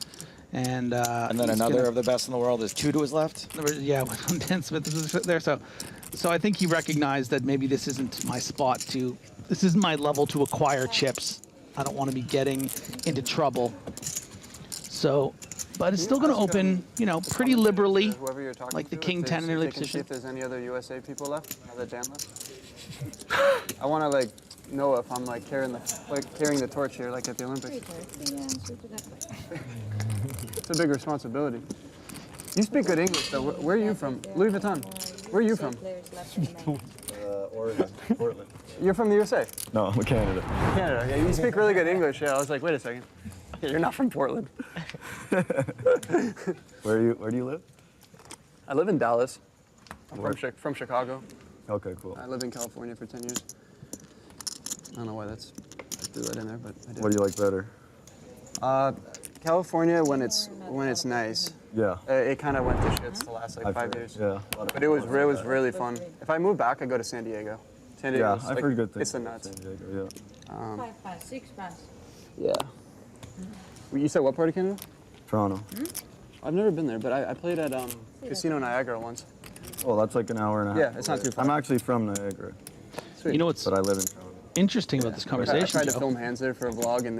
And then another of the best in the world is 2 to his left? Yeah, with Dan Smith there. So I think he recognized that maybe this isn't my spot to, this isn't my level to acquire chips. I don't want to be getting into trouble. So, but it's still going to open, you know, pretty liberally, Whoever you're talking like the to, king 10 in early See position. if there's any other USA people left, now that Dan left. I want to like know if I'm like carrying the torch here, like at the Olympics. It's a big responsibility. You speak good English though. Where are you from? Louis Vuitton. Where are you from? Oregon, Portland. You're from the USA? No, I'm Canada. Canada. Yeah, you speak really good English. Yeah, I was like, wait a second. Yeah, you're not from Portland. Where do you live? I live in Dallas. I'm from Chicago. Okay, cool. I lived in California for 10 years. I don't know why I threw that in there, but I did. What do you like better? California when it's nice. Yeah. It kind of went to shits the last like 5 years. Yeah. But it was really fun. If I move back, I go to San Diego. San Diego. Yeah, I've heard good things. It's the nuts. San Diego, yeah. 5 pass, 6 pass. Yeah. You said what part of Canada? Toronto. I've never been there, but I played at Casino Niagara once. Oh, that's like an hour and a half. Yeah, it's not too far. I'm actually from Niagara. Sweet. You know what's but I live in Toronto. Interesting about this conversation, I tried to Joe. film hands there for a vlog, and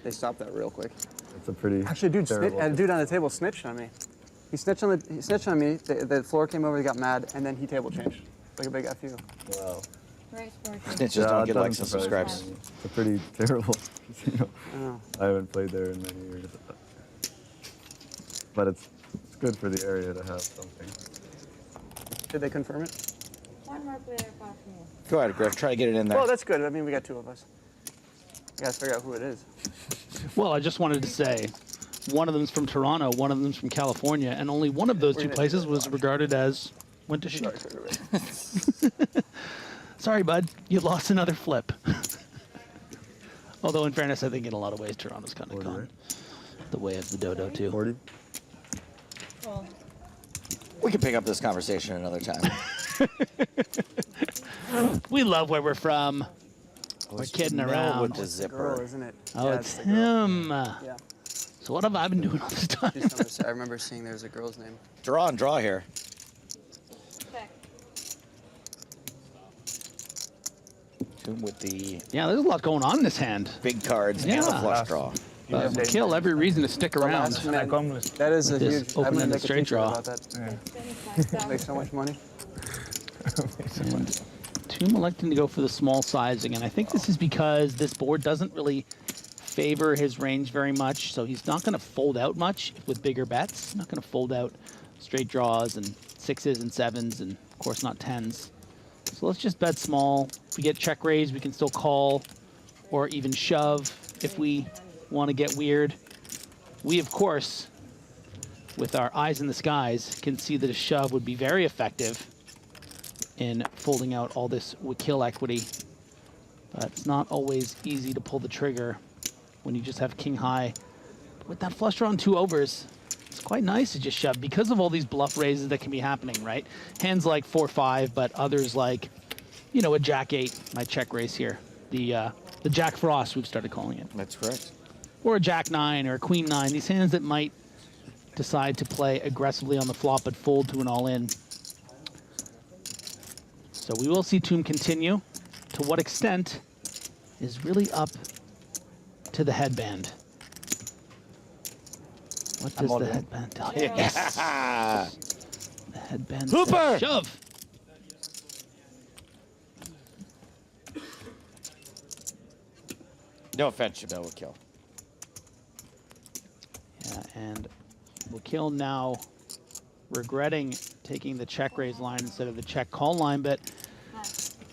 they stopped that real quick. It's a pretty Actually, dude, terrible. a dude on the table snitched on me. He snitched on me. The floor came over, he got mad, and then he table changed. Like a big F you. Wow. Snitches don't get likes and subscribes. It's a pretty terrible casino. I haven't played there in many years. But it's good for the area to have something. Did they confirm it? One more player apart from you. Go ahead, Griff. Try to get it in there. Well, that's good. I mean, we got 2 of us. You guys figure out who it is. Well, I just wanted to say, one of them's from Toronto, one of them's from California, and only one of those 2 places was regarded as went to shit. sorry, bud, you lost another flip. Although, in fairness, I think in a lot of ways, Toronto's kind of gone the way of the dodo, too. 40? We can pick up this conversation another time. We love where we're from. We're kidding around. With the zipper. Girl, isn't it? Oh, Yeah, it's the girl. him. Yeah. So what have I been doing all this time? I remember seeing there's a girl's name. Draw and draw here. With the Yeah, there's a lot going on in this hand. big cards and the flush draw. Kill every reason to stick around. That is a This huge. I'm gonna open-ended make a straight t-shirt draw. about that. Make so much money. And Toom electing to go for the small sizing, and I think this is because this board doesn't really favor his range very much, so he's not going to fold out much with bigger bets. He's not going to fold out straight draws and 6s and 7s, and of course not 10s. So let's just bet small. If we get check raise, we can still call or even shove if we want to get weird. We, of course, with our eyes in the skies, can see that a shove would be very effective in folding out all this kill equity. But it's not always easy to pull the trigger when you just have king high. With that flush draw on 2 overs, it's quite nice to just shove because of all these bluff raises that can be happening, right? Hands like 4-5, but others like, you know, a jack-8 might check raise here. The Jack Frost, we've started calling it. That's correct. Or a Jack-9 or a Queen-9. These hands that might decide to play aggressively on the flop but fold to an all-in. So we will see Toom continue. To what extent is really up to the headband. What does the headband tell you? Yes! The headband Hooper! says shove! No offense, Shabelle will kill. Yeah, and Wakil now regretting taking the check raise line instead of the check call line, but I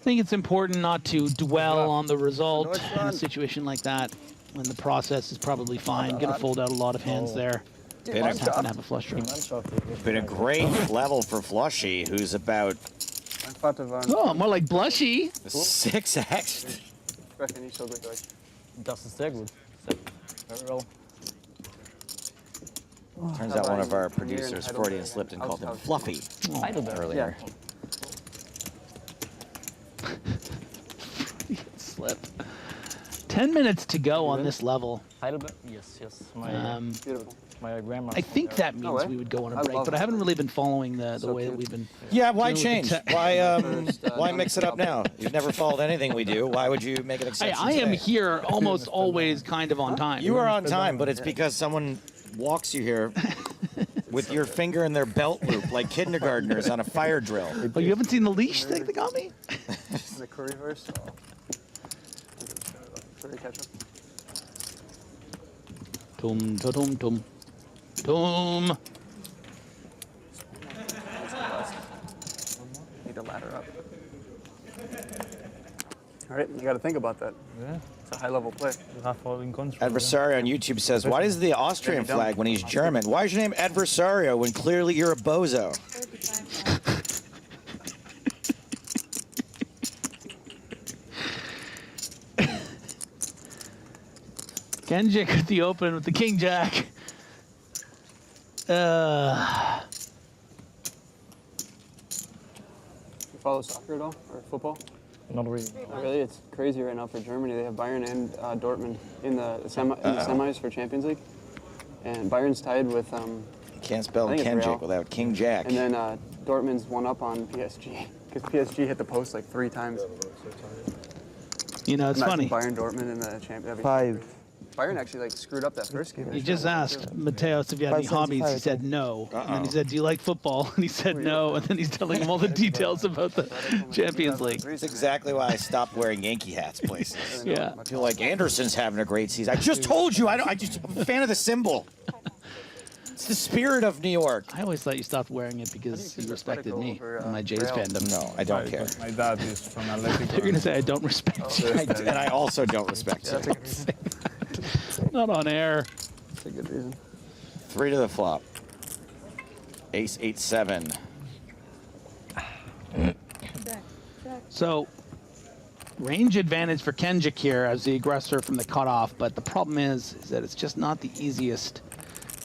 think it's important not to dwell on the result in a situation like that when the process is probably fine. Gonna fold out a lot of hands there. Just happen to have a flush draw. Been a great level for Flushy, who's about Oh, more like Blushy. 6x. Das ist sehr gut. Very well. Turns out one of our producers, Freudian slipped and called him Fluffy earlier. Slip. 10 minutes to go on this level. Heidelberg? Yes, yes. My grandma. I think that means we would go on a break, but I haven't really been following the way that we've been. Yeah, why change? Why Why mix it up now? You've never followed anything we do. Why would you make an exception? I am today? here almost always kind of on time. You are on time, but it's because someone walks you here with your finger in their belt loop like kindergartners on a fire drill. Oh, you haven't seen the leash thing that got me? The curry verse. Curry ketchup. Tum, tum, tum. Boom. Need to ladder up. All right, you got to think about that. Yeah. It's a high-level play. Adversario on YouTube says, why is the Austrian flag when he's German? Why is your name Adversario when clearly you're a bozo? Kenjik at the open with the King Jack. You follow soccer at all, or football? Not really. Really, it's crazy right now for Germany. They have Bayern and Dortmund in the semis for Champions League, and Bayern's tied with. Can't spell I think it's Kenjik Real. without King Jack. And then Dortmund's one up on PSG because PSG hit the post like 3 times. You know, it's Imagine funny. Bayern Dortmund in the Champions. 5. Bayern actually like screwed up that first game. You just asked Mateos if he had any hobbies. He said no. And then he said, do you like football? And he said no. And then he's telling him all the details about the Champions League. That's exactly why I stopped wearing Yankee hats places. Yeah. I feel like Anderson's having a great season. I just told you, I'm a fan of the symbol. It's the spirit of New York. I always thought you stopped wearing it because you respected me and my Jays fandom. No, I don't care. My dad is from Atletico. You're going to say I don't respect you. And I also don't respect you. Not on air. That's a good reason. 3 to the flop. Ace 8-7. So Range advantage for Kenjik here as the aggressor from the cutoff, but the problem is that it's just not the easiest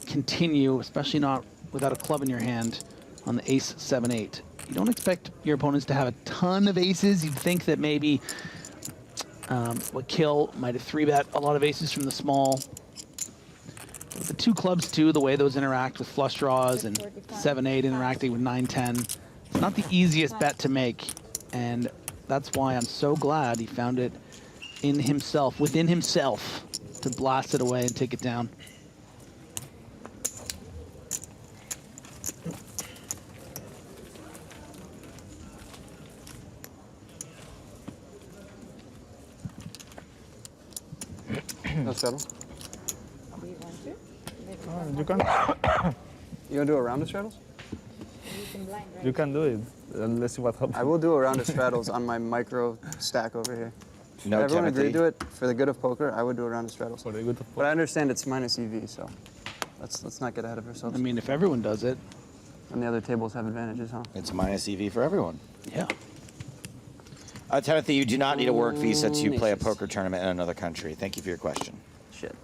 continue, especially not without a club in your hand on the ace 7-8. You don't expect your opponents to have a ton of aces. You'd think that maybe Wakil might have 3-bet a lot of aces from the small. With the 2 clubs too, the way those interact with flush draws and 7-8 interacting with 9-10, it's not the easiest bet to make, and that's why I'm so glad he found it in himself, within himself, to blast it away and take it down. No straddle. You can. You gonna do a round of straddles? You can do it. Let's see what happens. I will do a round of straddles on my micro stack over here. No, everyone Timothy. agreed to it for the good of poker. I would do a round of straddles. For the good of poker. But I understand it's minus EV, so let's not get ahead of ourselves. I mean, if everyone does it. And the other tables have advantages, huh? It's minus EV for everyone. Yeah. Timothy, you do not need a work visa to play a poker tournament in another country. Thank you for your question. Shit.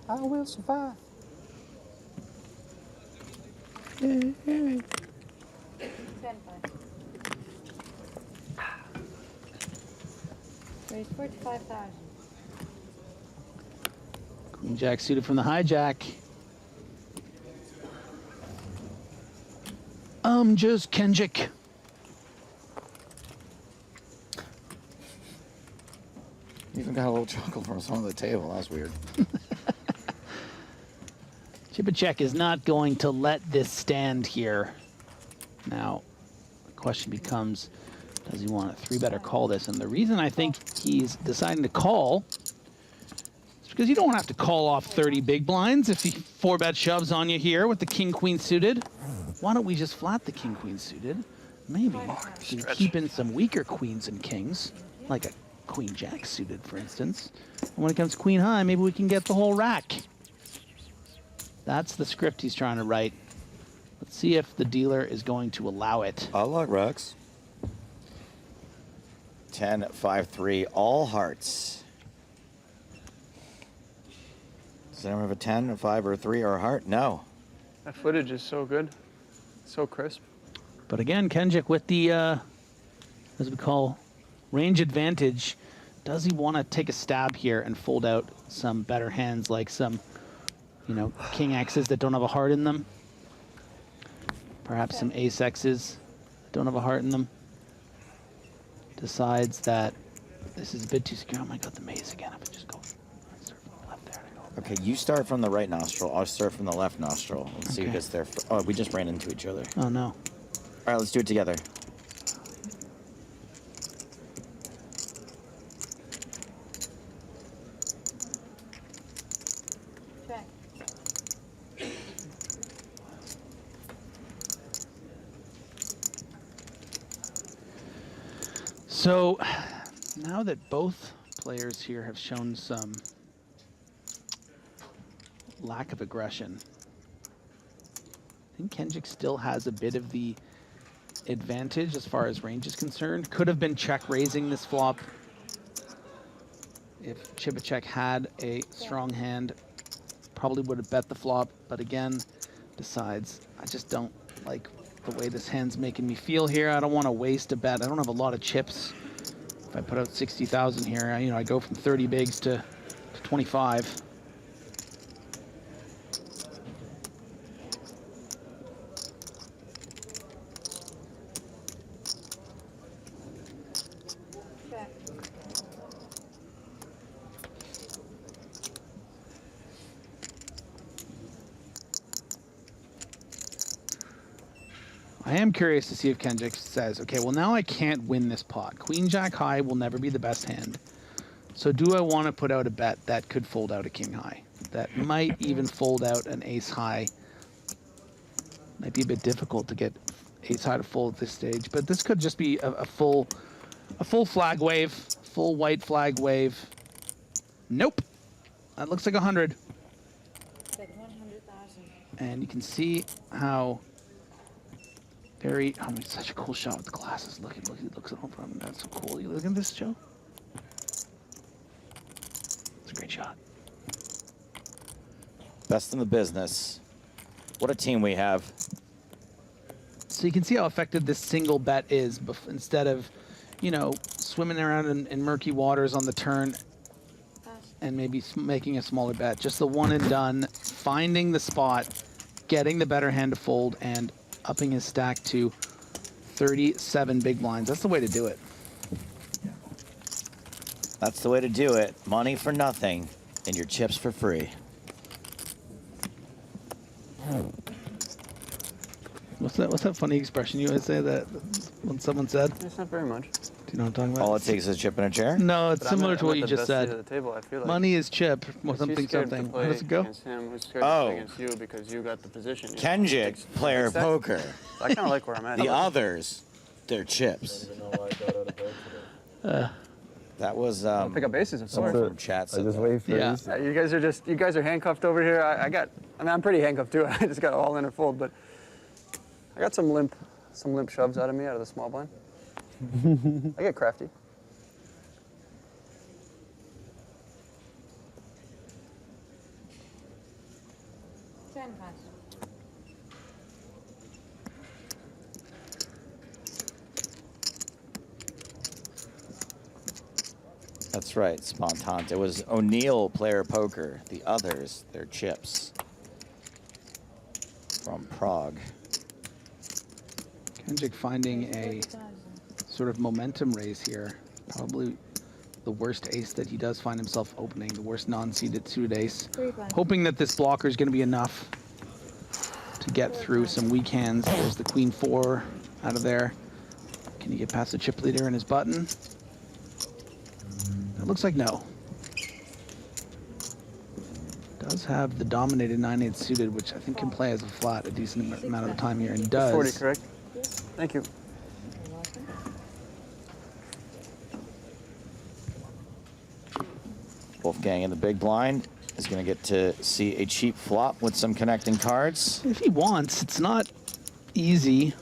I will survive. Raise 45,000. Queen Jack suited from the hijack. Just Kenjik. You even got a little chuckle from someone on the table. That's weird. Chibachek is not going to let this stand here. Now, the question becomes, does he want to 3-bet or call this? And the reason I think he's deciding to call is because you don't want to have to call off 30 big blinds if he 4-bet shoves on you here with the king-queen suited. Why don't we just flat the king-queen suited? Maybe we can keep in some weaker queens and kings, like a queen-jack suited, for instance. And when it comes queen-high, maybe we can get the whole rack. That's the script he's trying to write. Let's see if the dealer is going to allow it. I'll log Rex. 10, 5, 3, all hearts. Does anyone have a 10, a 5, or a 3, or a heart? No. That footage is so good. So crisp. But again, Kenjik with the, as we call, range advantage. Does he want to take a stab here and fold out some better hands, like some, you know, king X's that don't have a heart in them? Perhaps some ace X's that don't have a heart in them? Decides that this is a bit too secure. Oh my god, the maze again. If I just go start from the left there. Okay, you start from the right nostril. I'll start from the left nostril. Let's see who Okay. gets there. Oh, we just ran into each other. Oh no. All right, let's do it together. Check. So now that both players here have shown some lack of aggression, I think Kenjik still has a bit of the advantage as far as range is concerned. Could have been check raising this flop if Chibachek had a strong hand. Probably would have bet the flop, but again, decides I just don't like the way this hand's making me feel here. I don't want to waste a bet. I don't have a lot of chips. If I put out 60,000 here, you know, I go from 30 bigs to 25. I am curious to see if Kenjik says, okay, well now I can't win this pot. Queen Jack high will never be the best hand. So do I want to put out a bet that could fold out a king high? That might even fold out an ace high. Might be a bit difficult to get ace high to fold at this stage, but this could just be a full flag wave, full white flag wave. Nope. That looks like 100. And you can see how very, oh, it's such a cool shot with the glasses. Look, he looks at home from him. That's so cool. You look at this, Joe? It's a great shot. Best in the business. What a team we have. So you can see how effective this single bet is. Instead of, you know, swimming around in murky waters on the turn and maybe making a smaller bet. Just the one and done, finding the spot, getting the better hand to fold, and upping his stack to 37 big blinds. That's the way to do it. That's the way to do it. Money for nothing and your chips for free. What's that funny expression you always say that when someone said? It's not very much. Do you know what I'm talking about? All it takes is a chip and a chair? No, it's But similar I'm to what at you the just best seat said. at the table, I feel like. Money is chip, or He's something, scared to something. play How does it go? against him, who's scared Oh. to play against you because you got the position. You know? Kenjik, player Like that. poker. I kind of like where I'm at. The others, they're chips. That was pick up bases, of someone course. from chat I said just that. wait for Yeah. these. You guys are handcuffed over here. I mean, I'm pretty handcuffed too. I just got all in or fold, but I got some limp shoves out of me out of the small blind. I get crafty. That's right, Spontant. It was O'Neill, player poker. The others, they're chips. From Prague. Kenjik finding a sort of momentum raise here. Probably the worst ace that he does find himself opening, the worst non-seeded suited ace. Hoping that this blocker is going to be enough to get through some weak hands. There's the queen 4 out of there. Can he get past the chip leader and his button? It looks like no. Does have the dominated 9/8 suited, which I think can play as a flat a decent amount of the time here, and does. 40, correct? Thank you. Wolfgang in the big blind is going to get to see a cheap flop with some connecting cards. If he wants, it's not easy.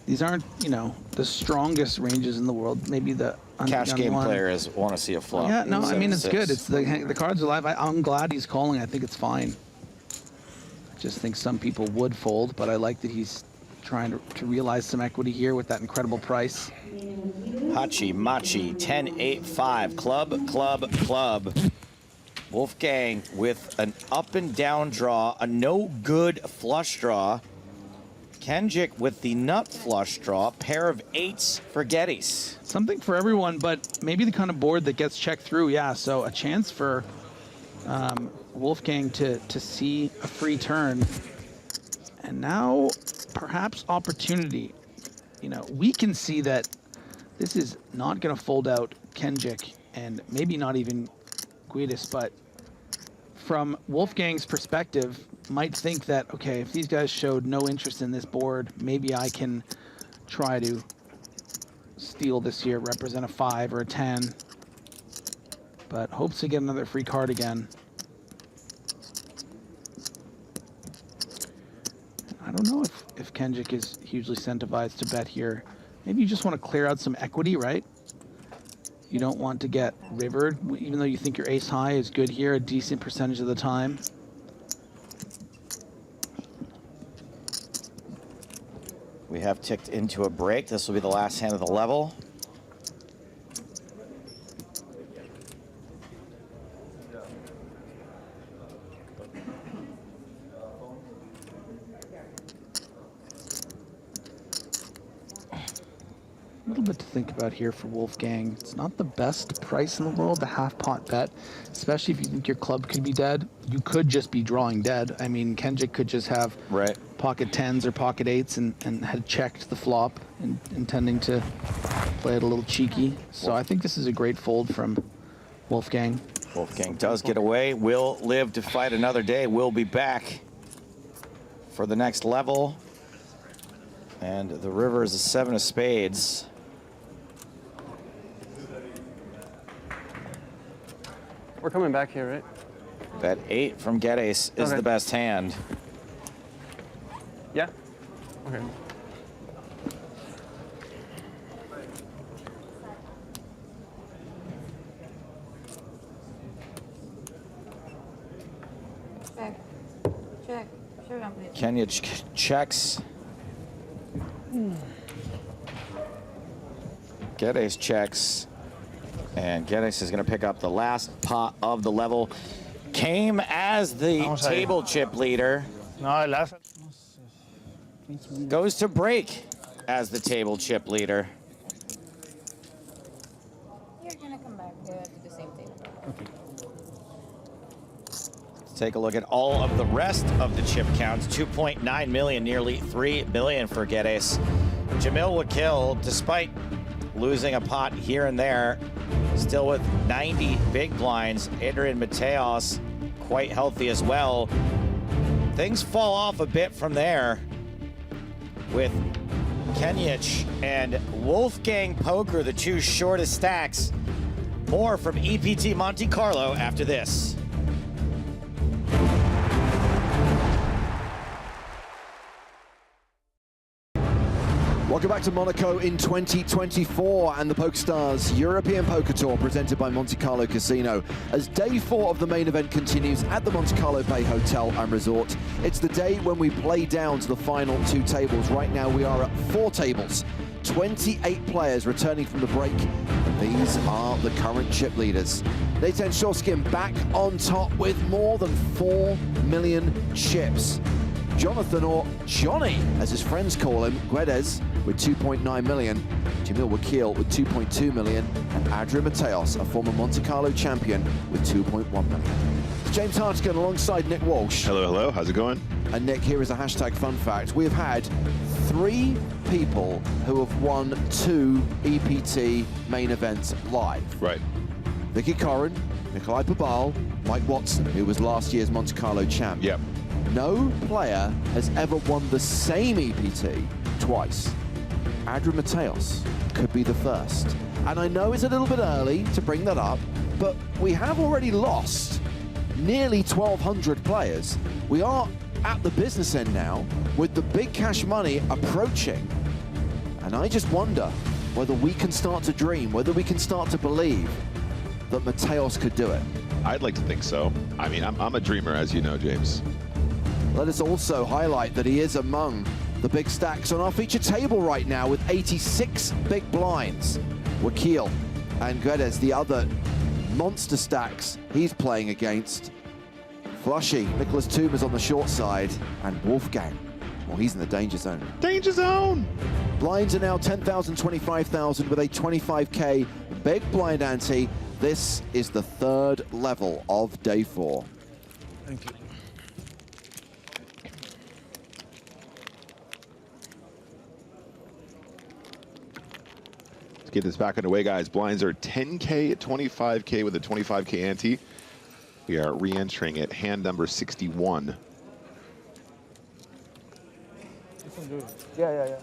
These aren't, you know, the strongest ranges in the world. Maybe the Cash game one. players want to see a flop. Yeah, no, I mean, it's 7-6. good. It's the cards are live. I'm glad he's calling. I think it's fine. I just think some people would fold, but I like that he's trying to realize some equity here with that incredible price. Hachi Machi 10-8-5 club. Wolfgang with an up and down draw, a no good flush draw. Kenjik with the nut flush draw, pair of 8s for Geddes. Something for everyone, but maybe the kind of board that gets checked through. Yeah, so a chance for Wolfgang to see a free turn. And now perhaps opportunity. You know, we can see that this is not going to fold out Kenjik and maybe not even Guidis, but from Wolfgang's perspective, might think that, okay, if these guys showed no interest in this board, maybe I can try to steal this here, represent a 5 or a 10, but hopes to get another free card again. I don't know if Kenjik is hugely incentivized to bet here. Maybe you just want to clear out some equity, right? You don't want to get rivered, even though you think your ace high is good here a decent percentage of the time. We have ticked into a break. This will be the last hand of the level. A little bit to think about here for Wolfgang. It's not the best price in the world, the half-pot bet, especially if you think your club could be dead. You could just be drawing dead. I mean, Kenjik could just have pocket 10s or pocket 8s and had checked the flop and intending to play it a little cheeky. So I think this is a great fold from Wolfgang. Wolfgang does get away, will live to fight another day. We'll be back for the next level. And the river is a 7 of spades. We're coming back here, right? Bet 8 from Geddes is Okay. the best hand. Okay. Check. Check. Sure, I'm please. Kenya checks. Geddes checks. And Geddes is going to pick up the last pot of the level. Came as the table chip leader. Goes to break as the table chip leader. You're gonna come back to the same table. Let's take a look at all of the rest of the chip counts. 2.9 million, nearly 3 billion for Geddes. Jamil Wakil, despite losing a pot here and there, still with 90 big blinds. Adrian Mateos, quite healthy as well. Things fall off a bit from there with Kenyich and Wolfgang Poker, the two shortest stacks. More from EPT Monte-Carlo after this. Welcome back to Monaco in 2024 and the PokerStars European Poker Tour presented by Monte-Carlo Casino. As day 4 of the main event continues at the Monte-Carlo Bay Hotel and Resort, it's the day when we play down to the final 2 tables. Right now we are at 4 tables, 28 players returning from the break. And these are the current chip leaders. Nathan Shorskin back on top with more than 4 million chips. Jonathan, or Johnny, as his friends call him, Geddes with 2.9 million, Jamil Wakil with 2.2 million, and Adrian Mateos, a former Monte Carlo champion, with 2.1 million. It's James Hartigan alongside Nick Walsh. Hello, hello. How's it going? And Nick, here is a hashtag fun fact. We have had 3 people who have won 2 EPT main events live. Right. Vicky Corrin, Nikolai Pabal, Mike Watson, who was last year's Monte Carlo champ. Yep. No player has ever won the same EPT twice. Adrian Mateos could be the first. And I know it's a little bit early to bring that up, but we have already lost nearly 1,200 players. We are at the business end now with the big cash money approaching. And I just wonder whether we can start to dream, whether we can start to believe that Mateos could do it. I'd like to think so. I mean, I'm a dreamer, as you know, James. Let us also highlight that he is among the big stacks on our feature table right now with 86 big blinds. Wakil and Geddes, the other monster stacks he's playing against. Flushy, Nicholas Thum is on the short side, and Wolfgang, well, he's in the danger zone. Danger zone! Blinds are now 10,000, 25,000 with a 25K big blind ante. This is the 3rd level of day 4. Thank you. Let's get this back underway, guys. Blinds are 10K, 25K with a 25K ante. We are re-entering at hand number 61. Yeah.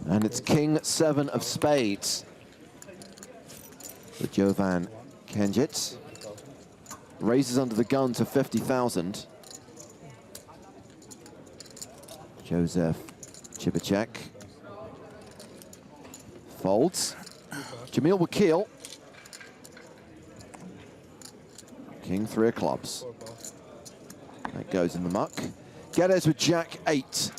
And it's King 7 of spades for Jovan Kenjic. Raises under the gun to 50,000. Joseph Chibachek folds. Jamil Wakil. King 3 of clubs. That goes in the muck. Geddes with Jack 8.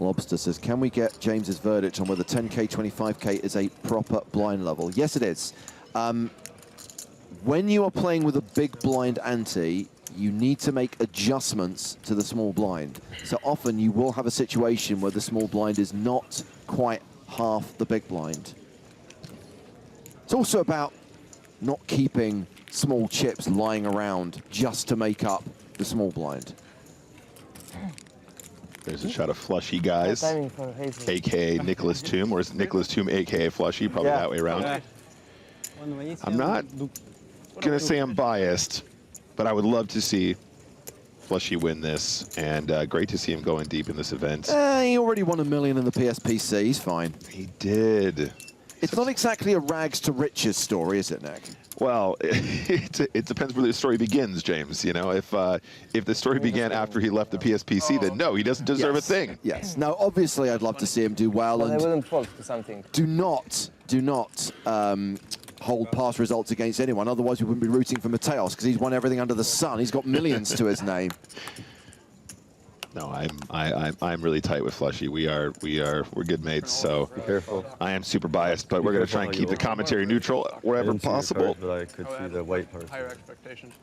Lobster says, can we get James's verdict on whether 10K, 25K is a proper blind level? Yes, it is. When you are playing with a big blind ante, you need to make adjustments to the small blind. So often you will have a situation where the small blind is not quite half the big blind. It's also about not keeping small chips lying around just to make up the small blind. There's a shot of Flushy, guys, a.k.a. Nicholas Thum, or is it Nicholas Thum, a.k.a. Flushy? Probably that way around. I'm not going to say I'm biased, but I would love to see Flushy win this, and great to see him going deep in this event. He already won $1 million in the PSPC. He's fine. He did. It's not exactly a rags to riches story, is it, Nick? Well, it depends where the story begins, James. You know, if the story began after he left the PSPC, then no, he doesn't deserve a thing. Yes. Now, obviously, I'd love to see him do well. Well, And I wouldn't fall to something. do not hold past results against anyone. Otherwise, we wouldn't be rooting for Mateos because he's won everything under the sun. He's got millions to his name. No, I'm really tight with Flushy. We're good mates. So be careful. I am super biased, but we're going to try and keep the commentary neutral wherever possible. But I could see the white part. Higher expectations.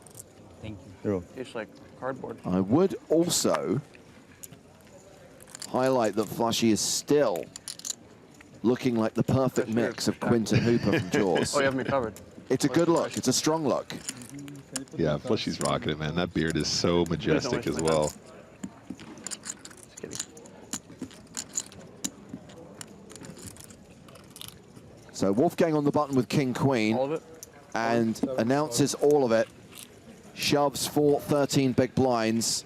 Thank you. Tastes like cardboard. I would also highlight that Flushy is still looking like the perfect mix of Quinton Hooper from Jaws. Oh, you have me covered. It's a good look. It's a strong look. Yeah, Flushy's rocking it, man. That beard is so majestic as well. Just kidding. So Wolfgang on the button with King Queen. All of it? And announces all of it. Shoves for 13 big blinds.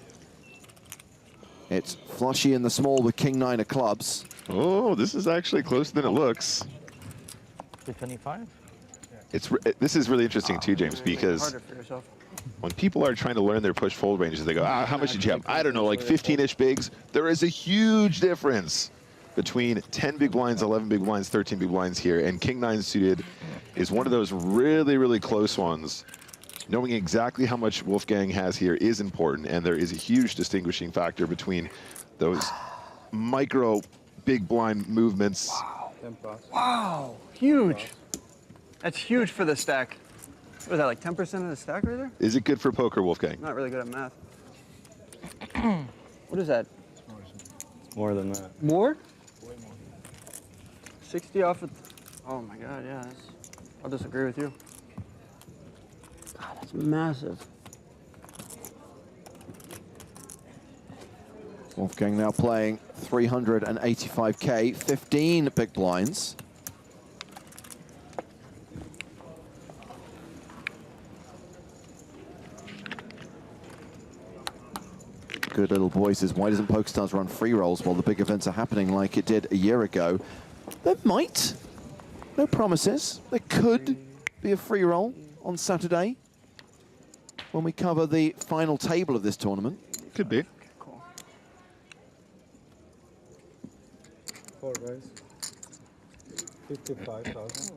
It's Flushy in the small with King 9 of clubs. Oh, this is actually closer than it looks. 225? This is really interesting too, James, because Harder for yourself. when people are trying to learn their push-fold ranges, they go, how much did you have? I don't know, like 15-ish bigs. There is a huge difference between 10 big blinds, 11 big blinds, 13 big blinds here, and King 9 suited is one of those really, really close ones. Knowing exactly how much Wolfgang has here is important, and there is a huge distinguishing factor between those micro big blind movements. Wow. Wow. Huge. That's huge for the stack. What was that, like 10% of the stack right there? Is it good for poker, Wolfgang? I'm not really good at math. What is that? It's more than that. More? Way more. 60 off of... Oh my God, yeah. I'll disagree with you. God, that's massive. Wolfgang now playing 385K, 15 big blinds. Good little boy says, why doesn't PokerStars run free rolls while the big events are happening like it did a year ago? There might. No promises. There could be a free roll on Saturday when we cover the final table of this tournament. Could be. Cool. 4 guys. 55,000.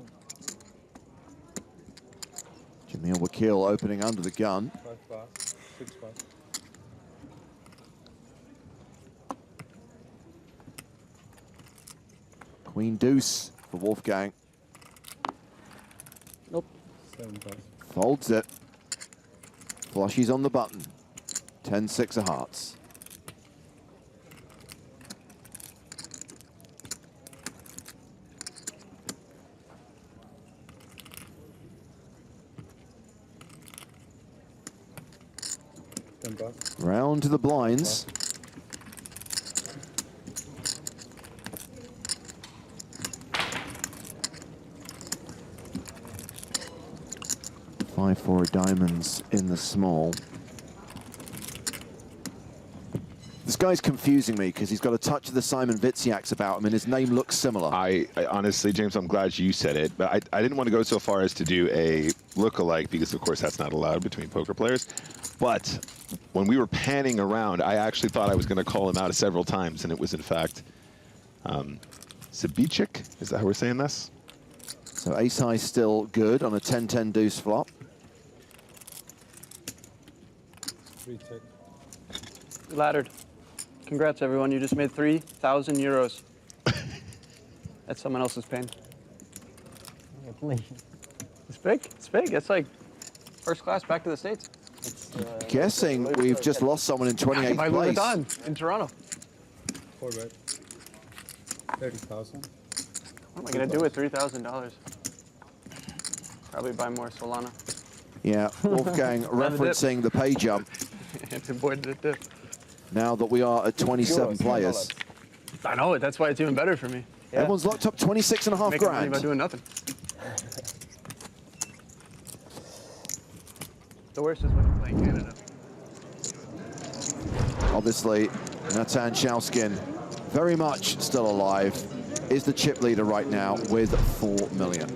Jamil Wakil opening under the gun. 5 bucks. 6 bucks. Queen deuce for Wolfgang. Nope. 7 bucks. Folds it. Flushy's on the button. 10-6 of hearts. $10. Round to the blinds. Five, 4 diamonds in the small. This guy's confusing me because he's got a touch of the Simon Witziaks about him and his name looks similar. I honestly, James, I'm glad you said it, but I didn't want to go so far as to do a look-alike because, of course, that's not allowed between poker players. But when we were panning around, I actually thought I was going to call him out several times, and it was, in fact, Sabicik. Is that how we're saying this? So ace-high still good on a 10-10 deuce flop. 3 check. You laddered. Congrats, everyone. You just made 3,000 euros. That's someone else's pain. It's big. It's big. It's like first class back to the States. Guessing we've just lost someone in 28th By place. Louis in Toronto. 4 bet. 30,000. What am I going to do with $3,000? Probably buy more Solana. Yeah, Wolfgang referencing the pay jump. It's avoided the dip. Now that we are at 27 players. I know it. That's why it's even better for me. Everyone's locked up 26.5 Making money by grand. doing nothing. The worst is when you play in Canada. Obviously, Natan Shauskin, very much still alive, is the chip leader right now with 4 million.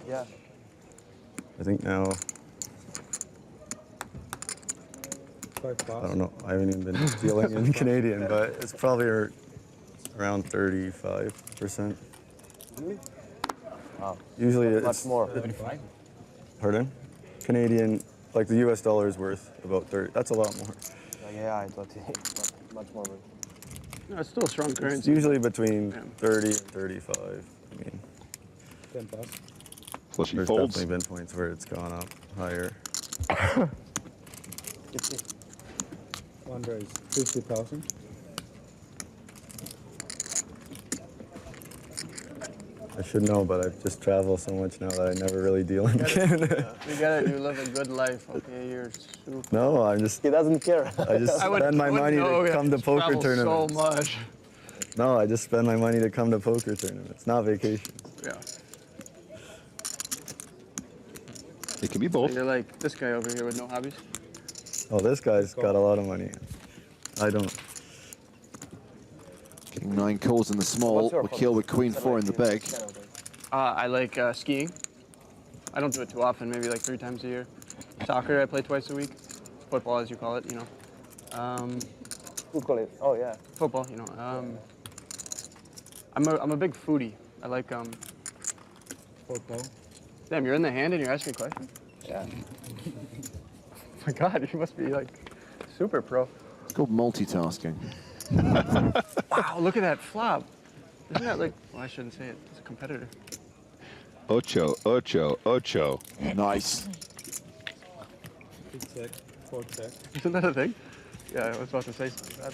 Yeah. I think now, I don't know, I haven't even been dealing in Canadian, but it's probably around 35%. Really? Wow. Usually Much it's more. Pardon? Canadian, like the US dollar is worth about 30. That's a lot more. Yeah, I thought much more. No, it's still a strong currency. It's usually between 30 and 35. I mean, 10 bucks. Flushy there's folds. definitely been points where it's gone up higher. One raise, 50,000. I should know, but I just travel so much now that I never really deal in Canada. You live a good life, okay? You're super. No, I'm just. He doesn't care. I just spend my money to come to poker tournaments. So much. No, I just spend my money to come to poker tournaments, not vacations. Yeah. It can be both. So you're like this guy over here with no hobbies? Oh, this guy's got a lot of money. I don't. Getting 9 calls in the small, Wakil with queen 4 in the big. I like skiing. I don't do it too often, maybe like 3 times a year. Soccer, I play twice a week. Football, as you call it, you know. Football, oh yeah. Football, you know. I'm a big foodie. I like Football. Damn, you're in the hand and you're asking questions? Yeah. Oh my God, you must be like super pro. It's called multitasking. Wow, look at that flop. Isn't that like, well, I shouldn't say it. It's a competitor. Ocho, ocho, ocho. Nice. 2 check, 4 check. Isn't that a thing? Yeah, I was about to say that.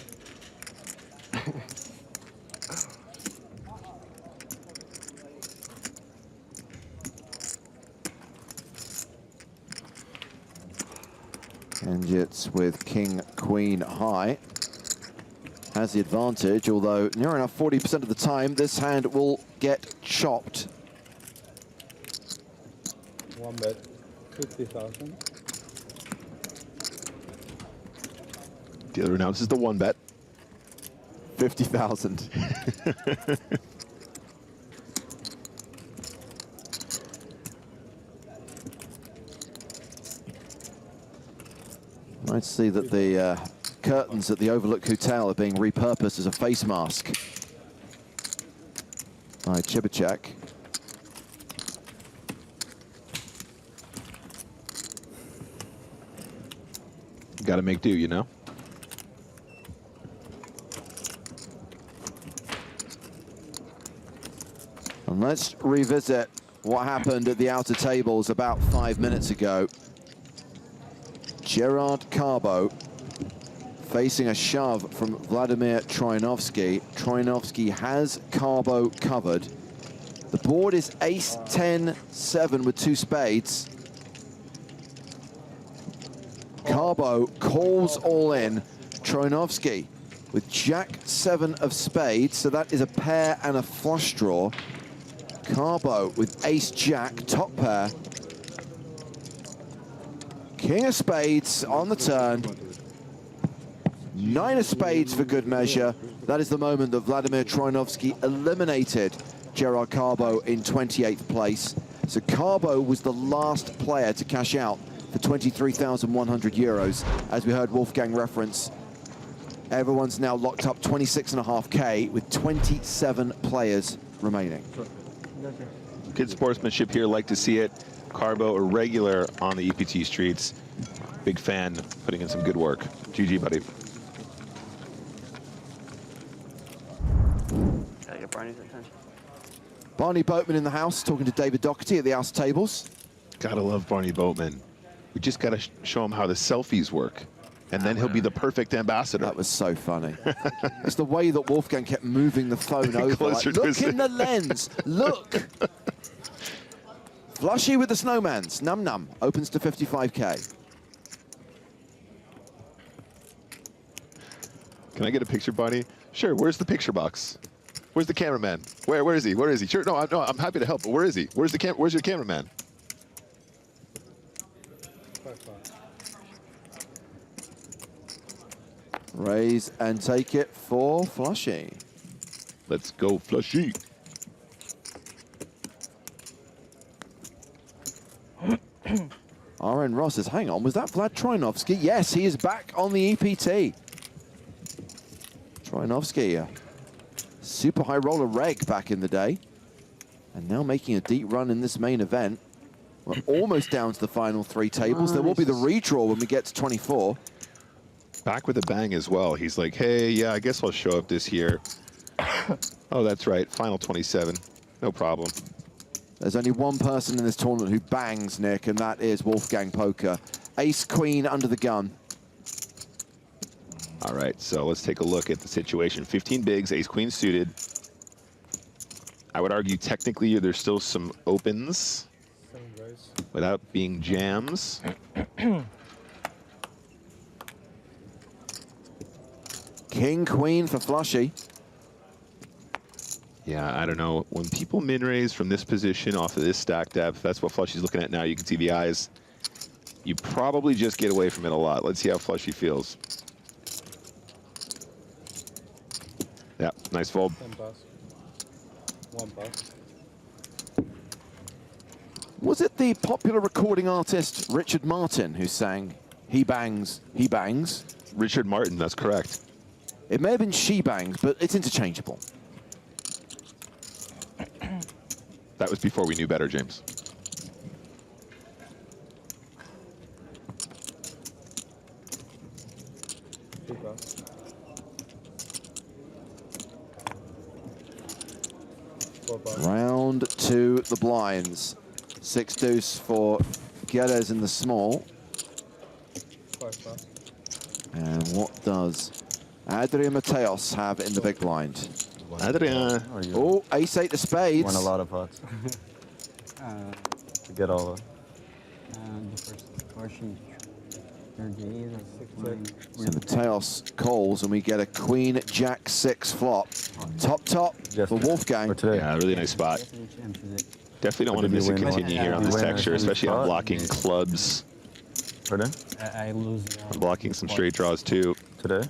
And it's with king, queen high. Has the advantage, although near enough 40% of the time, this hand will get chopped. 1 bet, 50,000. Dealer announces the 1 bet. 50,000. Nice to see that the curtains at the Overlook Hotel are being repurposed as a face mask by Chibachek. Got to make do, you know? And let's revisit what happened at the outer tables about 5 minutes ago. Gerard Carbo facing a shove from Vladimir Troyanovskiy. Troyanovskiy has Carbo covered. The board is ace 10-7 with 2 spades. Carbo calls all in. Troyanovskiy with jack 7 of spades, so that is a pair and a flush draw. Carbo with ace jack, top pair. King of spades on the turn. 9 of spades for good measure. That is the moment that Vladimir Troyanovskiy eliminated Gerard Carbo in 28th place. So Carbo was the last player to cash out for 23,100 euros. As we heard Wolfgang reference, everyone's now locked up 26.5K with 27 players remaining. Good sportsmanship here, like to see it. Carbo, a regular on the EPT streets. Big fan, putting in some good work. GG, buddy. Gotta get Barney's attention. Barney Boatman in the house, talking to David Docherty at the outer tables. Gotta love Barney Boatman. We just gotta show him how the selfies work, and then he'll be the perfect ambassador. That was so funny. It's the way that Wolfgang kept moving the phone over. Closer Like, to look his in the lens, look. Flushy with the snowmans, num num, opens to 55K. Can I get a picture, Barney? Sure, where's the picture box? Where's the cameraman? Where is he? Where is he? Sure, no, I'm happy to help, but where is he? Where's your cameraman? Raise and take it for Flushy. Let's go, Flushy. RN Ross says, hang on, was that Vlad Troyanovskiy? Yes, he is back on the EPT. Troyanovskiy, super high roller reg back in the day. And now making a deep run in this main event. We're almost down to the final 3 tables. There will be the redraw when we get to 24. Back with a bang as well. He's like, hey, yeah, I guess I'll show up this year. Oh, that's right, final 27. No problem. There's only one person in this tournament who bangs, Nick, and that is Wolfgang Poker. Ace Queen under the gun. All right, so let's take a look at the situation. 15 bigs, Ace Queen suited. I would argue technically there's still some opens without being jams. King, Queen for Flushy. Yeah, I don't know. When people min-raise from this position off of this stack depth, that's what Flushy's looking at now. You can see the eyes. You probably just get away from it a lot. Let's see how Flushy feels. Yeah, nice fold. 10 pass. 1 pass. Was it the popular recording artist Richard Martin who sang He Bangs, He Bangs? Richard Martin, that's correct. It may have been She Bangs, but it's interchangeable. That was before we knew better, James. Round 2, the blinds. 6 deuce for Geddes in the small. 5 pass. And what does Adrian Mateos have in the big blind? Adrian. Oh, ace 8 of spades. Won a lot of pots. To get all the... The first portion. So Mateos calls and we get a Queen Jack 6 flop. Top for Wolfgang. Yeah, really nice spot. Definitely don't want to miss a continue here on this texture, especially on blocking clubs. Pardon? I lose. I'm blocking some straight draws too. Today?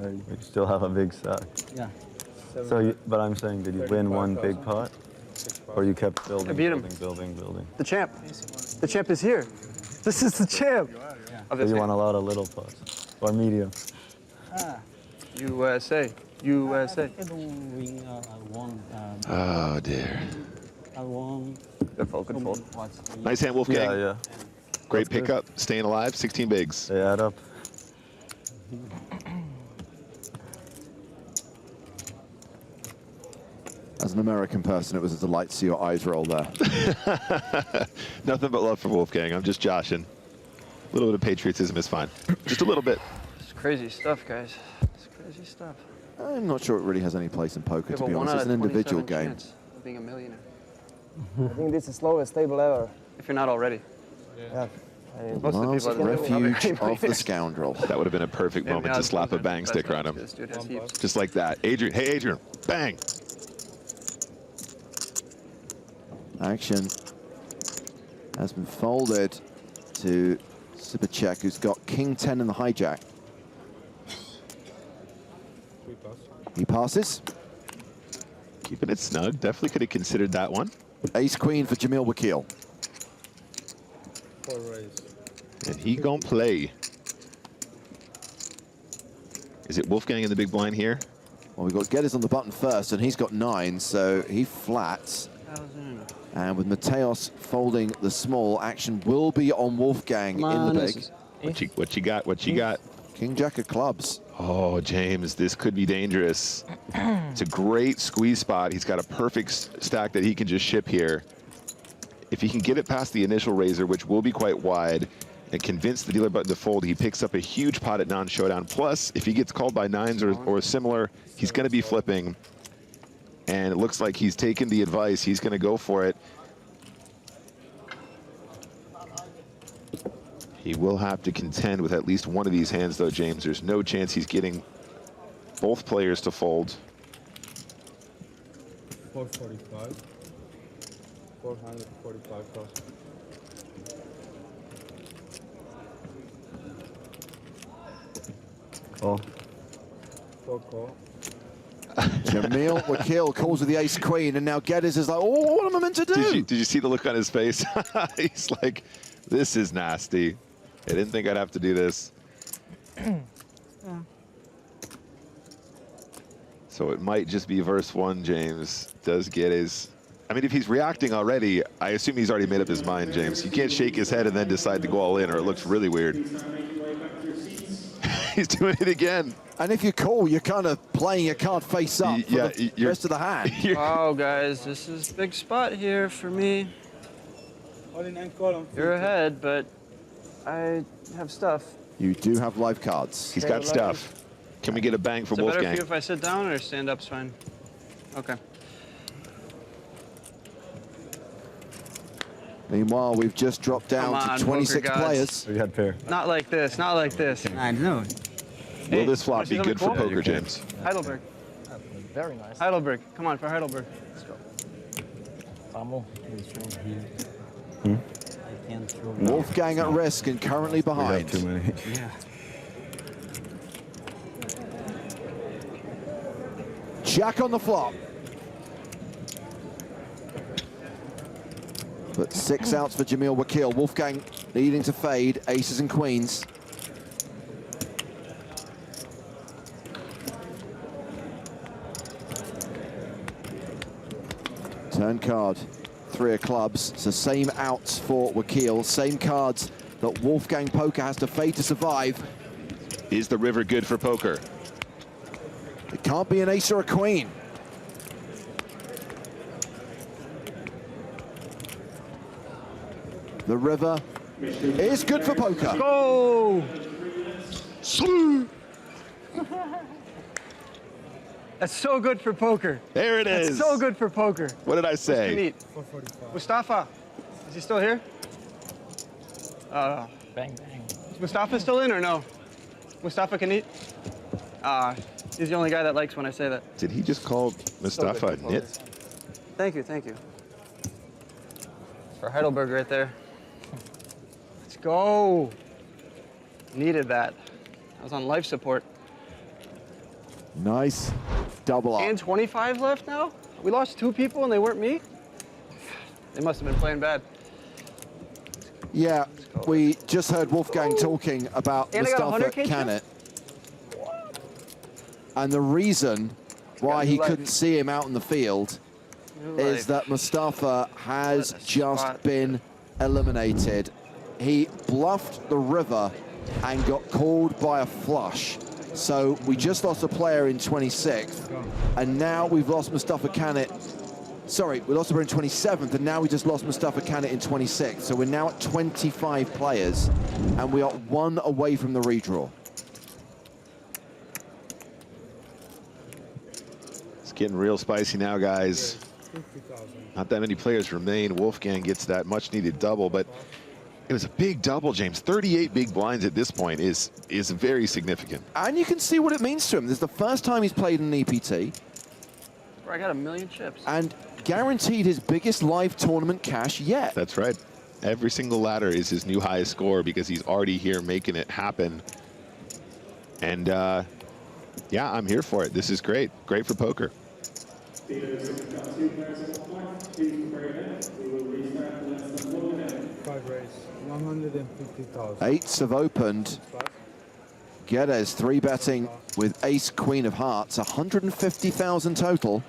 You still have a big stack. Yeah. So, but I'm saying, did you win one big pot? Or you kept building, I beat him. building? The champ. The champ is here. This is the champ. So you won a lot of little pots. Or medium. USA. USA. I won. Oh, dear. I won. Good fold, good fold. Nice hand, Wolfgang. Yeah. Great pickup, staying alive, 16 bigs. They add up. As an American person, it was a delight to see your eyes roll there. Nothing but love for Wolfgang. I'm just joshing. A little bit of patriotism is fine. Just a little bit. It's crazy stuff, guys. It's crazy stuff. I'm not sure it really has any place in poker, to be one honest. out It's an of individual 27 game. chance of being a millionaire. I think this is the slowest table ever. If you're not already. Yeah. Most of the Last people refuge of the scoundrel. That would have been a perfect Maybe moment not to slap a as bang best sticker one, on him. this dude has heaps. Just like that. Adrian, hey Adrian, bang. Action has been folded to Sibacek, who's got King 10 in the hijack. He passes. Keeping it snug. Definitely could have considered that one. Ace Queen for Jamil Wakil. 4 raise. And he gon' play. Is it Wolfgang in the big blind here? Well, we've got Geddes on the button first, and he's got 9, so he flats. And with Mateos folding the small, action will be on Wolfgang in the big. What you got? What you got? King Jack of clubs. Oh, James, this could be dangerous. It's a great squeeze spot. He's got a perfect stack that he can just ship here. If he can get it past the initial raiser, which will be quite wide, and convince the dealer button to fold, he picks up a huge pot at non-showdown. Plus, if he gets called by 9s or similar, he's going to be flipping. And it looks like he's taken the advice. He's going to go for it. He will have to contend with at least one of these hands, though, James. There's no chance he's getting both players to fold. 445. 445 plus. Call. 4 call. Jamil Wakil calls with the ace queen, and now Geddes is like, oh, what am I meant to do? Did you see the look on his face? He's like, this is nasty. I didn't think I'd have to do this. So it might just be verse 1, James. Does get his... I mean, if he's reacting already, I assume he's already made up his mind, James. You can't shake his head and then decide to go all in, or it looks really weird. He's doing it again. And if you call, you're kind of playing your card face up for the rest of the hand. Oh, guys, this is a big spot here for me. You're ahead, but I have stuff. You do have live cards. He's got stuff. Can we get a bang for Wolfgang? Is it better for you if I sit down or stand up's fine? Okay. Meanwhile, we've just dropped down to 26 players. We had pair. Not like this, not like this. I know. Will this flop be good for poker, James? Heidelberg. Very nice. Heidelberg. Come on, for Heidelberg. Let's go. Amo is from here. I can't throw. Wolfgang at risk and currently behind. Too many. Yeah. Jack on the flop. But 6 outs for Jamil Wakil. Wolfgang needing to fade, aces and queens. Turn card, 3 of clubs. So same outs for Wakil, same cards that Wolfgang Poker has to fade to survive. Is the river good for poker? It can't be an ace or a queen. The river is good for poker. Go! That's so good for poker. There it is. That's so good for poker. What did I say? Mustafa, is he still here? Bang, bang. Is Mustafa still in or no? Mustafa can eat? He's the only guy that likes when I say that. Did he just call Mustafa a nit? Thank you, thank you. For Heidelberg right there. Let's go. Needed that. I was on life support. Nice double up. And 25 left now? We lost 2 people and they weren't me? They must have been playing bad. Yeah, we just heard Wolfgang talking about And I got Mustafa 100K Canet. And the reason why he couldn't see him out in the field is that Mustafa has just been eliminated. He bluffed the river and got called by a flush. So we just lost a player in 26th, and now we've lost Mustafa Canet. Sorry, we lost a player in 27th, and now we just lost Mustafa Canet in 26th. So we're now at 25 players, and we are 1 away from the redraw. It's getting real spicy now, guys. Not that many players remain. Wolfgang gets that much-needed double, but it was a big double, James. 38 big blinds at this point is very significant. And you can see what it means to him. This is the first time he's played in an EPT. I got 1 million chips. And guaranteed his biggest live tournament cash yet. That's right. Every single ladder is his new highest score because he's already here making it happen. And yeah, I'm here for it. This is great. Great for poker. Raise 150,000. 8s have opened. Geddes 3-betting with ace queen of hearts, 150,000 total.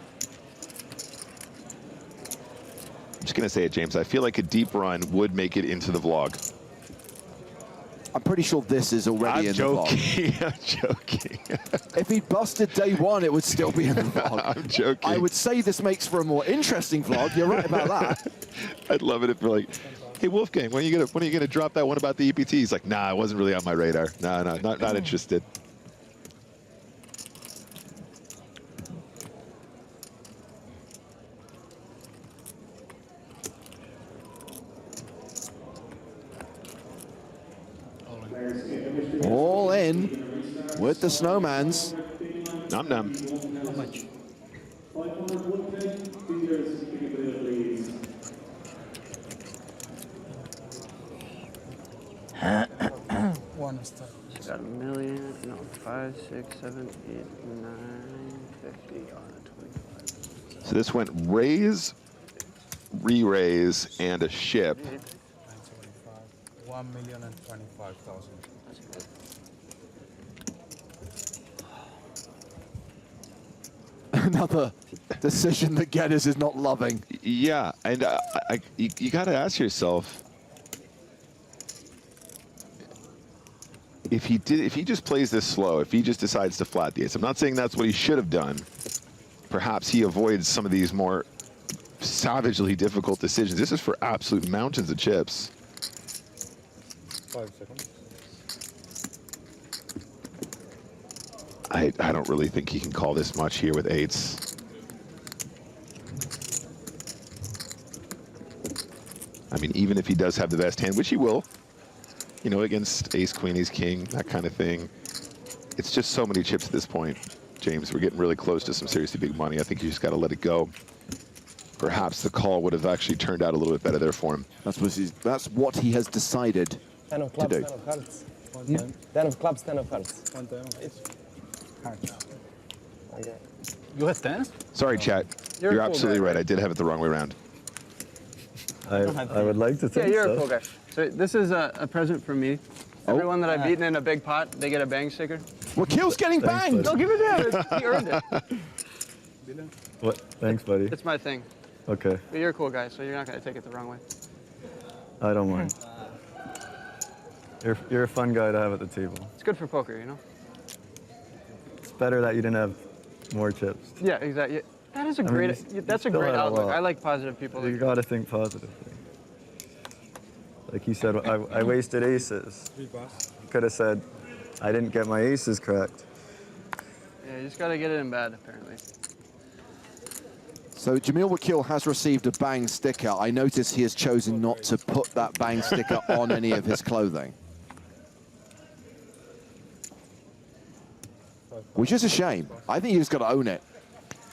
I'm just going to say it, James. I feel like a deep run would make it into the vlog. I'm pretty sure this is already in the vlog. I'm joking. If he busted day 1, it would still be in the vlog. I'm joking. I would say this makes for a more interesting vlog. You're right about that. I'd love it if we're like, hey, Wolfgang, when are you gonna drop that one about the EPT? He's like, nah, it wasn't really on my radar. Nah, not interested. All in with the Snowmans. Num num. How much? One star. So got a million, no, 5, 6, 7, 8, 9, 50 on a 25. So this went raise, re-raise, and a ship. 1,025,000. Another decision that Geddes is not loving. Yeah, and you got to ask yourself, if he just plays this slow, if he just decides to flat the ace, I'm not saying that's what he should have done. Perhaps he avoids some of these more savagely difficult decisions. This is for absolute mountains of chips. 5 seconds. I don't really think he can call this much here with eights. I mean, even if he does have the best hand, which he will, you know, against ace, queen, ace, king, that kind of thing. It's just so many chips at this point, James. We're getting really close to some seriously big money. I think you just got to let it go. Perhaps the call would have actually turned out a little bit better there for him. That's what he has decided 10 of clubs, to do. 10 of hearts. 10 of clubs, 10 of hearts. 1 time. Hearts. Okay. You had 10? Sorry, chat. You're You're a cool absolutely guy, right. I did have it the wrong way around. I would like to think Yeah, you're so. a cool guy. So this is a present from me. Everyone that I've beaten in a big pot, they get a bang sticker. Wakil's getting banged. Don't give it to him. He earned it. What? Thanks, buddy. It's my thing. Okay, But you're a cool guy, so you're not going to take it the wrong way. I don't mind. You're a fun guy to have at the table. It's good for poker, you know? It's better that you didn't have more chips. Yeah, exactly. That is a I mean, great, you that's a still great had a outlook. lot. I like positive people. You got to think positively. Like you said, I wasted aces. Could have said, I didn't get my aces correct. Yeah, you just got to get it in bad, apparently. So Jamil Wakil has received a bang sticker. I notice he has chosen not to put that bang sticker on any of his clothing. Which is a shame. I think you just got to own it.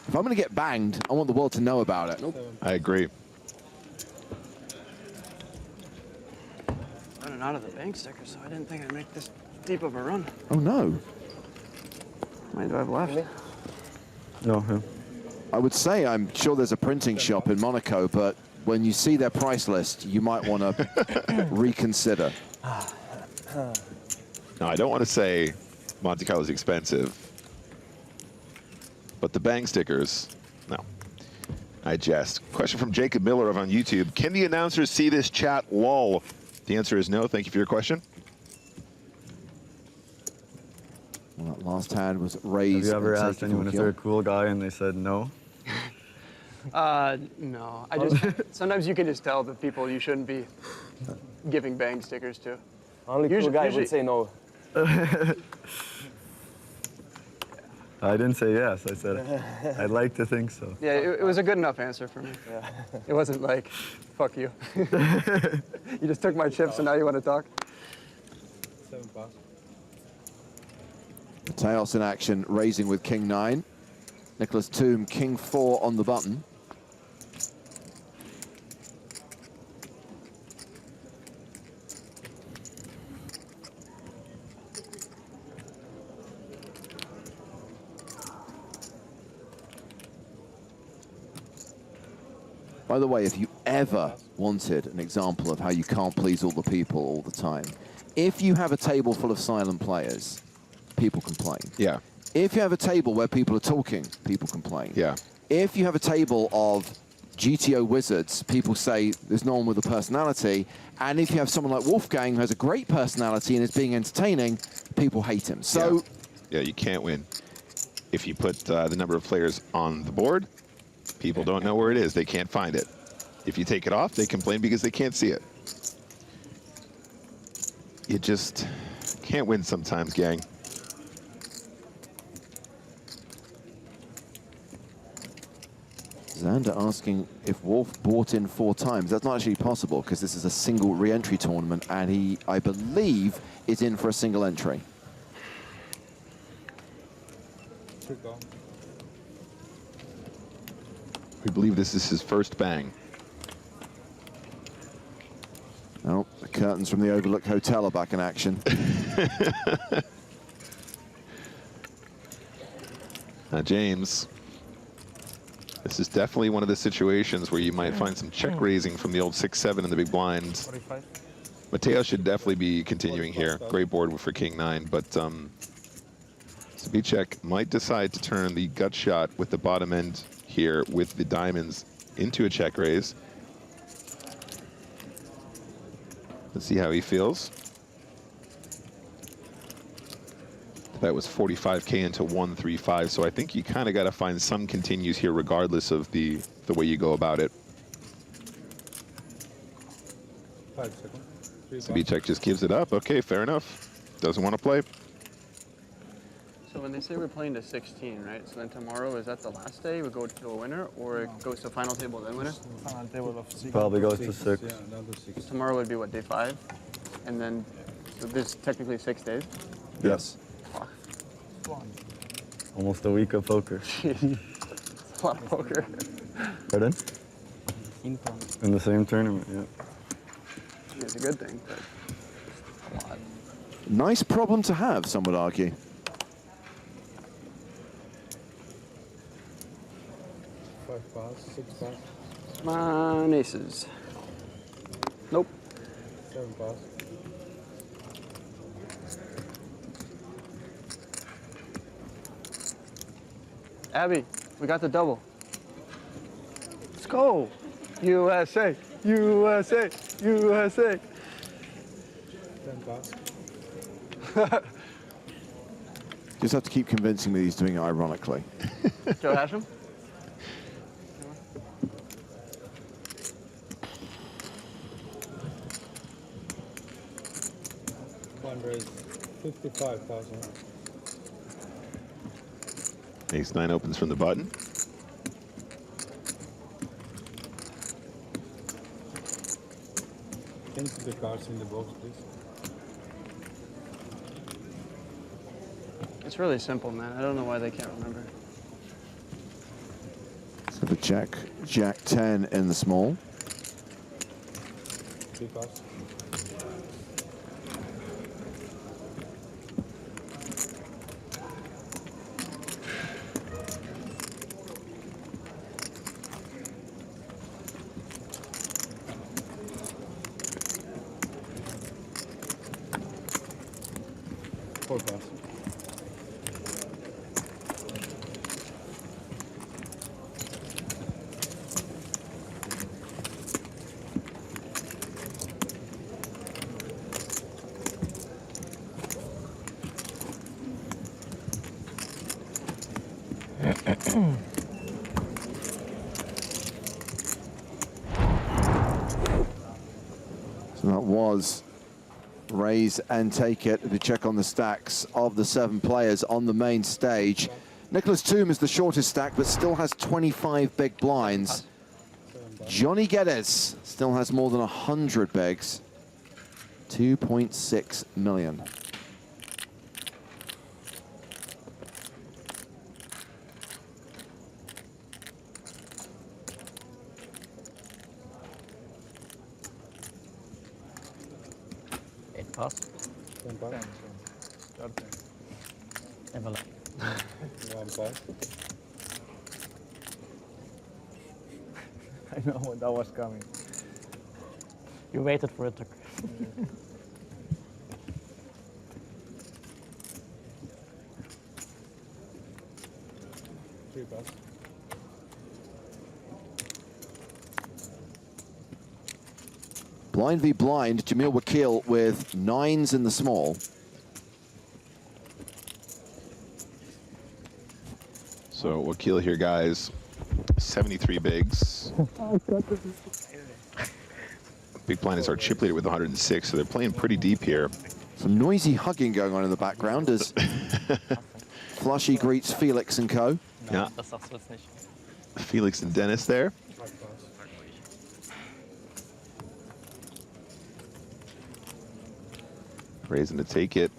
If I'm going to get banged, I want the world to know about it. I agree. Running out of the bang sticker, so I didn't think I'd make this deep of a run. Oh, no. How many do I have left? No, him. I would say I'm sure there's a printing shop in Monaco, but when you see their price list, you might want to reconsider. Now, I don't want to say Monte Carlo is expensive, but the bang stickers, no. I jest. Question from Jacob Miller on YouTube. Can the announcers see this chat? Lol. The answer is no. Thank you for your question. Well, that last hand was raised. Have you ever asked anyone if they're a cool guy and they said no? No. I just, sometimes you can just tell the people you shouldn't be giving bang stickers to. Only cool guy would say no. I didn't say yes. I said I'd like to think so. Yeah, it was a good enough answer for me. Yeah. It wasn't like, fuck you. You just took my chips and now you want to talk? 7 pass. Mateos in action, raising with King 9. Nicholas Toom, King 4 on the button. By the way, if you ever wanted an example of how you can't please all the people all the time, if you have a table full of silent players, people complain. Yeah. If you have a table where people are talking, people complain. Yeah. If you have a table of GTO wizards, people say there's no one with a personality. And if you have someone like Wolfgang who has a great personality and is being entertaining, people hate him. So yeah, you can't win. If you put the number of players on the board, people don't know where it is. They can't find it. If you take it off, they complain because they can't see it. You just can't win sometimes, gang. Xander asking if Wolf bought in 4 times. That's not actually possible because this is a single re-entry tournament and he, I believe, is in for a single entry. We believe this is his first bang. Oh, the curtains from the Overlook Hotel are back in action. Now, James, this is definitely one of the situations where you might find some check raising from the old 6-7 in the big blind. 45. Mateo should definitely be continuing here. Great board for King 9, but Sabicek might decide to turn the gut shot with the bottom end here with the diamonds into a check raise. Let's see how he feels. That was 45K into 135, so I think you kind of got to find some continues here regardless of the way you go about it. 5 seconds. Sabicek just gives it up. Okay, fair enough. Doesn't want to play. So when they say we're playing to 16, right? So then tomorrow, is that the last day? We go to a winner, or it goes to final table, then winner? Final table of 6. Probably goes to 6. Yeah, another 6. Tomorrow would be what, day 5? And then, so there's technically 6 days? Yes. Fuck. Almost a week of poker. It's a lot of poker. Pardon? In the same tournament, yeah. It's a good thing, but it's a lot. Nice problem to have, some would argue. 5 pass, 6 pass, Come on, aces. Nope. 7 pass. Abby, we got the double. Let's go. USA, USA, USA. 10 pass. Just have to keep convincing me he's doing it ironically. Joe Hashem? Fundraise 55,000. Ace 9 opens from the button. Can you put the cards in the box, please? It's really simple, man. I don't know why they can't remember. So the check, Jack 10 in the small. 3 pass. Four pass. So that was raise and take it. The check on the stacks of the 7 players on the main stage. Nicholas Toom is the shortest stack, but still has 25 big blinds. Johnny Geddes still has more than 100 bigs. 2.6 million. Pass. 10 pass. Envelope. 1 pass. I know that was coming. You waited for it to... 3 pass. Blind v blind, Jamil Wakil with 9s in the small. So Wakil here, guys. 73 bigs. Big blind is our chip leader with 106, so they're playing pretty deep here. Some noisy hugging going on in the background as Flushy greets Felix and co. Yeah. Felix and Dennis there. Raising to take it.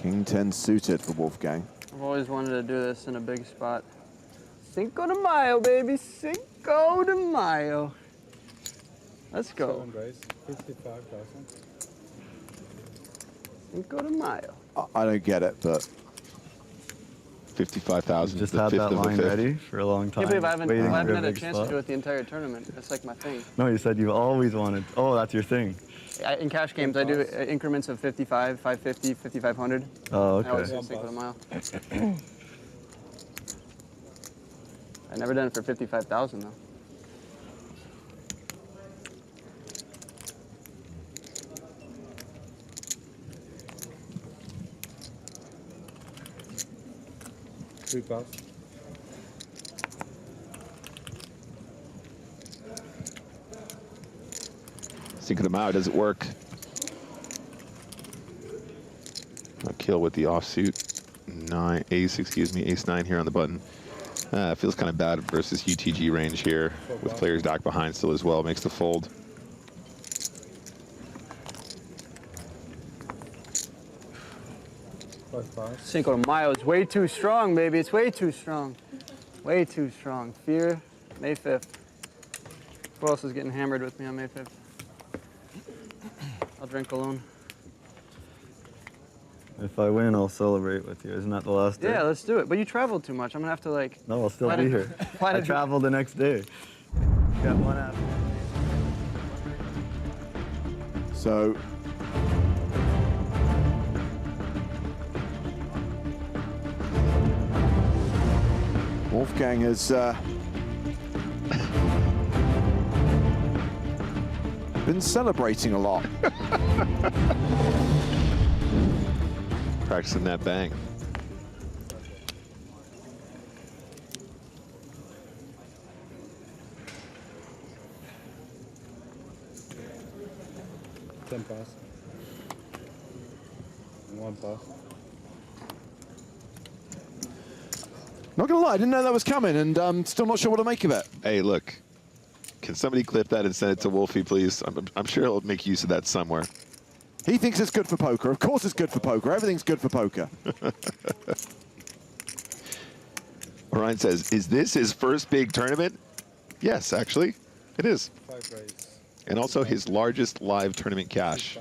King 10 suited for Wolfgang. I've always wanted to do this in a big spot. Cinco de Mayo, baby. Cinco de Mayo. Let's go. 7 raise, 55,000. Cinco de Mayo. I don't get it, but 55,000. Just the had fifth that of a line fifth. ready for a long time. Can't believe I haven't waiting for had a big chance spot. to do it the entire tournament. That's like my thing. No, you said you always wanted. Oh, that's your thing. In cash games, I do increments of 55, 550, 5,500. Oh, I always okay. say Cinco de Mayo. I've never done it for 55,000 though. Three pass. Cinco de Mayo, does it work? A kill with the offsuit. Ace, excuse me, ace-9 here on the button. Feels kind of bad versus UTG range here with players docked behind still as well. Makes the fold. Cinco de Mayo is way too strong, baby. It's way too strong. Way too strong. Fear, May 5th. Who else is getting hammered with me on May 5th? I'll drink alone. If I win, I'll celebrate with you. Isn't that the last day? Yeah, let's do it. But you traveled too much. I'm gonna have to like. No, I'll still Why be did- here. why I did you- travel the next day. Got one after. so Wolfgang has been celebrating a lot. Practicing that bang. Ten pass. And 1 pass. Not gonna lie, I didn't know that was coming, and still not sure what to make of it. Hey, look. Can somebody clip that and send it to Wolfie, please? I'm sure he'll make use of that somewhere. He thinks it's good for poker. Of course it's good for poker. Everything's good for poker. Orion says, is this his first big tournament? Yes, actually, it is. 5 raise. And also his largest live tournament cash.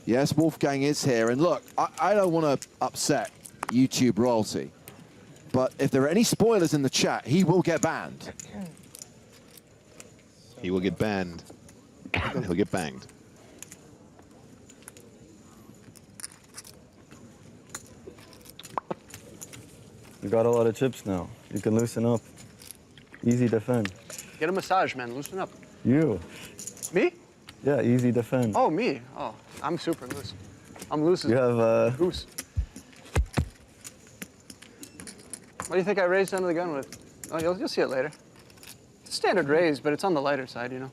Yes, Wolfgang is here. And look, I don't want to upset YouTube royalty, but if there are any spoilers in the chat, he will get banned. He will get banned. He'll get banged. You got a lot of chips now. You can loosen up. Easy defend. Get a massage, man. Loosen up. You. Me? Yeah, easy defend. Oh, me. Oh, I'm super loose. I'm loose as You have goose. What do you think I raised under the gun with? Oh, you'll see it later. It's a standard raise, but it's on the lighter side, you know.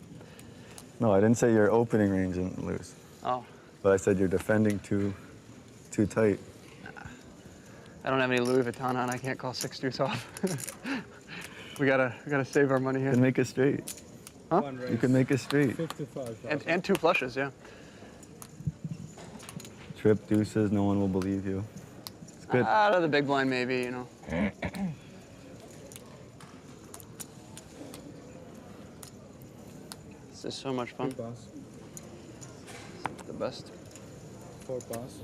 No, I didn't say your opening range isn't loose. Oh. But I said you're defending too tight. I don't have any Louis Vuitton on. I can't call 6 deuce off. we gotta save our money here. You can make it straight. Huh? You can make it straight. 55,000. And 2 flushes, yeah. Trip deuces, no one will believe you. It's good. Out of the big blind, maybe, you know. This is so much fun. 2 pass. It's the best. 4 pass.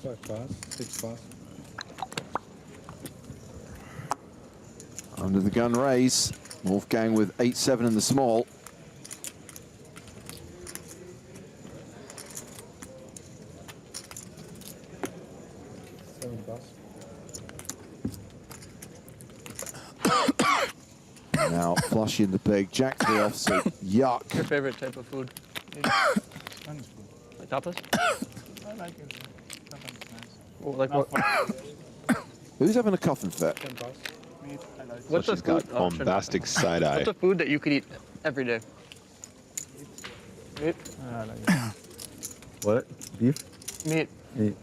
Five pass. 6 pass. Under the gun raise, Wolfgang with 8-7 in the small. Seven pass. Now flushing the big, jack 3 offsuit. Yuck. Your favorite type of food? Spanish food. Like tapas? I like it. Sometimes it's nice. Oh, like Not what? Who's having a coffin fit? 10 pass. Meat, I like it. What's a She's got food? Oh, shouldn't- bombastic side eye. What's a food that you could eat every day? Meat? I like it. What? Beef? Meat. Meat.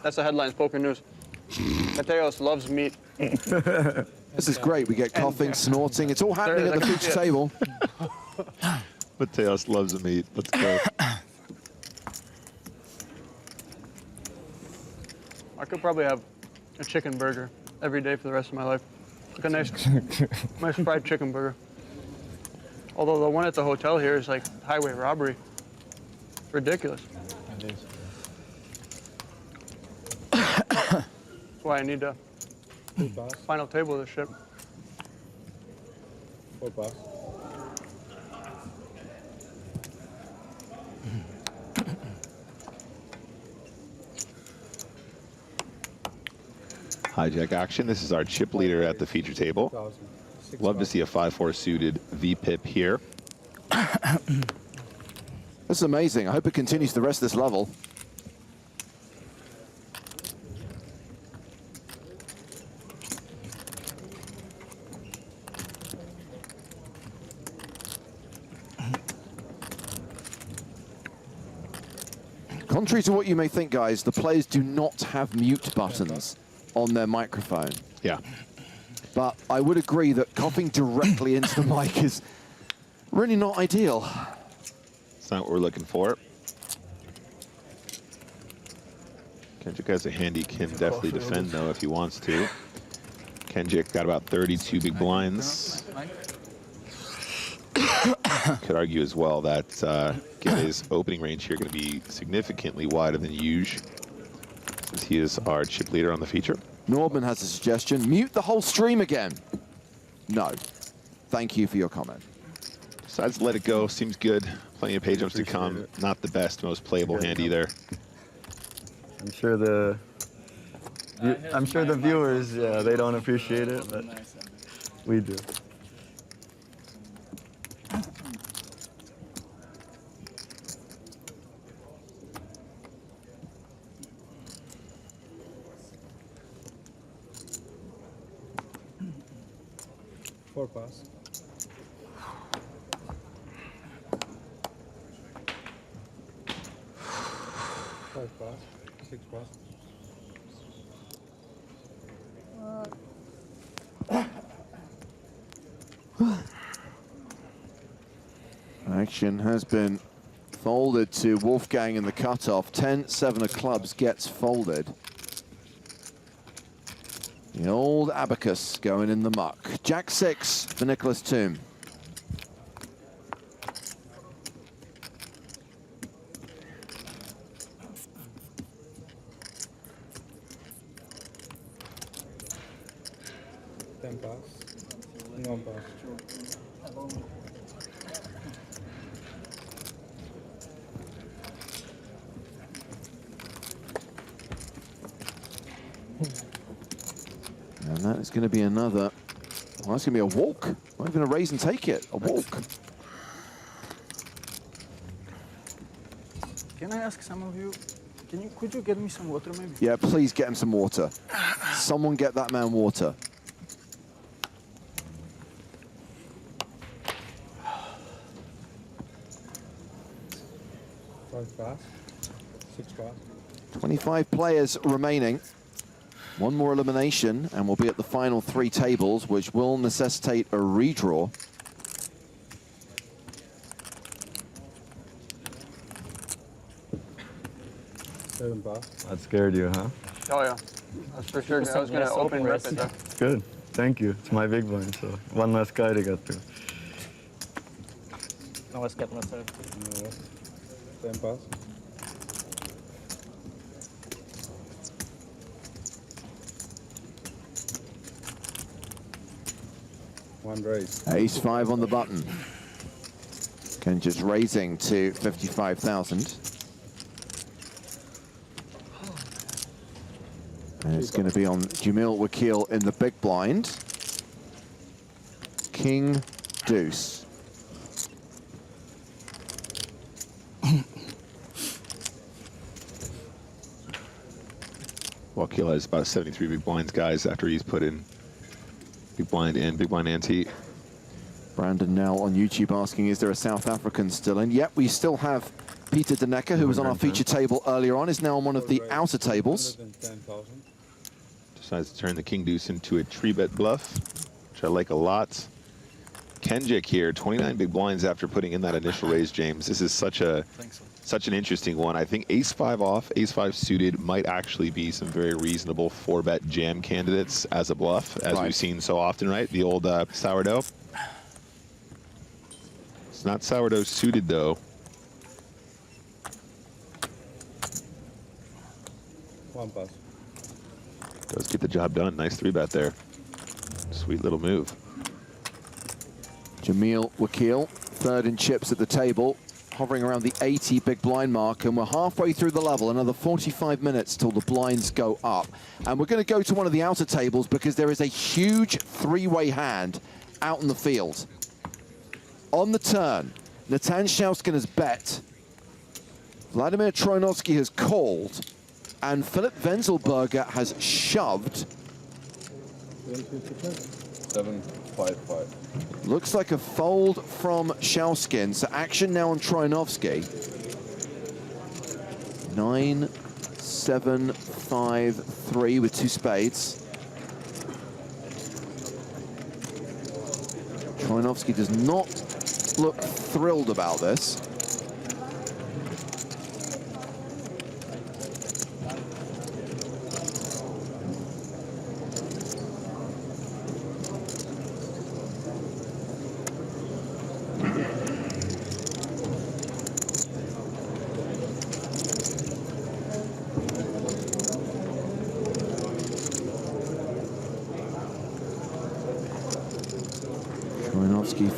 That's the headlines, Poker News. Mateos loves meat. This is great. We get coughing, snorting. It's all happening at the feature table. Mateos loves a meat. Let's go. I could probably have a chicken burger every day for the rest of my life. Like a nice fried chicken burger. Although the one at the hotel here is like highway robbery. Ridiculous. It is. That's why I need to final table this shit. 4 pass. Hijack action. This is our chip leader at the feature table. Love to see a 5-4 suited V-pip here. This is amazing. I hope it continues the rest of this level. Contrary to what you may think, guys, the players do not have mute buttons on their microphone. Yeah. But I would agree that coughing directly into the mic is really not ideal. It's not what we're looking for. Kendrick has a hand he can definitely defend, though, if he wants to. Kendrick got about 32 big blinds. Could argue as well that his opening range here going to be significantly wider than usual, since he is our chip leader on the feature. Norman has a suggestion. Mute the whole stream again. No. Thank you for your comment. Decides to let it go. Seems good. Plenty of page ups to come. Not the best, most playable hand either. I'm sure the viewers, yeah, they don't appreciate it, but we do. Four pass. 5 pass. 6 pass. Action has been folded to Wolfgang in the cutoff. 10-7 of clubs gets folded. The old abacus going in the muck. Jack 6 for Nicholas Thum. No pass. And that is going to be another, well, that's going to be a walk. Not even a raise and take it, a walk. Can I ask some of you, could you get me some water maybe? Yeah, please get him some water. Someone get that man water. Pass. 6 pass. 25 players remaining. One more elimination, and we'll be at the final 3 tables, which will necessitate a redraw. Seven pass. That scared you, huh? Oh yeah, that's for sure. I was going to open rip it though. Good. Thank you. It's my big blind, so one less guy to get through. No, let's get myself. 10 pass. One raise. Ace 5 on the button. Ken just raising to 55,000. And it's going to be on Jamil Wakil in the big blind. King Deuce. Wakil has about 73 big blinds, guys, after he's put in big blind ante. Brandon now on YouTube asking, is there a South African still in? Yep, we still have Peter Denecker, who was on our feature table earlier on, is now on one of the outer tables. Decides to turn the King Deuce into a 3-bet bluff, which I like a lot. Kenjic here, 29 big blinds after putting in that initial raise, James. This is such an interesting one. I think ace-5 off, ace-5 suited might actually be some very reasonable 4-bet jam candidates as a bluff, as we've seen so often, right? The old sourdough. It's not sourdough suited, though. One pass. Does get the job done. Nice 3-bet there. Sweet little move. Jamil Wakil, third in chips at the table, hovering around the 80 big blind mark, and we're halfway through the level, another 45 minutes till the blinds go up. And we're going to go to one of the outer tables because there is a huge 3-way hand out in the field. On the turn, Natan Shauskin has bet, Vladimir Troyanovskiy has called, and Philip Wenzelberger has shoved. 7-5-5. Looks like a fold from Shauskin, so action now on Troyanovskiy. 9-7-5-3 with 2 spades. Troyanovskiy does not look thrilled about this.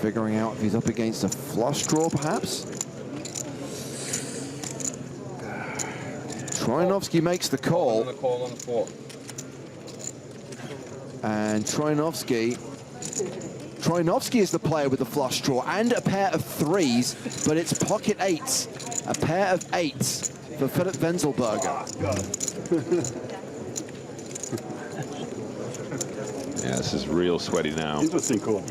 Figuring out if he's up against a flush draw, perhaps. Troyanovskiy makes the call. And Troyanovskiy is the player with the flush draw and a pair of 3s, but it's pocket 8s. A pair of 8s for Philip Wenzelberger. Yeah, this is real sweaty now. Interesting call.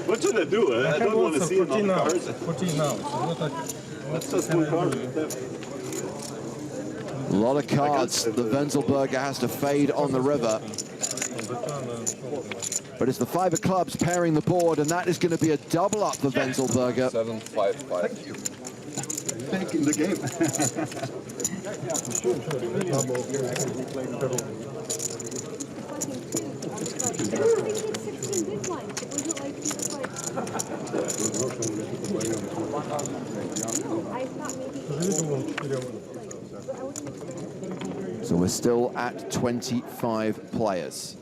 What should I do? I don't want to see it on the cards. 14 now. That's just one card. A lot of cards that Wenzelberger has to fade on the river. But it's the 5 of clubs pairing the board, and that is going to be a double up for Wenzelberger. 7-5-5. Back in the game. So we're still at 25 players.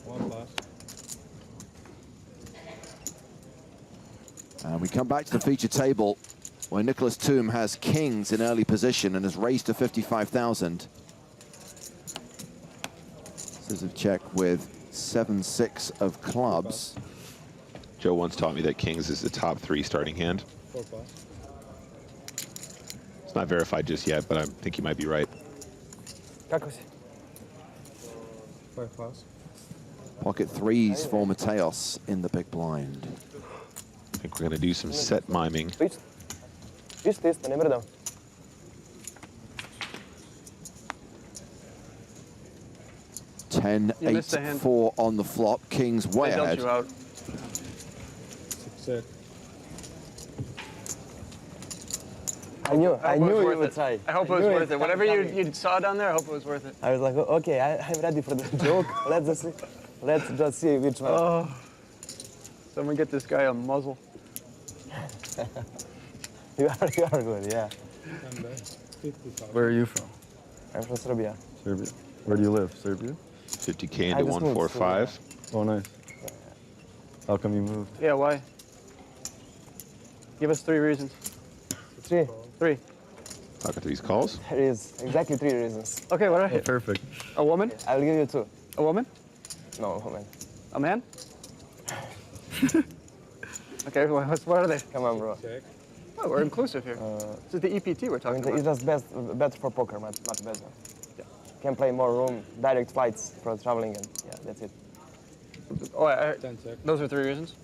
One pass. And we come back to the feature table where Nicholas Thum has kings in early position and has raised to 55,000. Scissors check with 7-6 of clubs. Joe once taught me that kings is the top 3 starting hand. It's not verified just yet, but I think you might be right. 5 pass. Pocket 3s for Mateos in the big blind. I think we're going to do some set miming. 10-8-4 on the flop. Kings way ahead. I knew you would try. I hope it was worth it. Whatever you saw down there, I hope it was worth it. I was like, okay, I'm ready for the joke. Let's just see which one. Oh, someone get this guy a muzzle. you are good, yeah. Where are you from? I'm from Serbia. Serbia. Where do you live? Serbia? 50K into 145. Oh, nice. How come you moved? Yeah, why? Give us 3 reasons. 3. Pocket 3's calls. There is exactly 3 reasons. Okay, what are they? Perfect. A woman? I'll give you 2. A woman? No, a woman. A man? Okay, what are they? Come on, bro. Oh, we're inclusive here. This is the EPT we're talking about. It's just better for poker, not better. Yeah. Can play more room, direct flights for traveling, and yeah, that's it. Oh, those are 3 reasons?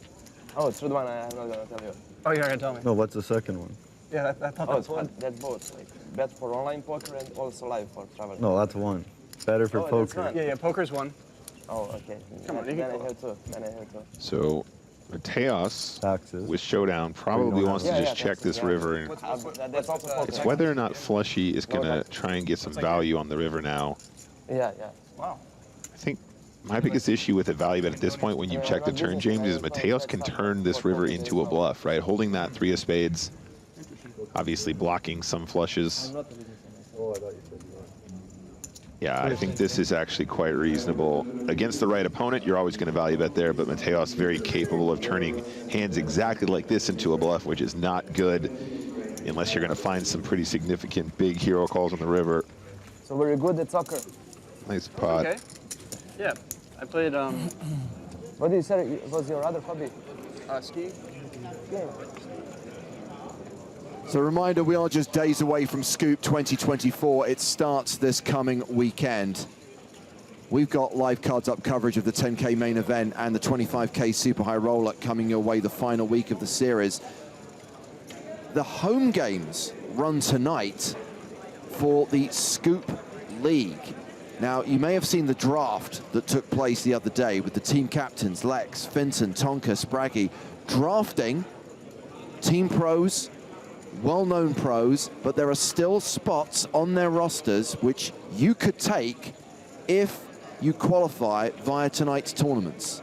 Oh, third one, I'm not gonna tell you. Oh, you're not gonna tell me? No, what's the second one? Yeah, I thought that's one. That's both. Like bet for online poker and also live for traveling. No, that's one. Better for poker. Yeah, poker's one. Oh, okay. Come on, you then can I have two. Then I have two. So Mateos with Showdown probably wants to just check this river. And That's also poker. it's whether or not Fleshy is going to try and get some value on the river now. Yeah, yeah. Wow. I think my biggest issue with a value bet at this point when you check the turn, James, is Mateos can turn this river into a bluff, right? Holding that 3 of spades, obviously blocking some flushes. Yeah, I think this is actually quite reasonable. Against the right opponent, you're always going to value bet there, but Mateos very capable of turning hands exactly like this into a bluff, which is not good unless you're going to find some pretty significant big hero calls on the river. So very good at soccer. Nice pot. Okay. Yeah, I played. What did you say was your other hobby? Skiing. So a reminder, we are just days away from Scoop 2024. It starts this coming weekend. We've got live cards up coverage of the 10K main event and the 25K Super High Roller coming your way the final week of the series. The home games run tonight for the Scoop League. Now, you may have seen the draft that took place the other day with the team captains, Lex, Finton, Tonka, Spraggy, drafting team pros, well-known pros, but there are still spots on their rosters which you could take if you qualify via tonight's tournaments.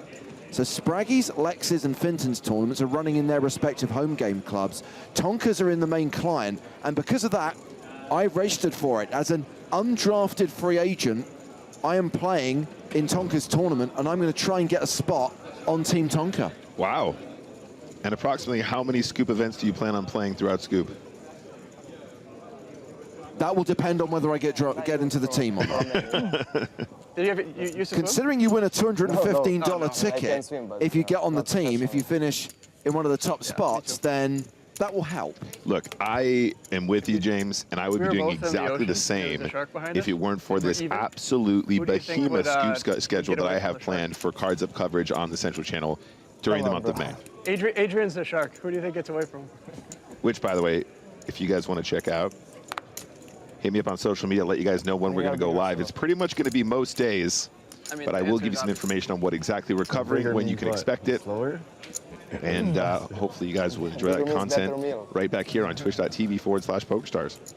So Spraggy's, Lex's and Finton's tournaments are running in their respective home game clubs. Tonka's are in the main client, and because of that, I registered for it. As an undrafted free agent, I am playing in Tonka's tournament, and I'm going to try and get a spot on Team Tonka. Wow. And approximately how many Scoop events do you plan on playing throughout Scoop? That will depend on whether I get into the team or not. Considering you win a $215 ticket, if you get on the team, if you finish in one of the top spots, then that will help. Look, I am with you, James, and I would be doing exactly the same if it weren't for this absolutely behemoth Scoop schedule that I have planned for Cards Up coverage on the Central Channel during the month of May. Adrian's the shark. Who do you think gets away from him? Which, by the way, if you guys want to check out, hit me up on social media, let you guys know when we're going to go live. It's pretty much going to be most days, but I will give you some information on what exactly we're covering, when you can expect it. And hopefully you guys will enjoy that content right back here on twitch.tv/PokerStars.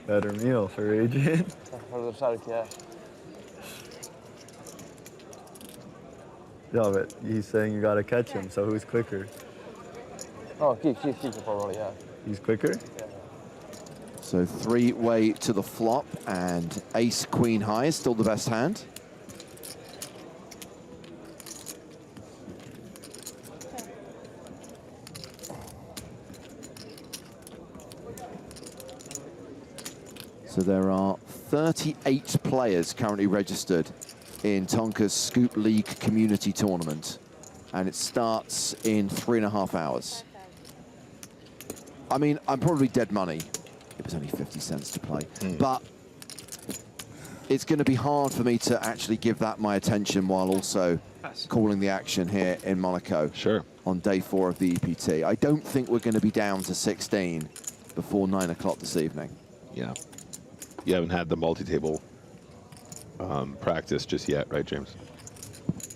Better meal for Adrian. For the shark, yeah. Yeah, but he's saying you got to catch him, so who's quicker? Oh, keep for yeah. He's quicker? Yeah. So 3-way to the flop, and ace queen high is still the best hand. So there are 38 players currently registered in Tonka's Scoop League Community Tournament, and it starts in 3.5 hours. I mean, I'm probably dead money. It was only 50 cents to play, but it's going to be hard for me to actually give that my attention while also calling the action here in Monaco. Sure. On day 4 of the EPT. I don't think we're going to be down to 16 before 9 o'clock this evening. Yeah. You haven't had the multi-table practice just yet, right, James?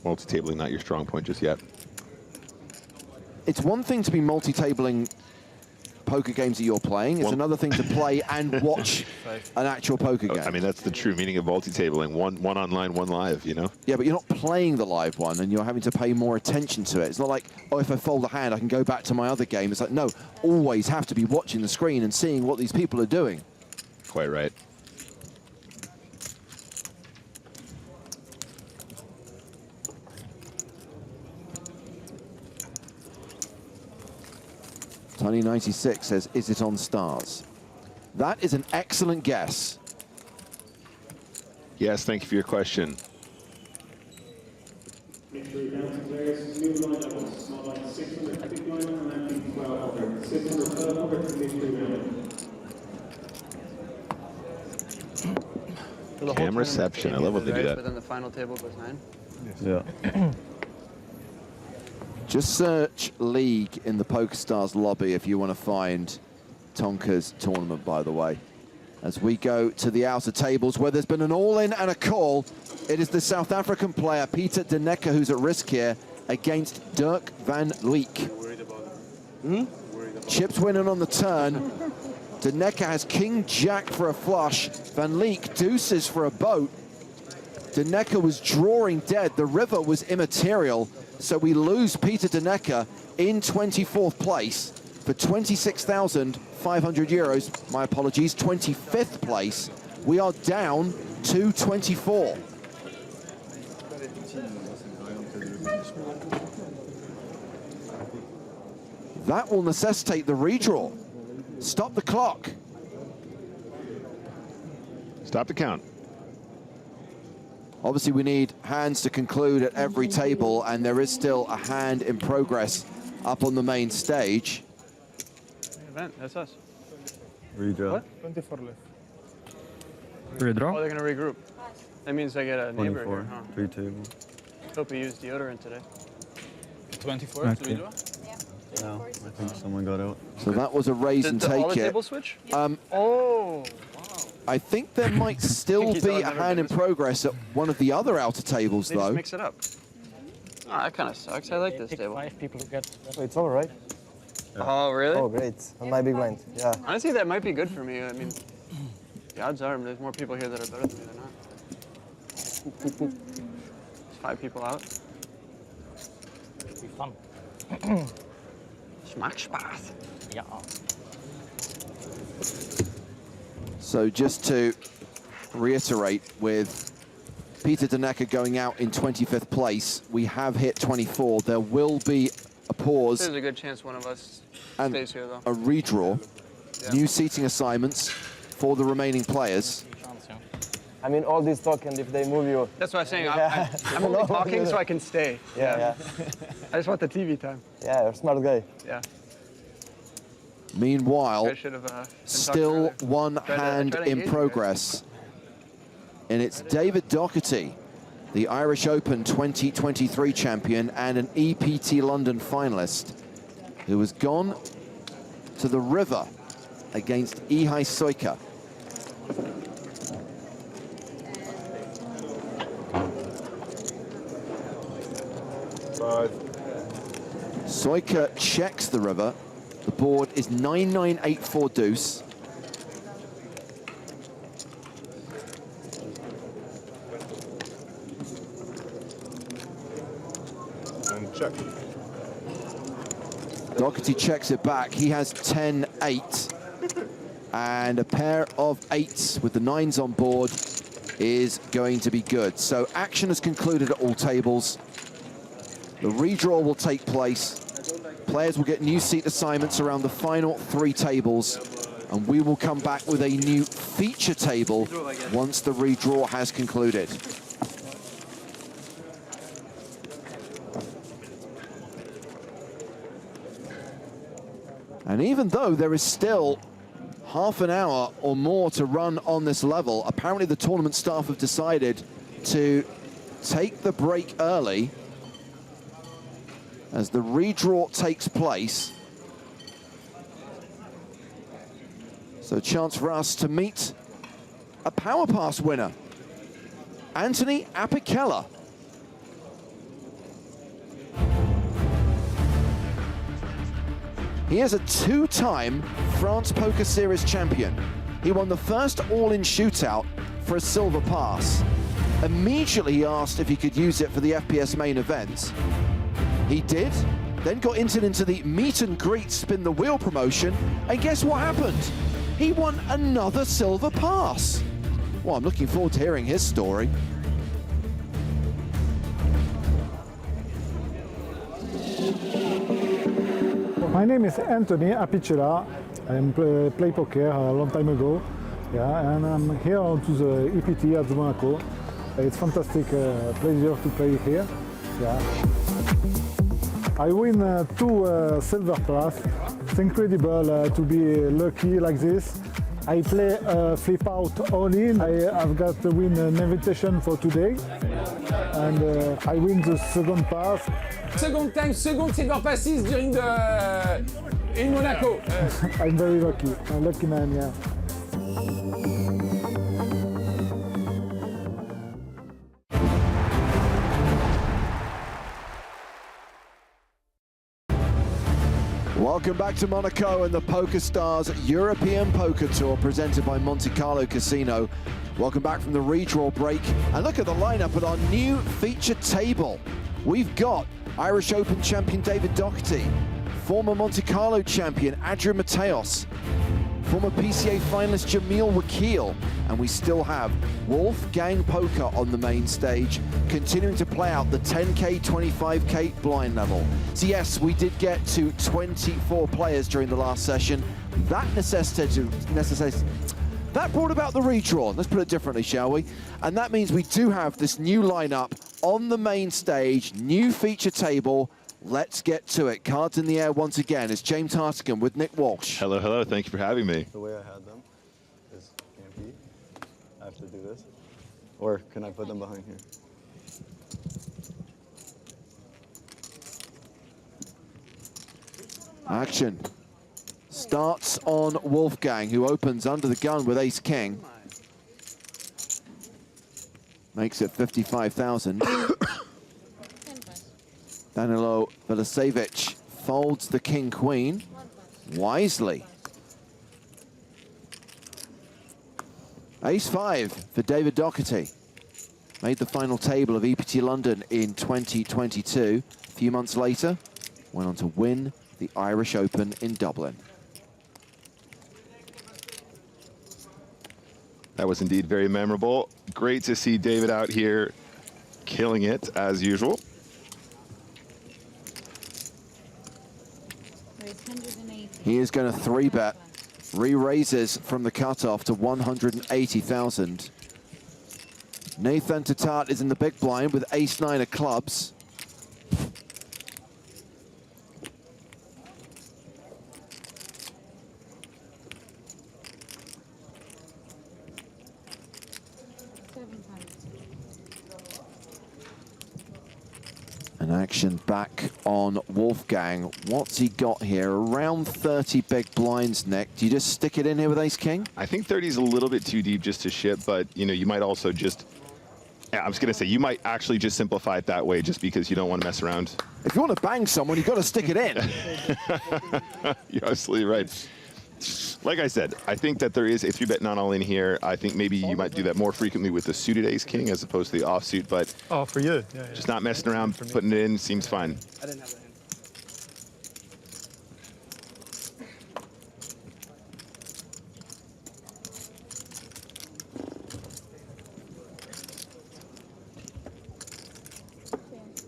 Multi-tabling not your strong point just yet. It's one thing to be multi-tabling poker games that you're playing. It's another thing to play and watch an actual poker game. I mean, that's the true meaning of multi-tabling. One online, one live, you know? Yeah, but you're not playing the live one, and you're having to pay more attention to it. It's not like, oh, if I fold a hand, I can go back to my other game. It's like, no, always have to be watching the screen and seeing what these people are doing. Quite right. Tony96 says, is it on stars? That is an excellent guess. Yes, thank you for your question. Cam reception, I love when they do that. But then the final table goes 9? Yeah. Just search League in the PokerStars lobby if you want to find Tonka's tournament, by the way. As we go to the outer tables where there's been an all-in and a call, it is the South African player, Pieter de Necker, who's at risk here against Dirk van Leek. Chips winning on the turn. De Necker has king-jack for a flush. Van Leek deuces for a boat. De Necker was drawing dead. The river was immaterial. So we lose Pieter de Necker in 24th place for 26,500 euros. My apologies, 25th place. We are down to 24. That will necessitate the redraw. Stop the clock. Stop the count. Obviously, we need hands to conclude at every table, and there is still a hand in progress up on the main stage. Event, that's us. Redraw. What? 24 left. Redraw. Oh, they're going to regroup. That means I get a neighbor 24, here, huh? 3 tables. Hope he used deodorant today. 24 Okay. to redraw? No, I think someone got out. So that was a raise and Did all take the it. tables switch? Oh, wow. I think there might still He's be all a never hand been in progress at one of the other outer tables, They just though. mix it up. Oh, that kind of sucks. I like this table. 5 people who get. So it's all right. Oh, really? Oh, great. On my big blind. Yeah. Honestly, that might be good for me. I mean, the odds are there's more people here that are better than me than not. There's 5 people out. It'll be fun. Macht Spaß. Yeah. So just to reiterate, with Pieter de Necker going out in 25th place, we have hit 24. There will be a pause There's a good chance one of us and stays here, though. a redraw. Yeah. New seating assignments for the remaining players. I mean, all this talk, and if they move you. That's what I'm saying. Yeah. I'm only talking so I can stay. Yeah. I just want the TV time. Yeah, you're a smart guy. Yeah. Meanwhile, I should have, been still talking one earlier. hand Try to in engage progress. And it's David Docherty, the Irish Open 2023 champion and an EPT London finalist, who has gone to the river against Ihai Soika. Soika checks the river. The board is 9984 deuce. And check. Docherty checks it back. He has 10-8. And a pair of 8s with the 9s on board is going to be good. So action has concluded at all tables. The redraw will take place. Players will get new seat assignments around the final 3 tables, and we will come back with a new feature table once the redraw has concluded. And even though there is still half an hour or more to run on this level, apparently the tournament staff have decided to take the break early as the redraw takes place. So a chance for us to meet a Power Pass winner, Anthony Apicella. He is a 2-time France Poker Series champion. He won the first all-in shootout for a silver pass. Immediately he asked if he could use it for the FPS Main Event. He did, then got entered into the meet and greet spin the wheel promotion, and guess what happened? He won another silver pass. Well, I'm looking forward to hearing his story. My name is Anthony Apicella. I play poker a long time ago. Yeah, and I'm here to the EPT at Monaco. It's fantastic pleasure to play here. Yeah. I win 2 silver pass. It's incredible to be lucky like this. I play flip out all in. I've got to win an invitation for today. And I win the second pass. Second time, second silver passes during the in Monaco. I'm very lucky. I'm a lucky man, yeah. Welcome back to Monaco and the PokerStars European Poker Tour presented by Monte-Carlo Casino. Welcome back from the redraw break. And look at the lineup at our new feature table. We've got Irish Open champion David Docherty, former Monte-Carlo champion Adrian Mateos, former PCA finalist Jamil Wakil, and we still have Wolfgang Poker on the main stage, continuing to play out the 10K, 25K blind level. So yes, we did get to 24 players during the last session. That that brought about the redraw. Let's put it differently, shall we? And that means we do have this new lineup on the main stage, new feature table. Let's get to it. Cards in the air once again. It's James Hartigan with Nick Walsh. Hello, hello. Thank you for having me. The way I had them is can't be. I have to do this. Or can I put them behind here? Action starts on Wolfgang, who opens under the gun with ace-king. Makes it 55,000. Danilo Velisevic folds the king-queen wisely. Ace-5 for David Docherty. Made the final table of EPT London in 2022. A few months later, went on to win the Irish Open in Dublin. That was indeed very memorable. Great to see David out here killing it as usual. He is going to 3-bet, re-raises from the cutoff to 180,000. Nathan Tatat is in the big blind with ace-9 of clubs. An action back on Wolfgang. What's he got here? Around 30 big blinds, Nick. Do you just stick it in here with ace-king? I think 30 is a little bit too deep just to ship, but you know, you might also just, I was gonna say, you might actually just simplify it that way just because you don't want to mess around. If you want to bang someone, you've got to stick it in. You're absolutely right. Like I said, I think that there is a 3-bet non-all-in here. I think maybe you might do that more frequently with the suited ace-king as opposed to the offsuit, but oh, for you. Yeah, just not messing around, putting it in seems fine. I didn't have that hand.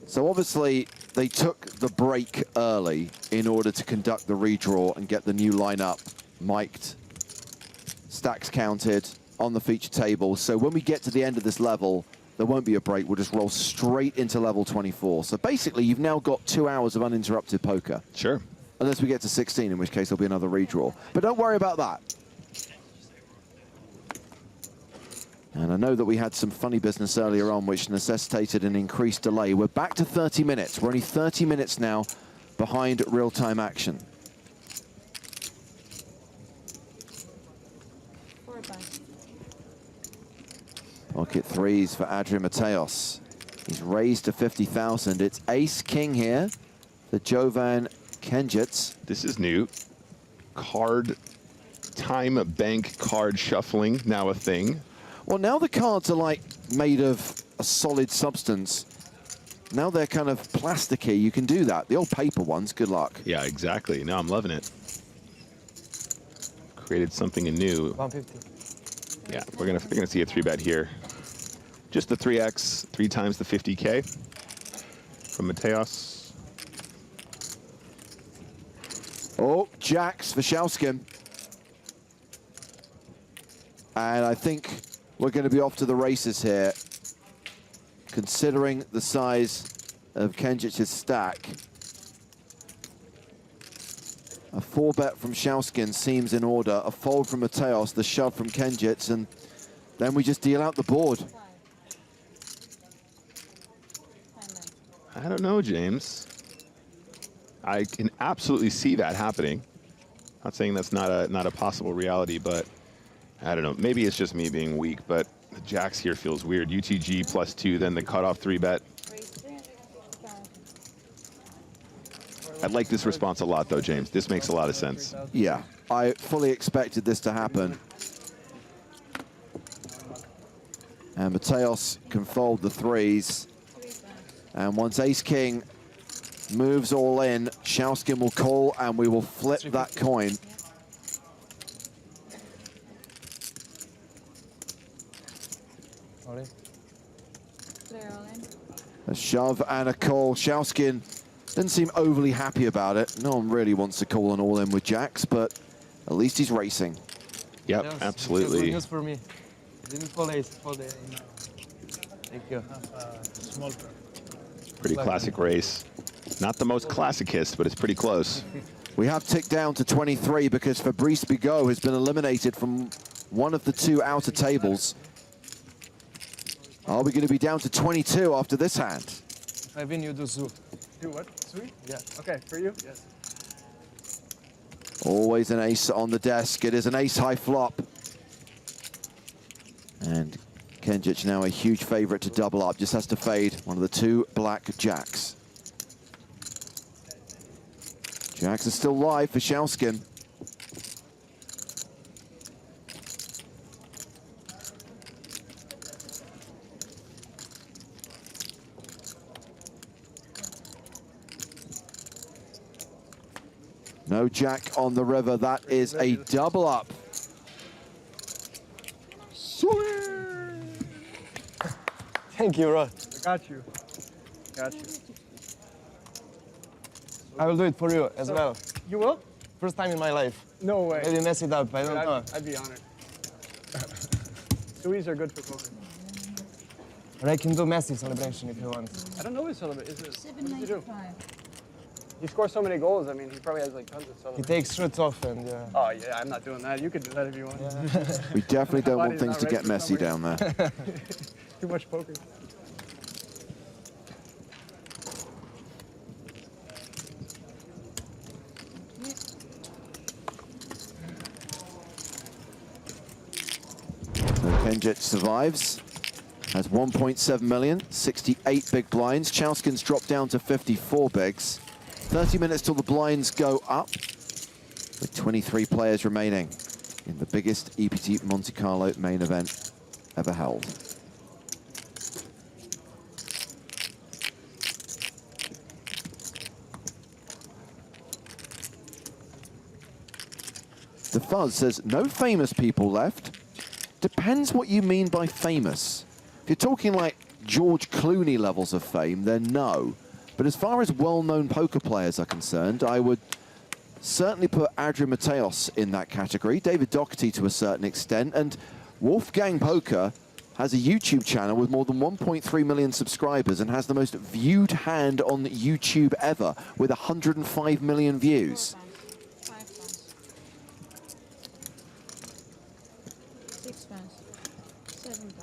So obviously, they took the break early in order to conduct the redraw and get the new lineup mic'd, stacks counted on the feature table. So when we get to the end of this level, there won't be a break. We'll just roll straight into level 24. So basically, you've now got 2 hours of uninterrupted poker. Sure. Unless we get to 16, in which case there'll be another redraw. But don't worry about that. And I know that we had some funny business earlier on, which necessitated an increased delay. We're back to 30 minutes. We're only 30 minutes now behind real-time action. Pocket threes for Adrian Mateos. He's raised to 50,000. It's ace-king here for Jovan Kenjits. This is new. Card time bank card shuffling, now a thing. Well, now the cards are like made of a solid substance. Now they're kind of plasticky. You can do that. The old paper ones, good luck. Yeah, exactly. No, I'm loving it. Created something new. 150. Yeah, we're gonna see a 3-bet here. Just the 3x, 3 times the 50K from Mateos. Oh, jacks for Schauskin. And I think we're going to be off to the races here. Considering the size of Kenjic's stack, a 4-bet from Schauskin seems in order. A fold from Mateos, the shove from Kenjic, and then we just deal out the board. I don't know, James. I can absolutely see that happening. Not saying that's not a possible reality, but I don't know. Maybe it's just me being weak, but the jacks here feels weird. UTG +2, then the cutoff 3-bet. I like this response a lot, though, James. This makes a lot of sense. Yeah, I fully expected this to happen. And Mateos can fold the threes. And once ace-king moves all in, Schauskin will call, and we will flip that coin. A shove and a call. Schauskin didn't seem overly happy about it. No one really wants to call an all-in with jacks, but at least he's racing. Yep, Yes, absolutely. Good news for me. Didn't fall ace, fall the. Thank you. Pretty classic race. Not the most classicist, but it's pretty close. We have ticked down to 23 because Fabrice Bigot has been eliminated from one of the two outer tables. Are we going to be down to 22 after this hand? If I win, you do zoo. Do what? Sweet? Yeah. Okay, for you? Yes. Always an ace on the desk. It is an ace-high flop. And Kenjic now a huge favorite to double up. Just has to fade one of the two black jacks. Jacks are still live for Schauskin. No jack on the river. That is a double up. Thank you, Rod. I got you. Got you. I will do it for you as well. You will? First time in my life. No way. Maybe mess it up. I don't know. I'd be honored. Suies are good for poker. Or I can do massive celebration if you want. I don't know his celebration. What does he do? He scores so many goals. I mean, he probably has like tons of celebration. He takes shirts off and yeah. Oh yeah, I'm not doing that. You could do that if you want. Yeah. We definitely don't want Body's things not to ready get for messy some down there. reason. Too much poker. So Kenjic survives. Has 1.7 million, 68 big blinds. Chauskin's dropped down to 54 bigs. 30 minutes till the blinds go up, with 23 players remaining in the biggest EPT Monte-Carlo main event ever held. The Fuzz says, no famous people left. Depends what you mean by famous. If you're talking like George Clooney levels of fame, then no. But as far as well-known poker players are concerned, I would certainly put Adrian Mateos in that category, David Docherty to a certain extent, and Wolfgang Poker has a YouTube channel with more than 1.3 million subscribers and has the most viewed hand on YouTube ever with 105 million views. 6 times, 7 times.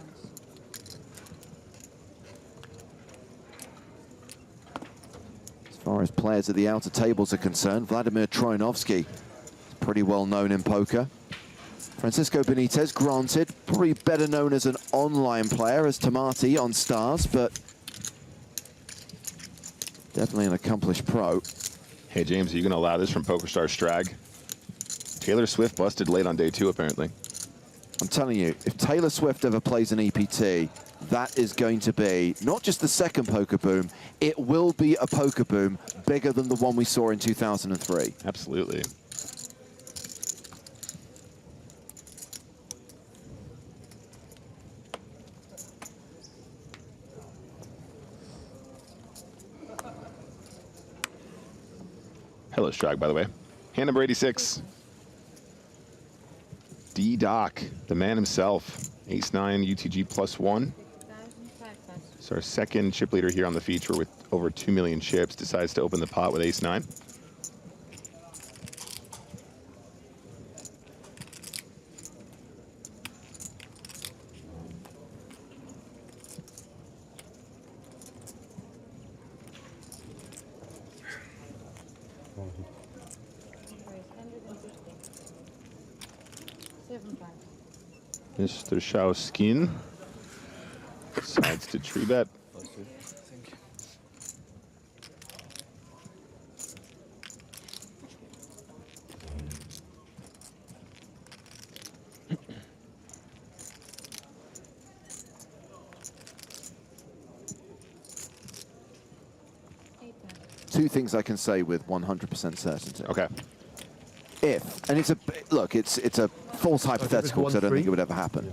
As far as players at the outer tables are concerned, Vladimir Troyanovskiy is pretty well known in poker. Francisco Benitez, granted, probably better known as an online player as Tamati on Stars, but definitely an accomplished pro. Hey, James, are you going to allow this from PokerStars Strag? Taylor Swift busted late on day 2, apparently. I'm telling you, if Taylor Swift ever plays an EPT, that is going to be not just the second poker boom, it will be a poker boom bigger than the one we saw in 2003. Absolutely. Hello, Strag, by the way. Hand number 86. D-Doc, the man himself. Ace-9, UTG +1. So our second chip leader here on the feature with over 2 million chips decides to open the pot with Ace-9. Mr. Shaoskin decides to tree bet. Two things I can say with 100% certainty. Okay. If, and it's a, look, it's a false hypothetical because I don't think it would ever happen.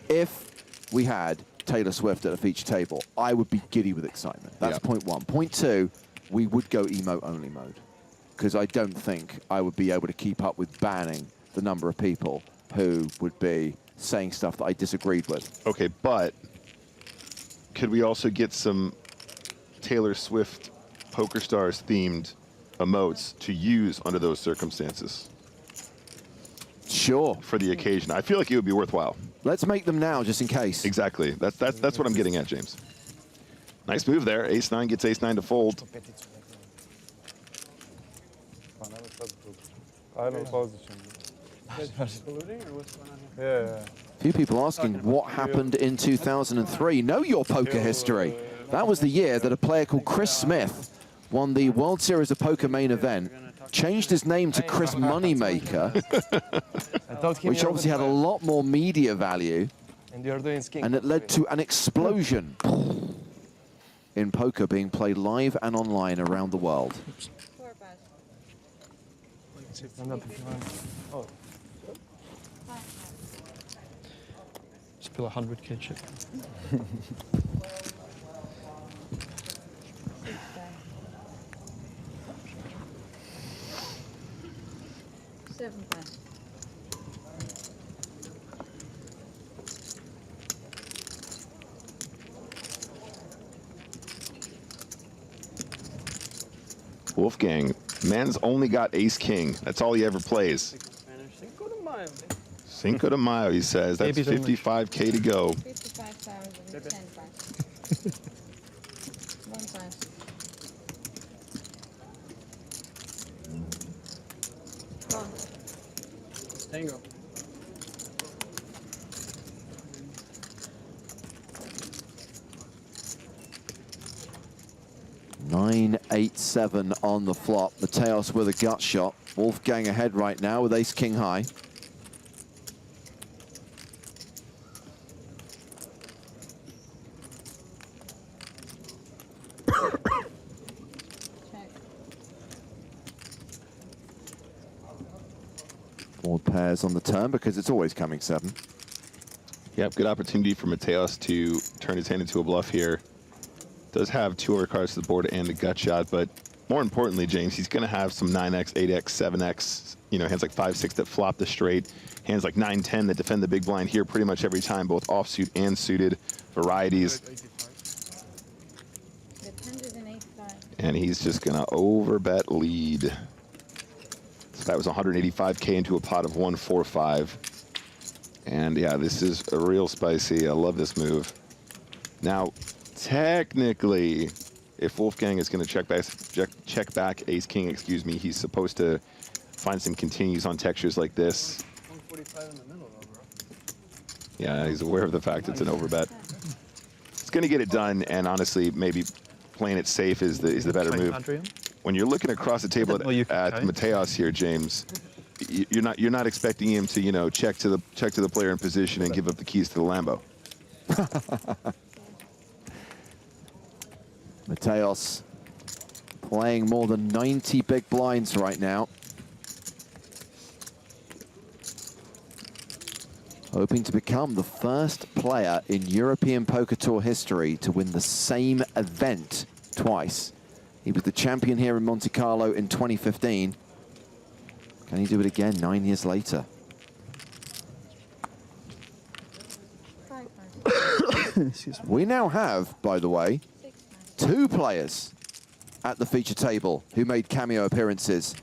If we had Taylor Swift at a feature table, I would be giddy with excitement. That's point one. Point two, we would go emote-only mode because I don't think I would be able to keep up with banning the number of people who would be saying stuff that I disagreed with. Okay, but could we also get some Taylor Swift PokerStars themed emotes to use under those circumstances? Sure. For the occasion. I feel like it would be worthwhile. Let's make them now, just in case. Exactly. That's what I'm getting at, James. Nice move there. Ace-9 gets Ace-9 to fold. Few people asking what happened in 2003. Know your poker history. That was the year that a player called Chris Smith won the World Series of Poker Main Event, changed his name to Chris Moneymaker, which obviously had a lot more media value, and it led to an explosion in poker being played live and online around the world. Spill 100K chip. Wolfgang, man's only got Ace-King. That's all he ever plays. Cinco de Mayo, he says. That's 55K to go. 55,000, 10 bucks. One size. Tango. Nine, 8-7 on the flop. Mateos with a gut shot. Wolfgang ahead right now with Ace-King high. Board pairs on the turn because it's always coming 7. Yep, good opportunity for Mateos to turn his hand into a bluff here. Does have 2 overcards to the board and a gut shot, but more importantly, James, he's going to have some 9x, 8x, 7x, you know, hands like 5-6 that flop the straight, hands like 9-10 that defend the big blind here pretty much every time, both offsuit and suited varieties. And he's just going to overbet lead. So that was 185K into a pot of 145. And yeah, this is a real spicy. I love this move. Now, technically, if Wolfgang is going to check back Ace-King, excuse me, he's supposed to find some continues on textures like this. 145 in the middle, though, bro. Yeah, he's aware of the fact it's an overbet. It's going to get it done, and honestly, maybe playing it safe is the better move. When you're looking across the table at Mateos here, James, you're not expecting him to, you know, check to the player in position and give up the keys to the Lambo. Mateos playing more than 90 big blinds right now. Hoping to become the first player in European Poker Tour history to win the same event twice. He was the champion here in Monte-Carlo in 2015. Can he do it again 9 years later? We now have, by the way, 2 players at the feature table who made cameo appearances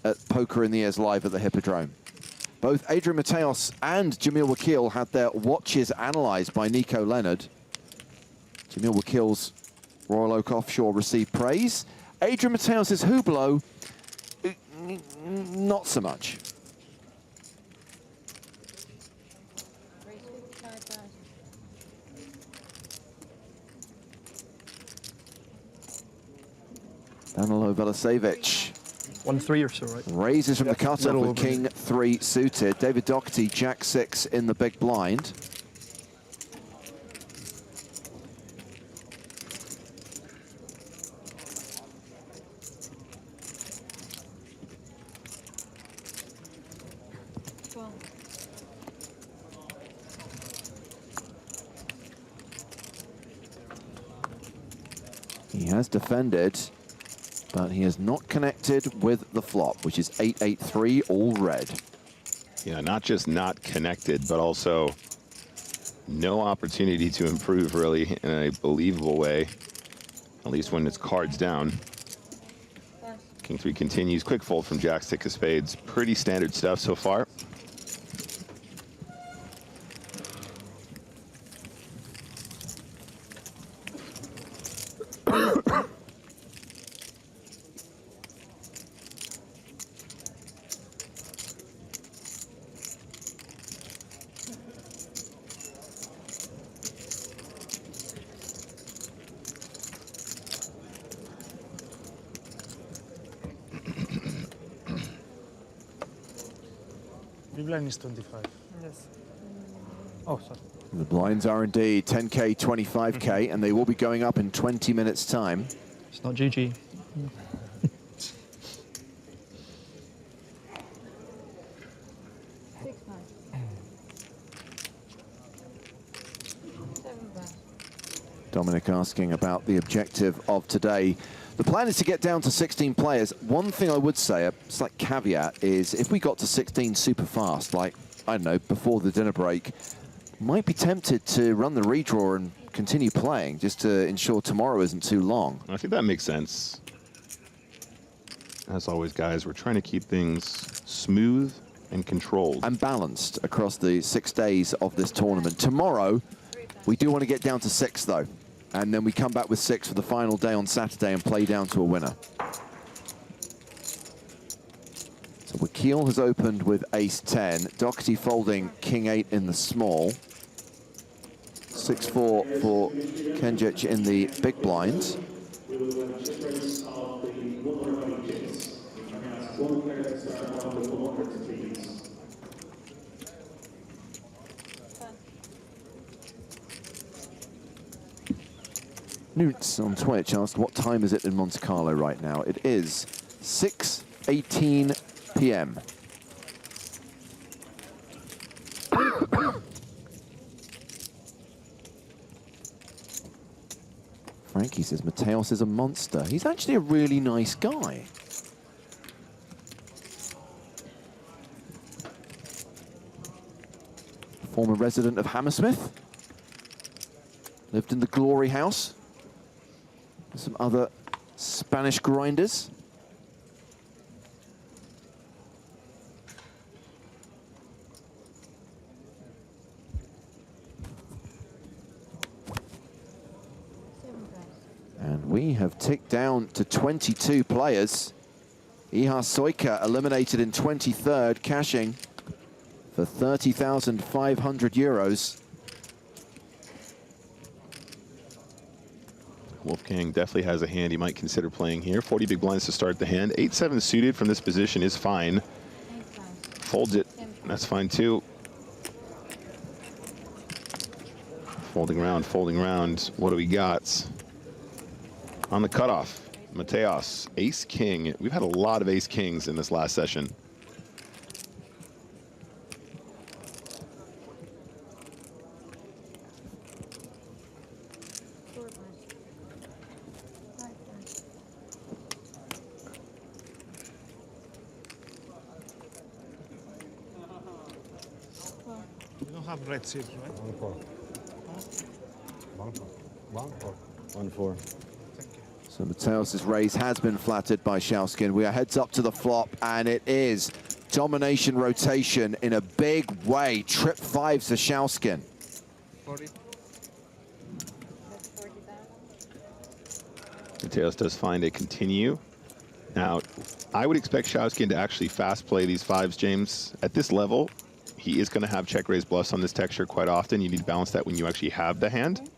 at Poker in the Ears Live at the Hippodrome. Both Adrian Mateos and Jamil Wakil had their watches analyzed by Nico Leonard. Jamil Wakil's Royal Oak Offshore received praise. Adrian Mateos' Hublot, not so much. Danilo Velisevic. 1-3 or so, right? Raises from the Yeah, cutoff with King 3 suited. David Docherty, Jack 6 in the big blind. He has defended, but he has not connected with the flop, which is 8-8-3, all red. Yeah, not just not connected, but also no opportunity to improve really in a believable way, at least when it's cards down. King 3 continues, quick fold from Jack 6 of spades. Pretty standard stuff so far. Big blind is 25. Yes. Oh, sorry. The blinds are indeed 10K, 25K, and they will be going up in 20 minutes' time. It's not GG. Dominic asking about the objective of today. The plan is to get down to 16 players. One thing I would say, a slight caveat, is if we got to 16 super fast, like, I don't know, before the dinner break, might be tempted to run the redraw and continue playing just to ensure tomorrow isn't too long. I think that makes sense. As always, guys, we're trying to keep things smooth and controlled. And balanced across the 6 days of this tournament. Tomorrow, we do want to get down to 6, though. And then we come back with 6 for the final day on Saturday and play down to a winner. So Wakil has opened with ace-10. Docherty folding king-8 in the small. 6-4 for Kenjic in the big blinds. Newts on Twitch asked, what time is it in Monte Carlo right now? It is 6:18 p.m. Frankie says Mateos is a monster. He's actually a really nice guy. Former resident of Hammersmith. Lived in the Glory House. Some other Spanish grinders. And we have ticked down to 22 players. Ihar Soyka eliminated in 23rd, cashing for 30,500 euros. Wolfgang definitely has a hand he might consider playing here. 40 big blinds to start the hand. 8-7 suited from this position is fine. Folds it, and that's fine too. Folding around. What do we got? On the cutoff, Mateos, ace-king. We've had a lot of ace-kings in this last session. Red seat, right? 1-4. So Mateos' raise has been flattered by Schauskin. We are heads up to the flop, and it is domination rotation in a big way. Trip 5 to Schauskin. 40. Mateos does find a continue. Now, I would expect Schauskin to actually fast play these 5s, James. At this level, he is going to have check raise bluffs on this texture quite often. You need to balance that when you actually have the hand.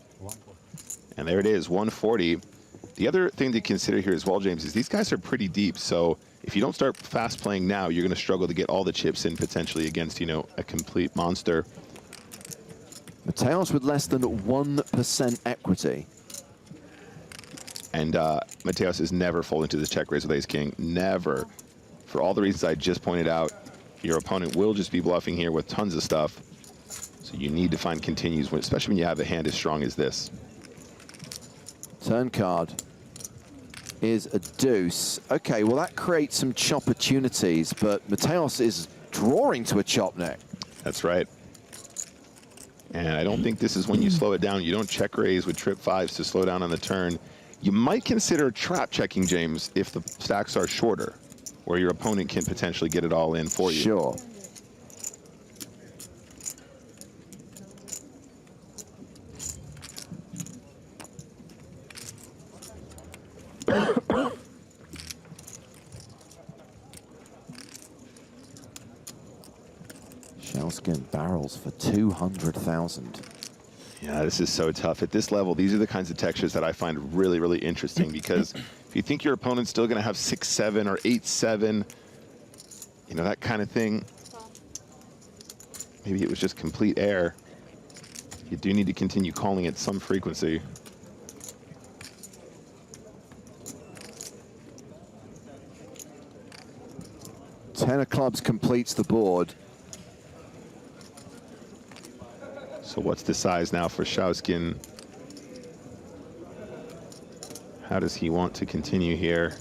And there it is, 140. The other thing to consider here as well, James, is these guys are pretty deep. So if you don't start fast playing now, you're going to struggle to get all the chips in potentially against, you know, a complete monster. Mateos with less than 1% equity. And Mateos is never folding to this check raise with ace king. Never. For all the reasons I just pointed out, your opponent will just be bluffing here with tons of stuff. So you need to find continues, especially when you have a hand as strong as this. Turn card is a deuce. Okay, well that creates some chop opportunities, but Mateos is drawing to a chop neck. That's right. And I don't think this is when you slow it down. You don't check raise with trip fives to slow down on the turn. You might consider trap checking, James, if the stacks are shorter, where your opponent can potentially get it all in for you. Sure. Shellskin barrels for 200,000. Yeah, this is so tough. At this level, these are the kinds of textures that I find really, really interesting, because if you think your opponent's still going to have 6-7 or 8-7, you know, that kind of thing, maybe it was just complete air. You do need to continue calling at some frequency. Ten of clubs completes the board. So what's the size now for Shellskin? How does he want to continue here?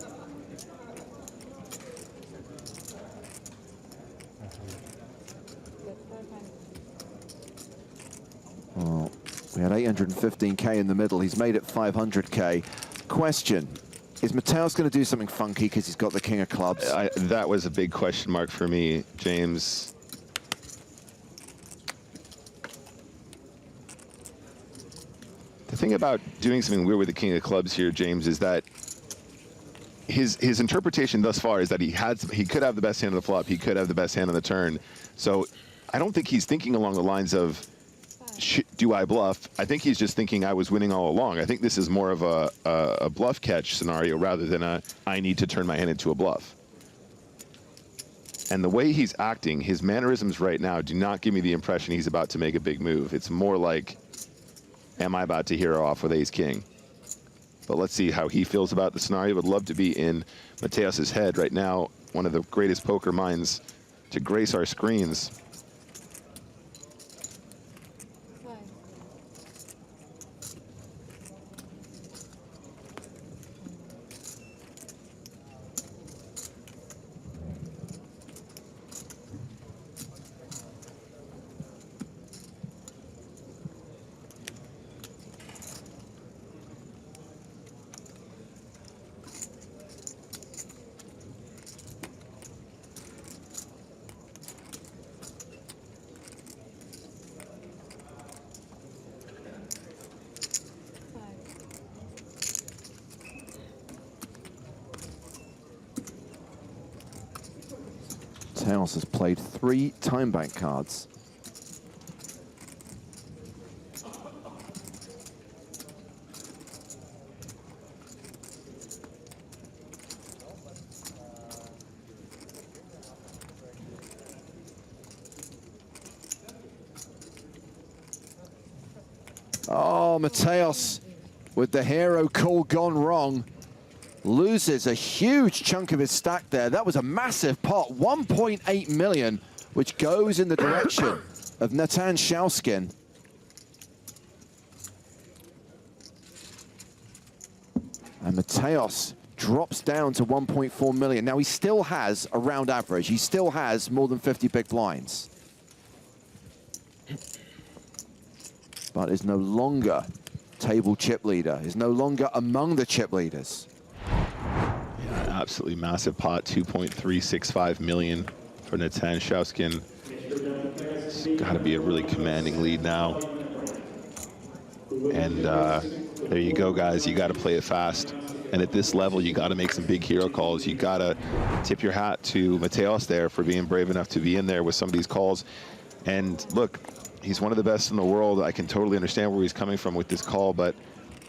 Well, we had 815K in the middle. He's made it 500K. Question, is Mateos going to do something funky because he's got the king of clubs? That was a big question mark for me, James. The thing about doing something weird with the king of clubs here, James, is that his interpretation thus far is that he could have the best hand on the flop, he could have the best hand on the turn. So I don't think he's thinking along the lines of, do I bluff? I think he's just thinking I was winning all along. I think this is more of a bluff catch scenario rather than a I need to turn my hand into a bluff. And the way he's acting, his mannerisms right now do not give me the impression he's about to make a big move. It's more like, am I about to hero off with ace king? But let's see how he feels about the scenario. Would love to be in Mateos's head right now, one of the greatest poker minds to grace our screens. Mateos has played 3 time bank cards. Oh, Mateos with the hero call gone wrong. Loses a huge chunk of his stack there. That was a massive pot, 1.8 million, which goes in the direction of Natan Shellskin. And Mateos drops down to 1.4 million. Now he still has a round average. He still has more than 50 big blinds. But is no longer table chip leader, is no longer among the chip leaders. Yeah, absolutely massive pot, 2.365 million for Natan Shellskin. It's got to be a really commanding lead now. And there you go, guys. You got to play it fast. And at this level, you got to make some big hero calls. You got to tip your hat to Mateos there for being brave enough to be in there with some of these calls. And look, he's one of the best in the world. I can totally understand where he's coming from with this call, but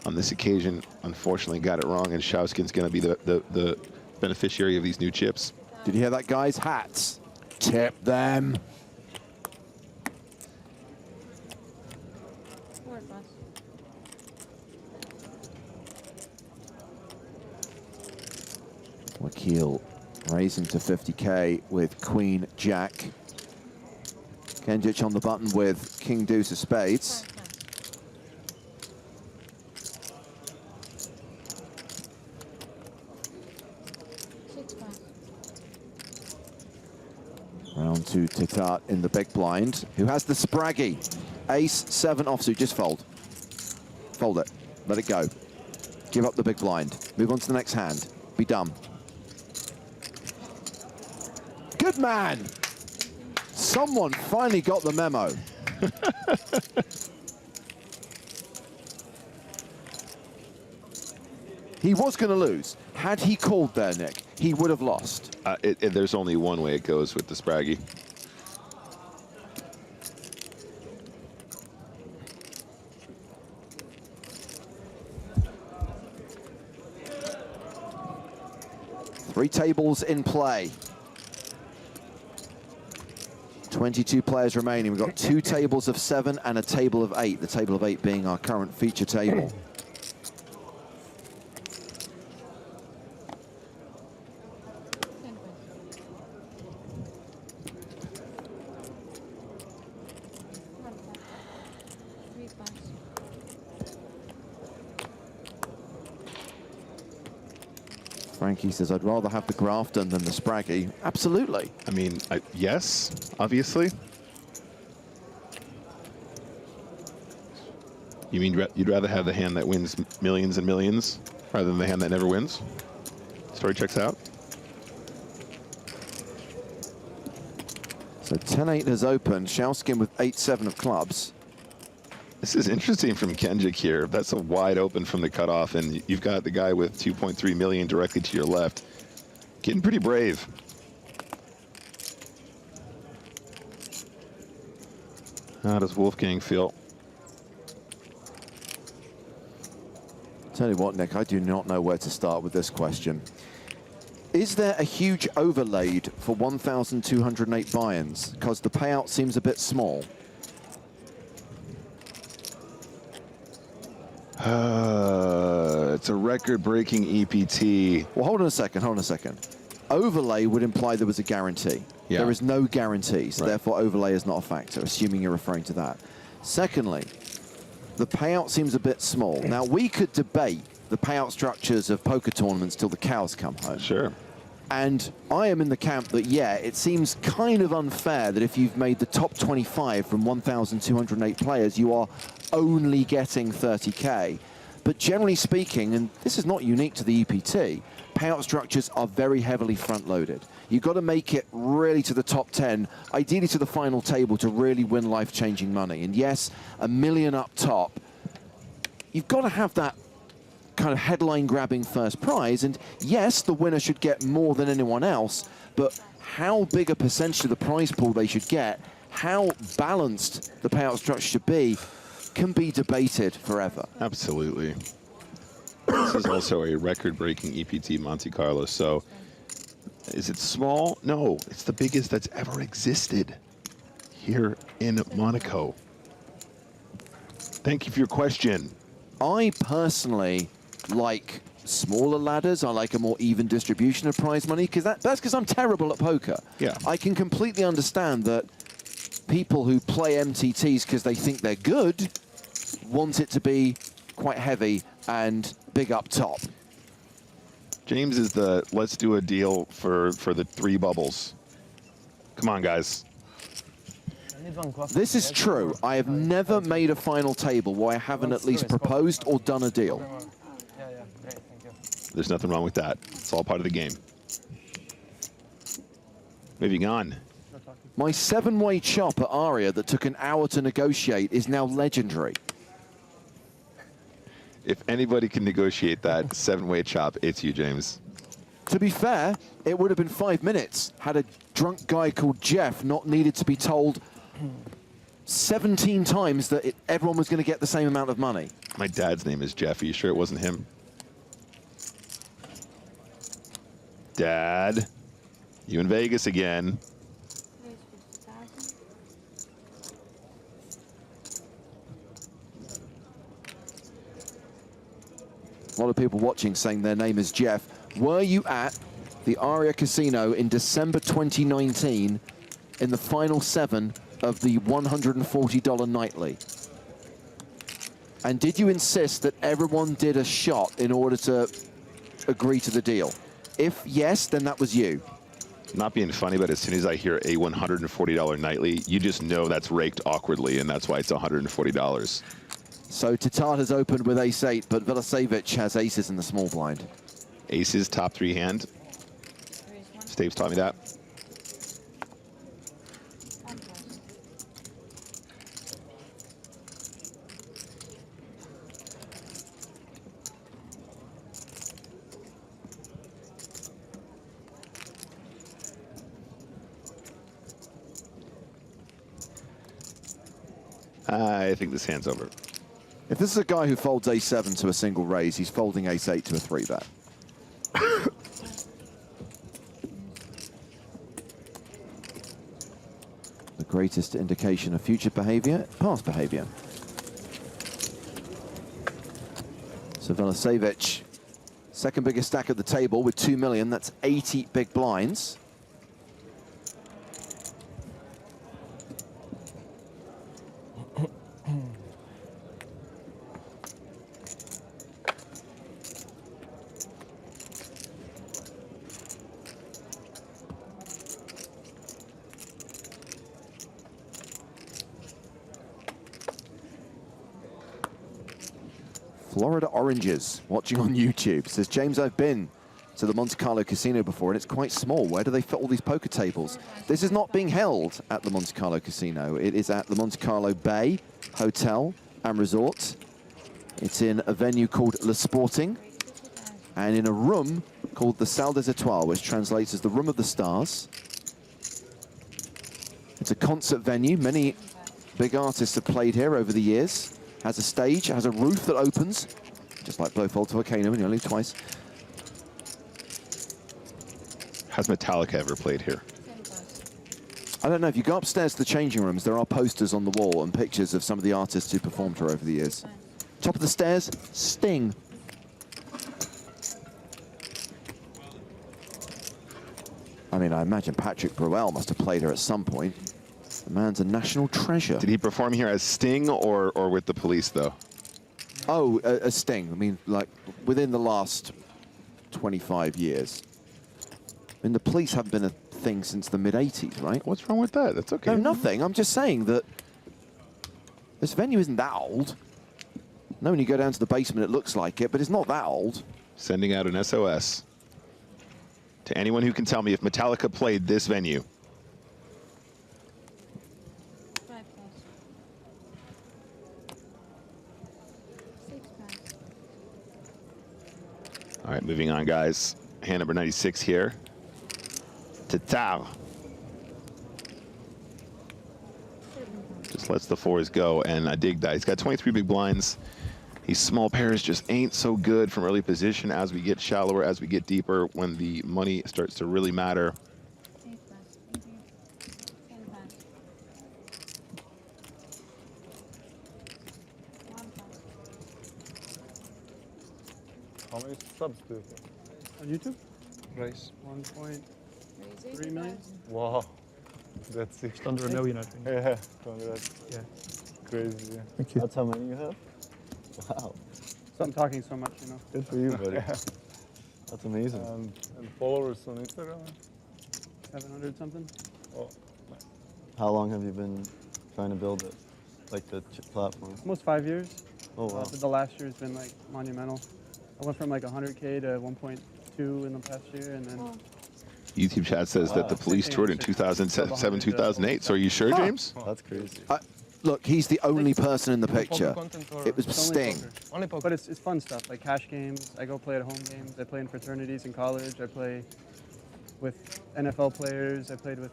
On this occasion, unfortunately, got it wrong, and Schauskin's going to be the beneficiary of these new chips. Did you hear that, guys? Hats. Tip them. Wakil raising to 50K with Queen Jack. Kenjic on the button with King Deuce of Spades. Round 2, Titat in the big blind, who has the Spraggy. Ace, 7 offsuit, just fold. Fold it, let it go. Give up the big blind, move on to the next hand, be dumb. Good man! Someone finally got the memo. He was going to lose. Had he called there, Nick, he would have lost. There's only one way it goes with the Spraggy. Three tables in play. 22 players remaining. We've got 2 tables of 7 and a table of 8. The table of 8 being our current feature table. Frankie says, I'd rather have the Grafton than the Spraggy. Absolutely. I mean, yes, obviously. You mean you'd rather have the hand that wins millions and millions rather than the hand that never wins? Story checks out. So 10-8 has opened. Schauskin with 8-7 of clubs. This is interesting from Kenjic here. That's a wide open from the cutoff, and you've got the guy with 2.3 million directly to your left. Getting pretty brave. How does Wolfgang feel? Tell you what, Nick, I do not know where to start with this question. Is there a huge overlaid for 1,208 buy-ins? Because the payout seems a bit small. It's a record-breaking EPT. Well, hold on a second, Overlay would imply there was a guarantee. Yeah. There is no guarantees, Right. therefore overlay is not a factor, assuming you're referring to that. Secondly, the payout seems a bit small. Now, we could debate the payout structures of poker tournaments till the cows come home. Sure. And I am in the camp that, yeah, it seems kind of unfair that if you've made the top 25 from 1,208 players, you are only getting 30K. But generally speaking, and this is not unique to the EPT, payout structures are very heavily front-loaded. You've got to make it really to the top 10, ideally to the final table to really win life-changing money. And yes, $1 million up top, you've got to have that kind of headline-grabbing first prize. And yes, the winner should get more than anyone else, but how big a percentage of the prize pool they should get, how balanced the payout structure should be, can be debated forever. Absolutely. This is also a record-breaking EPT Monte-Carlo, so is it small? No, it's the biggest that's ever existed here in Monaco. Thank you for your question. I personally like smaller ladders. I like a more even distribution of prize money, because that's because I'm terrible at poker. Yeah. I can completely understand that people who play MTTs because they think they're good want it to be quite heavy and big up top. James is the let's do a deal for the 3 bubbles. Come on, guys. This is true. I have never made a final table where I haven't at least proposed or done a deal. There's nothing wrong with that. It's all part of the game. Moving on. My 7-way chop at Aria that took an hour to negotiate is now legendary. If anybody can negotiate that 7-way chop, it's you, James. To be fair, it would have been 5 minutes had a drunk guy called Jeff not needed to be told 17 times that everyone was going to get the same amount of money. My dad's name is Jeff. Are you sure it wasn't him? Dad, you in Vegas again. A lot of people watching saying their name is Jeff. Were you at the Aria Casino in December 2019 in the final 7 of the $140 nightly? And did you insist that everyone did a shot in order to agree to the deal? If yes, then that was you. Not being funny, but as soon as I hear a $140 nightly, you just know that's raked awkwardly, and that's why it's $140. So Tatar has opened with ace-8, but Velasevic has aces in the small blind. Aces, top 3 hand. Staves taught me that. I think this hand's over. If this is a guy who folds ace-7 to a single raise, he's folding ace-8 to a 3-bet. The greatest indication of future behavior, past behavior. So Velasevic, second biggest stack at the table with 2 million. That's 80 big blinds. Florida Oranges watching on YouTube says, James, I've been to the Monte-Carlo Casino before and it's quite small. Where do they fit all these poker tables? This is not being held at the Monte-Carlo Casino. It is at the Monte-Carlo Bay Hotel and Resort. It's in a venue called Le Sporting and in a room called the Salle des Étoiles, which translates as the Room of the Stars. It's a concert venue. Many big artists have played here over the years. Has a stage, has a roof that opens, just like Blofeld Volcano, and you only twice. Has Metallica ever played here? I don't know. If you go upstairs to the changing rooms, there are posters on the wall and pictures of some of the artists who performed here over the years. Top of the stairs, Sting. I mean, I imagine Patrick Bruel must have played here at some point. The man's a national treasure. Did he perform here as Sting or with the Police, though? Oh, as Sting. I mean, like, within the last 25 years. I mean, the Police haven't been a thing since the mid-80s, right? What's wrong with that? That's okay. No, nothing. I'm just saying that this venue isn't that old. No, when you go down to the basement, it looks like it, but it's not that old. Sending out an SOS to anyone who can tell me if Metallica played this venue. All right, moving on, guys. Hand number 96 here. Tatar. Just lets the 4s go, and I dig that. He's got 23 big blinds. These small pairs just ain't so good from early position. As we get shallower, as we get deeper, when the money starts to really matter. How many subs do you think? On YouTube? Race. 1.3 million. Wow. That's Just under a million, I think. Yeah, congrats. Yeah. Crazy. Yeah. Thank you. That's how many you have? Wow. So I'm talking so much, you know. Good for you, buddy. Yeah. That's amazing. And followers on Instagram? 700 something. Oh. How long have you been trying to build it? Like the platform? Almost 5 years. Oh, wow. But the last year has been like monumental. I went from like 100K to 1.2 in the past year, and then. YouTube chat says that the Police toured in 2007, 2008. So are you sure, James? That's crazy. Look, he's the only person in the picture. It was Sting. Only poker. But it's fun stuff, like cash games. I go play at home games. I play in fraternities in college. I play with NFL players. I played with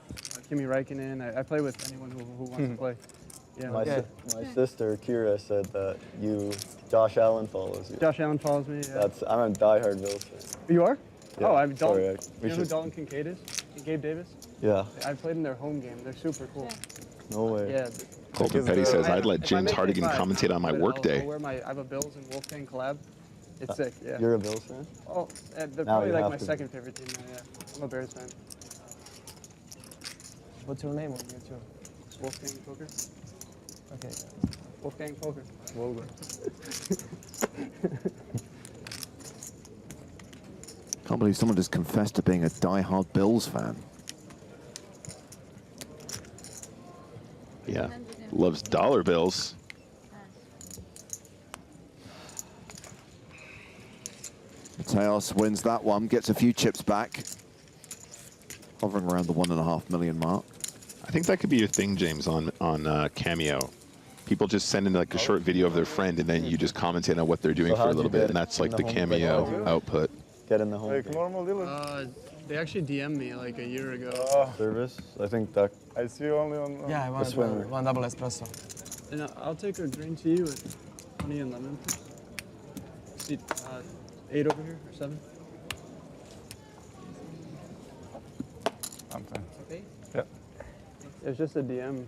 Kimi Räikkönen. I play with anyone who wants to play. Yeah. My sister Kira said that Josh Allen follows you. Josh Allen follows me. Yeah. I'm a diehard Bills fan. You are? Yeah, Oh, I'm Dalton. sorry, You know who Dalton Kincaid is? And Gabe Davis? Yeah. I played in their home game. They're super cool. No way. Yeah. Colton Petty says, I'd let James Hardigan commentate on my workday. I have a Bills and Wolfgang collab. It's sick, yeah. You're a Bills fan? Oh, they're Now probably you like have my to be. second favorite team now, yeah. I'm a Bears fan. What's your name on YouTube? Wolfgang Poker. Okay. Wolfgang Poker. Can't believe someone just confessed to being a die-hard Bills fan. Yeah, loves dollar bills. Mateos wins that one, gets a few chips back, hovering around the $1.5 million mark. I think that could be your thing, James, on Cameo. People just send in like a short video of their friend, and then you just commentate on what they're doing for a little bit, and that's like the Cameo output. Get in the home. They actually DM'd me like a year ago. Service. I think that. I see you only on. Yeah, I want swimmer. one double espresso. And I'll take a green tea with honey and lemon. Seat 8 over here, or 7. I'm fine. Okay. Yeah. It was just a DM.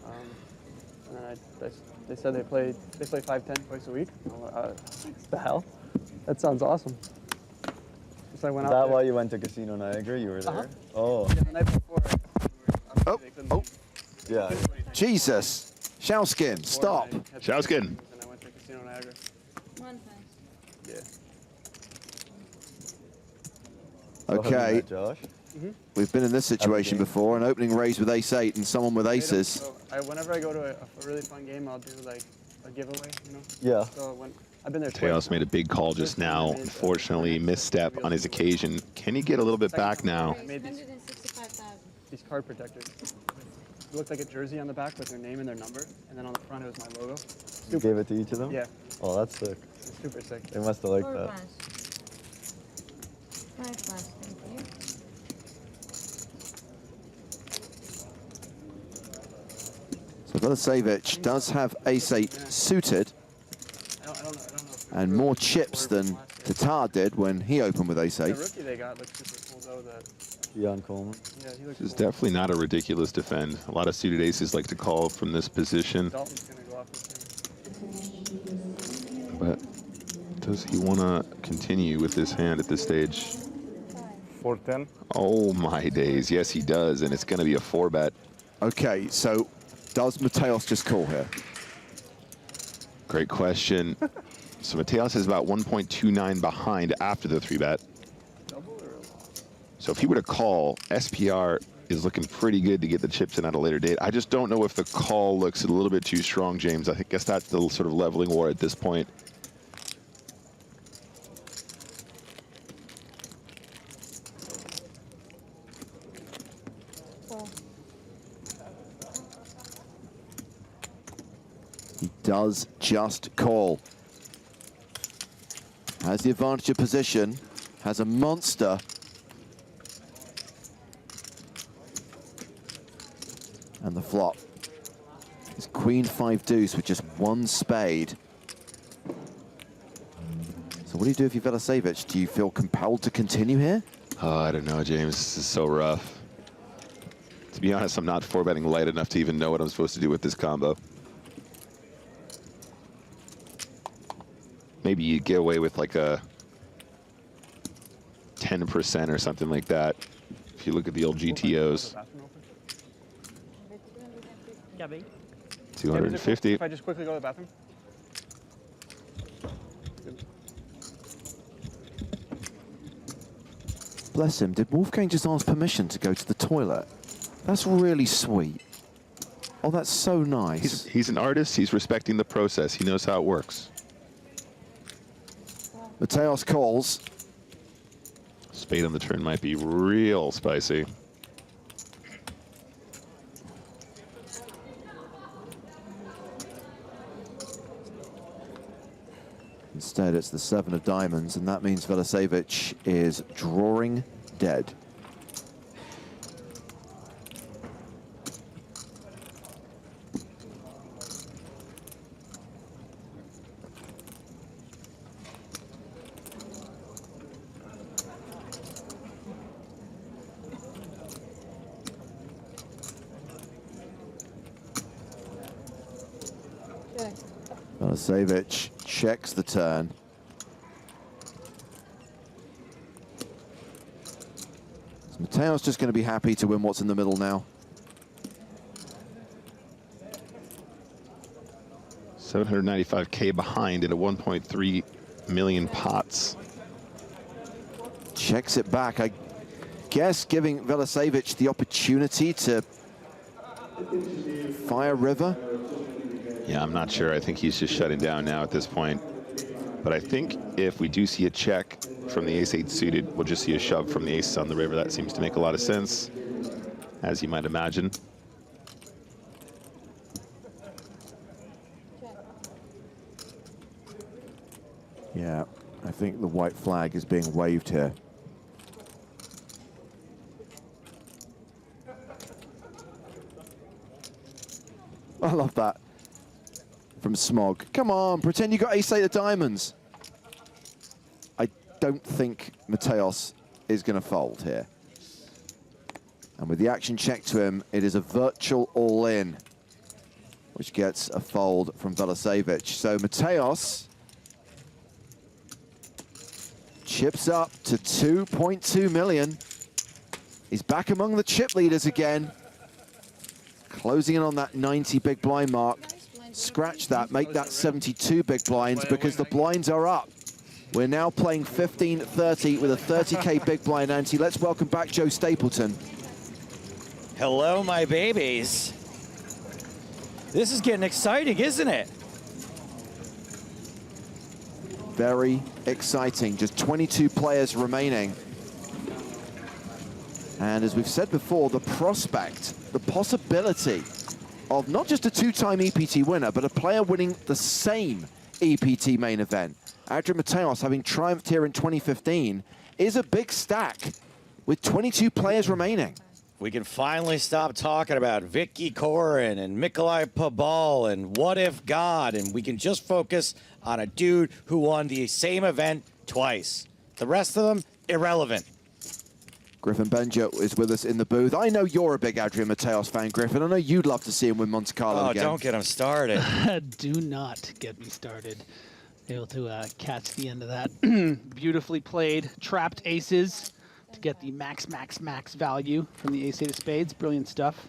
And then they said they play 5-10 twice a week. What the hell? That sounds awesome. So I went Is out that there. why you went to Casino Niagara? You were there? Oh. Yeah, the night before. Oh. Yeah. Jesus. Shauskin, stop. Shauskin. And I went to Casino Niagara. Yeah. Okay. Josh? We've been in this situation before, an opening raise with ace-8 and someone with aces. So whenever I go to a really fun game, I'll do like a giveaway, you know? Yeah. So I've been there Teos made a big call just now. Unfortunately, misstep on his occasion. Can he get a little bit back now? I made these card protectors. It looked like a jersey on the back with their name and their number, and then on the front it was my logo. You gave it to each of them? Yeah. Oh, that's sick. It's super sick. They must have liked that. 5 plus, thank you. So Velasevich does have ace-8 suited, and more chips than Tatar did when he opened with The ace-8. rookie they got looks super cool though. Deon Coleman. Yeah, he looks This is cool. definitely not a ridiculous defend. A lot of suited aces like to call from this position. Dalton's gonna go off this thing. But does he want to continue with this hand at this stage? 410. Oh my days, yes he does, and it's going to be a 4-bet. Okay, so does Mateos just call here? Great question. So Mateos is about 1.29 behind after the 3-bet. So if he were to call, SPR is looking pretty good to get the chips in at a later date. I just don't know if the call looks a little bit too strong, James. I guess that's the sort of leveling war at this point. He does just call. Has the advantage of position, has a monster. And the flop is Queen 5 deuce with just one spade. So what do you do if you're Velasevich? Do you feel compelled to continue here? Oh, I don't know, James. This is so rough. To be honest, I'm not 4-betting light enough to even know what I'm supposed to do with this combo. Maybe you get away with like a 10% or something like that. If you look at the old GTOs. 250. If I just quickly go to the bathroom. Bless him. Did Wolfgang just ask permission to go to the toilet? That's really sweet. Oh, that's so nice. He's an artist. He's respecting the process. He knows how it works. Mateos calls. Spade on the turn might be real spicy. Instead, it's the 7 of diamonds, and that means Velasevich is drawing dead. Check. Vladimir checks the turn. So Mateo's just going to be happy to win what's in the middle now. 795K behind in a 1.3 million pots. Checks it back. I guess giving Vladimir the opportunity to fire river. Yeah, I'm not sure. I think he's just shutting down now at this point. But I think if we do see a check from the ace-8 suited, we'll just see a shove from the ace on the river. That seems to make a lot of sense, as you might imagine. Yeah, I think the white flag is being waved here. I love that from Smog. Come on, pretend you got ace-8 of diamonds. I don't think Mateos is going to fold here. And with the action check to him, it is a virtual all-in, which gets a fold from Vladimir. So Mateos chips up to 2.2 million. He's back among the chip leaders again. Closing in on that 90 big blind mark. Scratch that, make that 72 big blinds because the blinds are up. We're now playing 15-30 with a 30K big blind ante. Let's welcome back Joe Stapleton. Hello, my babies. This is getting exciting, isn't it? Very exciting. Just 22 players remaining. And as we've said before, the prospect, the possibility of not just a two-time EPT winner, but a player winning the same EPT main event, Adrian Mateos having triumphed here in 2015, is a big stack with 22 players remaining. We can finally stop talking about Vicky Korin and Nikolai Pabal and What If God, and we can just focus on a dude who won the same event twice. The rest of them, irrelevant. Griffin Benja is with us in the booth. I know you're a big Adrian Mateos fan, Griffin. I know you'd love to see him win Monte-Carlo again. Oh, don't get him started. Do not get me started. Able to catch the end of that. Beautifully played. Trapped aces to get the max value from the ace-8 of spades. Brilliant stuff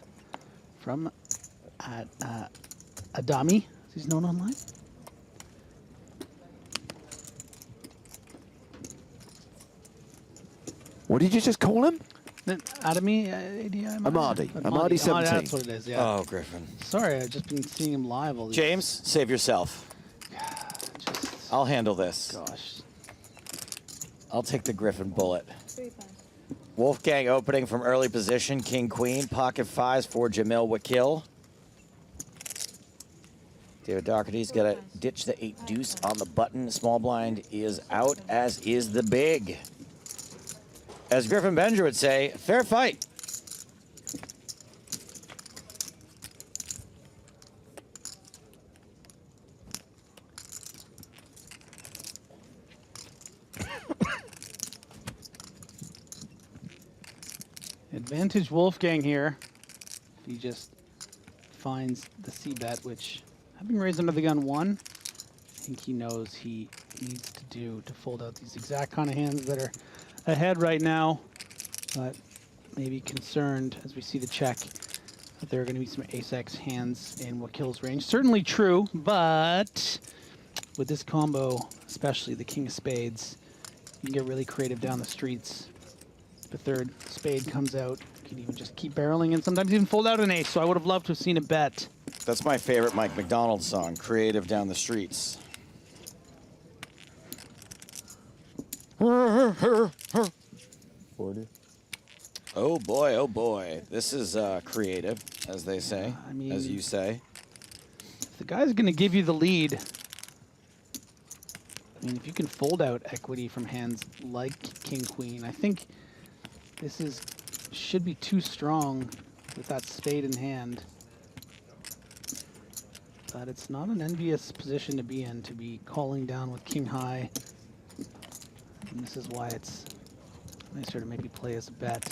from Adami, as he's known online. What did you just call him? Adami, ADI? Amadi 17. That's what it is, yeah. Oh, Griffin. Sorry, I've just been seeing him live all these James, save yourself. I'll handle this. Gosh. I'll take the Griffin bullet. Wolfgang opening from early position, king, queen, pocket fives for Jamil Wakil. David Docherty's got to ditch the 8 deuce on the button. Small blind is out, as is the big. As Griffin Benja would say, fair fight. Advantage Wolfgang here. If he just finds the C-bet, which, having raised under the gun 1, I think he knows he needs to do to fold out these exact kind of hands that are ahead right now, but maybe concerned as we see the check that there are going to be some ace-X hands in Wakil's range. Certainly true, but with this combo, especially the king of spades, you can get really creative down the streets. The third spade comes out, you can even just keep barreling and sometimes even fold out an ace, so I would have loved to have seen a bet. That's my favorite Mike McDonald song, Creative Down the Streets. 40. Oh boy, oh boy. This is creative, as they say, I mean, as you say. If the guy's going to give you the lead, I mean, if you can fold out equity from hands like king, queen, I think this should be too strong with that spade in hand. But it's not an envious position to be in, to be calling down with king high. And this is why it's nicer to maybe play as a bet.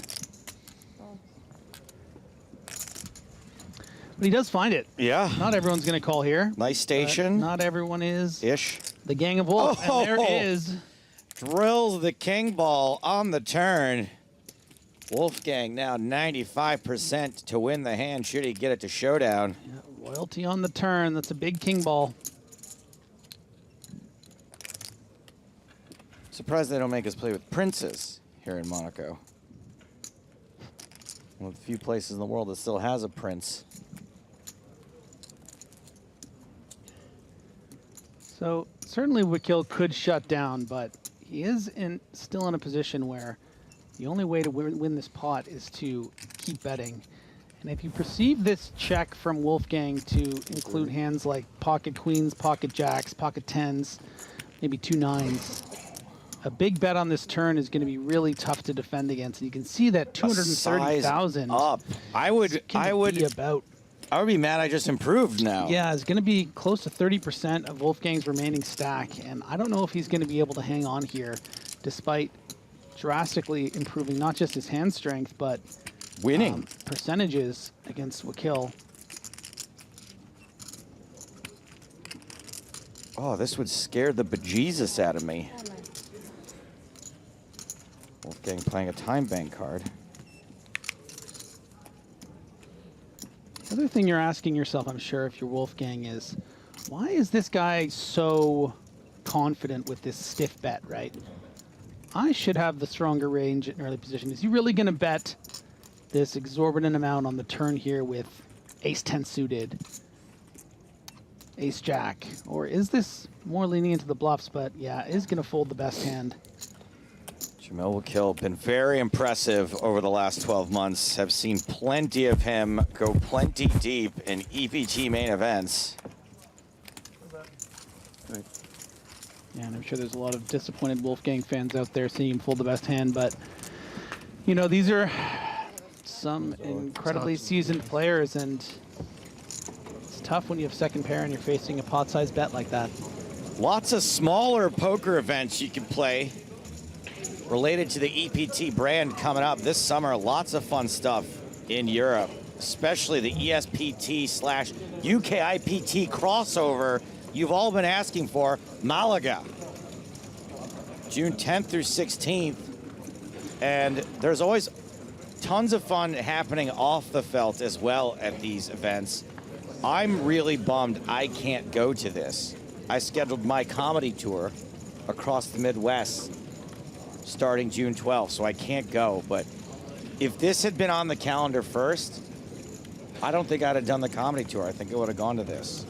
But he does find it. Yeah. Not everyone's going to call here. Nice station. Not everyone is. Ish. The Gang of Wolf. Oh, and there is. Drills the king ball on the turn. Wolfgang now 95% to win the hand should he get it to showdown. Yeah, royalty on the turn. That's a big king ball. Surprised they don't make us play with princes here in Monaco. One of the few places in the world that still has a prince. So certainly Wakil could shut down, but he is still in a position where the only way to win this pot is to keep betting. And if you perceive this check from Wolfgang to include hands like pocket queens, pocket jacks, pocket tens, maybe 2 9s, a big bet on this turn is going to be really tough to defend against. And you can see that 230,000 up. I would be mad I just improved now. Yeah, it's going to be close to 30% of Wolfgang's remaining stack, and I don't know if he's going to be able to hang on here, despite drastically improving not just his hand strength, but winning percentages against Wakil. Oh, this would scare the bejesus out of me. Wolfgang playing a time bank card. The other thing you're asking yourself, I'm sure, if you're Wolfgang, is why is this guy so confident with this stiff bet, right? I should have the stronger range in early position. Is he really going to bet this exorbitant amount on the turn here with ace-10 suited, ace-jack? Or is this more leaning into the bluffs, but yeah, is going to fold the best hand? Jamil Wakil, been very impressive over the last 12 months. Have seen plenty of him go plenty deep in EPT main events. Yeah, and I'm sure there's a lot of disappointed Wolfgang fans out there seeing him fold the best hand, but, you know, these are some incredibly seasoned players, and it's tough when you have second pair and you're facing a pot-sized bet like that. Lots of smaller poker events you can play related to the EPT brand coming up this summer. Lots of fun stuff in Europe, especially the ESPT/UKIPT crossover you've all been asking for, Malaga, June 10th through 16th. And there's always tons of fun happening off the felt as well at these events. I'm really bummed I can't go to this. I scheduled my comedy tour across the Midwest starting June 12th, so I can't go. But if this had been on the calendar first, I don't think I'd have done the comedy tour. I think I would have gone to this.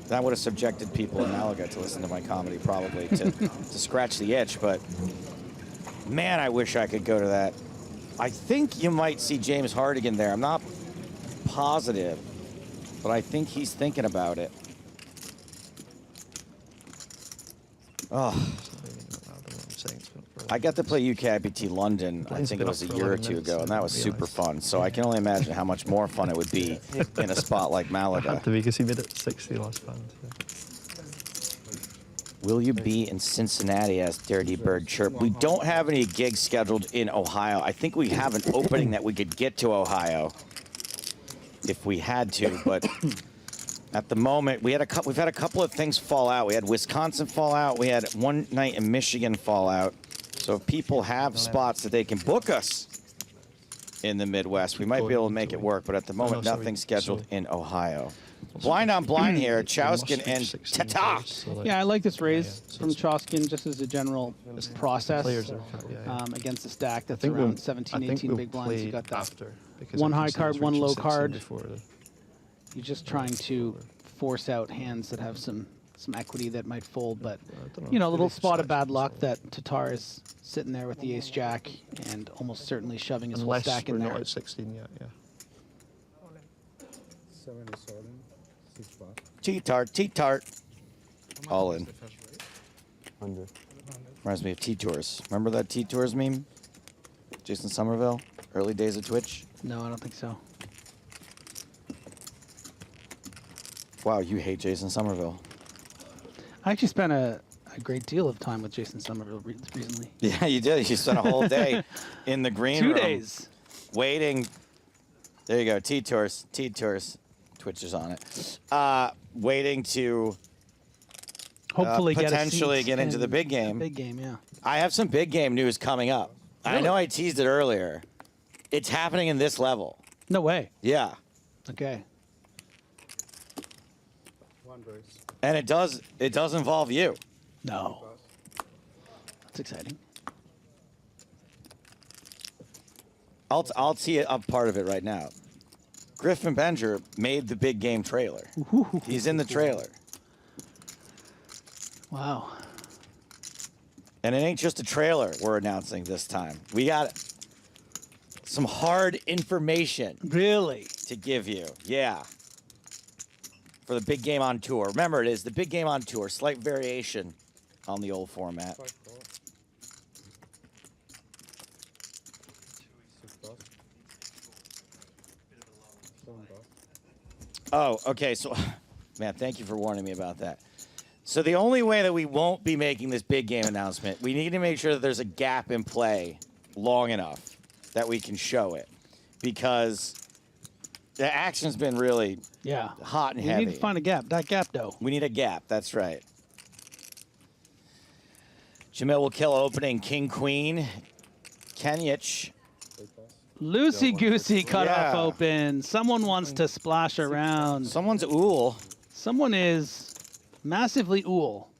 That would have subjected people in Malaga to listen to my comedy, probably, to scratch the itch. But, man, I wish I could go to that. I think you might see James Hardigan there. I'm not positive, but I think he's thinking about it. Oh. I got to play UKIPT London, I think it was a year or two ago, and that was super fun. So I can only imagine how much more fun it would be in a spot like Malaga. Had to be because he made it 60 last round. Will you be in Cincinnati as Dirty Bird Chirp? We don't have any gigs scheduled in Ohio. I think we have an opening that we could get to Ohio if we had to, but at the moment we've had a couple of things fall out. We had Wisconsin fall out. We had one night in Michigan fall out. So if people have spots that they can book us in the Midwest, we might be able to make it work. But at the moment, nothing's scheduled in Ohio. Blind on blind here, Chowskin and Tata. Yeah, I like this raise from Chowskin just as a general process against the stack that's around 17, 18 big blinds. You got that one high card, one low card. You're just trying to force out hands that have some equity that might fold, but you know, a little spot of bad luck that Tatar is sitting there with the ace-jack and almost certainly shoving his whole stack in there. Unless we're not at 16 yet, yeah. T-tart, T-tart. All in. Reminds me of T-Tours. Remember that T-Tours meme? Jason Somerville? Early days of Twitch? No, I don't think so. Wow, you hate Jason Somerville. I actually spent a great deal of time with Jason Somerville recently. Yeah, you did. You spent a whole day in the green room. 2 days. Waiting. There you go. T-Tours. T-Tours. Twitch is on it. Waiting to Hopefully potentially get into in the big game. Big game, yeah. I have some big game news coming up. Really? I know I teased it earlier. It's happening in this level. No way. Yeah. Okay. And it does involve you. No. That's exciting. I'll tee up part of it right now. Griffin Benger made the big game trailer. He's in the trailer. Wow. And it ain't just a trailer we're announcing this time. We got some hard information. Really? To give you. Yeah. For the big game on tour. Remember, it is the big game on tour. Slight variation on the old format. Oh, okay. So, man, thank you for warning me about that. So the only way that we won't be making this big game announcement, we need to make sure that there's a gap in play long enough that we can show it. Because the action's been really hot and heavy. We need to find a gap. That gap, though. We need a gap. That's right. Jamil will kill opening King Queen. Kenyich. Loosey-goosey cutoff open. Someone wants to splash around. Someone's ool. Someone is massively ool.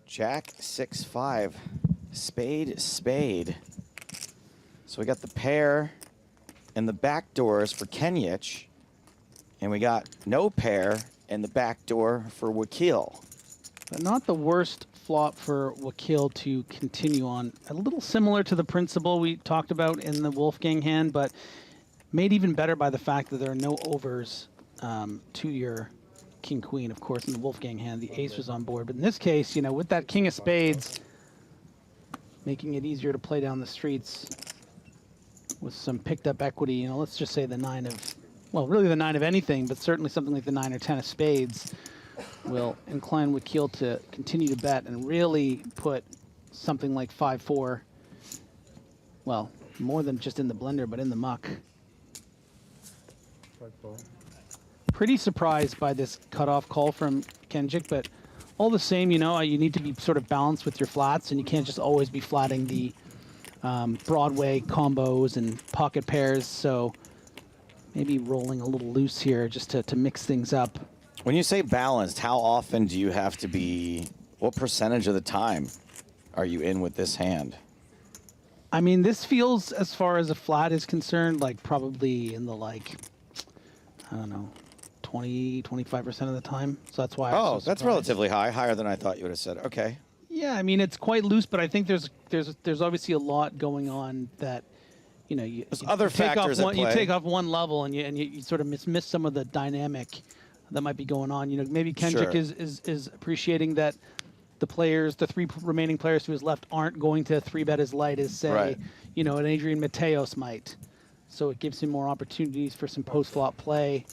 Jack 6-5. Spade, spade. So we got the pair and the back doors for Kenyich. And we got no pair and the back door for Wakil. But not the worst flop for Wakil to continue on. A little similar to the principle we talked about in the Wolfgang hand, but made even better by the fact that there are no overs to your King Queen. Of course, in the Wolfgang hand, the ace was on board. But in this case, you know, with that King of Spades, making it easier to play down the streets with some picked up equity, you know, let's just say the 9 of, well, really the 9 of anything, but certainly something like the 9 or 10 of spades will incline Wakil to continue to bet and really put something like 5-4, well, more than just in the blender, but in the muck. Pretty surprised by this cutoff call from Kenjic, but all the same, you know, you need to be sort of balanced with your flats, and you can't just always be flatting the Broadway combos and pocket pairs, so maybe rolling a little loose here just to mix things up. When you say balanced, how often do you have to be, what percentage of the time are you in with this hand? I mean, this feels, as far as a flat is concerned, like probably in the, like, I don't know, 20, 25% of the time. So that's why I was so that's surprised. relatively high, higher than I thought you would have said. Okay. Yeah, I mean, it's quite loose, but I think there's obviously a lot going on that, you know, you other take factors off one, at play. You take off one level and you sort of miss some of the dynamic that might be going on. You know, maybe Kenjic is appreciating that the players, the 3 remaining players to his left, aren't going to 3-bet as light as, say, you know, an Adrian Mateos might. So it gives him more opportunities for some post-flop play.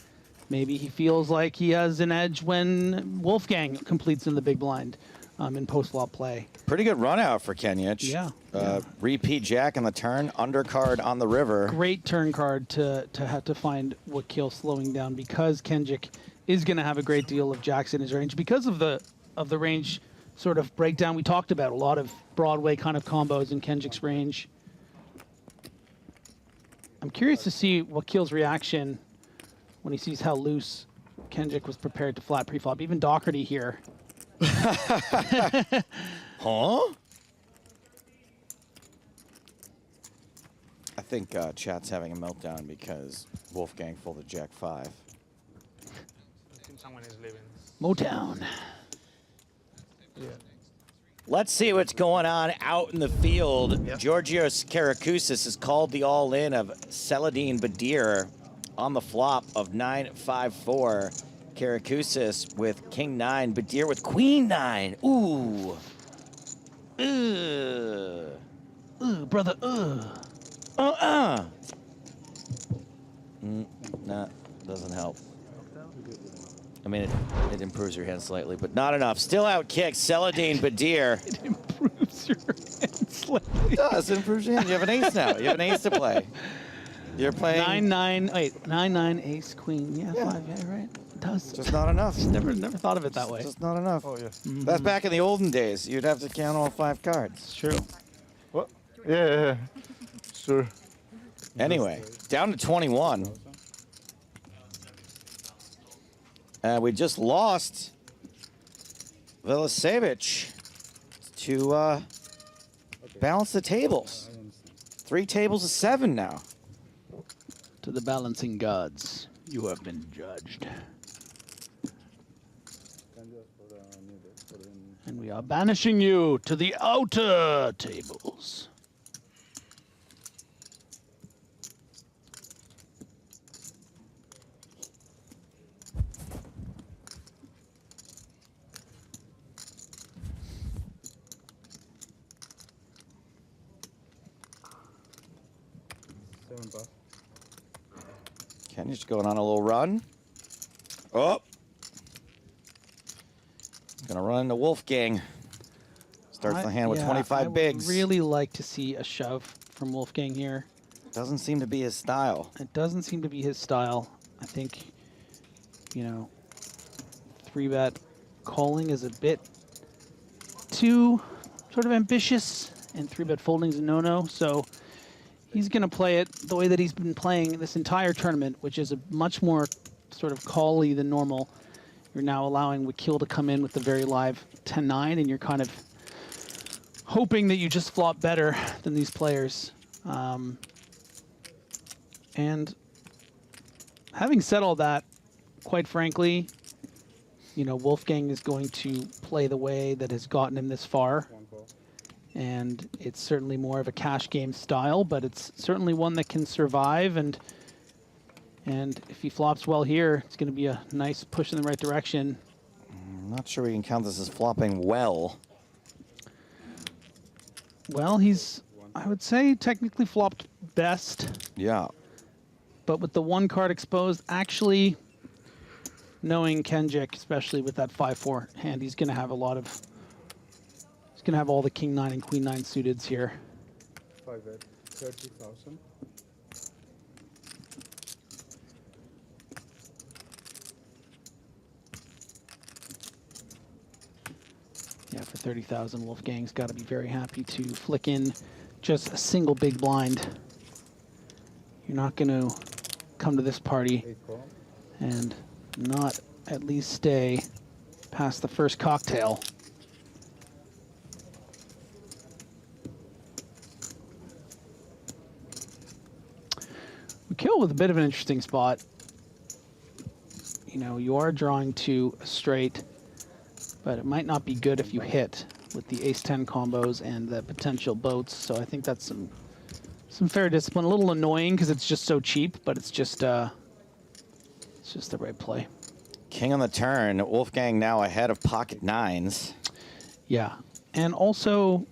Maybe he feels like he has an edge when Wolfgang completes in the big blind in post-flop play. Pretty good run out for Kenyich. Yeah. Repeat jack on the turn, undercard on the river. Great turn card to have to find Wakil slowing down, because Kenjic is going to have a great deal of jacks in his range because of the range sort of breakdown we talked about. A lot of Broadway kind of combos in Kenjic's range. I'm curious to see Wakil's reaction when he sees how loose Kenjic was prepared to flat preflop. Even Docherty here. Huh? I think chat's having a meltdown because Wolfgang folded Jack 5. Someone is leaving. Motown. Yeah. Let's see what's going on out in the field. Georgios Karakousis has called the all-in of Celadine Bedir on the flop of 9-5-4. Karakousis with King 9, Bedir with Queen 9. Ooh. Ooh, brother, Nah, doesn't help. I mean, it improves your hand slightly, but not enough. Still out kick, Celadine Bedir. It improves your hand slightly. It does, it improves your hand. You have an ace now. You have an ace to play. You're playing 9-9. Wait, 9-9 ace queen. Yeah, 5. Yeah, right. It does. Just not enough. Never thought of it that way. Just not enough. Oh, yeah. That's back in the olden days. You'd have to count all 5 cards. It's true. What? Yeah. Sure. Anyway, down to 21. We just lost Velisevic to balance the tables. 3 tables to 7 now. To the balancing gods, you have been judged. And we are banishing you to the outer tables. Kenya's going on a little run. Oh. Gonna run into Wolfgang. Starts the hand with 25 bigs. I would really like to see a shove from Wolfgang here. Doesn't seem to be his style. It doesn't seem to be his style. I think, you know, 3-bet calling is a bit too sort of ambitious, and 3-bet folding is a no-no. So he's going to play it the way that he's been playing this entire tournament, which is a much more sort of call-y than normal. You're now allowing Wakil to come in with the very live 10-9, and you're kind of hoping that you just flop better than these players. And having said all that, quite frankly, you know, Wolfgang is going to play the way that has gotten him this far. And it's certainly more of a cash game style, but it's certainly one that can survive. And if he flops well here, it's going to be a nice push in the right direction. I'm not sure we can count this as flopping well. Well, he's, I would say, technically flopped best. Yeah. But with the 1 card exposed, actually, knowing Kenjik, especially with that 5-4 hand, he's going to have a lot of... He's going to have all the King 9 and Queen 9 suiteds here. 5-bet, 30,000. Yeah, for 30,000, Wolfgang's got to be very happy to flick in just a single big blind. You're not going to come to this party and not at least stay past the first cocktail. We kill with a bit of an interesting spot. You know, you are drawing to a straight, but it might not be good if you hit with the ace-10 combos and the potential boats. So I think that's some fair discipline. A little annoying because it's just so cheap, but it's just the right play. King on the turn. Wolfgang now ahead of pocket 9s. Yeah, and also,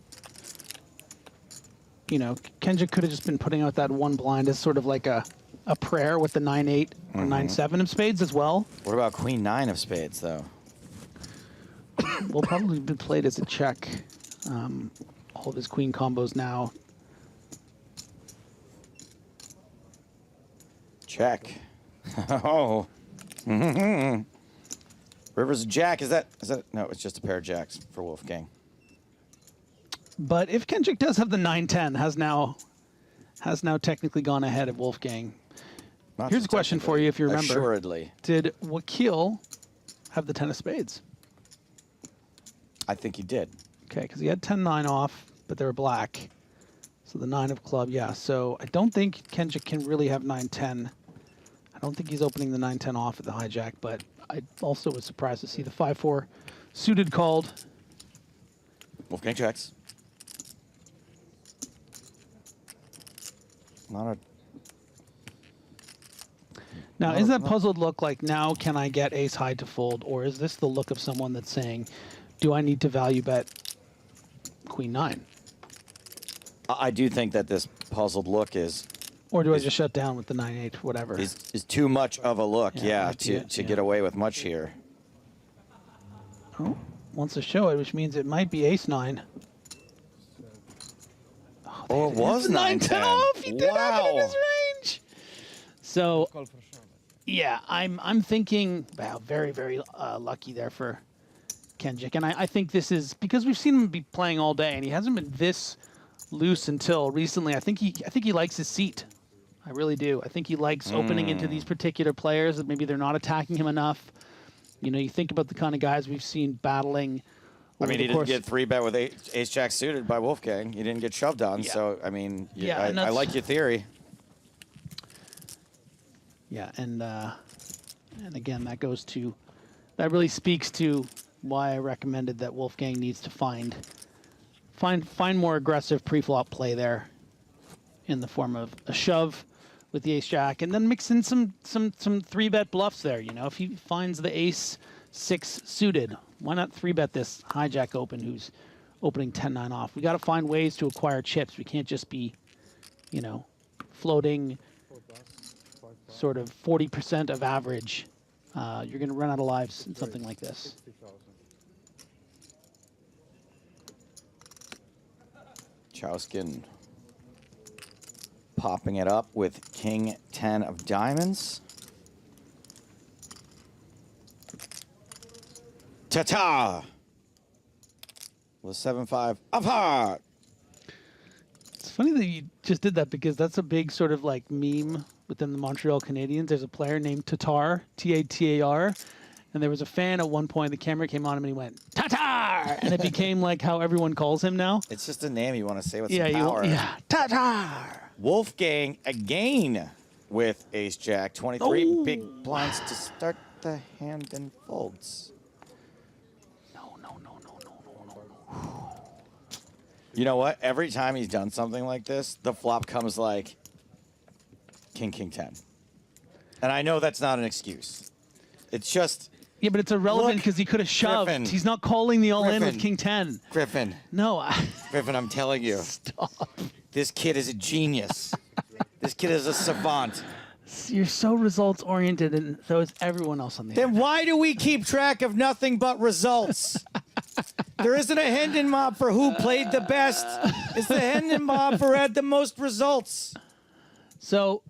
you know, Kenjik could have just been putting out that 1 blind as sort of like a prayer with the 9-8 or 9-7 of spades as well. What about Queen 9 of spades, though? Will probably be played as a check. All of his queen combos now. Check. Oh. River's a jack. Is that? No, it's just a pair of jacks for Wolfgang. But if Kenjik does have the 9-10, has now technically gone ahead of Wolfgang. Here's a question for you, if you remember. Assuredly. Did Wakil have the 10 of spades? I think he did. Okay, because he had 10-9 off, but they were black. So the 9 of club, yeah. So I don't think Kenjik can really have 9-10. I don't think he's opening the 9-10 off at the hijack, but I also was surprised to see the 5-4 suited called. Wolfgang checks. Now, is that puzzled look like, now can I get ace high to fold? Or is this the look of someone that's saying, do I need to value bet Queen 9? I do think that this puzzled look is... Or do I just shut down with the 9-8, whatever? Is too much of a look, to get away with much here. Oh, wants to show it, which means it might be ace 9. Oh, it was 9-10 off! He did have it in his range! So, yeah, I'm thinking, wow, very, very lucky there for Kenjic. And I think this is because we've seen him be playing all day, and he hasn't been this loose until recently. I think he likes his seat. I really do. I think he likes opening into these particular players that maybe they're not attacking him enough. You know, you think about the kind of guys we've seen battling. I mean, he didn't get 3-bet with ace-jack suited by Wolfgang. He didn't get shoved on. Yeah. So, I mean, Yeah, I like your theory. Yeah, and again, that really speaks to why I recommended that Wolfgang needs to find more aggressive pre-flop play there in the form of a shove with the ace-jack, and then mix in some 3-bet bluffs there. You know, if he finds the ace-6 suited, why not 3-bet this hijack open who's opening 10-9 off? We got to find ways to acquire chips. We can't just be, you know, floating sort of 40% of average. You're going to run out of lives in something like this. Chowskin popping it up with King 10 of diamonds. Ta-ta! With 7-5 apart. It's funny that you just did that because that's a big sort of like meme within the Montreal Canadiens. There's a player named Tatar, T-A-T-A-R, and there was a fan at one point, the camera came on him and he went, Tatar! And it became like how everyone calls him now. It's just a name you want to say with Yeah, some power. yeah, Tatar! Wolfgang again with ace-jack. 23 big blinds to start the hand and folds. You know what? Every time he's done something like this, the flop comes like King, King 10. And I know that's not an excuse. It's just... Yeah, but it's irrelevant because he could have shoved. Griffin. He's not calling the all-in with Griffin. King 10. Griffin. No. Griffin, I'm telling you. Stop. This kid is a genius. This kid is a savant. You're so results-oriented, and so is everyone else on the Then why do we keep track of nothing but results? There isn't a Hendon mob for who played the best. It's the Hendon mob for who had the most results. So,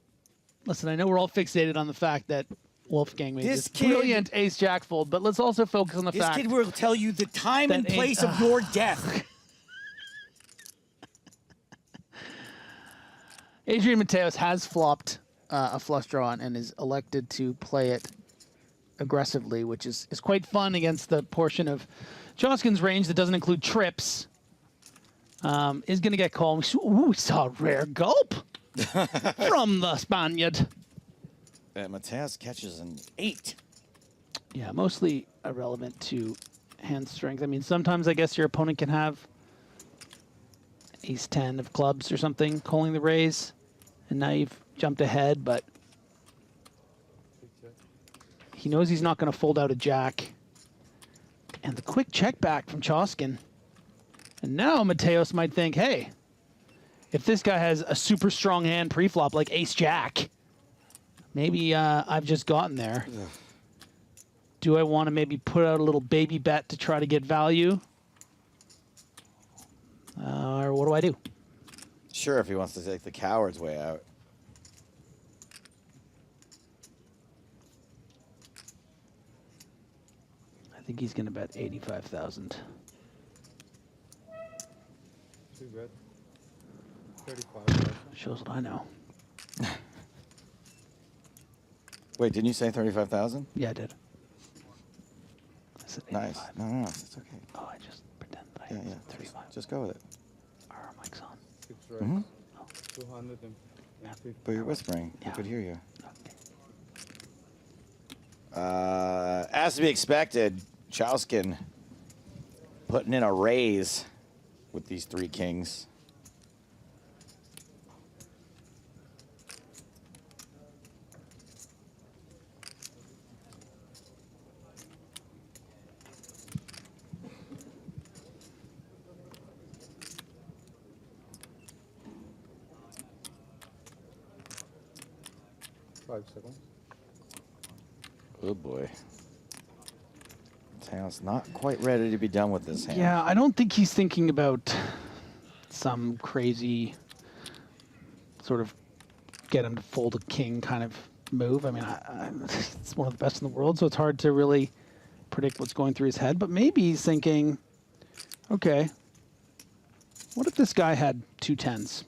listen, I know we're all fixated on the fact that Wolfgang made this brilliant ace-jack fold, but let's also focus on the fact... This kid will tell you the time and place of your death. Adrian Mateos has flopped a flush draw and is elected to play it aggressively, which is quite fun against the portion of Chowskin's range that doesn't include trips. Is going to get called. Ooh, we saw a rare gulp from the Spaniard. Mateos catches an 8. Yeah, mostly irrelevant to hand strength. I mean, sometimes I guess your opponent can have ace-10 of clubs or something, calling the raise, and now you've jumped ahead, but he knows he's not going to fold out a jack. And the quick check back from Chowskin. And now Mateos might think, hey, if this guy has a super strong hand pre-flop like ace-jack, maybe I've just gotten there. Ugh. Do I want to maybe put out a little baby bet to try to get value? Or what do I do? Sure, if he wants to take the coward's way out. I think he's going to bet 85,000. Too bad. 35. Shows what I know. Wait, didn't you say 35,000? Yeah, I did. I said 85. Nice. No, it's okay. Oh, I just pretend that I said 35. Just go with it. Our mic's on. 6 right. Mm-hmm. 250. But you're whispering. Yeah. We could hear you. As to be expected, Chowskin putting in a raise with these 3 kings. Oh boy. Tails not quite ready to be done with this hand. Yeah, I don't think he's thinking about some crazy sort of get him to fold a king kind of move. I mean, it's one of the best in the world, so it's hard to really predict what's going through his head. But maybe he's thinking, okay, what if this guy had 2 10s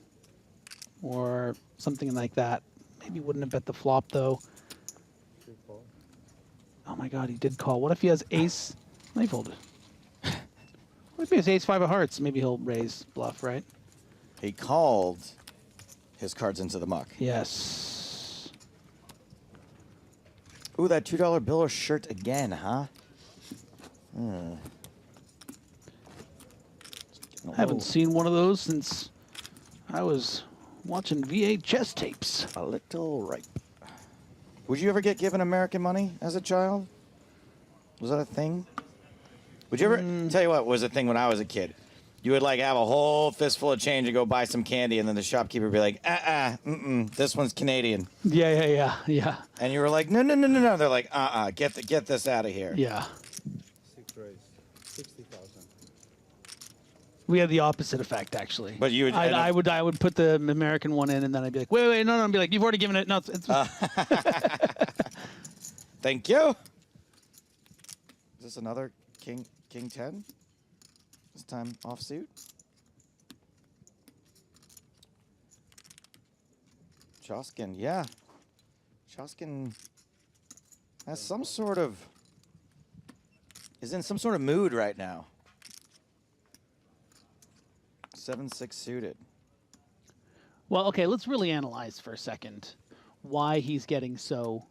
or something like that? Maybe wouldn't have bet the flop, though. Oh, my God, he did call. What if he has ace? No, he folded. What if he has ace-5 of hearts? Maybe he'll raise bluff, right? He called his cards into the muck. Yes. Ooh, that $2 bill or shirt again, huh? I haven't seen one of those since I was watching VHS tapes. A little ripe. Would you ever get given American money as a child? Was that a thing? Would you ever, tell you what was a thing when I was a kid. You would like have a whole fistful of change and go buy some candy, and then the shopkeeper would be like, this one's Canadian. Yeah. And you were like, no. They're like, get this out of here. Yeah. 6 raise, 60,000. We had the opposite effect, actually. But you would, I would put the American one in, and then I'd be like, wait, no, I'd be like, you've already given it. No, it's Thank you. Is this another King 10? This time offsuit. Choskin, yeah. Choskin has some sort of, is in some sort of mood right now. 7-6 suited. Well, okay, let's really analyze for a second why he's getting so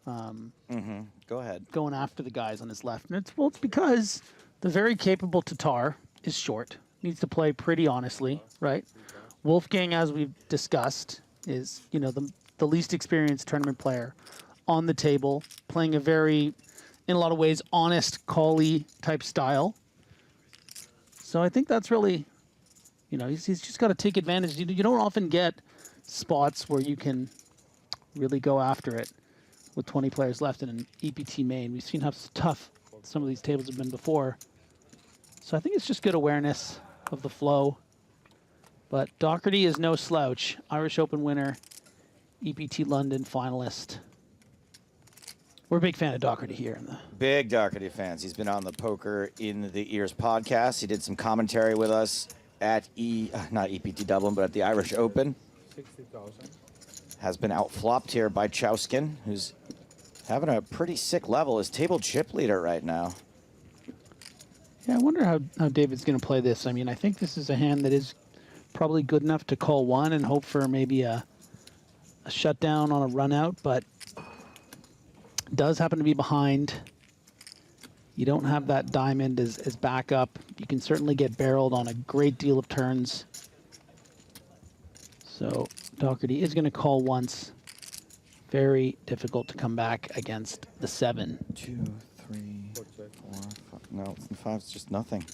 Go ahead. going after the guys on his left. And it's because the very capable Tatar is short, needs to play pretty honestly, right? Wolfgang, as we've discussed, is, you know, the least experienced tournament player on the table, playing a very, in a lot of ways, honest, call-y type style. So I think that's really, you know, he's just got to take advantage. You don't often get spots where you can really go after it with 20 players left in an EPT main. We've seen how tough some of these tables have been before. So I think it's just good awareness of the flow. But Docherty is no slouch. Irish Open winner, EPT London finalist. We're a big fan of Docherty here. Big Docherty fans. He's been on the Poker in the Ears podcast. He did some commentary with us at not EPT Dublin, but at the Irish Open. 60,000. Has been outflopped here by Chowskin, who's having a pretty sick level. His table chip leader right now. Yeah, I wonder how David's going to play this. I mean, I think this is a hand that is probably good enough to call one and hope for maybe a shutdown on a run out, but does happen to be behind. You don't have that diamond as backup. You can certainly get barreled on a great deal of turns. So Docherty is going to call once. Very difficult to come back against the 7. 2, 3, 4, 5. No, 5's just nothing.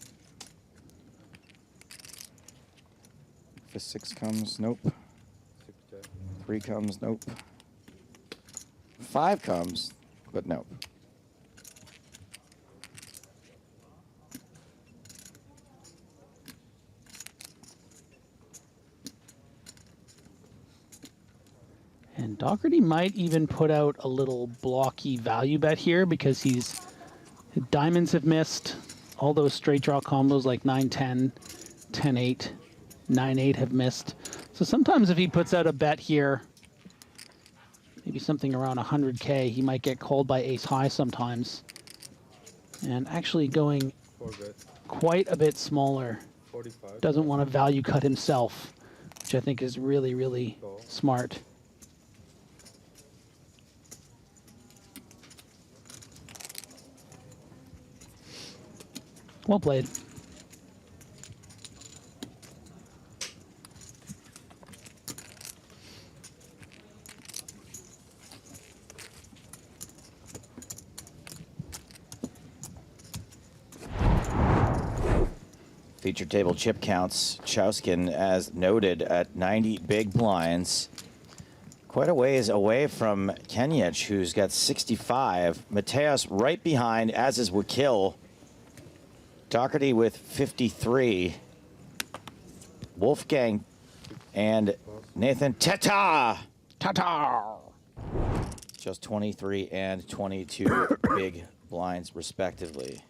If a 6 comes, nope. 3 comes, nope. 5 comes, but nope. And Docherty might even put out a little blocky value bet here because his diamonds have missed. All those straight draw combos like 9-10, 10-8, 9-8 have missed. So sometimes if he puts out a bet here, maybe something around 100K, he might get called by ace high sometimes. And actually going quite a bit smaller. 45. Doesn't want to value cut himself, which I think is really, really smart. Well played. Feature table chip counts. Chowskin, as noted, at 90 big blinds. Quite a ways away from Kenyech, who's got 65. Mateos right behind, as is Wakil. Docherty with 53. Wolfgang and Nathan Tatar. Just 23 and 22 big blinds, respectively.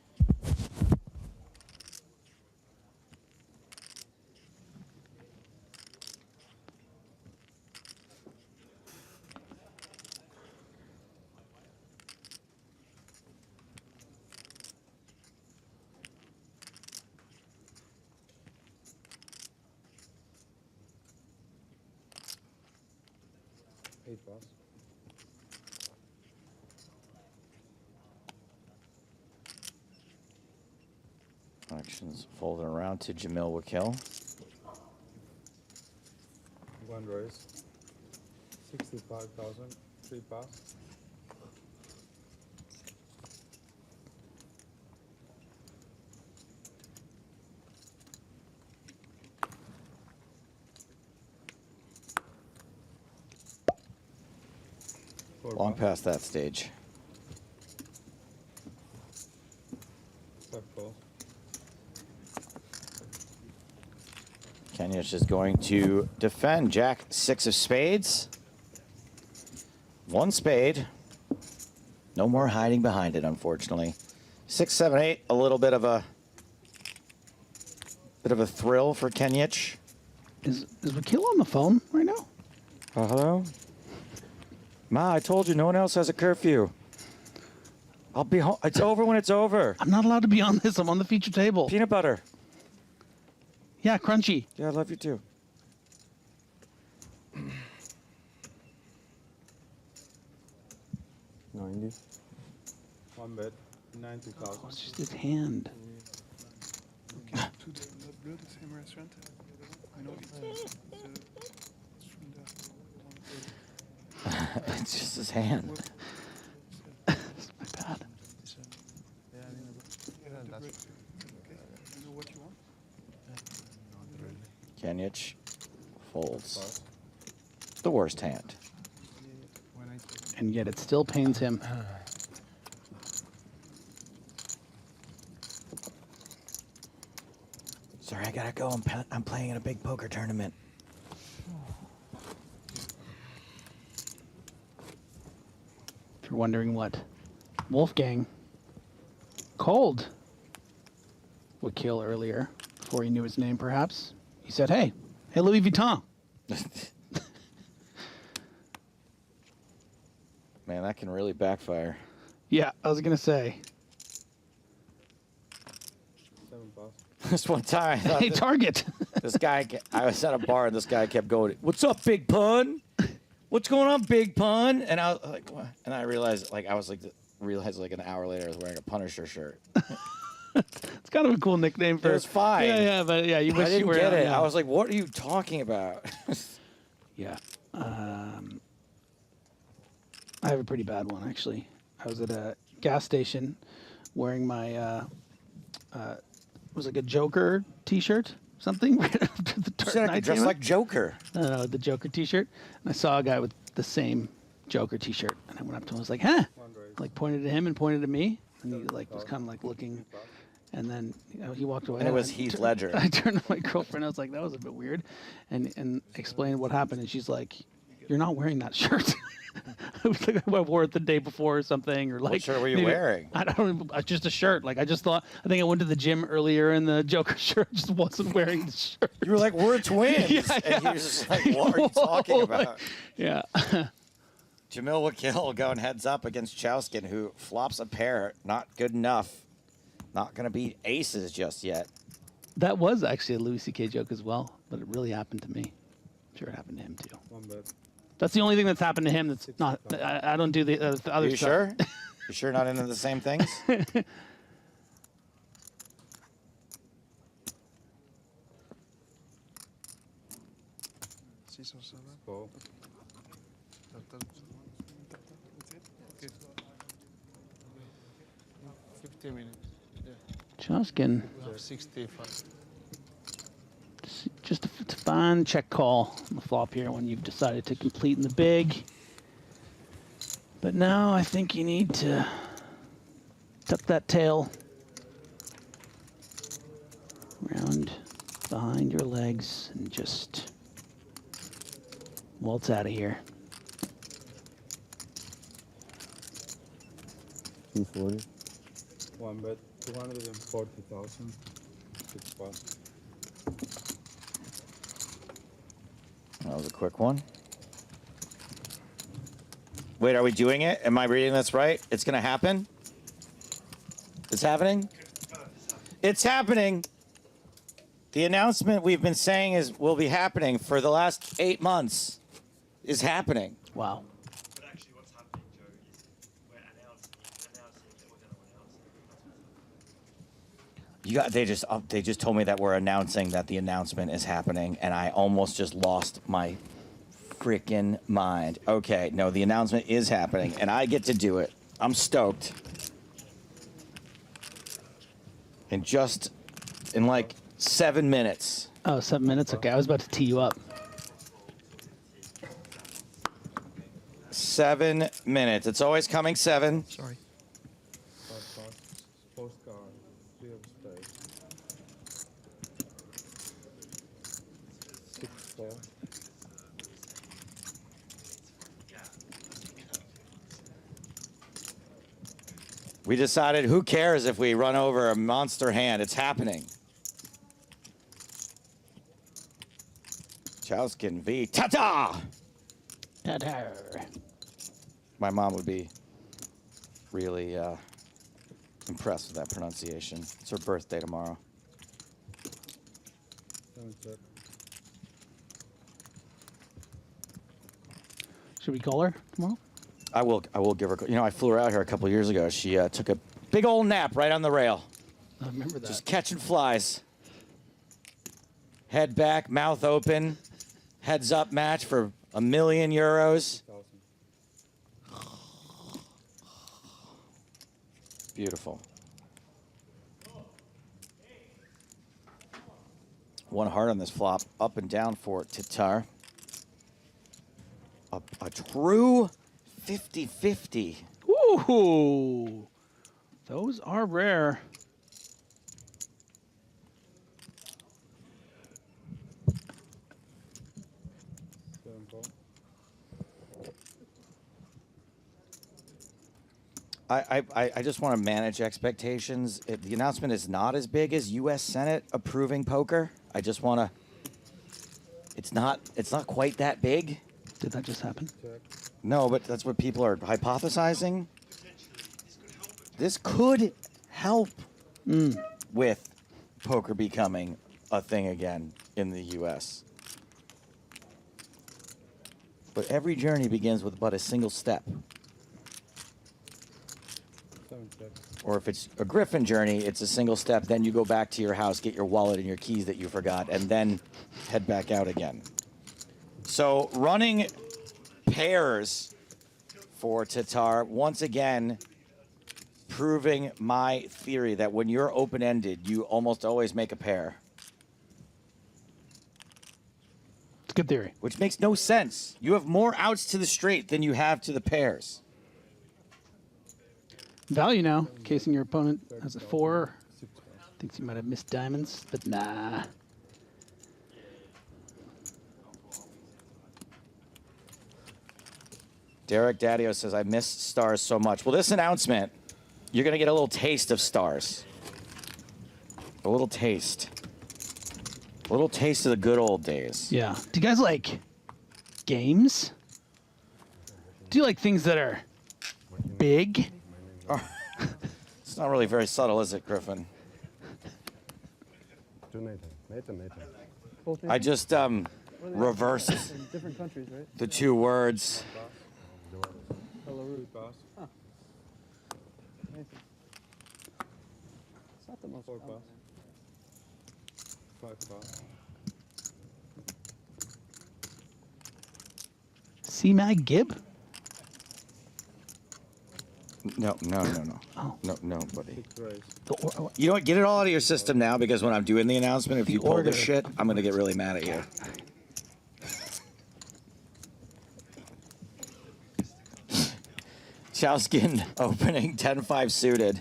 Actions folding around to Jamil Wakil. One raise. 65,000. 3 pass. Long past that stage. Kenyich is going to defend. Jack 6 of spades. 1 spade. No more hiding behind it, unfortunately. 6, 7, 8. A little bit of a thrill for Kenyich. Is Wakil on the phone right now? Hello? Ma, I told you no one else has a curfew. I'll be home. It's over when it's over. I'm not allowed to be on this. I'm on the feature table. Peanut butter. Yeah, crunchy. Yeah, I love you too. 90. 1 bet. 90,000. Oh, it's just his hand. To the bleu, the same restaurant. I know it's It's just his hand. It's my bad. Kenyich folds. The worst hand. And yet it still pains him. Sorry, I gotta go. I'm playing in a big poker tournament. If you're wondering what Wolfgang called Wakil earlier, before he knew his name perhaps, he said, hey Louis Vuitton. Man, that can really backfire. Yeah, I was gonna say. 7 pass. This one time, I thought Hey, Target. This guy, I was at a bar and this guy kept going, "What's up, Big Pun? What's going on, Big Pun?" And I was like, "What?" And I realized, like an hour later, I was wearing a Punisher shirt. It's kind of a cool nickname for. It was fine. Yeah, but yeah, you wish I didn't you were. get it. Yeah. I was like, "What are you talking about?" Yeah. I have a pretty bad one, actually. I was at a gas station wearing my, it was like a Joker t-shirt, something. Right after the Dark Said I Knight could dress came out. like Joker. No, the Joker t-shirt. And I saw a guy with the same Joker t-shirt. And I went up to him, I was like, huh? Like pointed at him and pointed at me. And he like was kind of like looking. And then he walked away. And it was Heath Ledger. I turned to my girlfriend. I was like, that was a bit weird. And explained what happened. And she's like, you're not wearing that shirt. I was like, I wore it the day before or something, or like. What shirt were you wearing? I don't. Just a shirt. Like I just thought. I think I went to the gym earlier in the Joker shirt. Just wasn't wearing the shirt. You were like, "We're twins," Yeah, and he was just like, "What are you talking about?" Yeah. Jamil Wakil going heads up against Chouskin, who flops a pair. Not good enough. Not going to beat aces just yet. That was actually a Louis C.K. joke as well, but it really happened to me. I'm sure it happened to him too. 1 bet. That's the only thing that's happened to him. That's not. I don't do the other Are you stuff. sure? You sure not into the same things? Go. 15 minutes. Yeah. Choskin. 65. Just a fine check call on the flop here when you've decided to complete in the big. But now I think you need to tuck that tail around behind your legs and just waltz out of here. 240. One bet, 240,000. 6 pot. That was a quick one. Wait, are we doing it? Am I reading this right? It's going to happen? It's happening? It's happening. The announcement we've been saying will be happening for the last 8 months is happening. Wow. But actually what's happening, Joe, is we're announcing that we're going to announce it. They just told me that we're announcing that the announcement is happening, and I almost just lost my freaking mind. Okay, no, the announcement is happening, and I get to do it. I'm stoked. In like 7 minutes. Oh, 7 minutes? Okay, I was about to tee you up. 7 minutes. It's always coming 7. Sorry. Postcard, 3 of spades. 6-4. We decided, who cares if we run over a monster hand? It's happening. Chauskin v. Tata! Ta-ta. My mom would be really impressed with that pronunciation. It's her birthday tomorrow. 7 check. Should we call her tomorrow? I will give her. You know, I flew her out here a couple years ago. She took a big old nap right on the rail. I remember that. Just catching flies. Head back, mouth open, heads up match for €1 million. Beautiful. 1 heart on this flop, up and down for Tatar. A true 50-50. Ooh, those are rare. I just want to manage expectations. The announcement is not as big as U.S. Senate approving poker. I just want to. It's not quite that big. Did that just happen? No, but that's what people are hypothesizing. This could help with poker becoming a thing again in the U.S. But every journey begins with but a single step. Or if it's a Griffin journey, it's a single step. Then you go back to your house, get your wallet and your keys that you forgot, and then head back out again. So running pairs for Tatar, once again, proving my theory that when you're open-ended, you almost always make a pair. It's a good theory. Which makes no sense. You have more outs to the straight than you have to the pairs. Value now, in case your opponent has a 4. Thinks you might have missed diamonds, but nah. Derek Daddio says, I miss stars so much. Well, this announcement, you're going to get a little taste of stars. A little taste. A little taste of the good old days. Yeah. Do you guys like games? Do you like things that are big? It's not really very subtle, is it, Griffin? I just reversed different countries, right? the 2 words. Huh. It's not the most common. 5 pass. C-Mag Gib? No. Oh. No, buddy. You know what? Get it all out of your system now, because when I'm doing the announcement, if you pull this shit, I'm going to get really mad at you. Chauskin opening 10-5 suited.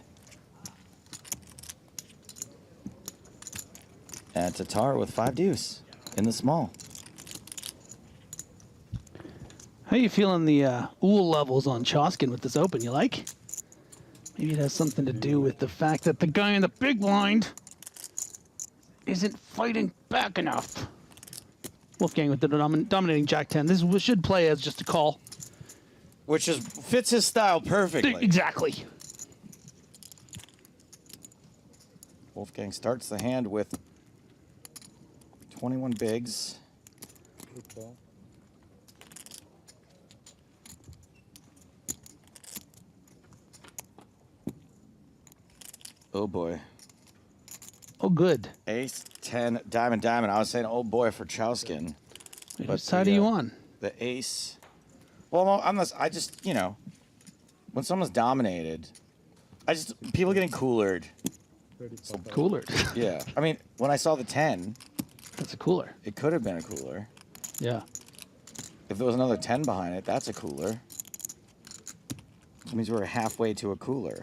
And Tatar with 5 deuce in the small. How you feeling the ool levels on Chauskin with this open? You like? Maybe it has something to do with the fact that the guy in the big blind isn't fighting back enough. Wolfgang with the dominating Jack-10. This should play as just a call. Which fits his style perfectly. Exactly. Wolfgang starts the hand with 21 bigs. Oh boy. Oh, good. Ace, 10, diamond, diamond. I was saying, oh boy, for Chowskin. Which side are you on? The ace. Well, I just, you know, when someone's dominated, people getting coolered. Coolered? Yeah. I mean, when I saw the 10. That's a cooler. It could have been a cooler. Yeah. If there was another 10 behind it, that's a cooler. That means we're halfway to a cooler.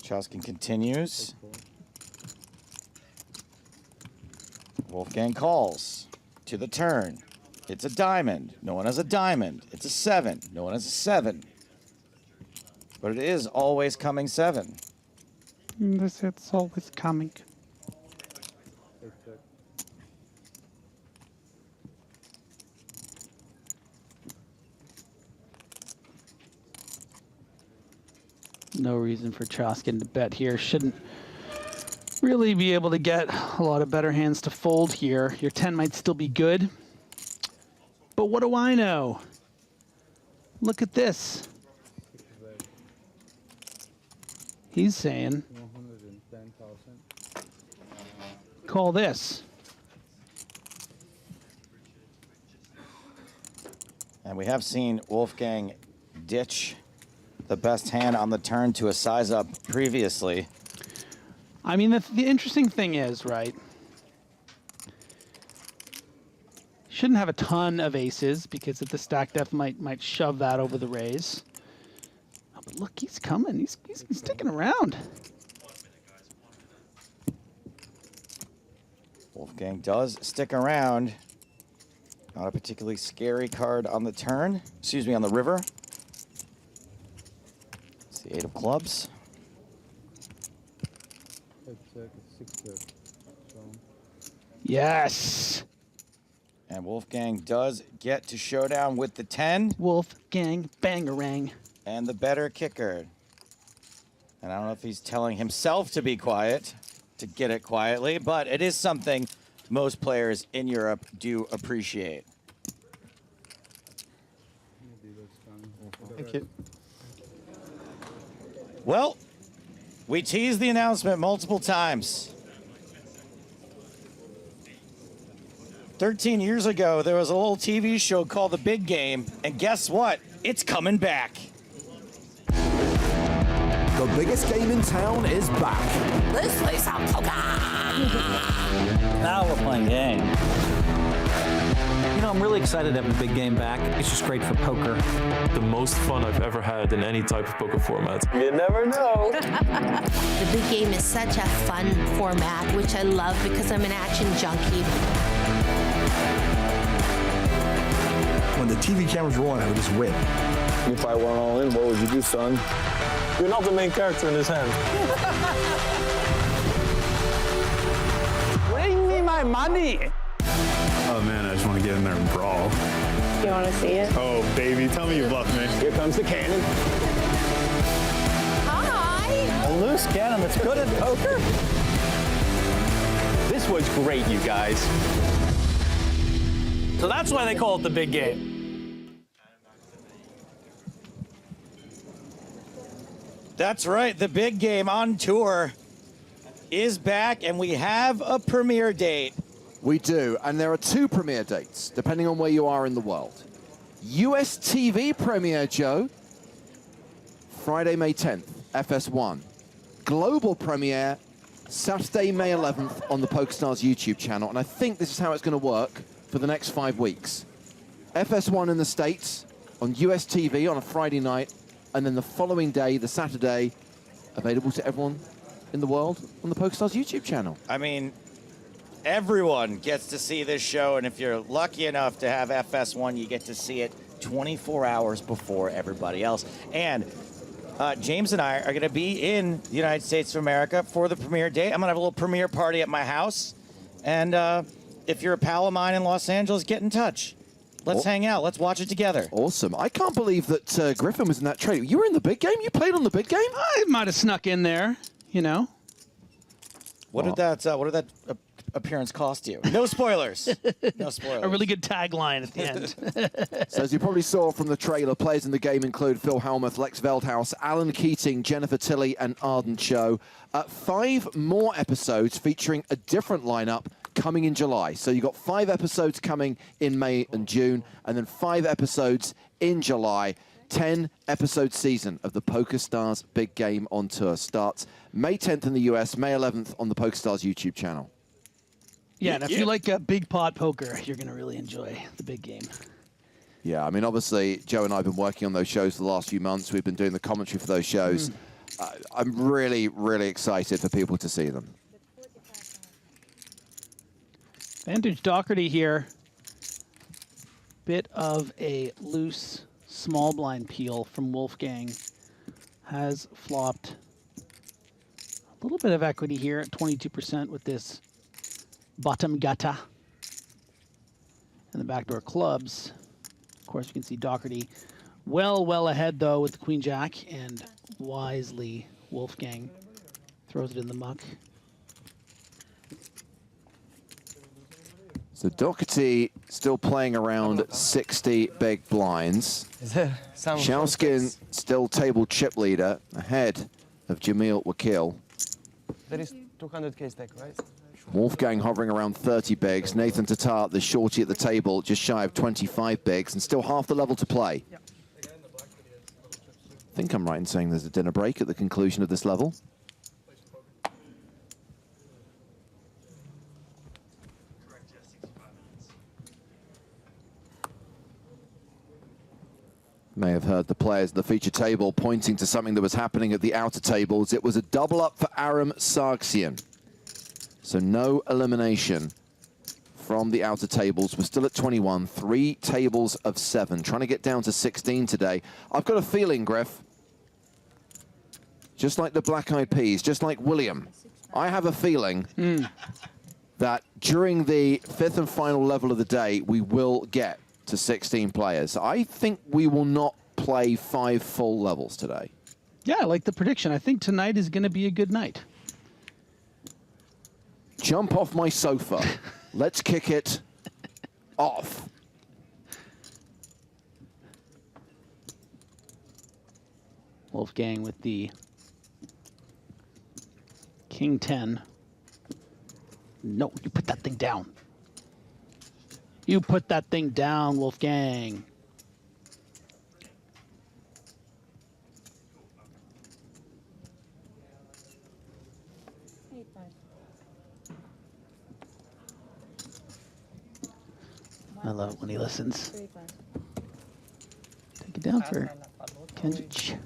Chowskin continues. Wolfgang calls to the turn. It's a diamond. No one has a diamond. It's a 7. No one has a 7. But it is always coming 7. It's always coming. No reason for Chowskin to bet here. Shouldn't really be able to get a lot of better hands to fold here. Your 10 might still be good. But what do I know? Look at this. He's saying, call this. And we have seen Wolfgang ditch the best hand on the turn to a size up previously. I mean, the interesting thing is, right, shouldn't have a ton of aces because if the stack depth might shove that over the raise. Oh, but look, he's coming. He's sticking around. Wolfgang does stick around. Not a particularly scary card on the turn. Excuse me, on the river. It's the 8 of clubs. Yes. And Wolfgang does get to showdown with the 10. Wolfgang bangarang. And the better kicker. And I don't know if he's telling himself to be quiet, to get it quietly, but it is something most players in Europe do appreciate. Thank you. Well, we teased the announcement multiple times. 13 years ago, there was a little TV show called The Big Game, and guess what? It's coming back. The biggest game in town is back. Let's play some poker. Now we're playing game. You know, I'm really excited to have the big game back. It's just great for poker. The most fun I've ever had in any type of poker format. You never know. The big game is such a fun format, which I love because I'm an action junkie. When the TV cameras rolling, I would just win. If I went all in, what would you do, son? You're not the main character in this hand. Bring me my money! Oh man, I just want to get in there and brawl. You want to see it? Oh baby, tell me you bluffed me. Here comes the cannon. Hi! A loose cannon that's good at poker. This was great, you guys. So that's why they call it the big game. That's right, the big game on tour is back, and we have a premiere date. We do, and there are 2 premiere dates, depending on where you are in the world. US TV premiere, Joe, Friday, May 10th, FS1. Global premiere, Saturday, May 11th on the PokerStars YouTube channel, and I think this is how it's going to work for the next 5 weeks. FS1 in the States on US TV on a Friday night, and then the following day, the Saturday, available to everyone in the world on the PokerStars YouTube channel. I mean, everyone gets to see this show, and if you're lucky enough to have FS1, you get to see it 24 hours before everybody else. And James and I are going to be in the United States of America for the premiere day. I'm going to have a little premiere party at my house. And if you're a pal of mine in Los Angeles, get in touch. Let's hang out. Let's watch it together. Awesome. I can't believe that Griffin was in that trade. You were in the big game? You played on the big game? I might have snuck in there, you know. What did that appearance cost you? No spoilers. No spoilers. A really good tagline at the end. So as you probably saw from the trailer, players in the game include Phil Helmuth, Lex Veldhouse, Alan Keating, Jennifer Tilley, and Arden Cho. 5 more episodes featuring a different lineup coming in July. So you've got 5 episodes coming in May and June, and then 5 episodes in July. 10-episode season of the PokerStars Big Game on Tour starts May 10th in the US, May 11th on the PokerStars YouTube channel. Yeah, and if you like big pot poker, you're going to really enjoy the big game. Yeah, I mean, obviously, Joe and I have been working on those shows for the last few months. We've been doing the commentary for those shows. I'm really, really excited for people to see them. Vantage Docherty here. Bit of a loose small blind peel from Wolfgang. Has flopped a little bit of equity here at 22% with this bottom gutter. And the backdoor clubs. Of course, you can see Docherty well ahead, though, with the Queen Jack. And wisely, Wolfgang throws it in the muck. So Docherty still playing around 60 big blinds. Shauskin still table chip leader ahead of Jamil Wakil. There is 200k stack, right? Wolfgang hovering around 30 bigs. Nathan Tatar, the shorty at the table, just shy of 25 bigs and still half the level to play. I think I'm right in saying there's a dinner break at the conclusion of this level. May have heard the players at the feature table pointing to something that was happening at the outer tables. It was a double up for Aram Sargsyan. So no elimination from the outer tables. We're still at 21, 3 tables of 7. Trying to get down to 16 today. I've got a feeling, Griff, just like the Black Eyed Peas, just like William, I have a feeling that during the 5th and final level of the day, we will get to 16 players. I think we will not play 5 full levels today. Yeah, I like the prediction. I think tonight is going to be a good night. Jump off my sofa. Let's kick it off. Wolfgang with the King 10. No, you put that thing down. You put that thing down, Wolfgang. I love it when he listens. Take it down for Kenjic.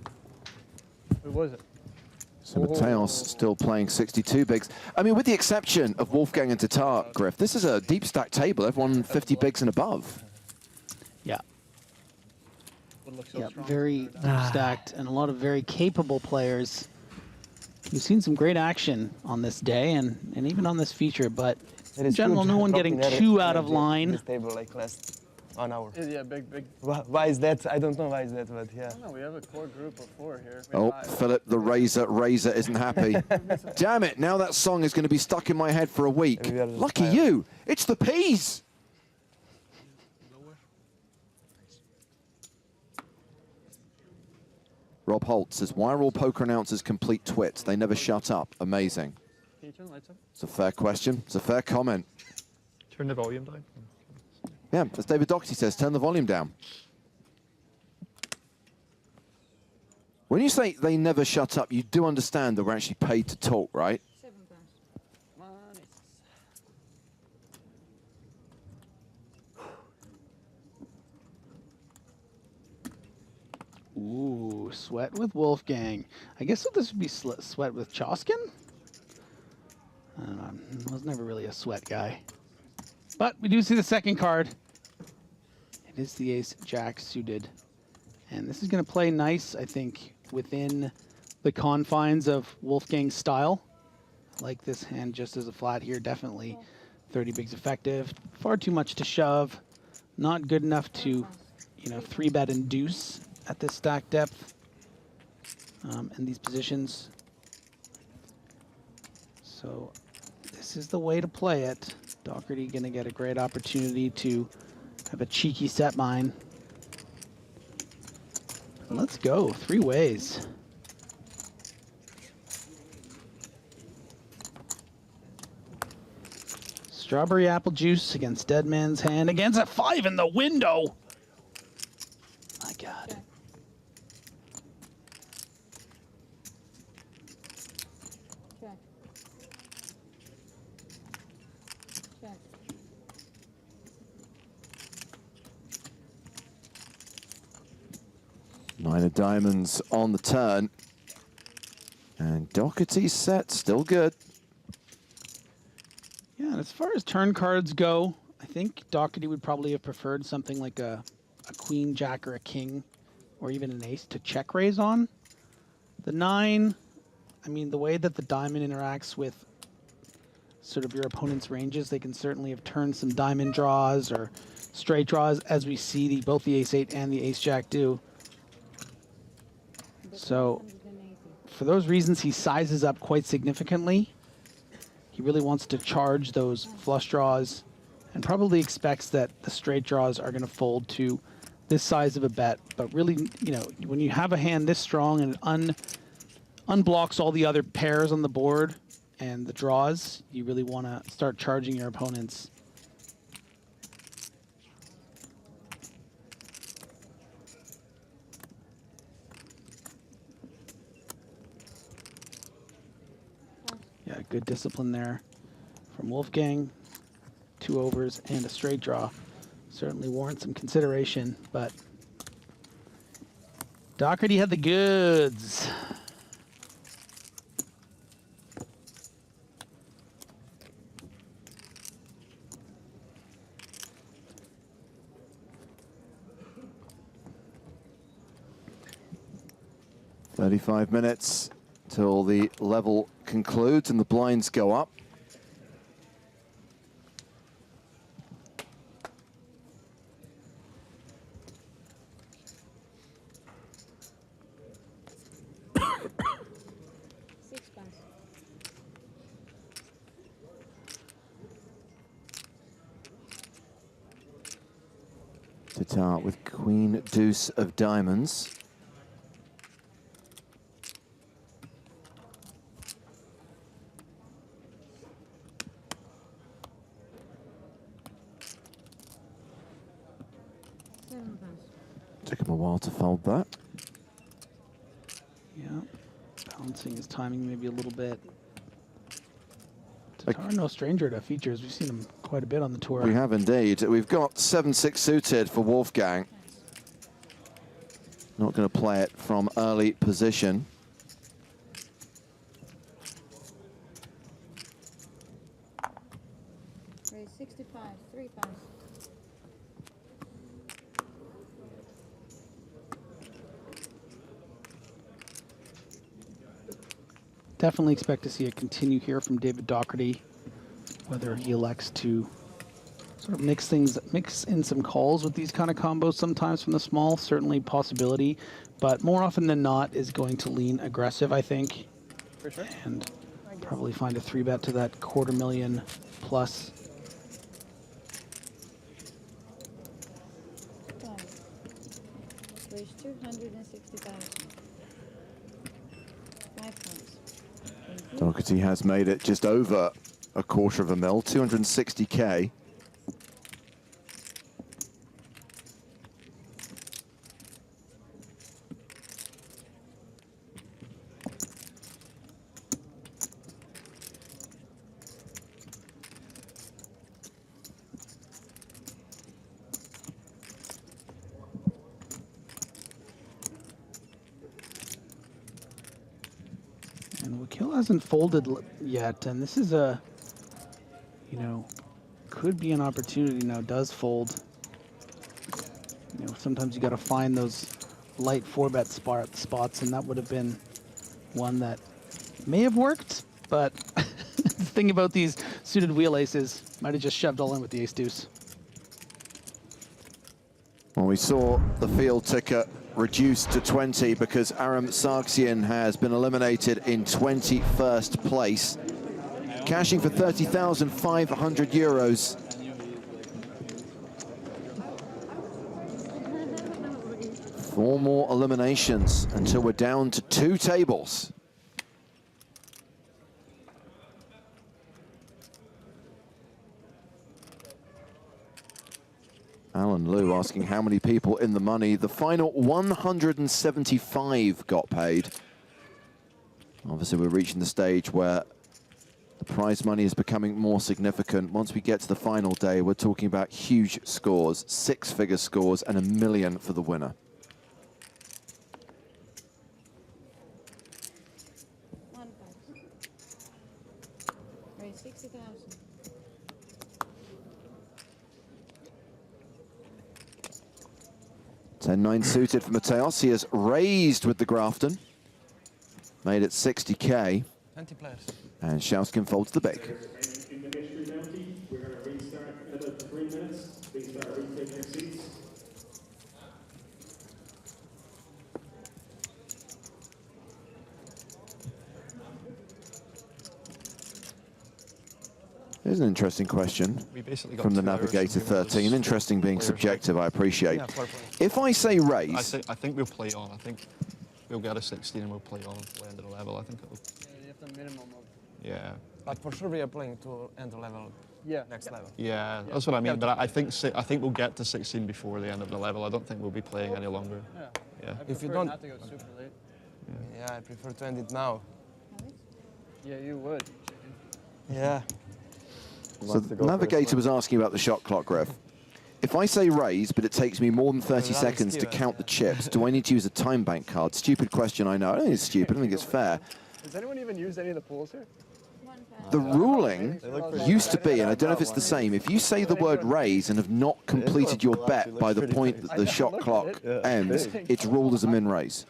Who was it? So Mateos still playing 62 bigs. I mean, with the exception of Wolfgang and Tatar, Griff, this is a deep stack table. Everyone 50 bigs and above. Yeah. Yeah, very deep stacked and a lot of very capable players. We've seen some great action on this day and even on this feature, but in general, no one getting too out of line. This table like last 1 hour. Yeah, big. Why is that? I don't know why is that, but yeah. I don't know, we have a core group of 4 here. Oh, Philip the Razor isn't happy. Damn it, now that song is going to be stuck in my head for a week. Lucky you, it's the Peas. Rob Holt says, why are all poker announcers complete twits? They never shut up. Amazing. Can you turn the lights up? It's a fair question. It's a fair comment. Turn the volume down. Yeah, as David Docherty says, turn the volume down. When you say they never shut up, you do understand that we're actually paid to talk, right? Ooh, sweat with Wolfgang. I guess this would be sweat with Choskin? I don't know. I was never really a sweat guy. But we do see the second card. It is the Ace-Jack suited. And this is going to play nice, I think, within the confines of Wolfgang's style. I like this hand just as a flat here, definitely 30 bigs effective. Far too much to shove. Not good enough to, you know, 3-bet and deuce at this stack depth in these positions. So this is the way to play it. Docherty gonna get a great opportunity to have a cheeky set mine. Let's go, 3 ways. Strawberry apple juice against dead man's hand, against a 5 in the window. My God. Check. Check. Nine of diamonds on the turn. And Docherty's set, still good. Yeah, and as far as turn cards go, I think Docherty would probably have preferred something like a queen, jack, or a king, or even an ace to check raise on. The 9, I mean, the way that the diamond interacts with sort of your opponent's ranges, they can certainly have turned some diamond draws or straight draws, as we see both the ace-8 and the ace-jack do. So for those reasons, he sizes up quite significantly. He really wants to charge those flush draws and probably expects that the straight draws are going to fold to this size of a bet. But really, you know, when you have a hand this strong and it unblocks all the other pairs on the board and the draws, you really want to start charging your opponents. Yeah, good discipline there from Wolfgang. 2 overs and a straight draw. Certainly warrants some consideration, but Docherty had the goods. "35 minutes till the level concludes and the blinds go up. To start with queen, deuce of diamonds. Took him a while to fold that. Yeah, balancing his timing maybe a little bit. Tatar, no stranger to features. We've seen him quite a bit on the tour. We have indeed. We've got 7-6 suited for Wolfgang. Not going to play it from early position. Raise 65, 3 5. Definitely expect to see it continue here from David Docherty, whether he elects to sort of mix in some calls with these kind of combos sometimes from the small, certainly possibility, but more often than not is going to lean aggressive, I think, For sure. and probably find a 3-bet to that $250,000 plus. Raise 265. 5 points. Docherty has made it just over $250,000, 260K. Hasn't folded yet, and this is a, you know, could be an opportunity. Now does fold. You know, sometimes you got to find those light 4-bet spots, and that would have been one that may have worked, but the thing about these suited wheel aces, might have just shoved all in with the ace-deuce. Well, we saw the field ticker reduced to 20 because Aram Sargsyan has been eliminated in 21st place, cashing for 30,500 euros. Four more eliminations until we're down to 2 tables. Alan Liu asking how many people in the money. The final 175 got paid. Obviously, we're reaching the stage where the prize money is becoming more significant. Once we get to the final day, we're talking about huge scores, 6-figure scores, and $1 million for the winner. Raise 60,000. 10-9 suited for Mateos. He has raised with the Grafton. Made it 60K. 20 players. And Schauskin folds the big. In the mystery bounty, we're going to restart in about 3 minutes. Please start retaking your seats. Here's an interesting question from the Navigator 13. Interesting being subjective, I appreciate. If I say raise... I think we'll play on. I think we'll get a 16 and we'll play on to the end of the level. I think it'll... You have the minimum of... Yeah. But for sure we are playing to enter level. Next level. Yeah, that's what I mean. But I think we'll get to 16 before the end of the level. I don't think we'll be playing any longer. Yeah. If you don't... Not to go super late. Yeah, I prefer to end it now. Yeah, you would. Yeah. So the Navigator was asking about the shot clock, Griff. If I say raise, but it takes me more than 30 seconds to count the chips, do I need to use a time bank card? Stupid question, I know. I don't think it's stupid. I think it's fair. Does anyone even use any of the pools here? The ruling used to be, and I don't know if it's the same, if you say the word raise and have not completed your bet by the point that the shot clock ends, it's ruled as a min raise.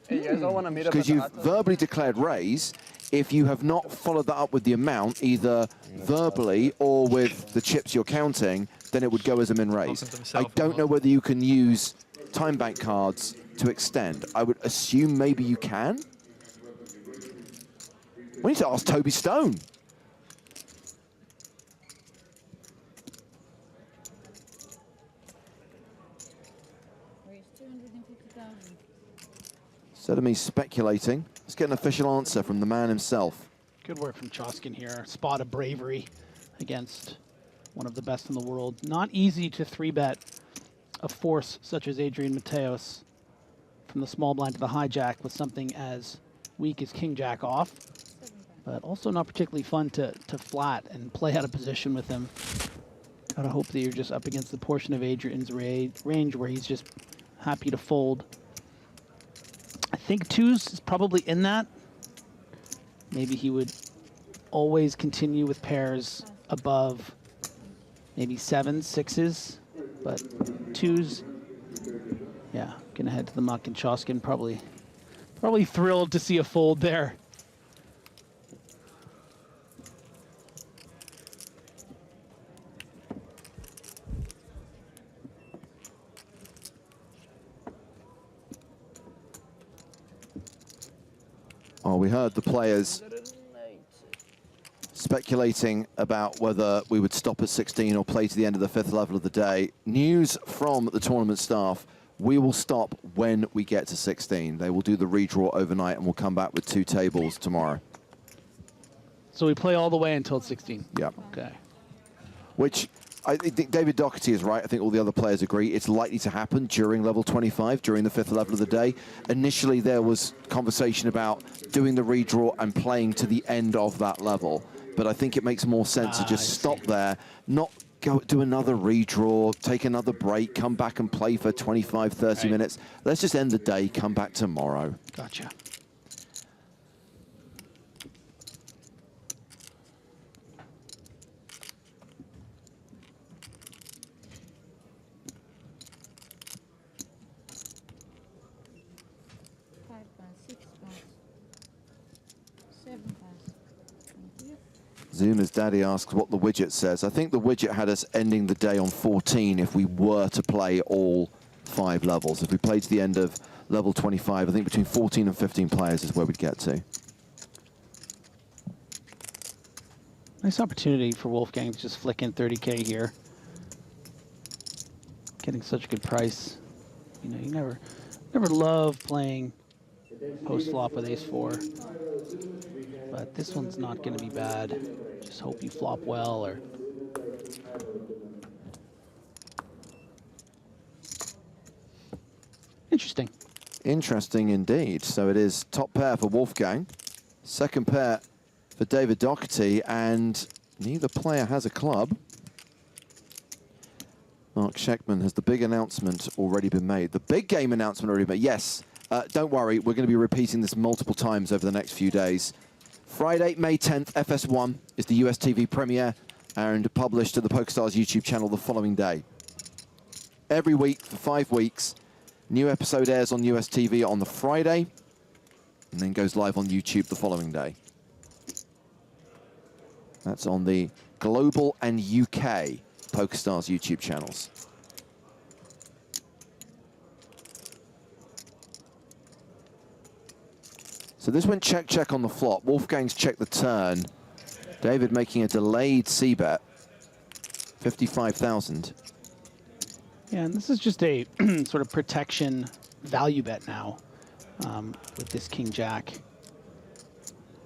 Hey, you guys all want to meet up Because you've verbally declared raise. If you have not followed that up with the amount, either verbally or with the chips you're counting, then it would go as a min raise. I don't know whether you can use time bank cards to extend. I would assume maybe you can. We need to ask Toby Stone. Raise 250,000. Instead of me speculating, let's get an official answer from the man himself. Good work from Choskin here. Spot of bravery against one of the best in the world. Not easy to 3-bet a force such as Adrian Mateos from the small blind to the hijack with something as weak as King Jack off, but also not particularly fun to flat and play out of position with him. Gotta hope that you're just up against the portion of Adrian's range where he's just happy to fold. I think 2s is probably in that. Maybe he would always continue with pairs above maybe 7s, 6s, but 2s, yeah, gonna head to the muck, and Choskin probably thrilled to see a fold there. Oh, we heard the players speculating about whether we would stop at 16 or play to the end of the 5th level of the day. News from the tournament staff, we will stop when we get to 16. They will do the redraw overnight and we'll come back with 2 tables tomorrow. So we play all the way until 16? Yeah. Okay. Which I think David Docherty is right. I think all the other players agree. It's likely to happen during level 25, during the 5th level of the day. Initially, there was conversation about doing the redraw and playing to the end of that level. But I think it makes more sense to just stop there, not go do another redraw, take another break, come back and play for 25, 30 minutes. Let's just end the day, come back tomorrow. Gotcha. Zuma's daddy asks what the widget says. I think the widget had us ending the day on 14 if we were to play all 5 levels. If we played to the end of level 25, I think between 14 and 15 players is where we'd get to. Nice opportunity for Wolfgang to just flick in 30K here. Getting such a good price. You know, you never love playing post flop with ace-4, but this one's not going to be bad. Just hope you flop well, or interesting. Interesting indeed. So it is top pair for Wolfgang, second pair for David Docherty, and neither player has a club. Mark Scheckman, has the big announcement already been made? The big game announcement already made? Yes. Don't worry, we're going to be repeating this multiple times over the next few days. Friday, May 10th, FS1 is the US TV premiere and published to the PokerStars YouTube channel the following day. Every week for 5 weeks, new episode airs on US TV on the Friday and then goes live on YouTube the following day. That's on the global and UK PokerStars YouTube channels. So this went check, check on the flop. Wolfgang's checked the turn. David making a delayed c-bet, 55,000. Yeah, and this is just a sort of protection value bet now with this king-jack.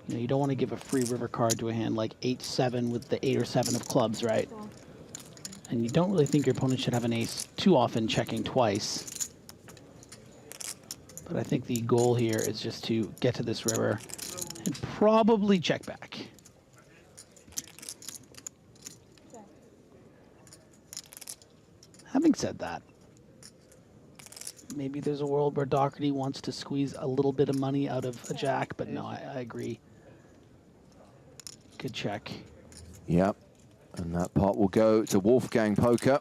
You know, you don't want to give a free river card to a hand like 8-7 with the 8 or 7 of clubs, right? And you don't really think your opponent should have an ace too often checking twice. But I think the goal here is just to get to this river and probably check back. Having said that, maybe there's a world where Docherty wants to squeeze a little bit of money out of a jack, but no, I agree. Good check. Yep, and that pot will go to Wolfgang Poker.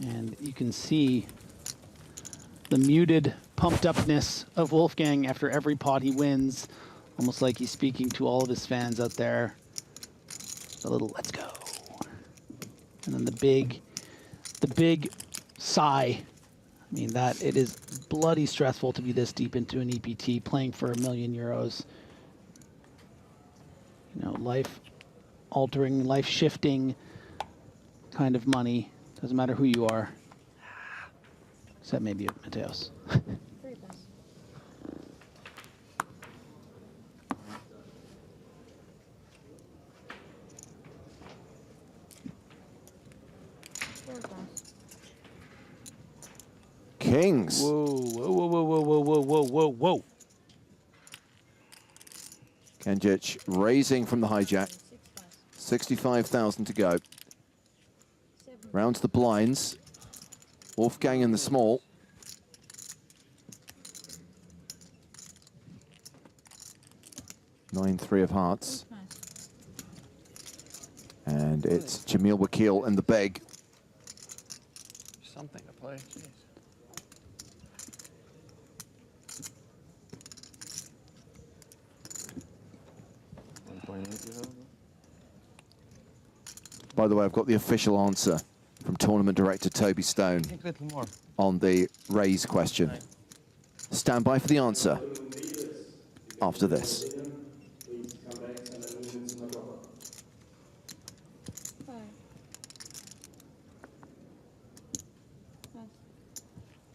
And you can see the muted pumped upness of Wolfgang after every pot he wins, almost like he's speaking to all of his fans out there. A little let's go. And then the big sigh. I mean, that it is bloody stressful to be this deep into an EPT playing for €1 million. You know, life altering, life shifting kind of money. Doesn't matter who you are, except maybe Mateos. Kings. Whoa, whoa, whoa, whoa, whoa, whoa, whoa, whoa, whoa. Kenjic raising from the hijack. 65,000 to go. Round to the blinds. Wolfgang in the small. Nine, 3 of hearts. And it's Jamil Wakil in the beg. Something to play. Jeez. By the way, I've got the official answer from tournament director Toby Stone on the raise question. Stand by for the answer after this.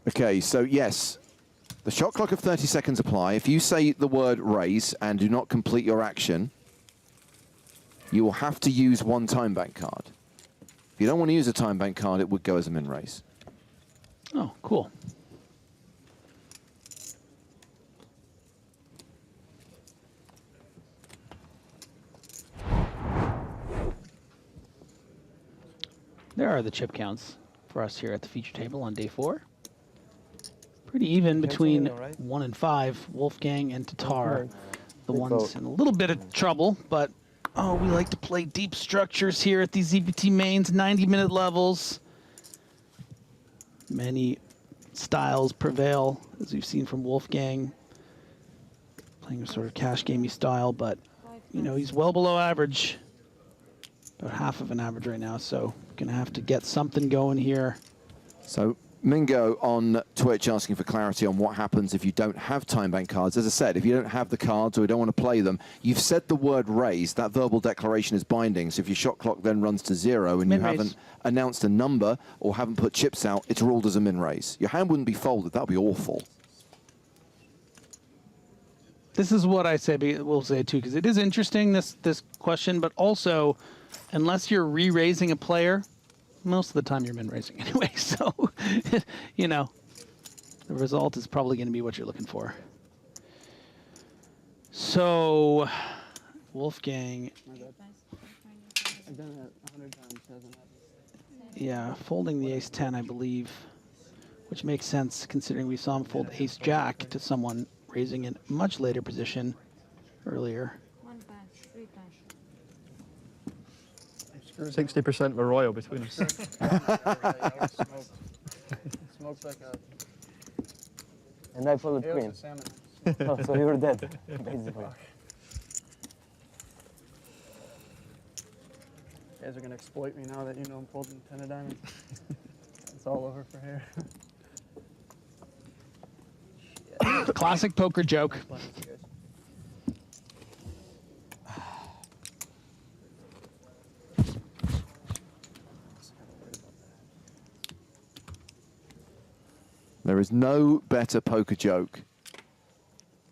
Okay, so yes, the shot clock of 30 seconds apply. If you say the word raise and do not complete your action, you will have to use one time bank card. If you don't want to use a time bank card, it would go as a min raise. Oh, cool. There are the chip counts for us here at the feature table on day 4. Pretty even between 1 and 5, Wolfgang and Tatar. The one's in a little bit of trouble, but Oh, we like to play deep structures here at these EPT mains, 90-minute levels. Many styles prevail, as we've seen from Wolfgang, playing a sort of cash gamey style, but you know, he's well below average, about half of an average right now, so gonna have to get something going here. So Mingo on Twitch asking for clarity on what happens if you don't have time bank cards. As I said, if you don't have the cards or you don't want to play them, you've said the word raise. That verbal declaration is binding. So if your shot clock then runs to 0 and you haven't announced a number or haven't put chips out, it's ruled as a min raise. Your hand wouldn't be folded. That would be awful. This is what I say, we'll say too, because it is interesting, this question, but also, unless you're re-raising a player, most of the time you're min-raising anyway, so, you know, the result is probably going to be what you're looking for. So, Wolfgang. I've done it 100 times, doesn't it? Yeah, folding the ace-10, I believe, which makes sense considering we saw him fold ace-jack to someone raising in a much later position earlier. 60% of a royal between us. Smokes like a... And I followed queen. Oh, so you were dead, basically. You guys are going to exploit me now that you know I'm folding 10 of diamonds. It's all over for here. Classic poker joke. There is no better poker joke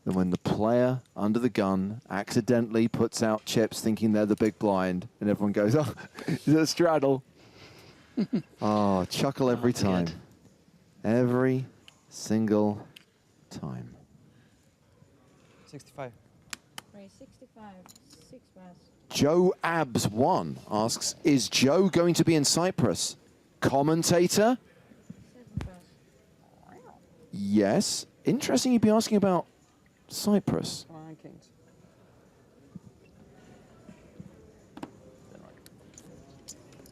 than when the player under the gun accidentally puts out chips thinking they're the big blind and everyone goes, oh, is it a straddle? Oh, chuckle every time. Good. Every single time. 65. Raise 65, 6 pass. Joe Abs1 asks, is Joe going to be in Cyprus? Commentator? 7 pass. Yes. Interesting you'd be asking about Cyprus. Come on, kings.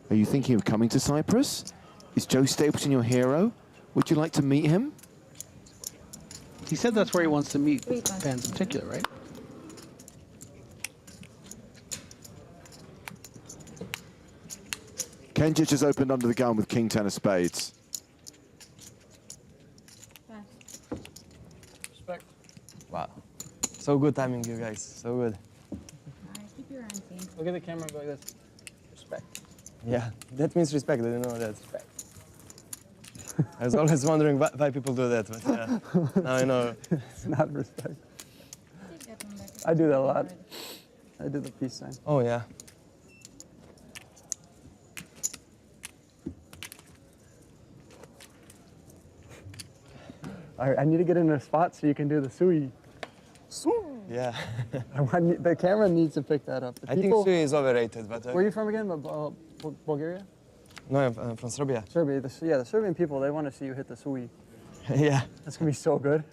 Are you thinking of coming to Cyprus? Is Joe Stapleton your hero? Would you like to meet him? He said that's where he wants to meet fans in particular, right? Kenjic has opened under the gun with King 10 of spades. Respect. Wow. So good timing, you guys. So good. Alright, keep your hands in. Look at the camera and go like this. Respect. Yeah, that means respect. I didn't know that. Respect. I was always wondering why people do that, but yeah, now I know. It's not respect. I do that a lot. I do the peace sign. Oh, yeah. I need to get in a spot so you can do the sui. Yeah. The camera needs to pick that up. I think sui is overrated, but... Where are you from again? Bulgaria? No, I'm from Serbia. Serbia. Yeah, the Serbian people, they want to see you hit the sui. Yeah. That's going to be so good.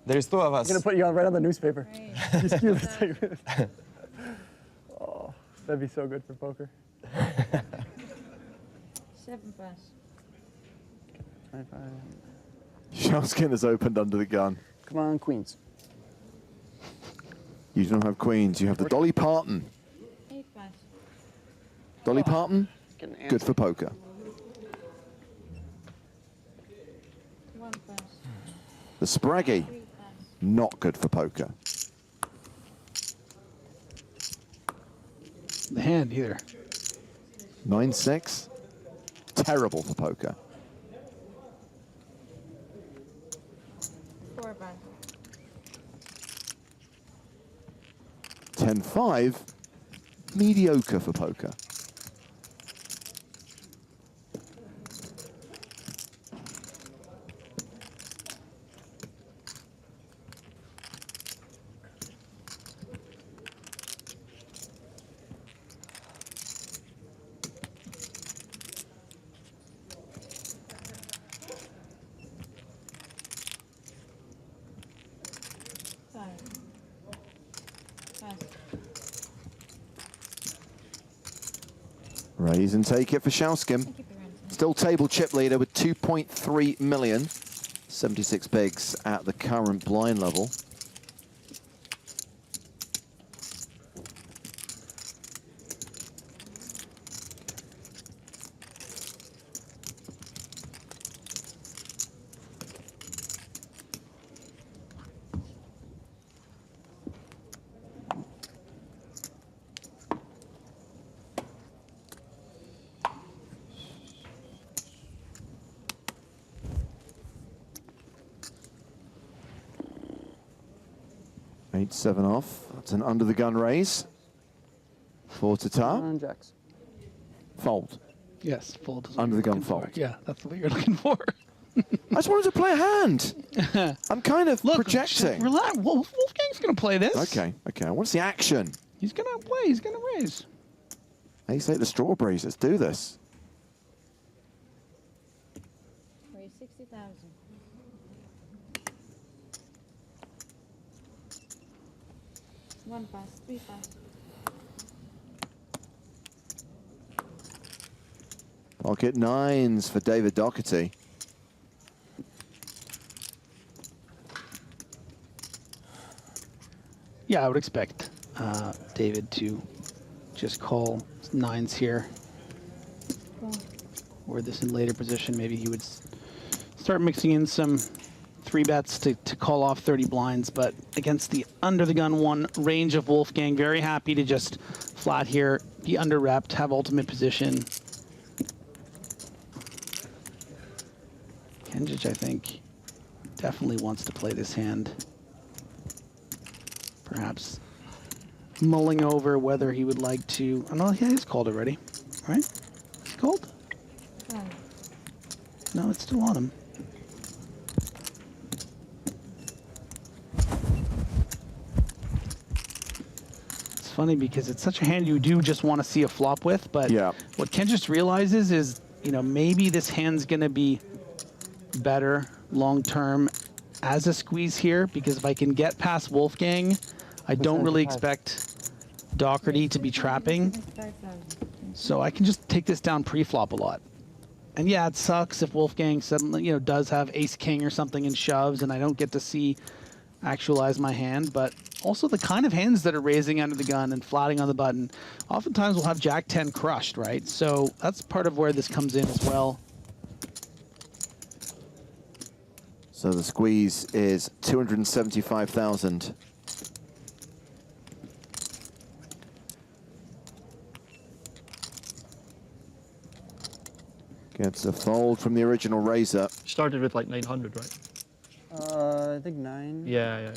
There's 2 of us. I'm going to put you on right on the newspaper. Just cue the segment. Oh, that'd be so good for poker. 7 pass. 25. Shawskin has opened under the gun. Come on, queens. You don't have queens, you have the Dolly Parton. 8 pass. Dolly Parton, good for poker. 1 pass. The Spraggy, not good for poker. The hand either. 9-6, terrible for poker. 4 pass. 10-5, mediocre for poker. Raise and take it for Schauskim. Still table chip leader with 2.3 million. 76 bigs at the current blind level. Eight, 7 off. That's an under the gun raise. 4 to top. Jacks. Fold. Yes, fold. Under the gun fold. Yeah, that's what you're looking for. I just wanted to play a hand. I'm kind of projecting. Relax. Wolfgang's going to play this. Okay, okay. I want to see action. He's going to play. He's going to raise. Ace 8 the strawberries. Let's do this. Raise 60,000. One pass, 3 pass. Pocket nines for David Docherty. Yeah, I would expect David to just call nines here. Or this in later position, maybe he would start mixing in some 3 bets to call off 30 blinds, but against the under the gun 1 range of Wolfgang, very happy to just flat here, be under repped, have ultimate position. Kenjic, I think, definitely wants to play this hand. Perhaps mulling over whether he would like to. Oh no, yeah, he's called already, right? He's called? No, it's still on him. It's funny because it's such a hand you do just want to see a flop with, but what Ken just realizes is, you know, maybe this hand's going to be better long term as a squeeze here, because if I can get past Wolfgang, I don't really expect Docherty to be trapping. So I can just take this down pre-flop a lot. And yeah, it sucks if Wolfgang suddenly, you know, does have ace-king or something and shoves and I don't get to see actualize my hand, but also the kind of hands that are raising under the gun and flatting on the button, oftentimes will have Jack-10 crushed, right? So that's part of where this comes in as well. So the squeeze is 275,000. Gets a fold from the original raiser. Started with like 900, right? I think 9. Yeah.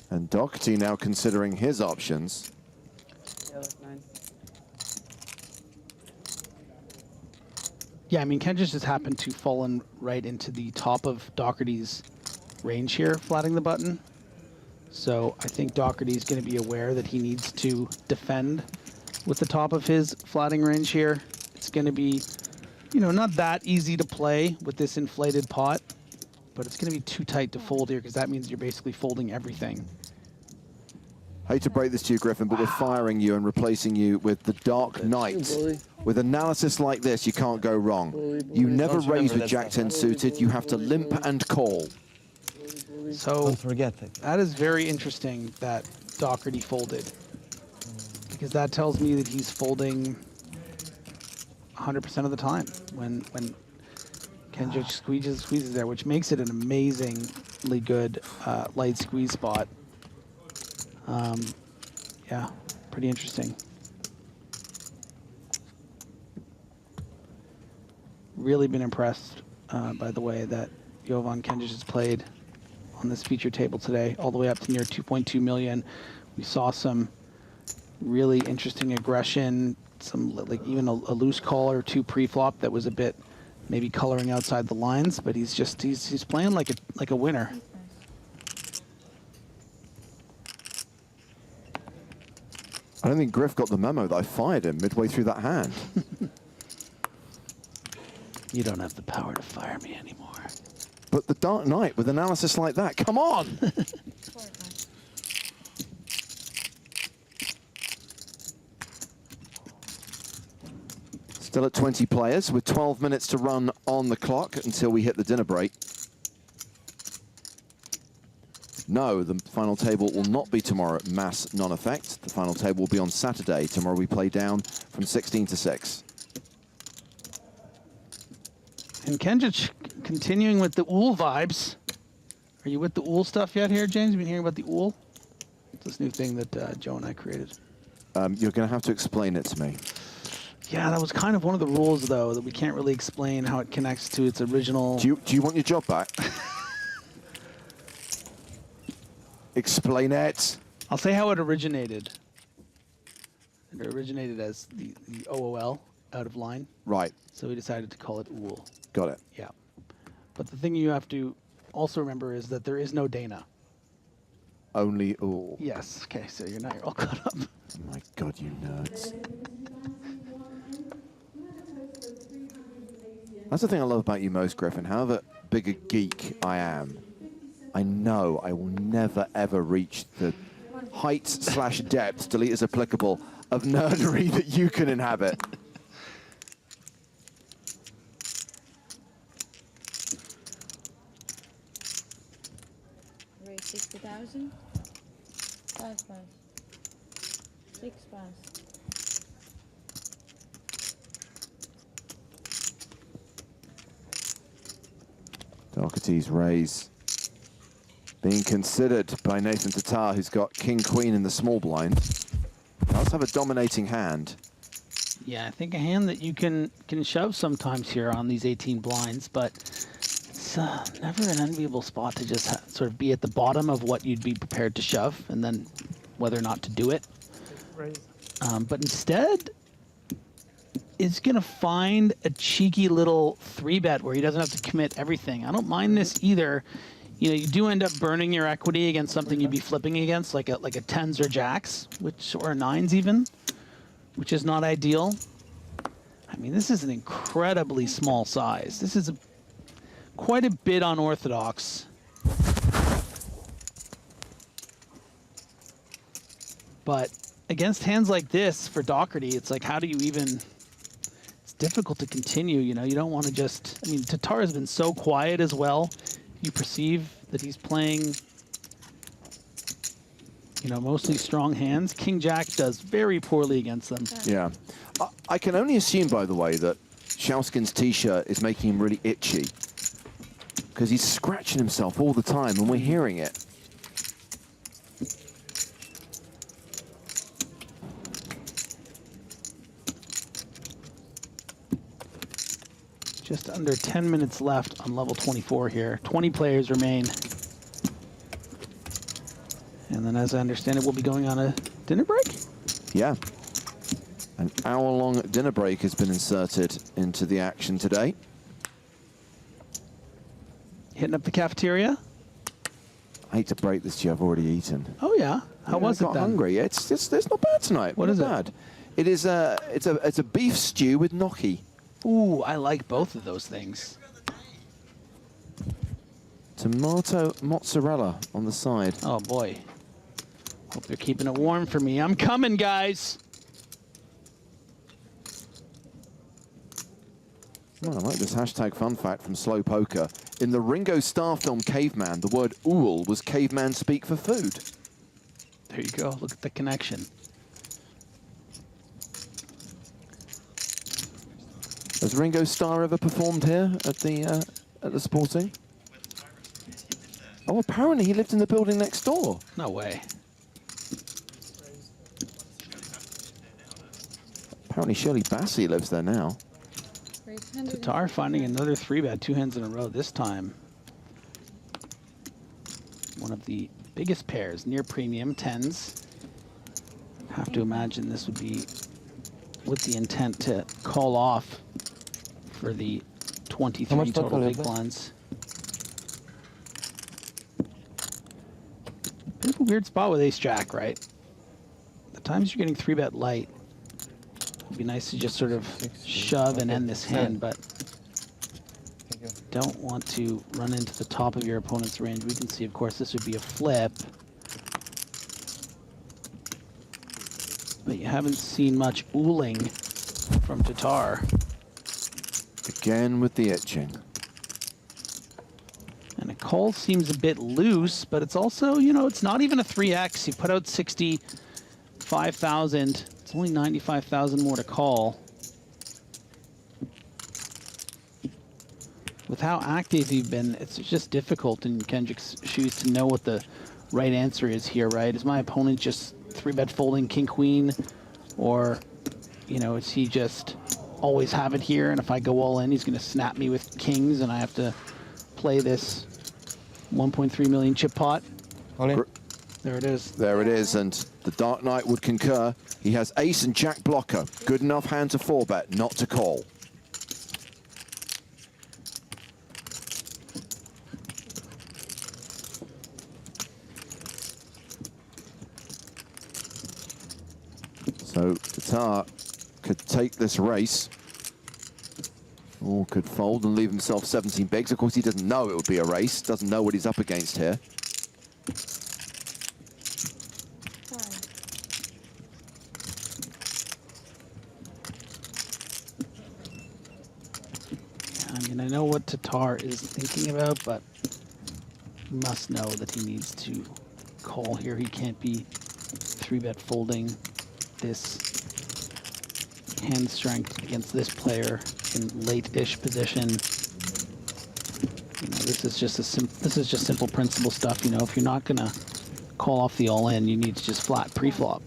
And Docherty now considering his options. Yeah, like 9. Yeah, I mean, Ken just happened to fallen right into the top of Docherty's range here, flatting the button. So I think Docherty's going to be aware that he needs to defend with the top of his flatting range here. It's going to be, you know, not that easy to play with this inflated pot, but it's going to be too tight to fold here because that means you're basically folding everything. Hate to break this to you, Griffin, but we're firing you and replacing you with the Dark Knight. With analysis like this, you can't go wrong. You never raise with Jack-10 suited. You have to limp and call. So Don't forget that. That is very interesting that Docherty folded, because that tells me that he's folding 100% of the time when Kenjic squeezes there, which makes it an amazingly good light squeeze spot. Yeah, pretty interesting. Really been impressed by the way that Jovan Kenjic has played on this feature table today, all the way up to near 2.2 million. We saw some really interesting aggression, some like even a loose call or 2 pre-flop that was a bit maybe coloring outside the lines, but he's playing like a winner. I don't think Griff got the memo that I fired him midway through that hand. You don't have the power to fire me anymore. But the Dark Knight with analysis like that, come on! Still at 20 players with 12 minutes to run on the clock until we hit the dinner break. No, the final table will not be tomorrow at Mass Non-Effect. The final table will be on Saturday. Tomorrow we play down from 16 to 6. And Kenjic continuing with the Ool vibes. Are you with the Ool stuff yet here, James? You been hearing about the Ool? It's this new thing that Joe and I created. You're going to have to explain it to me. Yeah, that was kind of one of the rules, though, that we can't really explain how it connects to its original... Do you want your job back? Explain it. I'll say how it originated. It originated as the OOL, out of line. Right. So we decided to call it OOL. Got it. Yeah. But the thing you have to also remember is that there is no Dana. Only OOL. Yes. Okay, so you're all caught up. Oh my God, you nerds. That's the thing I love about you most, Griffin. However big a geek I am, I know I will never, ever reach the height/depth, delete as applicable, of nerdery that you can inhabit. Raise 60,000. 5 pass. 6 pass. Docherty's raise being considered by Nathan Tatar, who's got king-queen in the small blind. Does have a dominating hand. Yeah, I think a hand that you can shove sometimes here on these 18 blinds, but it's never an enviable spot to just sort of be at the bottom of what you'd be prepared to shove, and then whether or not to do it. But instead, is going to find a cheeky little 3-bet where he doesn't have to commit everything. I don't mind this either. You know, you do end up burning your equity against something you'd be flipping against, like a 10s or jacks, or 9s even, which is not ideal. I mean, this is an incredibly small size. This is quite a bit unorthodox. But against hands like this for Docherty, it's like, how do you even... It's difficult to continue, you know? You don't want to just... I mean, Tatar has been so quiet as well. You perceive that he's playing, you know, mostly strong hands. King-Jack does very poorly against them. Yeah. I can only assume, by the way, that Shauskin's T-shirt is making him really itchy, because he's scratching himself all the time, and we're hearing it. Just under 10 minutes left on level 24 here. 20 players remain. And then, as I understand it, we'll be going on a dinner break? Yeah. An hour-long dinner break has been inserted into the action today. Hitting up the cafeteria? I hate to break this to you, I've already eaten. Oh, yeah? How was it then? I got hungry. It's not bad tonight. What is it? Bad. It is it's a beef stew with gnocchi. Ooh, I like both of those things. Tomato mozzarella on the side. Oh, boy. Hope they're keeping it warm for me. I'm coming, guys. Well, I like this hashtag fun fact from Slow Poker. In the Ringo Starr film Caveman, the word ool was caveman speak for food. There you go. Look at the connection. Has Ringo Starr ever performed here at the Sporting? Oh, apparently he lived in the building next door. No way. Apparently Shirley Bassey lives there now. Tatar finding another 3-bet, 2 hands in a row this time. One of the biggest pairs, near premium, 10s. Have to imagine this would be with the intent to call off for the 23 total big blinds. Bit of a weird spot with ace-jack, right? The times you're getting 3-bet light, it'd be nice to just sort of shove and end this hand, but don't want to run into the top of your opponent's range. We can see, of course, this would be a flip. But you haven't seen much ooling from Tatar. Again with the itching. And a call seems a bit loose, but it's also, you know, it's not even a 3x. You put out 65,000. It's only 95,000 more to call. With how active you've been, it's just difficult in Kendrick's shoes to know what the right answer is here, right? Is my opponent just 3-bet folding king queen, or, you know, is he just always have it here, and if I go all in, he's going to snap me with kings, and I have to play this 1.3 million chip pot? All in. There it is. There it is, and the Dark Knight would concur. He has ace and jack blocker. Good enough hand to 4-bet, not to call. So Tatar could take this race, or could fold and leave himself 17 bigs. Of course, he doesn't know it would be a race, doesn't know what he's up against here. I mean, I know what Tatar is thinking about, but he must know that he needs to call here. He can't be 3-bet folding this hand strength against this player in late-ish position. You know, this is just simple principle stuff. You know, if you're not gonna call off the all-in, you need to just flat pre-flop.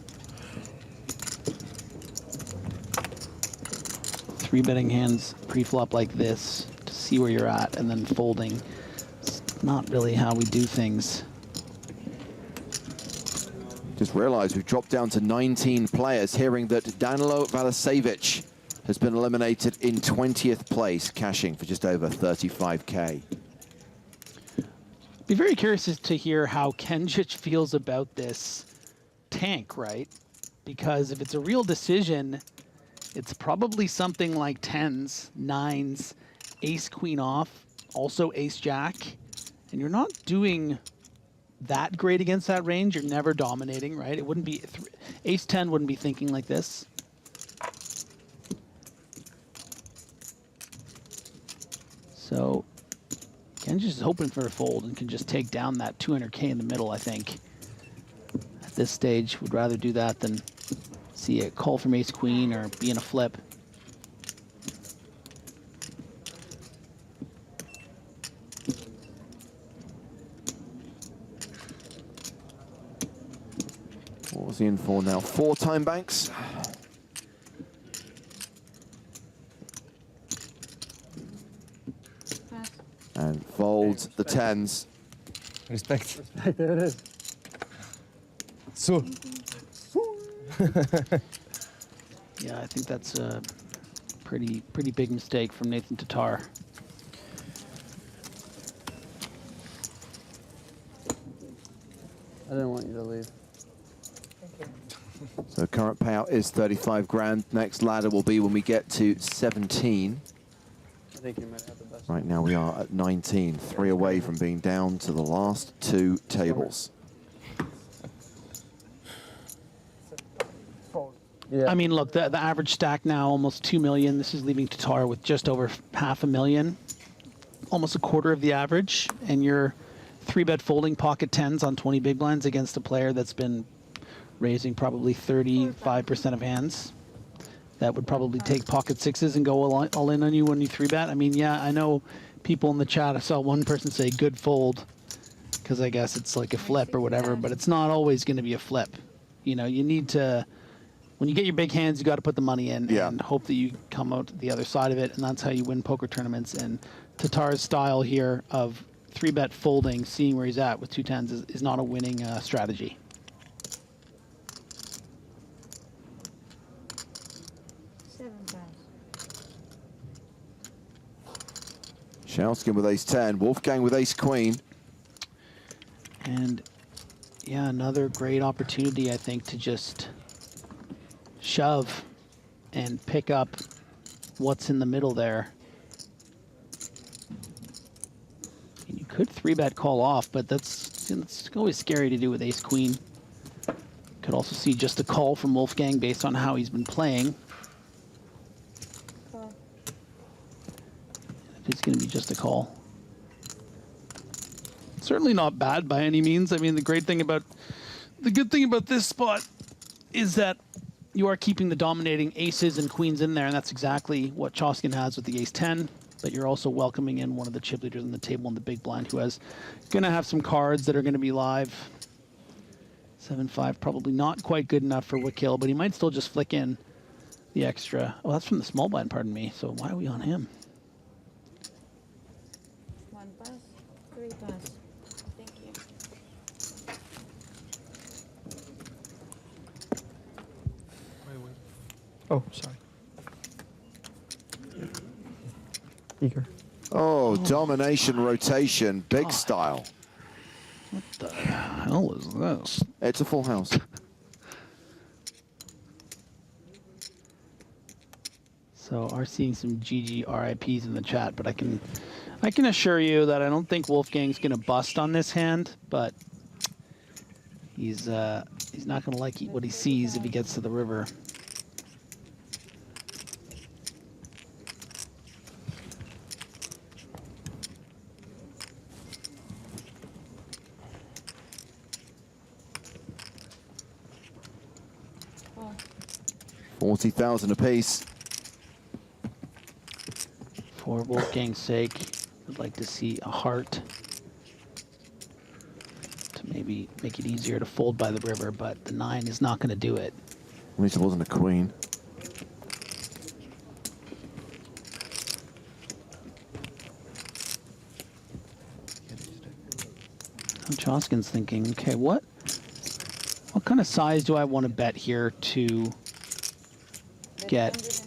3-betting hands pre-flop like this to see where you're at, and then folding. It's not really how we do things. Just realized we've dropped down to 19 players, hearing that Danilo Valisevic has been eliminated in 20th place, cashing for just over 35K. Be very curious to hear how Kendrick feels about this tank, right? Because if it's a real decision, it's probably something like 10s, 9s, ace queen off, also ace jack, and you're not doing that great against that range. You're never dominating, right? It wouldn't be ace 10 wouldn't be thinking like this. So Ken's just hoping for a fold and can just take down that 200K in the middle, I think. At this stage, would rather do that than see a call from ace queen or be in a flip. What was he in for now? 4 time banks. And folds the 10s. Respect. Respect, there it is. So. Yeah, I think that's a pretty big mistake from Nathan Tatar. I didn't want you to leave. So current payout is 35 grand. Next ladder will be when we get to 17. I think you might have the best. Right now we are at 19, 3 away from being down to the last 2 tables. Yeah. I mean, look, the average stack now almost 2 million. This is leaving Tatar with just over $500,000, almost a quarter of the average. And you're 3-bet folding pocket 10s on 20 big blinds against a player that's been raising probably 35% of hands. That would probably take pocket 6s and go all in on you when you 3-bet. I mean, yeah, I know people in the chat. I saw one person say good fold because I guess it's like a flip or whatever, but it's not always going to be a flip. You know, you need to, when you get your big hands, you got to put the money in and hope that you come out the other side of it, and that's how you win poker tournaments. And Tatar's style here of 3-bet folding, seeing where he's at with 2 10s is not a winning strategy. Shalskin with ace 10, Wolfgang with ace queen. And yeah, another great opportunity, I think, to just shove and pick up what's in the middle there. And you could 3-bet call off, but that's always scary to do with ace queen. Could also see just a call from Wolfgang based on how he's been playing. It's going to be just a call. Certainly not bad by any means. I mean, the good thing about this spot is that you are keeping the dominating aces and queens in there, and that's exactly what Choskin has with the ace-10. But you're also welcoming in one of the chip leaders on the table in the big blind who is going to have some cards that are going to be live. 7-5, probably not quite good enough for Wakil, but he might still just flick in the extra. Oh, that's from the small blind, pardon me. So why are we on him? 1 pass, 3 pass. Thank you. Oh, sorry. Eager. Oh, domination rotation, big style. What the hell is this? It's a full house. So are seeing some GG RIPs in the chat, but I can assure you that I don't think Wolfgang's gonna bust on this hand, but he's not gonna like what he sees if he gets to the river. Oh. 40,000 apiece. For Wolfgang's sake, I'd like to see a heart to maybe make it easier to fold by the river, but the 9 is not going to do it. At least it wasn't a queen. Choskin's thinking, okay, what kind of size do I want to bet here to get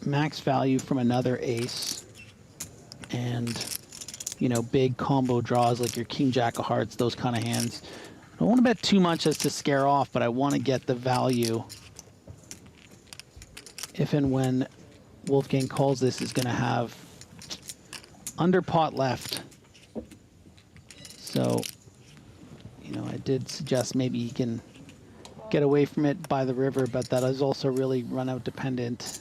max value from another ace and, you know, big combo draws like your king jack of hearts, those kind of hands. I don't want to bet too much as to scare off, but I want to get the value if and when Wolfgang calls this is going to have under pot left. So, you know, I did suggest maybe he can get away from it by the river, but that is also really run out dependent.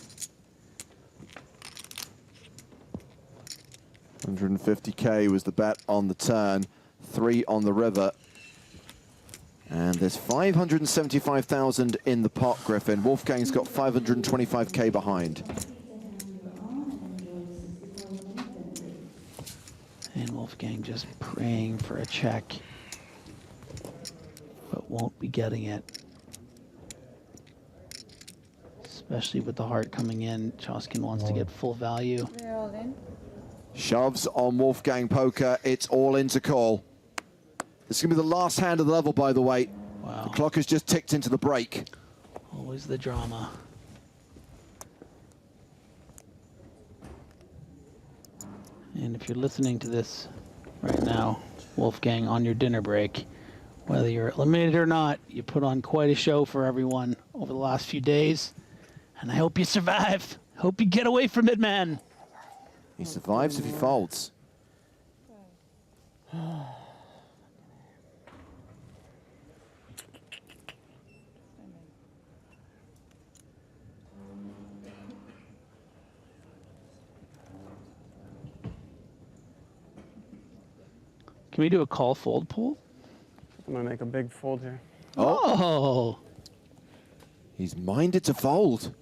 150K was the bet on the turn, 3 on the river. And there's 575,000 in the pot, Griffin. Wolfgang's got 525K behind. And Wolfgang just praying for a check, but won't be getting it. Especially with the heart coming in, Choskin wants to get full value. They're all in. Shoves on Wolfgang Poker. It's all in to call. This is going to be the last hand of the level, by the way. Wow. The clock has just ticked into the break. Always the drama. And if you're listening to this right now, Wolfgang, on your dinner break, whether you're eliminated or not, you put on quite a show for everyone over the last few days. And I hope you survive. Hope you get away from it, man. He survives if he folds. Can we do a call fold poll? I'm gonna make a big fold here. Oh. He's minded to fold.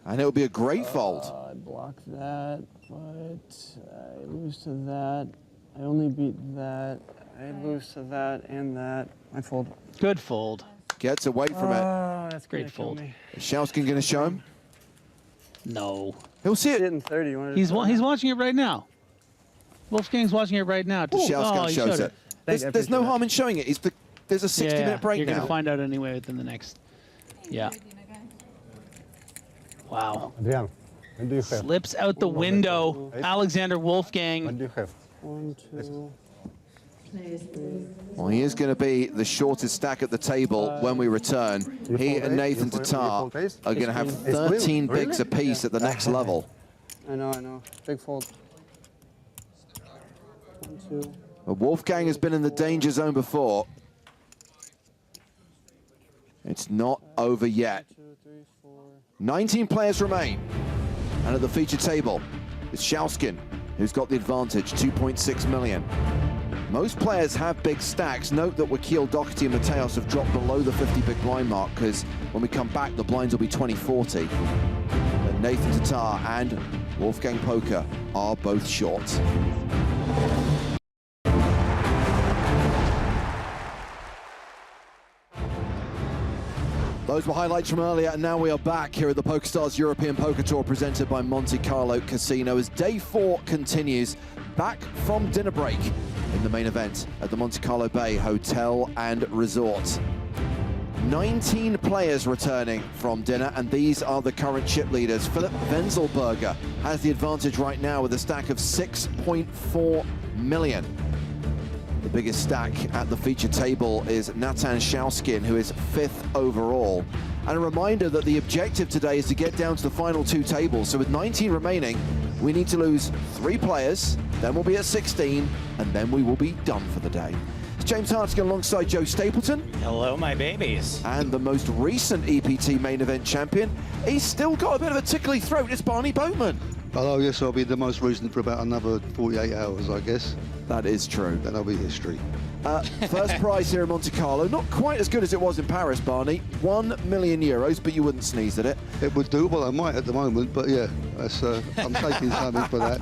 And it will be a great fold. I block that, but I lose to that. I only beat that. I lose to that and that. I fold. Good fold. Gets away from it. That's Great fold. Is Shauskin going to show him? No. He'll see it. In 30. You wanted He's watching it right now. Wolfgang's watching it right now. Shauskin he shows showed it. There's no harm in showing it. There's a 60-minute break You're now. going to find out anyway within the next... Yeah. Wow. Adrian, when do you have? Slips out the window. Alexander Wolfgang. When do you have? 1, 2. Well, he is going to be the shortest stack at the table when we return. He and Nathan Tatar are going to have 13 bigs apiece at the next level. I know. Big fold. 1, 2. But Wolfgang has been in the danger zone before. It's not over yet. 19 players remain. And at the feature table is Shauskin, who's got the advantage, 2.6 million. Most players have big stacks. Note that Wakil, Docherty and Mateos have dropped below the 50 big blind mark, because when we come back, the blinds will be 20-40. But Nathan Tatar and Wolfgang Poker are both short. Those were highlights from earlier, and now we are back here at the PokerStars European Poker Tour presented by Monte-Carlo Casino as day 4 continues, back from dinner break in the main event at the Monte-Carlo Bay Hotel and Resort. 19 players returning from dinner, and these are the current chip leaders. Philip Wenzelberger has the advantage right now with a stack of 6.4 million. The biggest stack at the feature table is Natan Shauskin, who is 5th overall. And a reminder that the objective today is to get down to the final 2 tables. So with 19 remaining, we need to lose 3 players, then we'll be at 16, and then we will be done for the day. It's James Hartigan alongside Joe Stapleton. Hello, my babies. And the most recent EPT main event champion. He's still got a bit of a tickly throat. It's Barney Boatman. Hello, yes, I'll be the most recent for about another 48 hours, I guess. That is true. Then I'll be history. First prize here in Monte Carlo, not quite as good as it was in Paris, Barney. €1 million, but you wouldn't sneeze at it. It would do, well, I might at the moment, but yeah, that's, I'm taking something for that.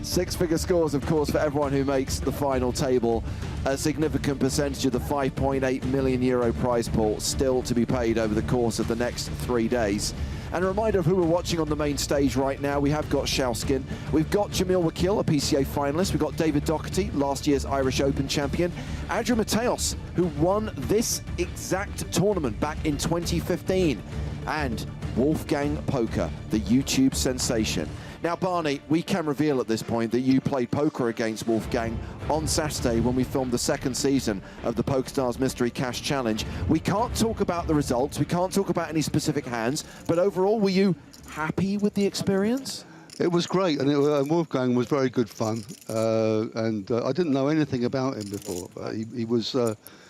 6-figure scores, of course, for everyone who makes the final table. A significant percentage of the €5.8 million prize pool still to be paid over the course of the next 3 days. And a reminder of who we're watching on the main stage right now. We have got Shauskin, we've got Jamil Wakil, a PCA finalist, we've got David Docherty, last year's Irish Open champion, Andrew Mateos, who won this exact tournament back in 2015, and Wolfgang Poker, the YouTube sensation. Now, Barney, we can reveal at this point that you played poker against Wolfgang on Saturday when we filmed the 2nd season of the PokerStars Mystery Cash Challenge. We can't talk about the results, we can't talk about any specific hands, but overall, were you happy with the experience? It was great, and Wolfgang was very good fun, and I didn't know anything about him before, but he was,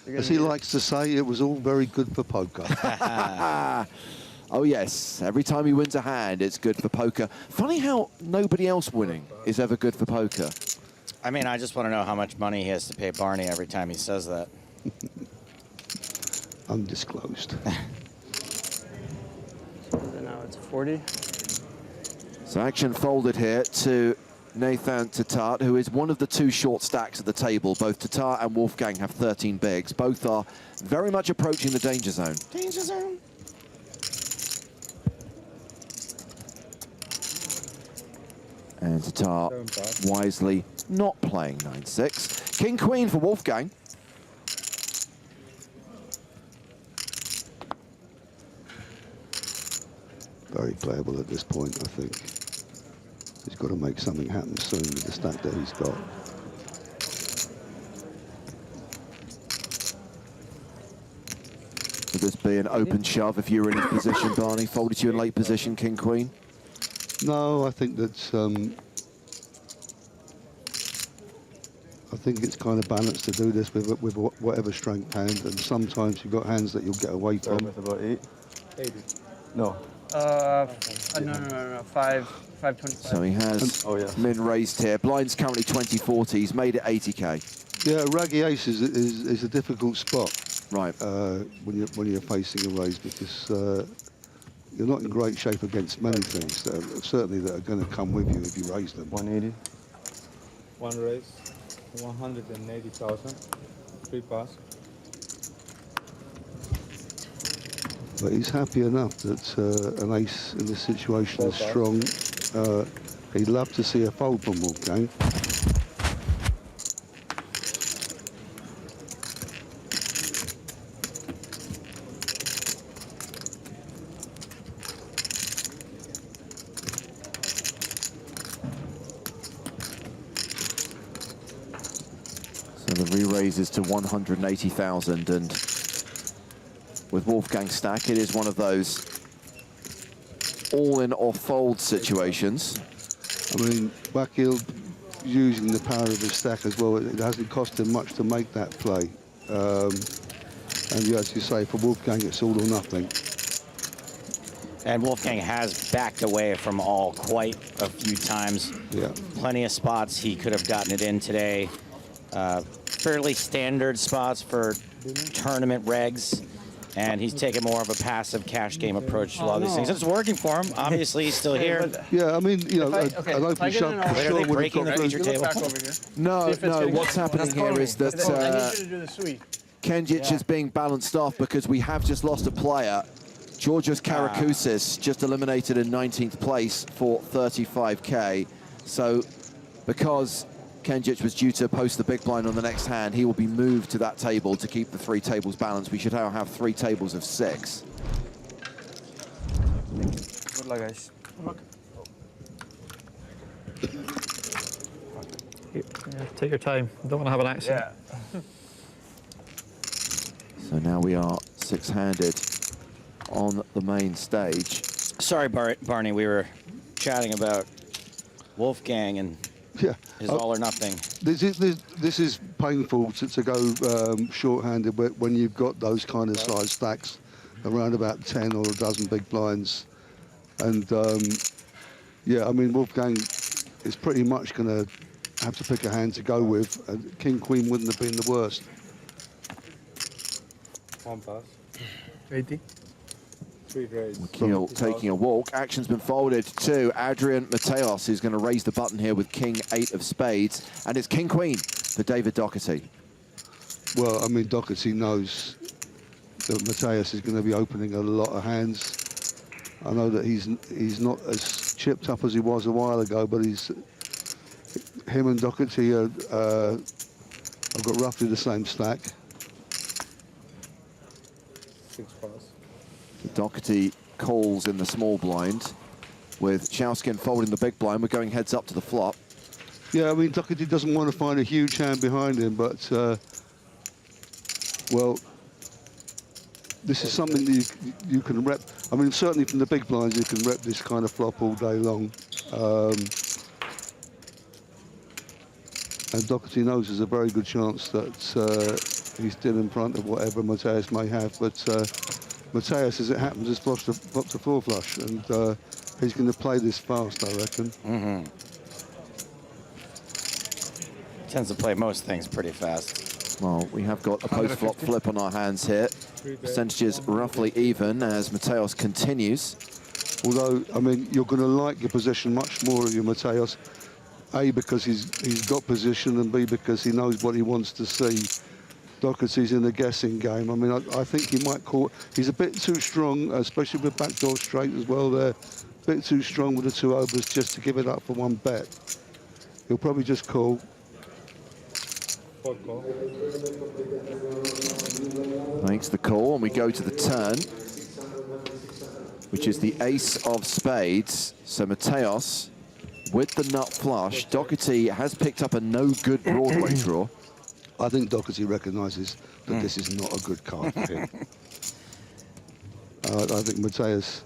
as he likes to say, it was all very good for poker. Oh yes, every time he wins a hand, it's good for poker. Funny how nobody else winning is ever good for poker. I mean, I just want to know how much money he has to pay Barney every time he says that. Undisclosed. Now it's 40. So action folded here to Nathan Tatar, who is one of the 2 short stacks at the table. Both Tatar and Wolfgang have 13 bigs. Both are very much approaching the danger zone. Danger zone. And Tatar wisely not playing 9-6. King Queen for Wolfgang. Very playable at this point, I think. He's got to make something happen soon with the stack that he's got. Would this be an open shove if you were in his position, Barney? Folded you in late position, King Queen? No, I think that's. I think it's kind of balanced to do this with whatever strength hand, and sometimes you've got hands that you'll get away from. With about 8. 80. No. No, 525. So he has min raised here. Blind's currently 20-40. He's made it 80k. Yeah, raggy ace is a difficult spot. Right. When you're facing a raise, because you're not in great shape against many things that are going to come with you if you raise them. 180. One raise, 180,000. 3 pass. But he's happy enough that an ace in this situation is strong. He'd love to see a fold from Wolfgang. So the re-raises to 180,000, and with Wolfgang's stack, it is one of those all-in or fold situations. I mean, Wakil using the power of his stack as well. It hasn't cost him much to make that play. And as you say, for Wolfgang, it's all or nothing. And Wolfgang has backed away from all quite a few times. Yeah. Plenty of spots he could have gotten it in today. Fairly standard spots for tournament regs. And he's taken more of a passive cash game approach to a lot of these things. It's working for him. Obviously, he's still here. Yeah, I mean, you know, an open shot. Wait, are they breaking the feature table? No, no. What's happening here is that Kenjic is being balanced off because we have just lost a player. Georgios Karakousis just eliminated in 19th place for 35K. So because Kenjic was due to post the big blind on the next hand, he will be moved to that table to keep the 3 tables balanced. We should now have 3 tables of 6. Good luck, guys. Yeah, take your time. Don't want to have an accident. Yeah. So now we are 6-handed on the main stage. Sorry, Barney, we were chatting about Wolfgang and his all or nothing. This is painful to go short-handed when you've got those kind of size stacks, around about 10 or a dozen big blinds. And yeah, I mean, Wolfgang is pretty much going to have to pick a hand to go with. And King-Queen wouldn't have been the worst. One pass. 80. 3 raise. Keel taking a walk. Action's been folded to Adrian Mateos, who's going to raise the button here with King-8 of spades. And it's King-Queen for David Docherty. Well, I mean, Docherty knows that Mateos is going to be opening a lot of hands. I know that he's not as chipped up as he was a while ago, but him and Docherty have got roughly the same stack. 6 pass. Docherty calls in the small blind with Chauskin folding the big blind. We're going heads up to the flop. Yeah, I mean, Docherty doesn't want to find a huge hand behind him, but, well, this is something that you can rep. I mean, certainly from the big blinds, you can rep this kind of flop all day long. And Docherty knows there's a very good chance that he's still in front of whatever Mateos may have, but Mateos, as it happens, has flopped a 4-flush, and he's going to play this fast, I reckon. Mm-hmm. Tends to play most things pretty fast. Well, we have got a post-flop flip on our hands here. Percentages roughly even as Mateos continues. Although, I mean, you're going to like your position much more of your Mateos. A, because he's got position, and B, because he knows what he wants to see. Docherty's in the guessing game. I mean, I think he might call. He's a bit too strong, especially with backdoor straight as well there. A bit too strong with the 2 overs just to give it up for 1 bet. He'll probably just call. Makes the call, and we go to the turn, which is the ace of spades. So Mateos with the nut flush. Docherty has picked up a no-good Broadway draw. I think Docherty recognises that this is not a good card for him. I think Mateos,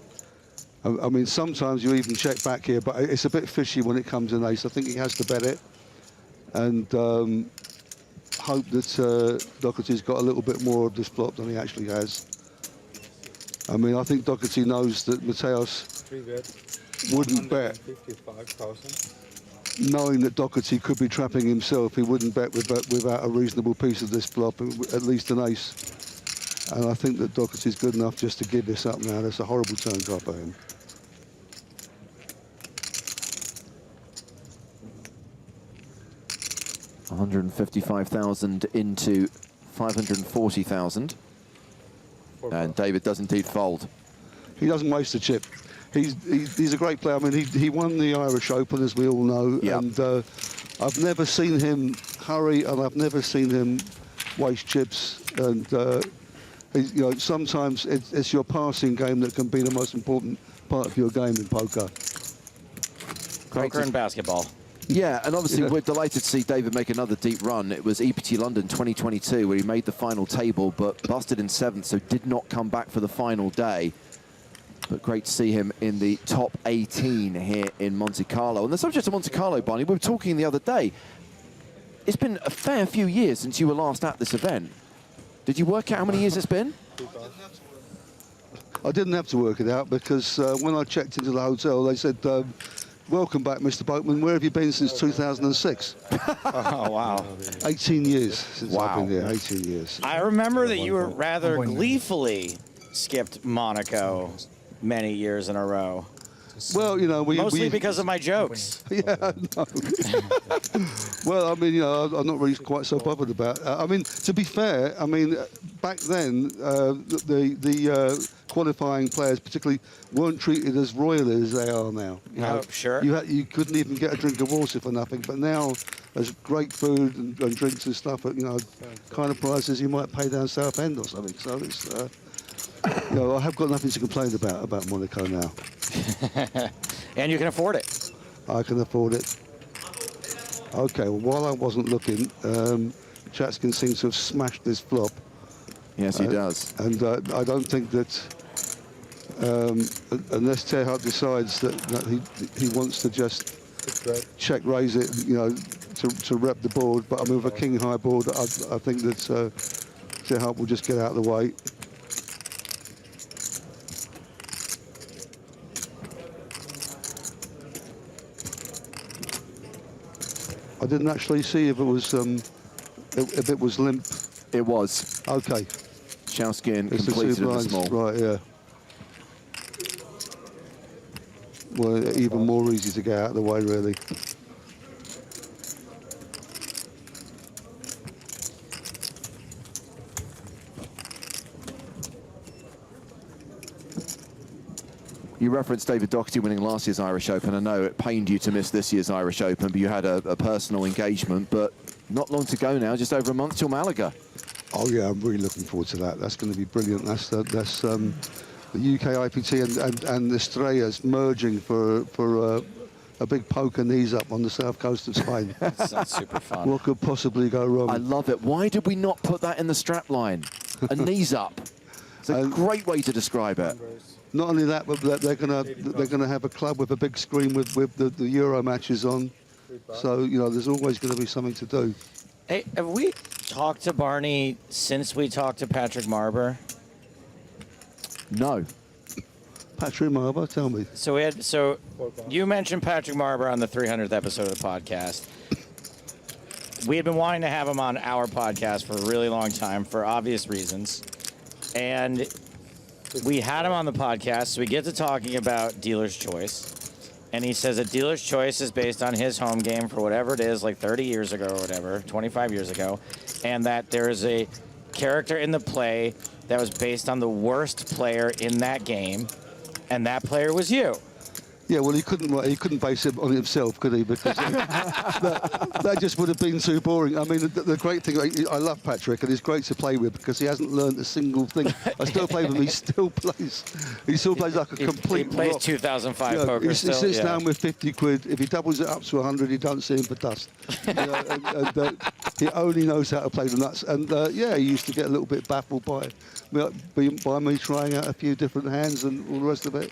I mean, sometimes you even check back here, but it's a bit fishy when it comes in ace. I think he has to bet it, and hope that Docherty's got a little bit more of this flop than he actually has. I mean, I think Docherty knows that Mateos wouldn't bet. 55,000. Knowing that Docherty could be trapping himself, he wouldn't bet without a reasonable piece of this flop, at least an ace. And I think that Docherty's good enough just to give this up now. That's a horrible turn card for him. $155,000 into 540,000. And David does indeed fold. He doesn't waste a chip. He's a great player. I mean, he won the Irish Open, as we all know, and I've never seen him hurry, and I've never seen him waste chips. And you know, sometimes it's your passing game that can be the most important part of your game in poker. Poker and basketball. Yeah, and obviously we're delighted to see David make another deep run. It was EPT London 2022 where he made the final table, but busted in 7th, so did not come back for the final day. But great to see him in the top 18 here in Monte-Carlo. And the subject of Monte-Carlo, Barney, we were talking the other day. It's been a fair few years since you were last at this event. Did you work out how many years it's been? I didn't have to work it out because when I checked into the hotel, they said, welcome back, Mr. Boatman. Where have you been since 2006? Oh, wow. 18 years since I've been here, 18 years. I remember that you were rather gleefully skipped Monaco many years in a row. Well, you know, mostly because of my jokes. Yeah, no. Well, I mean, you know, I'm not really quite so bothered about. I mean, to be fair, I mean, back then the qualifying players, particularly, weren't treated as royally as they are now. You know, sure. You couldn't even get a drink of water for nothing, but now there's great food and drinks and stuff at, you know, kind of prices you might pay down South End or something. So it's, you know, I have got nothing to complain about Monaco now. And you can afford it. I can afford it. Okay, well, while I wasn't looking, Chatskin seems to have smashed this flop. Yes, he does. And I don't think that, unless Terhart decides that he wants to just check raise it, you know, to rep the board. But I mean, with a king high board, I think that Terhart will just get out of the way. I didn't actually see if it was limp. It was. Okay. Chatskin It's completed the in the 2 small. blinds, right? Yeah. Well, even more easy to get out of the way, really. You referenced David Docherty winning last year's Irish Open. I know it pained you to miss this year's Irish Open, but you had a personal engagement. But not long to go now, just over a month till Malaga. Oh yeah, I'm really looking forward to that. That's going to be brilliant. That's the UK IPT and Estrellas merging for a big poker knees up on the south coast of Spain. Sounds super fun. What could possibly go wrong? I love it. Why did we not put that in the strap line? A knees up. It's a great way to describe it. Not only that, but they're gonna have a club with a big screen with the Euro matches on. So you know, there's always going to be something to do. Hey, have we talked to Barney since we talked to Patrick Marber? No. Patrick Marber, tell me. So you mentioned Patrick Marber on the 300th episode of the podcast. We had been wanting to have him on our podcast for a really long time for obvious reasons. And we had him on the podcast, so we get to talking about dealer's choice. And he says that dealer's choice is based on his home game for whatever it is, like 30 years ago or whatever, 25 years ago. And that there is a character in the play that was based on the worst player in that game. And that player was you. Yeah, well, he couldn't base it on himself, could he? Because that just would have been too boring. I mean, the great thing, I love Patrick, and he's great to play with because he hasn't learned a single thing. I still play with him. He still plays like a complete. He plays rock. 2005 poker He still. sits Yeah. down with 50 quid. If he doubles it up to 100, he don't see him for dust. You know, and he only knows how to play the nuts. And yeah, he used to get a little bit baffled by me trying out a few different hands and all the rest of it.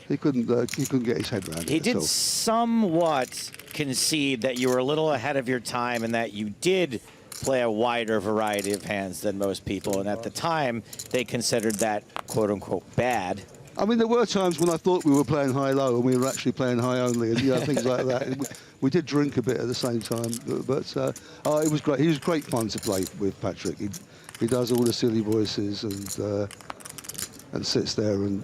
He couldn't get his head around it. He did somewhat concede that you were a little ahead of your time and that you did play a wider variety of hands than most people. And at the time, they considered that, quote unquote, bad. I mean, there were times when I thought we were playing high-low and we were actually playing high only, and you know, things like that. We did drink a bit at the same time, but it was great. He was great fun to play with, Patrick. He does all the silly voices and sits there and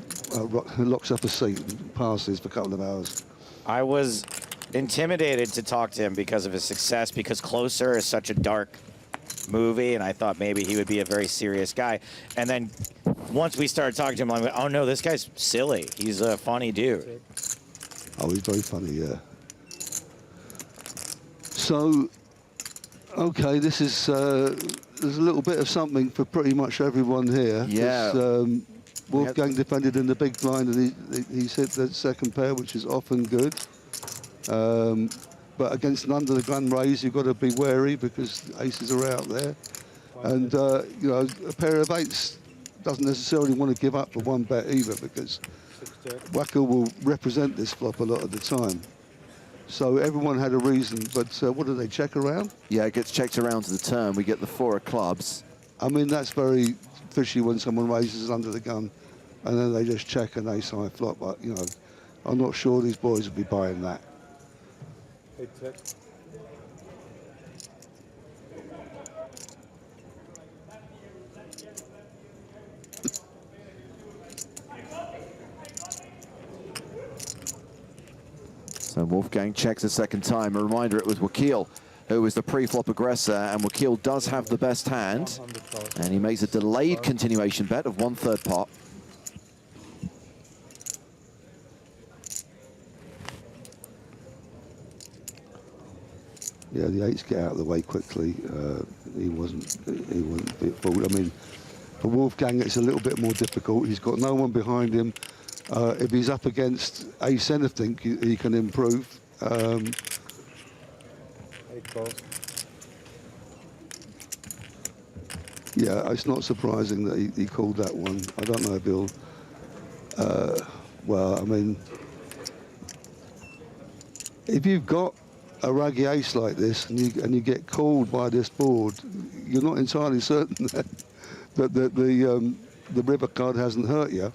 locks up a seat and passes for a couple of hours. I was intimidated to talk to him because of his success, because Closer is such a dark movie, and I thought maybe he would be a very serious guy. And then once we started talking to him, I'm like, oh no, this guy's silly. He's a funny dude. Oh, he's very funny, yeah. So, okay, this is there's a little bit of something for pretty much everyone here. Yeah. Wolfgang defended in the big blind, and he's hit the second pair, which is often good. But against an under the gun raise, you've got to be wary because aces are out there. And you know, a pair of eights doesn't necessarily want to give up for one bet either, because Wacker will represent this flop a lot of the time. So everyone had a reason, but what do they check around? Yeah, it gets checked around to the turn. We get the 4 of clubs. I mean, that's very fishy when someone raises under the gun and then they just check and ace high flop. But, you know, I'm not sure these boys will be buying that. So Wolfgang checks a second time. A reminder, it was Wakil who was the pre-flop aggressor, and Wakil does have the best hand. And he makes a delayed continuation bet of 1/3 pot. Yeah, the eights get out of the way quickly. He wasn't a bit fooled. I mean, for Wolfgang, it's a little bit more difficult. He's got no one behind him. If he's up against ace anything, he can improve. Yeah, it's not surprising that he called that one. I don't know if he'll. Well, I mean, if you've got a raggy ace like this and you get called by this board, you're not entirely certain that the river card hasn't hurt you.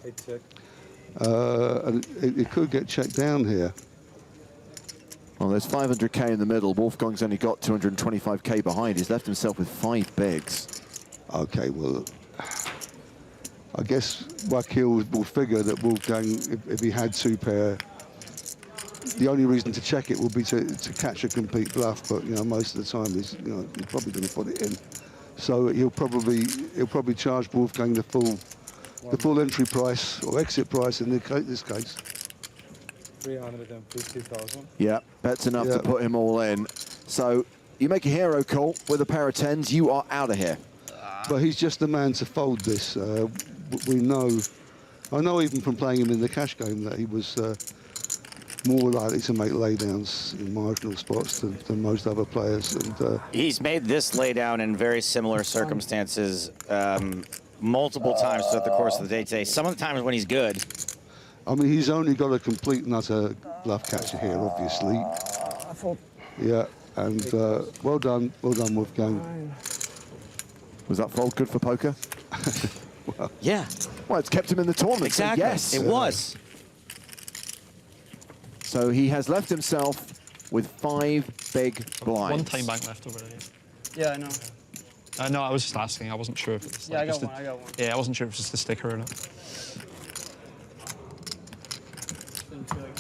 And it could get checked down here. Well, there's 500k in the middle. Wolfgang's only got 225k behind. He's left himself with 5 bigs. Okay, well, I guess Wakil will figure that Wolfgang, if he had 2 pair, the only reason to check it will be to catch a complete bluff. But you know, most of the time he's probably going to put it in. So he'll probably charge Wolfgang the full entry price or exit price in this case. 350,000. Yeah, bets enough to put him all in. So you make a hero call with a pair of 10s, you are out of here. But he's just the man to fold this. We know, I know even from playing him in the cash game that he was more likely to make laydowns in marginal spots than most other players. And he's made this laydown in very similar circumstances multiple times throughout the course of the day today. Some of the times when he's good. I mean, he's only got a complete and utter bluff catcher here, obviously. Yeah, and well done, Wolfgang. Was that fold good for poker? Well, yeah. Well, it's kept him in the tournament. Exactly. So yes, it was. So he has left himself with 5 big blinds. One time bank left over there. Yeah, I know. No, I was just asking. I wasn't sure if it's Yeah, like I got one. Yeah, I wasn't sure if it's just a sticker or not.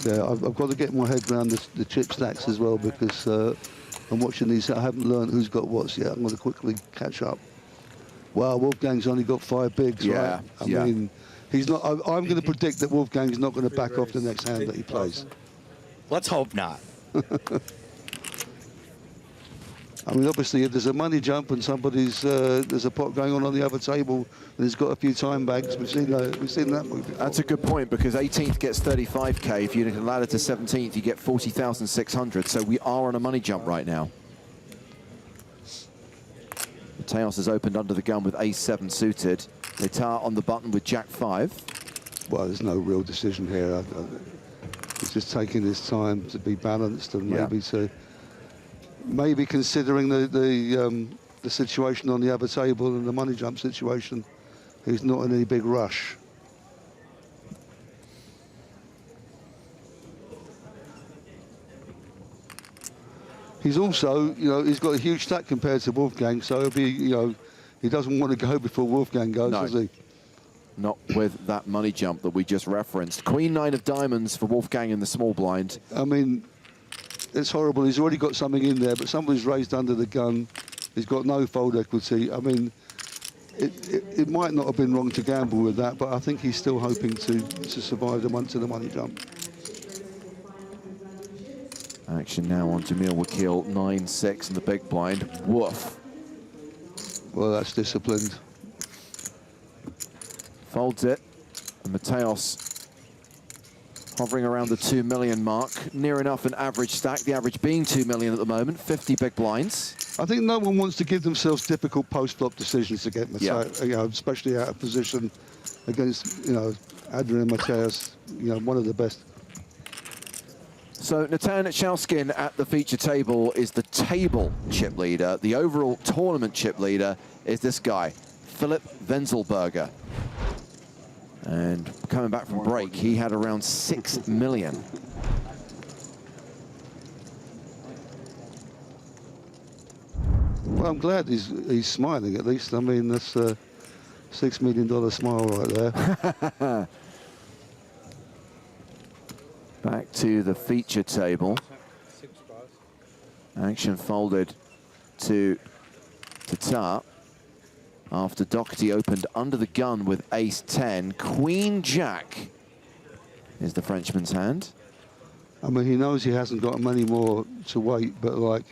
Yeah, I've got to get my head around the chip stacks as well, because I'm watching these. I haven't learned who's got what's yet. I'm going to quickly catch up. Wow, Wolfgang's only got 5 bigs, right? I mean, he's not. I'm going to predict that Wolfgang's not going to back off the next hand that he plays. Let's hope not. I mean, obviously, if there's a money jump and there's a pot going on the other table, and he's got a few time banks, we've seen that move before. That's a good point, because 18th gets 35k. If you can ladder to 17th, you get 40,600. So we are on a money jump right now. Mateos has opened under the gun with ace-7 suited. Letar on the button with jack-5. Well, there's no real decision here. He's just taking his time to be balanced and maybe considering the situation on the other table and the money jump situation. He's not in any big rush. He's also, he's got a huge stack compared to Wolfgang, so he'll be, he doesn't want to go before Wolfgang goes, does he? Not with that money jump that we just referenced. Queen 9 of diamonds for Wolfgang in the small blind. I mean, it's horrible. He's already got something in there, but somebody's raised under the gun. He's got no fold equity. I mean, it might not have been wrong to gamble with that, but I think he's still hoping to survive the money jump. Action now on Jamil Wakil, 9-6 in the big blind. Woof. Well, that's disciplined. Folds it, and Mateos hovering around the 2 million mark, near enough an average stack, the average being 2 million at the moment, 50 big blinds. I think no one wants to give themselves difficult post-flop decisions to get Mateos, especially out of position against, Adrian Mateos, one of the best. So Natan Chauskin at the feature table is the table chip leader. The overall tournament chip leader is this guy, Philip Wenzelberger. And coming back from break, he had around 6 million. Well, I'm glad he's smiling at least. I mean, that's a $6 million smile right there. Back to the feature table. Action folded to top after Docherty opened under the gun with ace-10. Queen-jack is the Frenchman's hand. I mean, he knows he hasn't got many more to wait, but like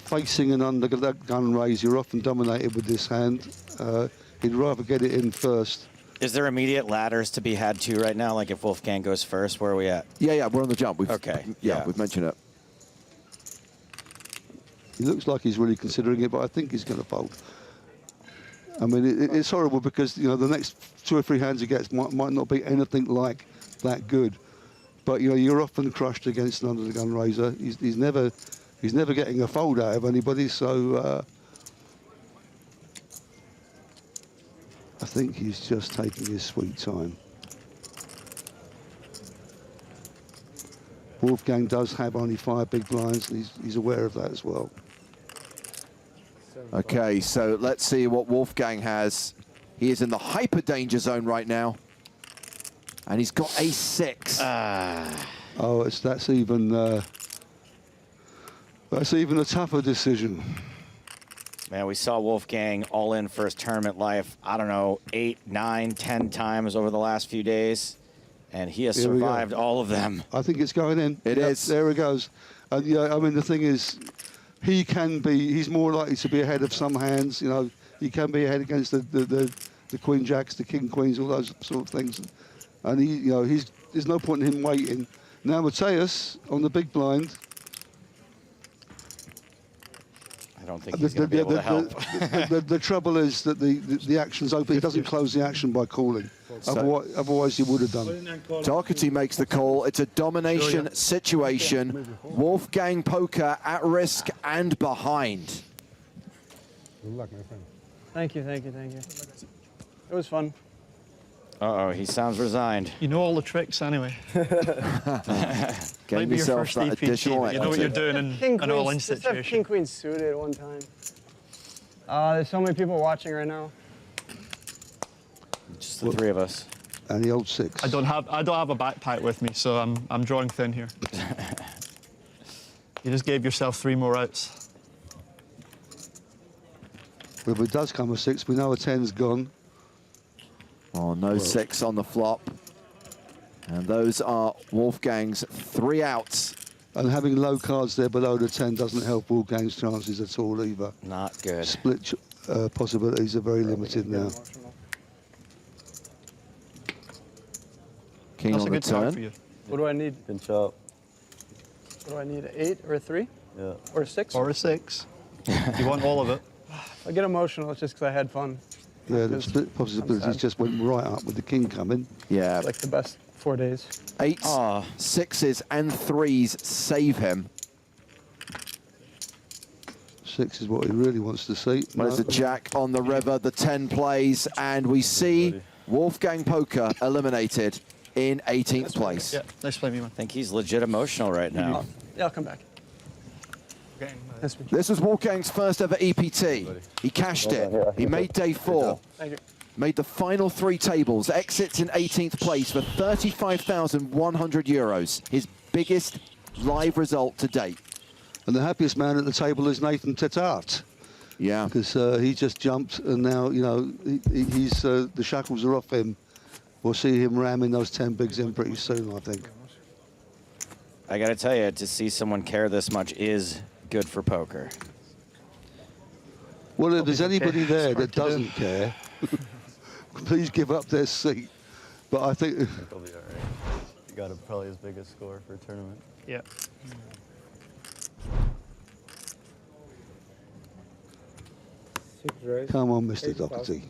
facing an under gun raise, you're often dominated with this hand. He'd rather get it in first. Is there immediate ladders to be had too right now? Like if Wolfgang goes first, where are we at? Yeah, we're on the jump. Okay. Yeah, we've mentioned it. He looks like he's really considering it, but I think he's going to fold. I mean, it's horrible because, you know, the next 2 or 3 hands he gets might not be anything like that good. But, you know, you're often crushed against an under-the-gun raiser. He's never getting a fold out of anybody, so I think he's just taking his sweet time. Wolfgang does have only 5 big blinds, and he's aware of that as well. Okay, so let's see what Wolfgang has. He is in the hyper danger zone right now. And he's got ace-6. Oh, that's even a tougher decision. Man, we saw Wolfgang all in for his tournament life, I don't know, 8, 9, 10 times over the last few days. And he has survived all of them. I think it's going in. It is. There it goes. Yeah, I mean, the thing is, he's more likely to be ahead of some hands. You know, he can be ahead against the queen jacks, the king queens, all those sort of things. And there's no point in him waiting. Now Mateus on the big blind. I don't think he's going to be able to help. The trouble is that the action's open. He doesn't close the action by calling. Otherwise he would have done it. Docherty makes the call. It's a domination situation. Wolfgang Poker at risk and behind. Good luck, my friend. Thank you. It was fun. Uh-oh, he sounds resigned. You know all the tricks anyway. Getting yourself that additional equity, you know what you're doing in an all-in situation. Just have king queen suited at one time. There's so many people watching right now. Just the 3 of us. And the old 6. I don't have a backpack with me, so I'm drawing thin here. You just gave yourself 3 more outs. Well, if it does come a 6, we know a 10's gone. Oh, no 6 on the flop. And those are Wolfgang's 3 outs. And having low cards there below the 10 doesn't help Wolfgang's chances at all either. Not good. Split possibilities are very limited now. King That's on a the good turn turn. for you. What do I need? Pinch up. What do I need? 8 or a 3? Yeah. Or a 6? Or a 6. You want all of it. I get emotional. It's just because I had fun. Yeah, the split possibilities just went right up with the king coming. Yeah. Like the best 4 days. 8, 6s and 3s save him. 6 is what he really wants to see. There's a jack on the river, the 10 plays, and we see Wolfgang Poker eliminated in 18th place. Yeah, nice play, me man. I think he's legit emotional right now. Yeah, I'll come back. This was Wolfgang's first ever EPT. He cashed it. He made day 4. Thank you. Made the final 3 tables, exits in 18th place for 35,100 euros. His biggest live result to date. And the happiest man at the table is Nathan Tetart. Yeah. Because he just jumped and now, you know, he's the shackles are off him. We'll see him ramming those 10 bigs in pretty soon, I think. I got to tell you, to see someone care this much is good for poker. Well, if there's anybody there that doesn't care, please give up their seat. But I think... He'll be all right. You got probably his biggest score for a tournament. Yeah. Come on, Mr. Docherty.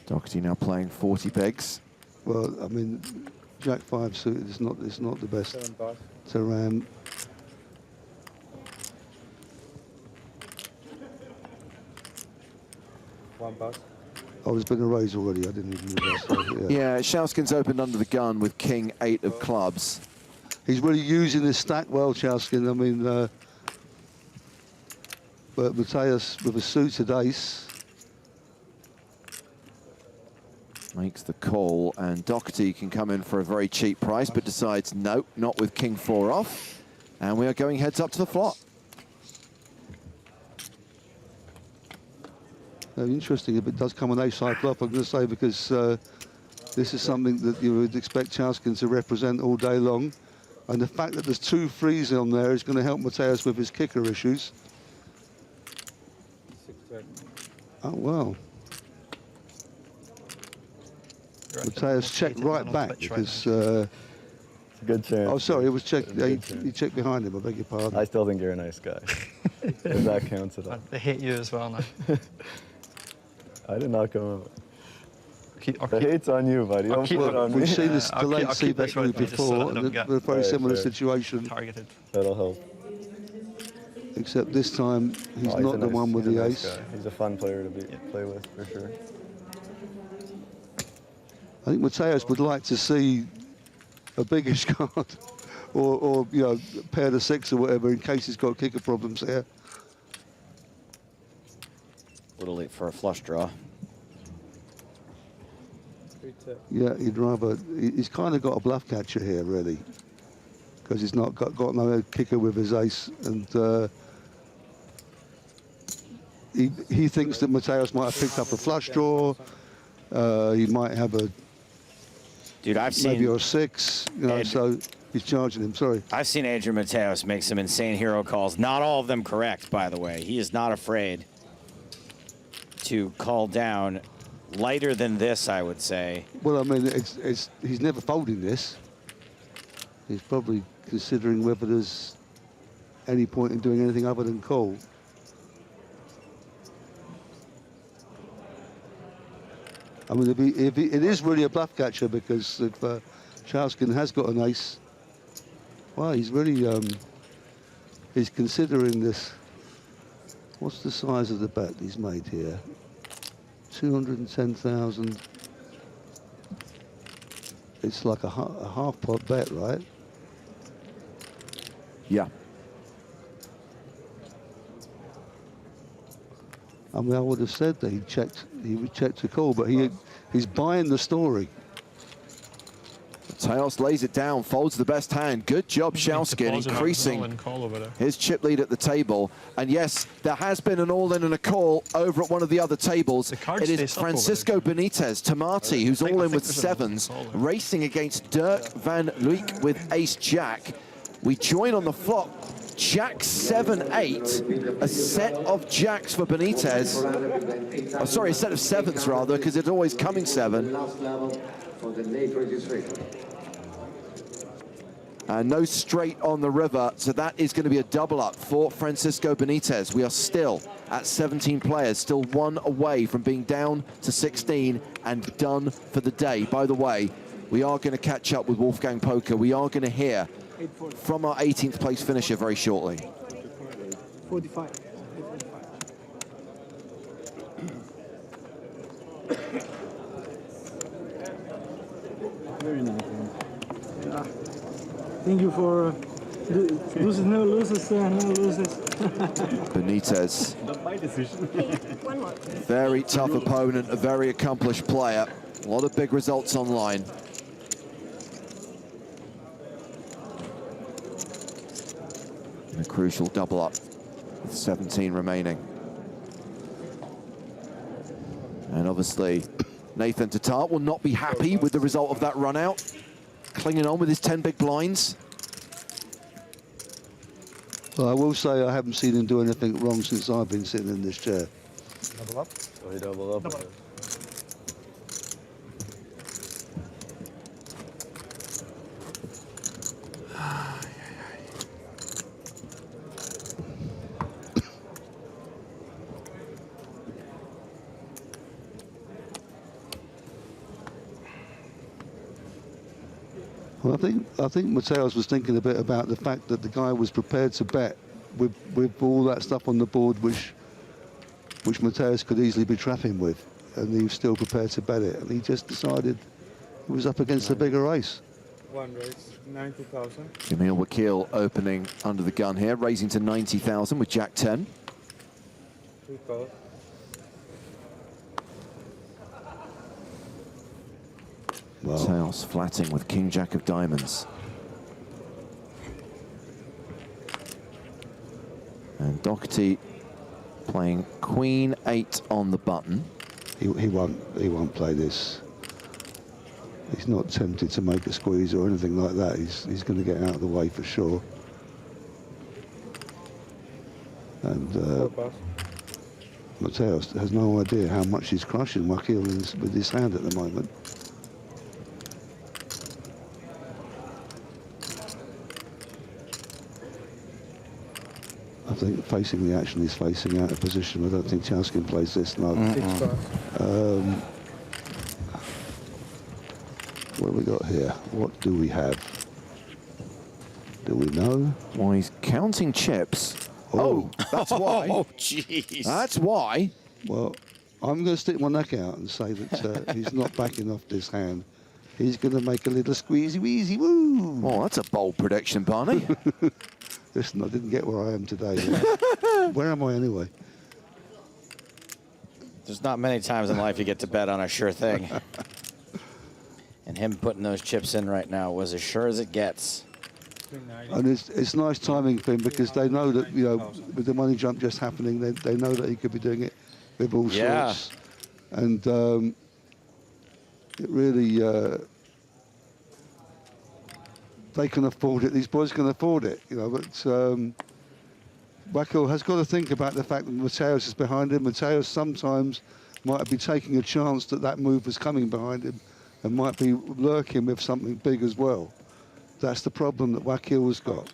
Docherty now playing 40 bigs. Well, I mean, Jack 5 suited is not the best to ram. Oh, there's been a raise already. I didn't even realize. Yeah, Schauskin's opened under the gun with king 8 of clubs. He's really using his stack well, Schauskin. I mean, but Mateus with a suited ace makes the call, and Docherty can come in for a very cheap price, but decides no, not with king 4 off, and we are going heads up to the flop. Interesting if it does come an ace-high flop, I'm going to say, because this is something that you would expect Schauskin to represent all day long. And the fact that there's 2 threes on there is going to help Mateus with his kicker issues. Oh, wow. Mateus checked right back because... it's a good chance. Oh, sorry, it was checked. He checked behind him, I beg your pardon. I still think you're a nice guy. If that counts at all. They hate you as well now. I did not come up. The hate's on you, buddy. Don't put it on me. We've seen this delayed C-bet move before, and a very similar situation. Targeted. That'll help. Except this time, he's not the one with the ace. Guy. He's a fun player to play with, for sure. I think Mateus would like to see a biggish card, or you know, pair to 6 or whatever, in case he's got kicker problems there. A little late for a flush draw. Yeah, he'd rather. He's kind of got a bluff catcher here, really, because he's not got no kicker with his ace, and he thinks that Mateus might have picked up a flush draw. He might have a. Dude, I've seen maybe a 6. You know, so he's charging him. Sorry. I've seen Adrian Mateus make some insane hero calls. Not all of them correct, by the way. He is not afraid to call down lighter than this, I would say. Well, I mean, he's never folding this. He's probably considering whether there's any point in doing anything other than call. I mean, if it is really a bluff catcher, because if Schauskin has got an ace, well, he's really he's considering this. What's the size of the bet he's made here? 210,000. It's like a half pot bet, right? Yeah. I mean, I would have said that he would check to call, but he's buying the story. Mateus lays it down, folds the best hand. Good job, Schauskin, increasing his chip lead at the table. And yes, there has been an all-in and a call over at one of the other tables. It is Francisco Benitez, Tamati, who's all in with 7s, racing against Dirk van Luik with ace-jack. We join on the flop. Jack 7-8, a set of jacks for Benitez. Oh, sorry, a set of 7s rather, because it's always coming 7. And no straight on the river, so that is going to be a double up for Francisco Benitez. We are still at 17 players, still 1 away from being down to 16 and done for the day. By the way, we are going to catch up with Wolfgang Poker. We are going to hear from our 18th place finisher very shortly. 45. Very nice. Yeah. Thank you for loses, never loses, never loses. Benitez, Not my decision. very tough opponent, a very accomplished player. A lot of big results online. And a crucial double up with 17 remaining. And obviously, Nathan Tatar will not be happy with the result of that run out. Clinging on with his 10 big blinds. Well, I will say I haven't seen him do anything wrong since I've been sitting in this chair. Double up? So he double up. Double up. Well, I think Mateus was thinking a bit about the fact that the guy was prepared to bet with all that stuff on the board, which which Mateus could easily be trapping with, and he was still prepared to bet it, and he just decided he was up against a bigger race. One race, 90,000. Jamil Wakil opening under the gun here, raising to 90,000 with Jack 10. 2 calls. Mateus flatting with King Jack of Diamonds. And Docherty playing Queen 8 on the button. He won't play this. He's not tempted to make a squeeze or anything like that. He's going to get out of the way for sure. And Mateus has no idea how much he's crushing Wakil with his hand at the moment. I think facing the action, he's facing out of position. I don't think Chowskin plays this, no. What have we got here? What do we have? Do we know? Well, he's counting chips. Oh, that's why. Oh, jeez. That's why. Well, I'm going to stick my neck out and say that he's not backing off this hand. He's going to make a little squeezy-weezy, woo! Oh, that's a bold prediction, Barney. Listen, I didn't get where I am today. Where am I anyway? There's not many times in life you get to bet on a sure thing. And him putting those chips in right now was as sure as it gets. And it's nice timing for him because they know that, you know, with the money jump just happening, they know that he could be doing it with all sorts. And it really, they can afford it. These boys can afford it, you know. But Wakil has got to think about the fact that Mateus is behind him. Mateus sometimes might be taking a chance that that move was coming behind him and might be lurking with something big as well. That's the problem that Wakil has got.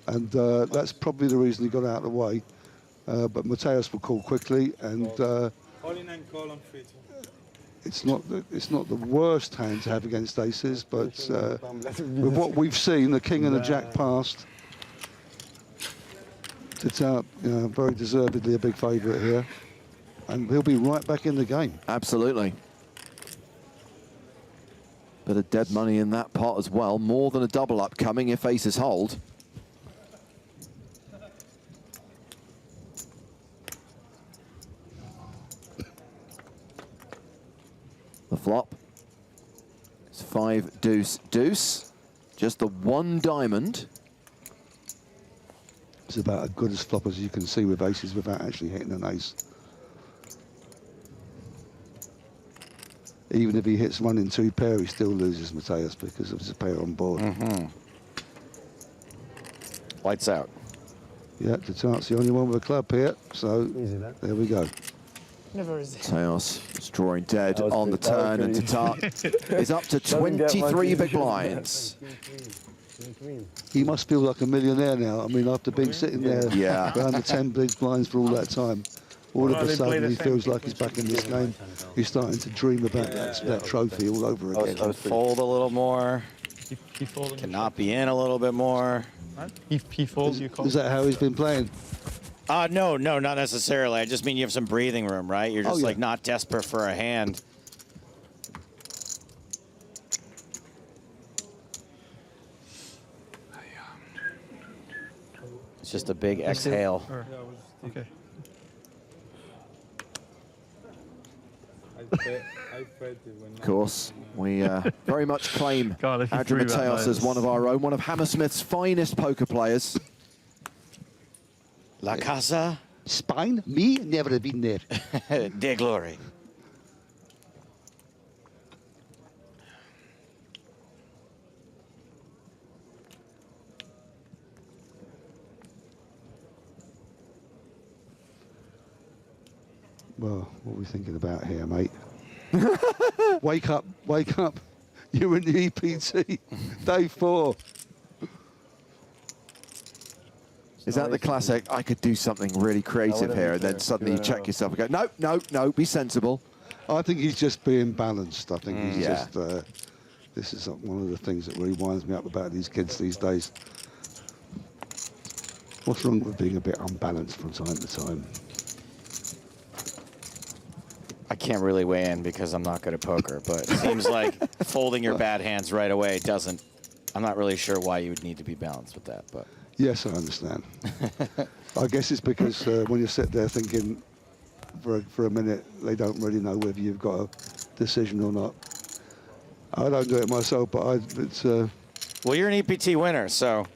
And that's probably the reason he got out of the way. But Mateus will call quickly, and All in and call on 3-2. it's not the worst hand to have against aces, but with what we've seen, the king and the jack passed. Tatar, you know, very deservedly a big favourite here, and he'll be right back in the game. Absolutely. Bit of dead money in that pot as well. More than a double up coming if aces hold. The flop. It's 5 deuce deuce. Just the 1 diamond. It's about as good as flop as you can see with aces without actually hitting an ace. Even if he hits 1 in 2 pair, he still loses Mateus because of his pair on board. Lights out. Yeah, Tatar's the only one with a club here, so there we go. Never resist. Mateus is drawing dead on the turn, and Tatar is up to 23 big blinds. He must feel like a millionaire now. I mean, after being sitting there behind the 10 big blinds for all that time, all of a sudden he feels like he's back in this game. He's starting to dream about that trophy all over again. Fold a little more. He folded. Cannot be in a little bit more. He folds, you call. Is that how he's been playing? No, not necessarily. I just mean you have some breathing room, right? You're just like not desperate for a hand. It's just a big exhale. Okay. Of course, we very much claim Adrian Mateus as one of our own, one of Hammersmith's finest poker players. La Casa? Spain? Me? Never been there. De glory. Well, what are we thinking about here, mate? Wake up, wake up. You're in the EPT, day 4. Is that the classic, I could do something really creative here, and then suddenly you check yourself and go, no, be sensible. I think he's just being balanced. I think he's just, this is one of the things that really winds me up about these kids these days. What's wrong with being a bit unbalanced from time to time? can't really weigh in because I'm not good at poker, but it seems like folding your bad hands right away doesn't. I'm not really sure why you would need to be balanced with that, but. Yes, I understand. I guess it's because when you sit there thinking for a minute, they don't really know whether you've got a decision or not. I don't do it myself, but it's. Well, you're an EPT winner, so.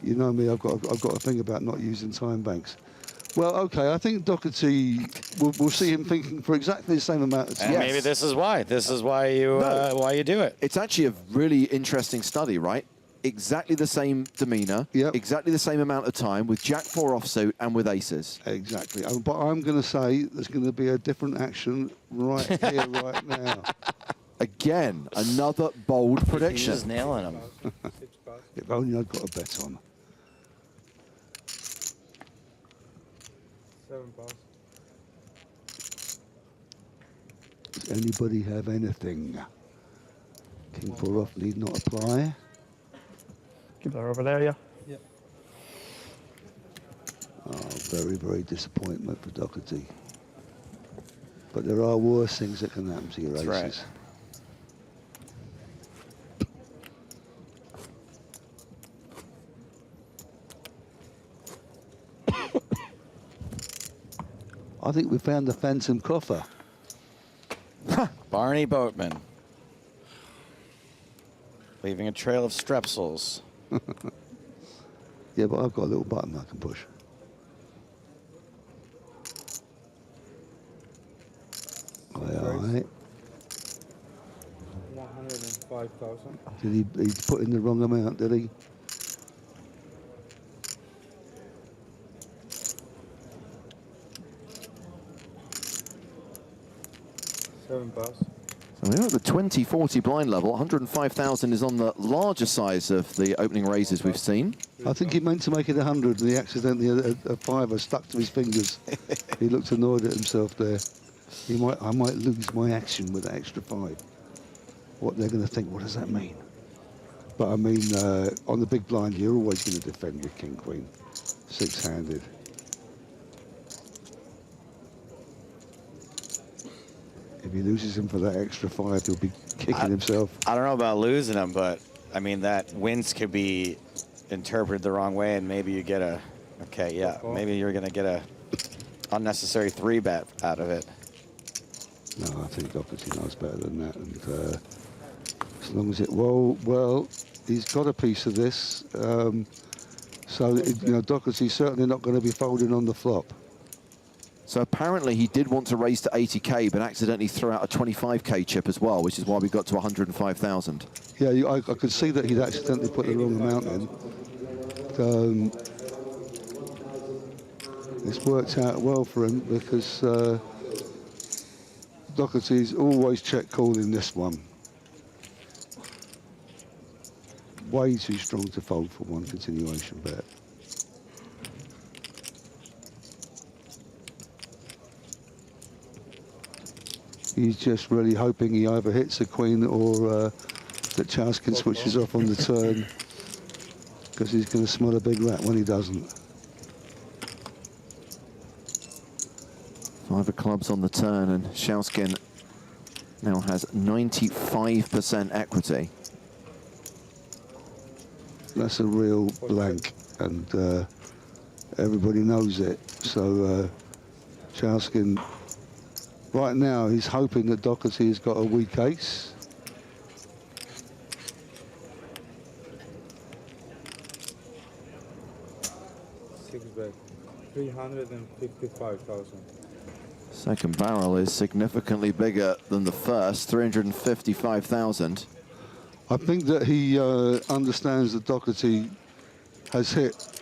You know me, I've got a thing about not using time banks. Well, okay, I think Docherty, we'll see him thinking for exactly the same amount of time. And maybe this is why. This is why you do it. It's actually a really interesting study, right? Exactly the same demeanor, exactly the same amount of time with Jack 4 offsuit and with aces. Exactly. But I'm going to say there's going to be a different action right here, right now. Again, another bold prediction. He's just nailing them. If only I'd got a bet on. 7 pass. Does anybody have anything? King 4 off need not apply. Keep that over there, yeah. Yeah. Oh, very, very disappointment for Docherty. But there are worse things that can happen to your aces. Right. I think we found the phantom coffer. Barney Boatman. Leaving a trail of strepsils. Yeah, but I've got a little button I can push. All right. 105,000. Did he put in the wrong amount, did he? So we're at the 20-40 blind level. 105,000 is on the larger size of the opening raises we've seen. I think he meant to make it 100 and he accidentally a fiver stuck to his fingers. He looked annoyed at himself there. I might lose my action with that extra 5. What they're going to think, what does that mean? But I mean, on the big blind, you're always going to defend with King Queen, 6-handed. If he loses him for that extra 5, he'll be kicking himself. I don't know about losing him, but I mean that wins could be interpreted the wrong way, and maybe you get a. Okay, yeah, maybe you're going to get a unnecessary 3-bet out of it. No, I think Docherty knows better than that, and as long as it well, he's got a piece of this, so Docherty's certainly not going to be folding on the flop. So apparently he did want to raise to 80k, but accidentally threw out a 25k chip as well, which is why we got to 105,000. Yeah, I could see that he'd accidentally put the wrong amount in. It's worked out well for him because Docherty's always check calling this one. Way too strong to fold for one continuation bet. He's just really hoping he either hits a queen or that Chaskin switches off on the turn, because he's going to smell a big rat when he doesn't. 5 of clubs on the turn, and Chaskin now has 95% equity. That's a real blank, and everybody knows it. So Chaskin, right now, he's hoping that Docherty has got a weak ace. Six bet, 355,000. Second barrel is significantly bigger than the first, 355,000. I think that he understands that Docherty has hit.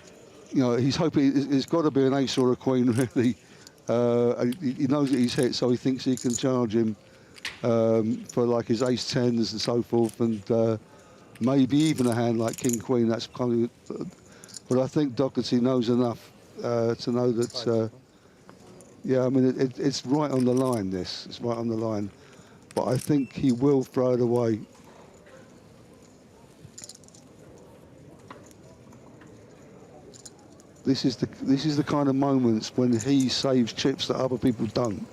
He's hoping it's got to be an ace or a queen, really. He knows that he's hit, so he thinks he can charge him for like his ace-10s and so forth, and maybe even a hand like king-queen. That's kind of. But I think Docherty knows enough to know that. Yeah, I mean it's right on the line. It's right on the line, but I think he will throw it away. this is the kind of moments when he saves chips that other people don't.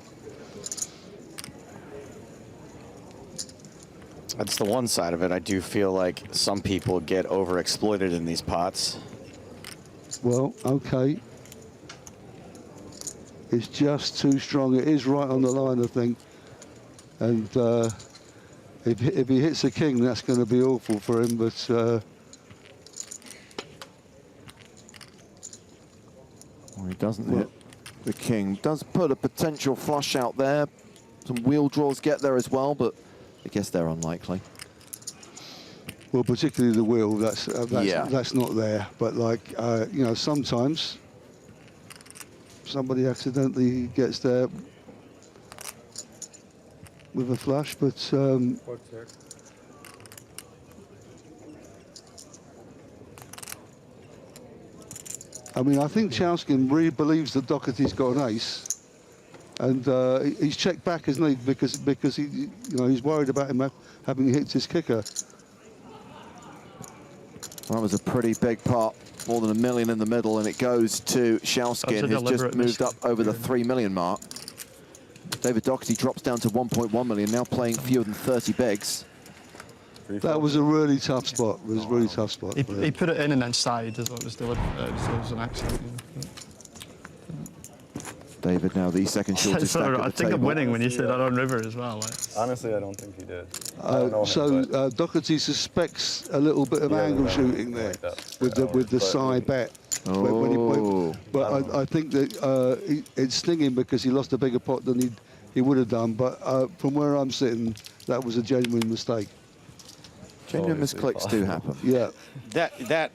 That's the one side of it. I do feel like some people get overexploited in these pots. Well, okay. It's just too strong. It is right on the line, I think. And if he hits a king, that's going to be awful for him. But well, he doesn't hit the king. Does put a potential flush out there. Some wheel draws get there as well, but I guess they're unlikely. well, particularly the wheel, that's Yeah. that's not there. But like you know, sometimes somebody accidentally gets there with a flush, but I mean, I think Chouskin really believes that Docherty's got an ace, and he's checked back, isn't he? Because he, you know, he's worried about him having hit his kicker. That was a pretty big pot, more than $1 million in the middle, and it goes to Chouskin, who's just moved up over the 3 million mark. David Docherty drops down to 1.1 million, now playing fewer than 30 bigs. That was a really tough spot. It was a really tough spot. He put it in and then side as well. It was an accident. David now the second shortest stack at the I think I'm table. winning when you say that on river as well. Like. Honestly, I don't think he did. Docherty suspects a little bit of angle shooting there with the side bet. But I think that it's stinging because he lost a bigger pot than he would have done. But from where I'm sitting, that was a genuine mistake. Genuine misclicks do happen. Yeah. That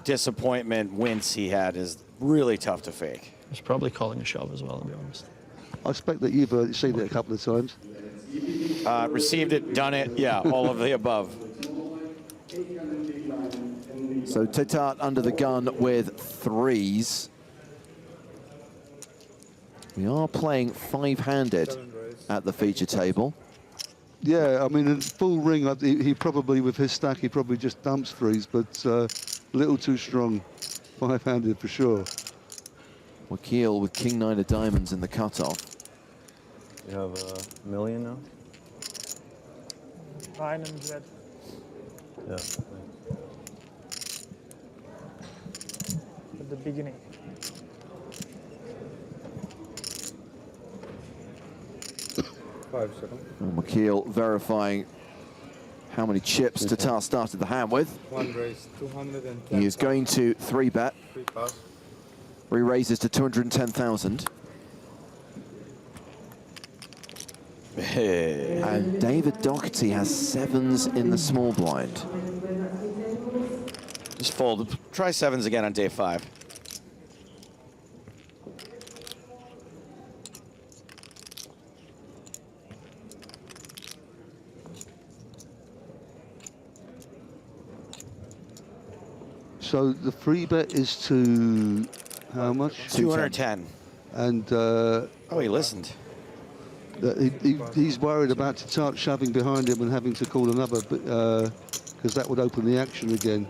disappointment wince he had is really tough to fake. He's probably calling a shove as well, to be honest. I expect that you've seen it a couple of times. Received it, done it, yeah, all of the above. So Tetat under the gun with threes. We are playing five-handed at the feature table. Yeah, I mean, in full ring, he probably, with his stack, he probably just dumps threes, but a little too strong. Five-handed for sure. Wakil with king-9 of diamonds in the cutoff. You have $1 million now? 900. Yeah. At the beginning. And Wakil verifying how many chips Tetat started the hand with. One raise, 210. He is going to 3-bet. Re-raises to 210,000. And David Docherty has sevens in the small blind. Just fold. Try sevens again on day 5. So the free bet is to how much? 210. And oh, he listened. He's worried about Tetat shoving behind him and having to call another, because that would open the action again.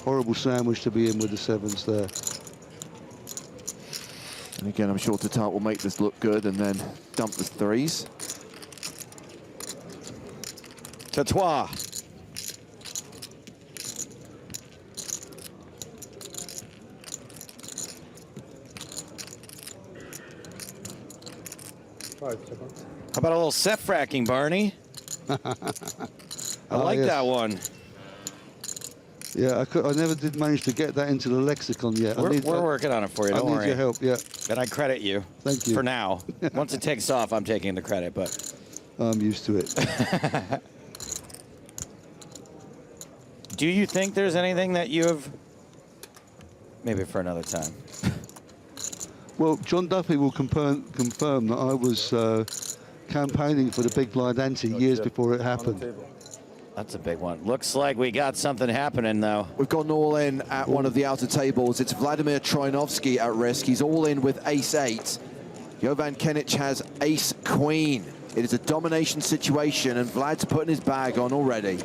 Horrible sandwich to be in with the sevens there. And again, I'm sure Tetat will make this look good and then dump the threes. Tatois. How about a little set fracking, Barney? I like that one. Yeah, I never did manage to get that into the lexicon yet. We're working on it for you, don't worry. I need your help, yeah. And I credit you. Thank you. For now. Once it takes off, I'm taking the credit, but... I'm used to it. Do you think there's anything that you have... Maybe for another time. Well, John Duthie will confirm that I was campaigning for the big blind ante years before it happened. That's a big one. Looks like we got something happening, though. We've got an all-in at one of the outer tables. It's Vladimir Troyanovskiy at risk. He's all-in with ace-8. Jovan Kenic has ace-queen. It is a domination situation, and Vlad's putting his bag on already.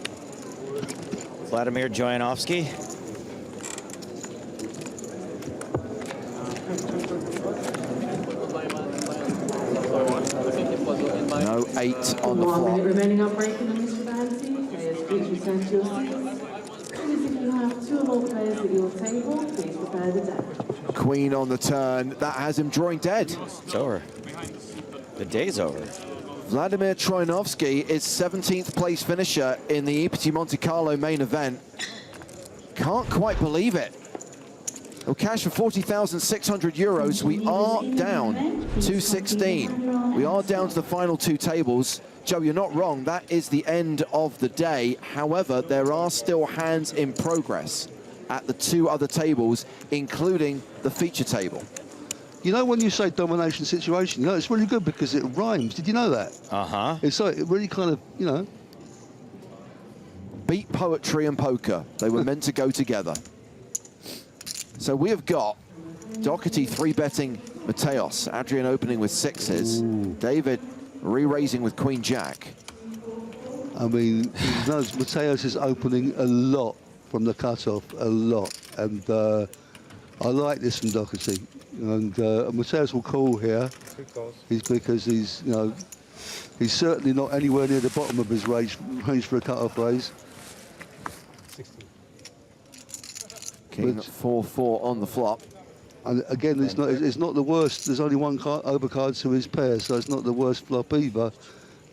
Vladimir Troyanovskiy. No 8 on the 1 minute flop. remaining on breaking on Mr. Bansi. Players, please return to your seats. Please, if you have 2 or more players at your table, please prepare the deck. Queen on the turn. That has him drawing dead. It's over. The day's over. Vladimir Troyanovskiy is 17th place finisher in the EPT Monte-Carlo main event. Can't quite believe it. We'll cash for 40,600 euros. We are down to 16. We are down to the final 2 tables. Joe, you're not wrong. That is the end of the day. However, there are still hands in progress at the 2 other tables, including the feature table. You know, when you say domination situation, you know, it's really good because it rhymes. Did you know that? Uh-huh. It's like, it really kind of, you know. Beat poetry and poker. They were meant to go together. So we have got Docherty 3-betting Mateos, Adrian opening with 6s, David re-raising with Queen Jack. I mean, he knows Mateos is opening a lot from the cutoff, a lot. And I like this from Docherty. And Mateos will call here. He's because he's, you know, he's certainly not anywhere near the bottom of his range for a cutoff raise. King 4-4 on the flop. And again, it's not the worst. There's only 1 card, overcard to his pair, so it's not the worst flop either.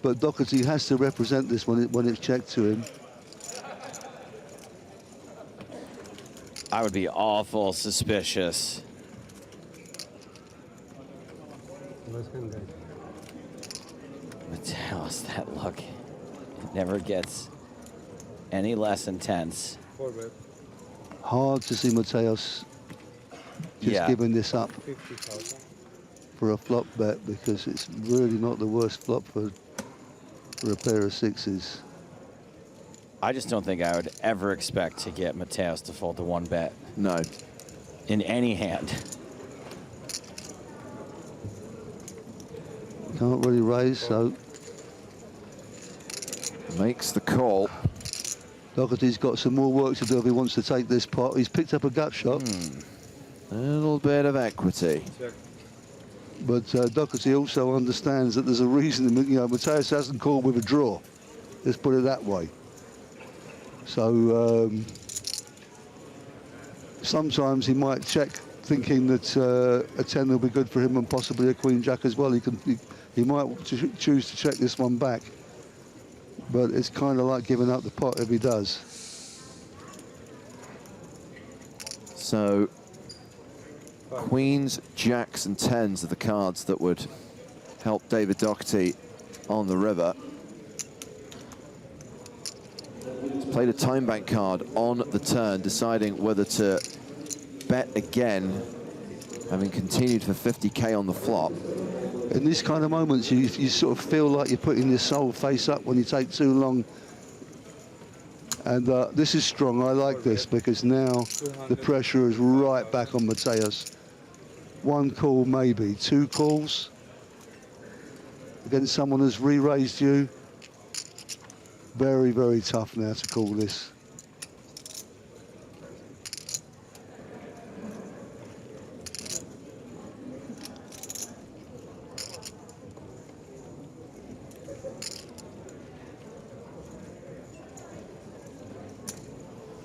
But Docherty has to represent this when it's checked to him. I would be awful suspicious. Mateos, that look, it never gets any less intense. Hard to see Mateos just giving this up for a flop bet, because it's really not the worst flop for a pair of 6s. I just don't think I would ever expect to get Mateos to fold to 1 bet. No. In any hand. Can't really raise, so makes the call. Docherty's got some more work to do if he wants to take this pot. He's picked up a gut shot. A little bit of equity. But Docherty also understands that there's a reason, you know, Mateos hasn't called with a draw. Let's put it that way. So sometimes he might check thinking that a 10 will be good for him and possibly a Queen Jack as well. He might choose to check this one back. But it's kind of like giving up the pot if he does. So Queens, Jacks and 10s are the cards that would help David Docherty on the river. He's played a time bank card on the turn, deciding whether to bet again, having continued for 50k on the flop. In this kind of moments, you sort of feel like you're putting your soul face up when you take too long. And this is strong. I like this because now the pressure is right back on Mateos. 1 call, maybe 2 calls against someone who's re-raised you. Very, very tough now to call this.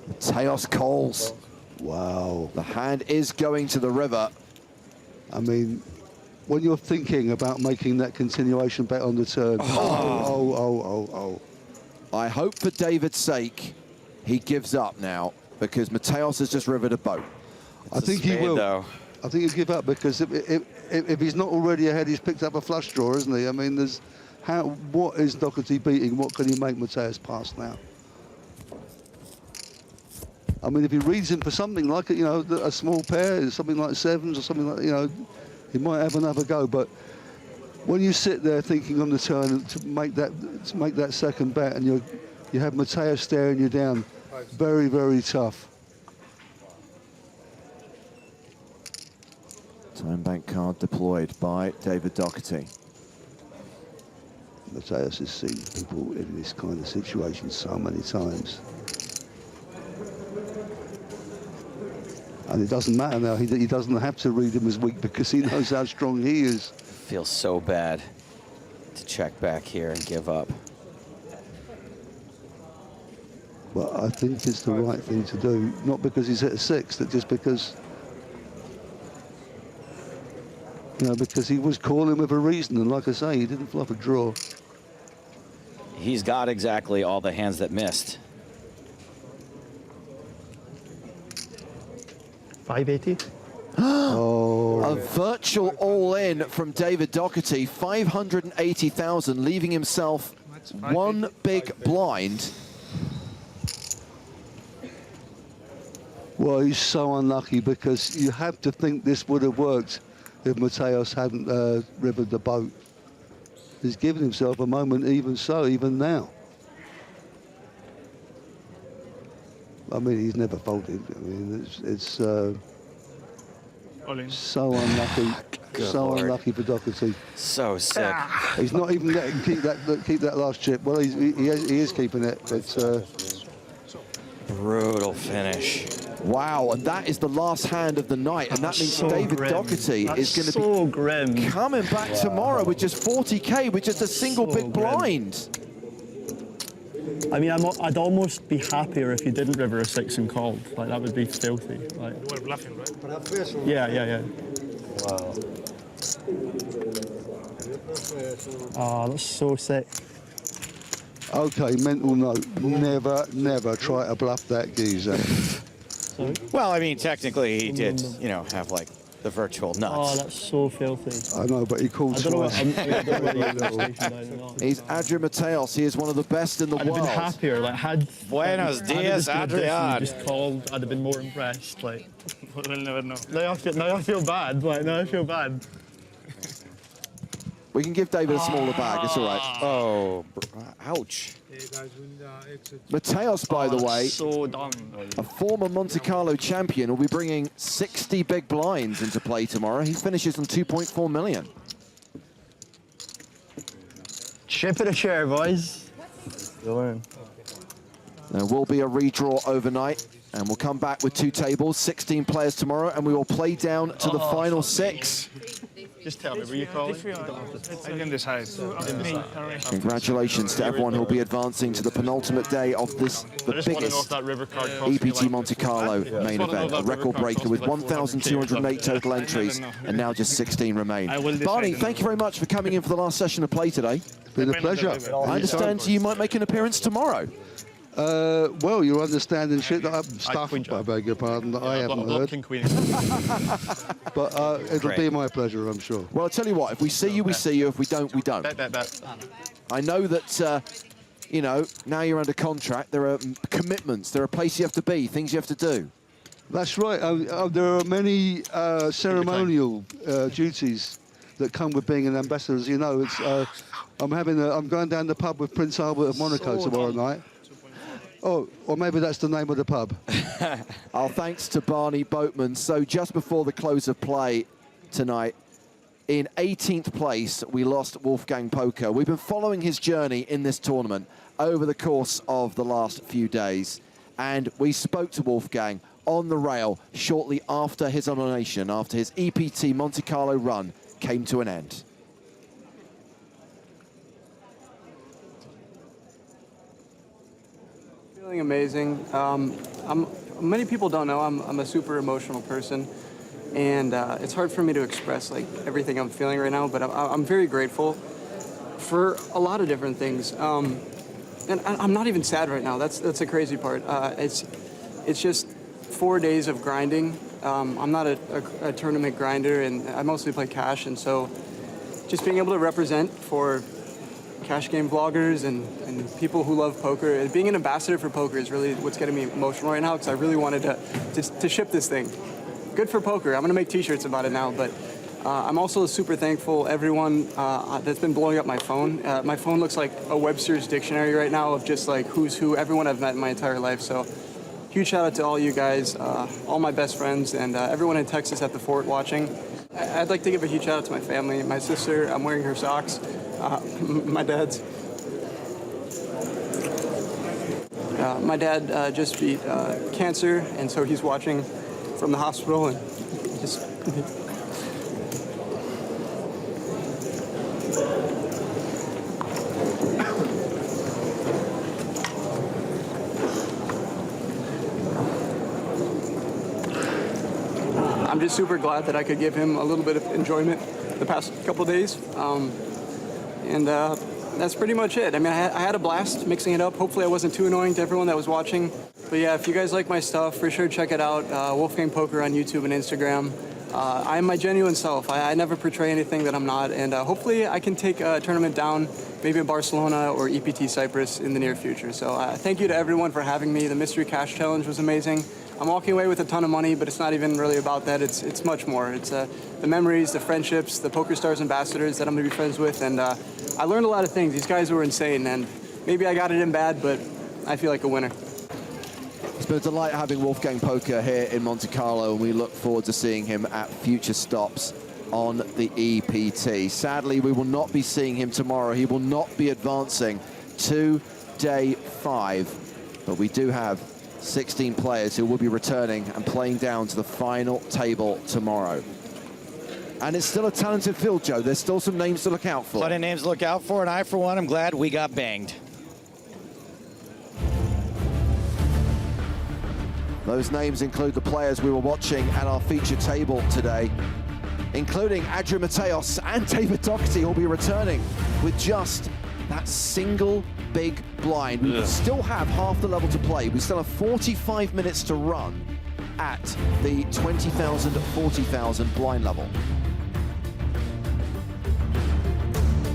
Mateos calls. Wow. The hand is going to the river. I mean, when you're thinking about making that continuation bet on the turn, I hope for David's sake he gives up now, because Mateos has just rivered a boat. I think he will. Though. I think he'll give up because if he's not already ahead, he's picked up a flush draw, isn't he? I mean, what is Docherty beating? What can he make Mateos pass now? I mean, if he reads him for something like, you know, a small pair, something like 7s or something like, you know, he might have another go. But when you sit there thinking on the turn to make that second bet, and you have Mateos staring you down, very, very tough. Time bank card deployed by David Docherty. Mateos has seen people in this kind of situation so many times. And it doesn't matter now. He doesn't have to read him as weak because he knows how strong he is. Feels so bad to check back here and give up. But I think it's the right thing to do, not because he's hit a 6, but just because, you know, because he was calling with a reason, and like I say, he didn't fluff a draw. He's got exactly all the hands that missed. 580. Oh. A virtual all-in from David Docherty, 580,000, leaving himself one big blind. Well, he's so unlucky because you have to think this would have worked if Mateos hadn't rivered the boat. He's given himself a moment, even so, even now. I mean, he's never folded. I mean, it's so unlucky. So unlucky for Docherty. So sick. He's not even letting keep that last chip. Well, he is keeping it, but brutal finish. Wow, and that is the last hand of the night, and that means so David grim. Docherty That's is going to so be grim. coming back tomorrow with just 40k, with just a single big blind. I mean, I'd almost be happier if you didn't river a 6 and called. Like, that would be filthy. Like, You were bluffing, right? yeah. Wow. Oh, that's so sick. okay, mental note, never try to bluff that geezer. Sorry? Well, I mean, technically he did, you know, have like the virtual nuts. Oh, that's so filthy. I know, but he called I don't know what, twice. I don't know what your station down or not. He's Adrian Mateos. He is one of the best in the I'd have world. been happier. Like, Buenos dias, Adrian. Just called, I'd have been more impressed. Like, We'll never know. now I feel bad. Like, now I feel bad. We can give David a smaller bag. It's all right. Oh, ouch. Mateos, by the way, So dumb. a former Monte-Carlo champion, will be bringing 60 big blinds into play tomorrow. He finishes on 2.4 million. Chip it a chair, boys. Still in. There will be a redraw overnight, and we'll come back with 2 tables, 16 players tomorrow, and we will play down to the final 6. Just tell me, were you calling? I didn't decide. Congratulations to everyone who will be advancing to the penultimate day of this, the biggest EPT Monte-Carlo main event. A record breaker with 1,208 total entries, and now just 16 remain. Barney, thank you very much for coming in for the last session of play today. It's been a pleasure. I understand you might make an appearance tomorrow. Well, you're understanding shit that stuff, I beg your pardon, that I haven't heard. But it'll be my pleasure, I'm sure. Well, I'll tell you what, if we see you, we see you. If we don't, we don't. I know that, you know, now you're under contract, there are commitments, there are places you have to be, things you have to do. That's right. There are many ceremonial duties that come with being an ambassador. As you know, it's, I'm going down the pub with Prince Albert of Monaco tomorrow night. Oh, or maybe that's the name of the pub. Our thanks to Barney Boatman. So just before the close of play tonight, in 18th place, we lost Wolfgang Poker. We've been following his journey in this tournament over the course of the last few days. And we spoke to Wolfgang on the rail shortly after his elimination, after his EPT Monte-Carlo run came to an end. Feeling amazing. Many people don't know I'm a super emotional person, and it's hard for me to express like everything I'm feeling right now. But I'm very grateful for a lot of different things, and I'm not even sad right now. That's the crazy part. It's just 4 days of grinding. I'm not a tournament grinder, and I mostly play cash, and so just being able to represent for cash game vloggers and people who love poker. And being an ambassador for poker is really what's getting me emotional right now, because I really wanted to ship this thing. Good for poker. I'm going to make t-shirts about it now, but I'm also super thankful everyone that's been blowing up my phone. My phone looks like a Webster's dictionary right now of just like who's who, everyone I've met in my entire life. So huge shout out to all you guys, all my best friends, and everyone in Texas at the fort watching. I'd like to give a huge shout out to my family. My sister, I'm wearing her socks. My dad's. My dad just beat cancer, and so he's watching from the hospital, and just. I'm just super glad that I could give him a little bit of enjoyment the past couple days. That's pretty much it. I mean, I had a blast mixing it up. Hopefully I wasn't too annoying to everyone that was watching. But yeah, if you guys like my stuff, for sure check it out. Wolfgang Poker on YouTube and Instagram. I'm my genuine self. I never portray anything that I'm not. And hopefully I can take a tournament down, maybe in Barcelona or EPT Cyprus in the near future. So thank you to everyone for having me. The Mystery Cash Challenge was amazing. I'm walking away with a ton of money, but it's not even really about that. It's much more. It's the memories, the friendships, the PokerStars ambassadors that I'm going to be friends with. And I learned a lot of things. These guys were insane. And maybe I got it in bad, but I feel like a winner. It's been a delight having Wolfgang Poker here in Monte Carlo, and we look forward to seeing him at future stops on the EPT. Sadly, we will not be seeing him tomorrow. He will not be advancing to day 5, but we do have 16 players who will be returning and playing down to the final table tomorrow. And it's still a talented field, Joe. There's still some names to look out for. Plenty of names to look out for, and I, for one, am glad we got banged. Those names include the players we were watching at our feature table today, including Adrian Mateos and David Docherty, who'll be returning with just that single big blind. We still have half the level to play. We still have 45 minutes to run at the 20,000, 40,000 blind level.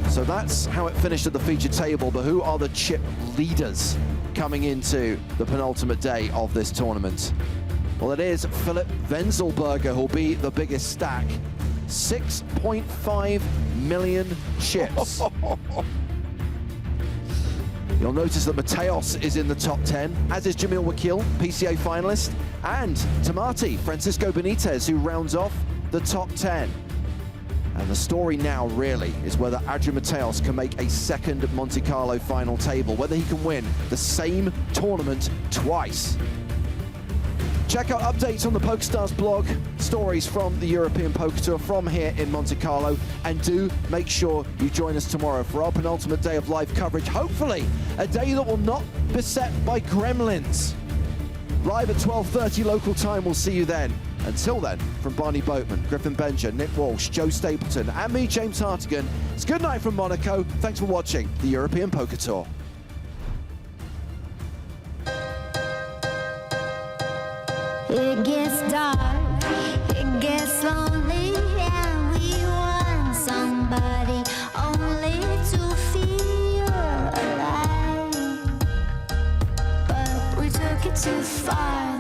So that's how it finished at the feature table, but who are the chip leaders coming into the penultimate day of this tournament? Well, it is Philip Wenzelberger who'll be the biggest stack. 6.5 million chips. You'll notice that Mateos is in the top 10, as is Jamil Wakil, PCA finalist, and Tamati, Francisco Benitez, who rounds off the top 10. And the story now really is whether Adrian Mateos can make a second Monte Carlo final table, whether he can win the same tournament twice. Check out updates on the PokerStars blog, stories from the European Poker Tour from here in Monte Carlo, and do make sure you join us tomorrow for our penultimate day of live coverage. Hopefully, a day that will not be beset by gremlins. Live at 12:30 local time, we'll see you then. Until then, from Barney Boatman, Griffin Benja, Nick Walsh, Joe Stapleton, and me, James Hartigan, it's good night from Monaco. Thanks for watching the European Poker Tour. It gets dark, it gets lonely, and we want somebody only to feel alive. But we took it too far.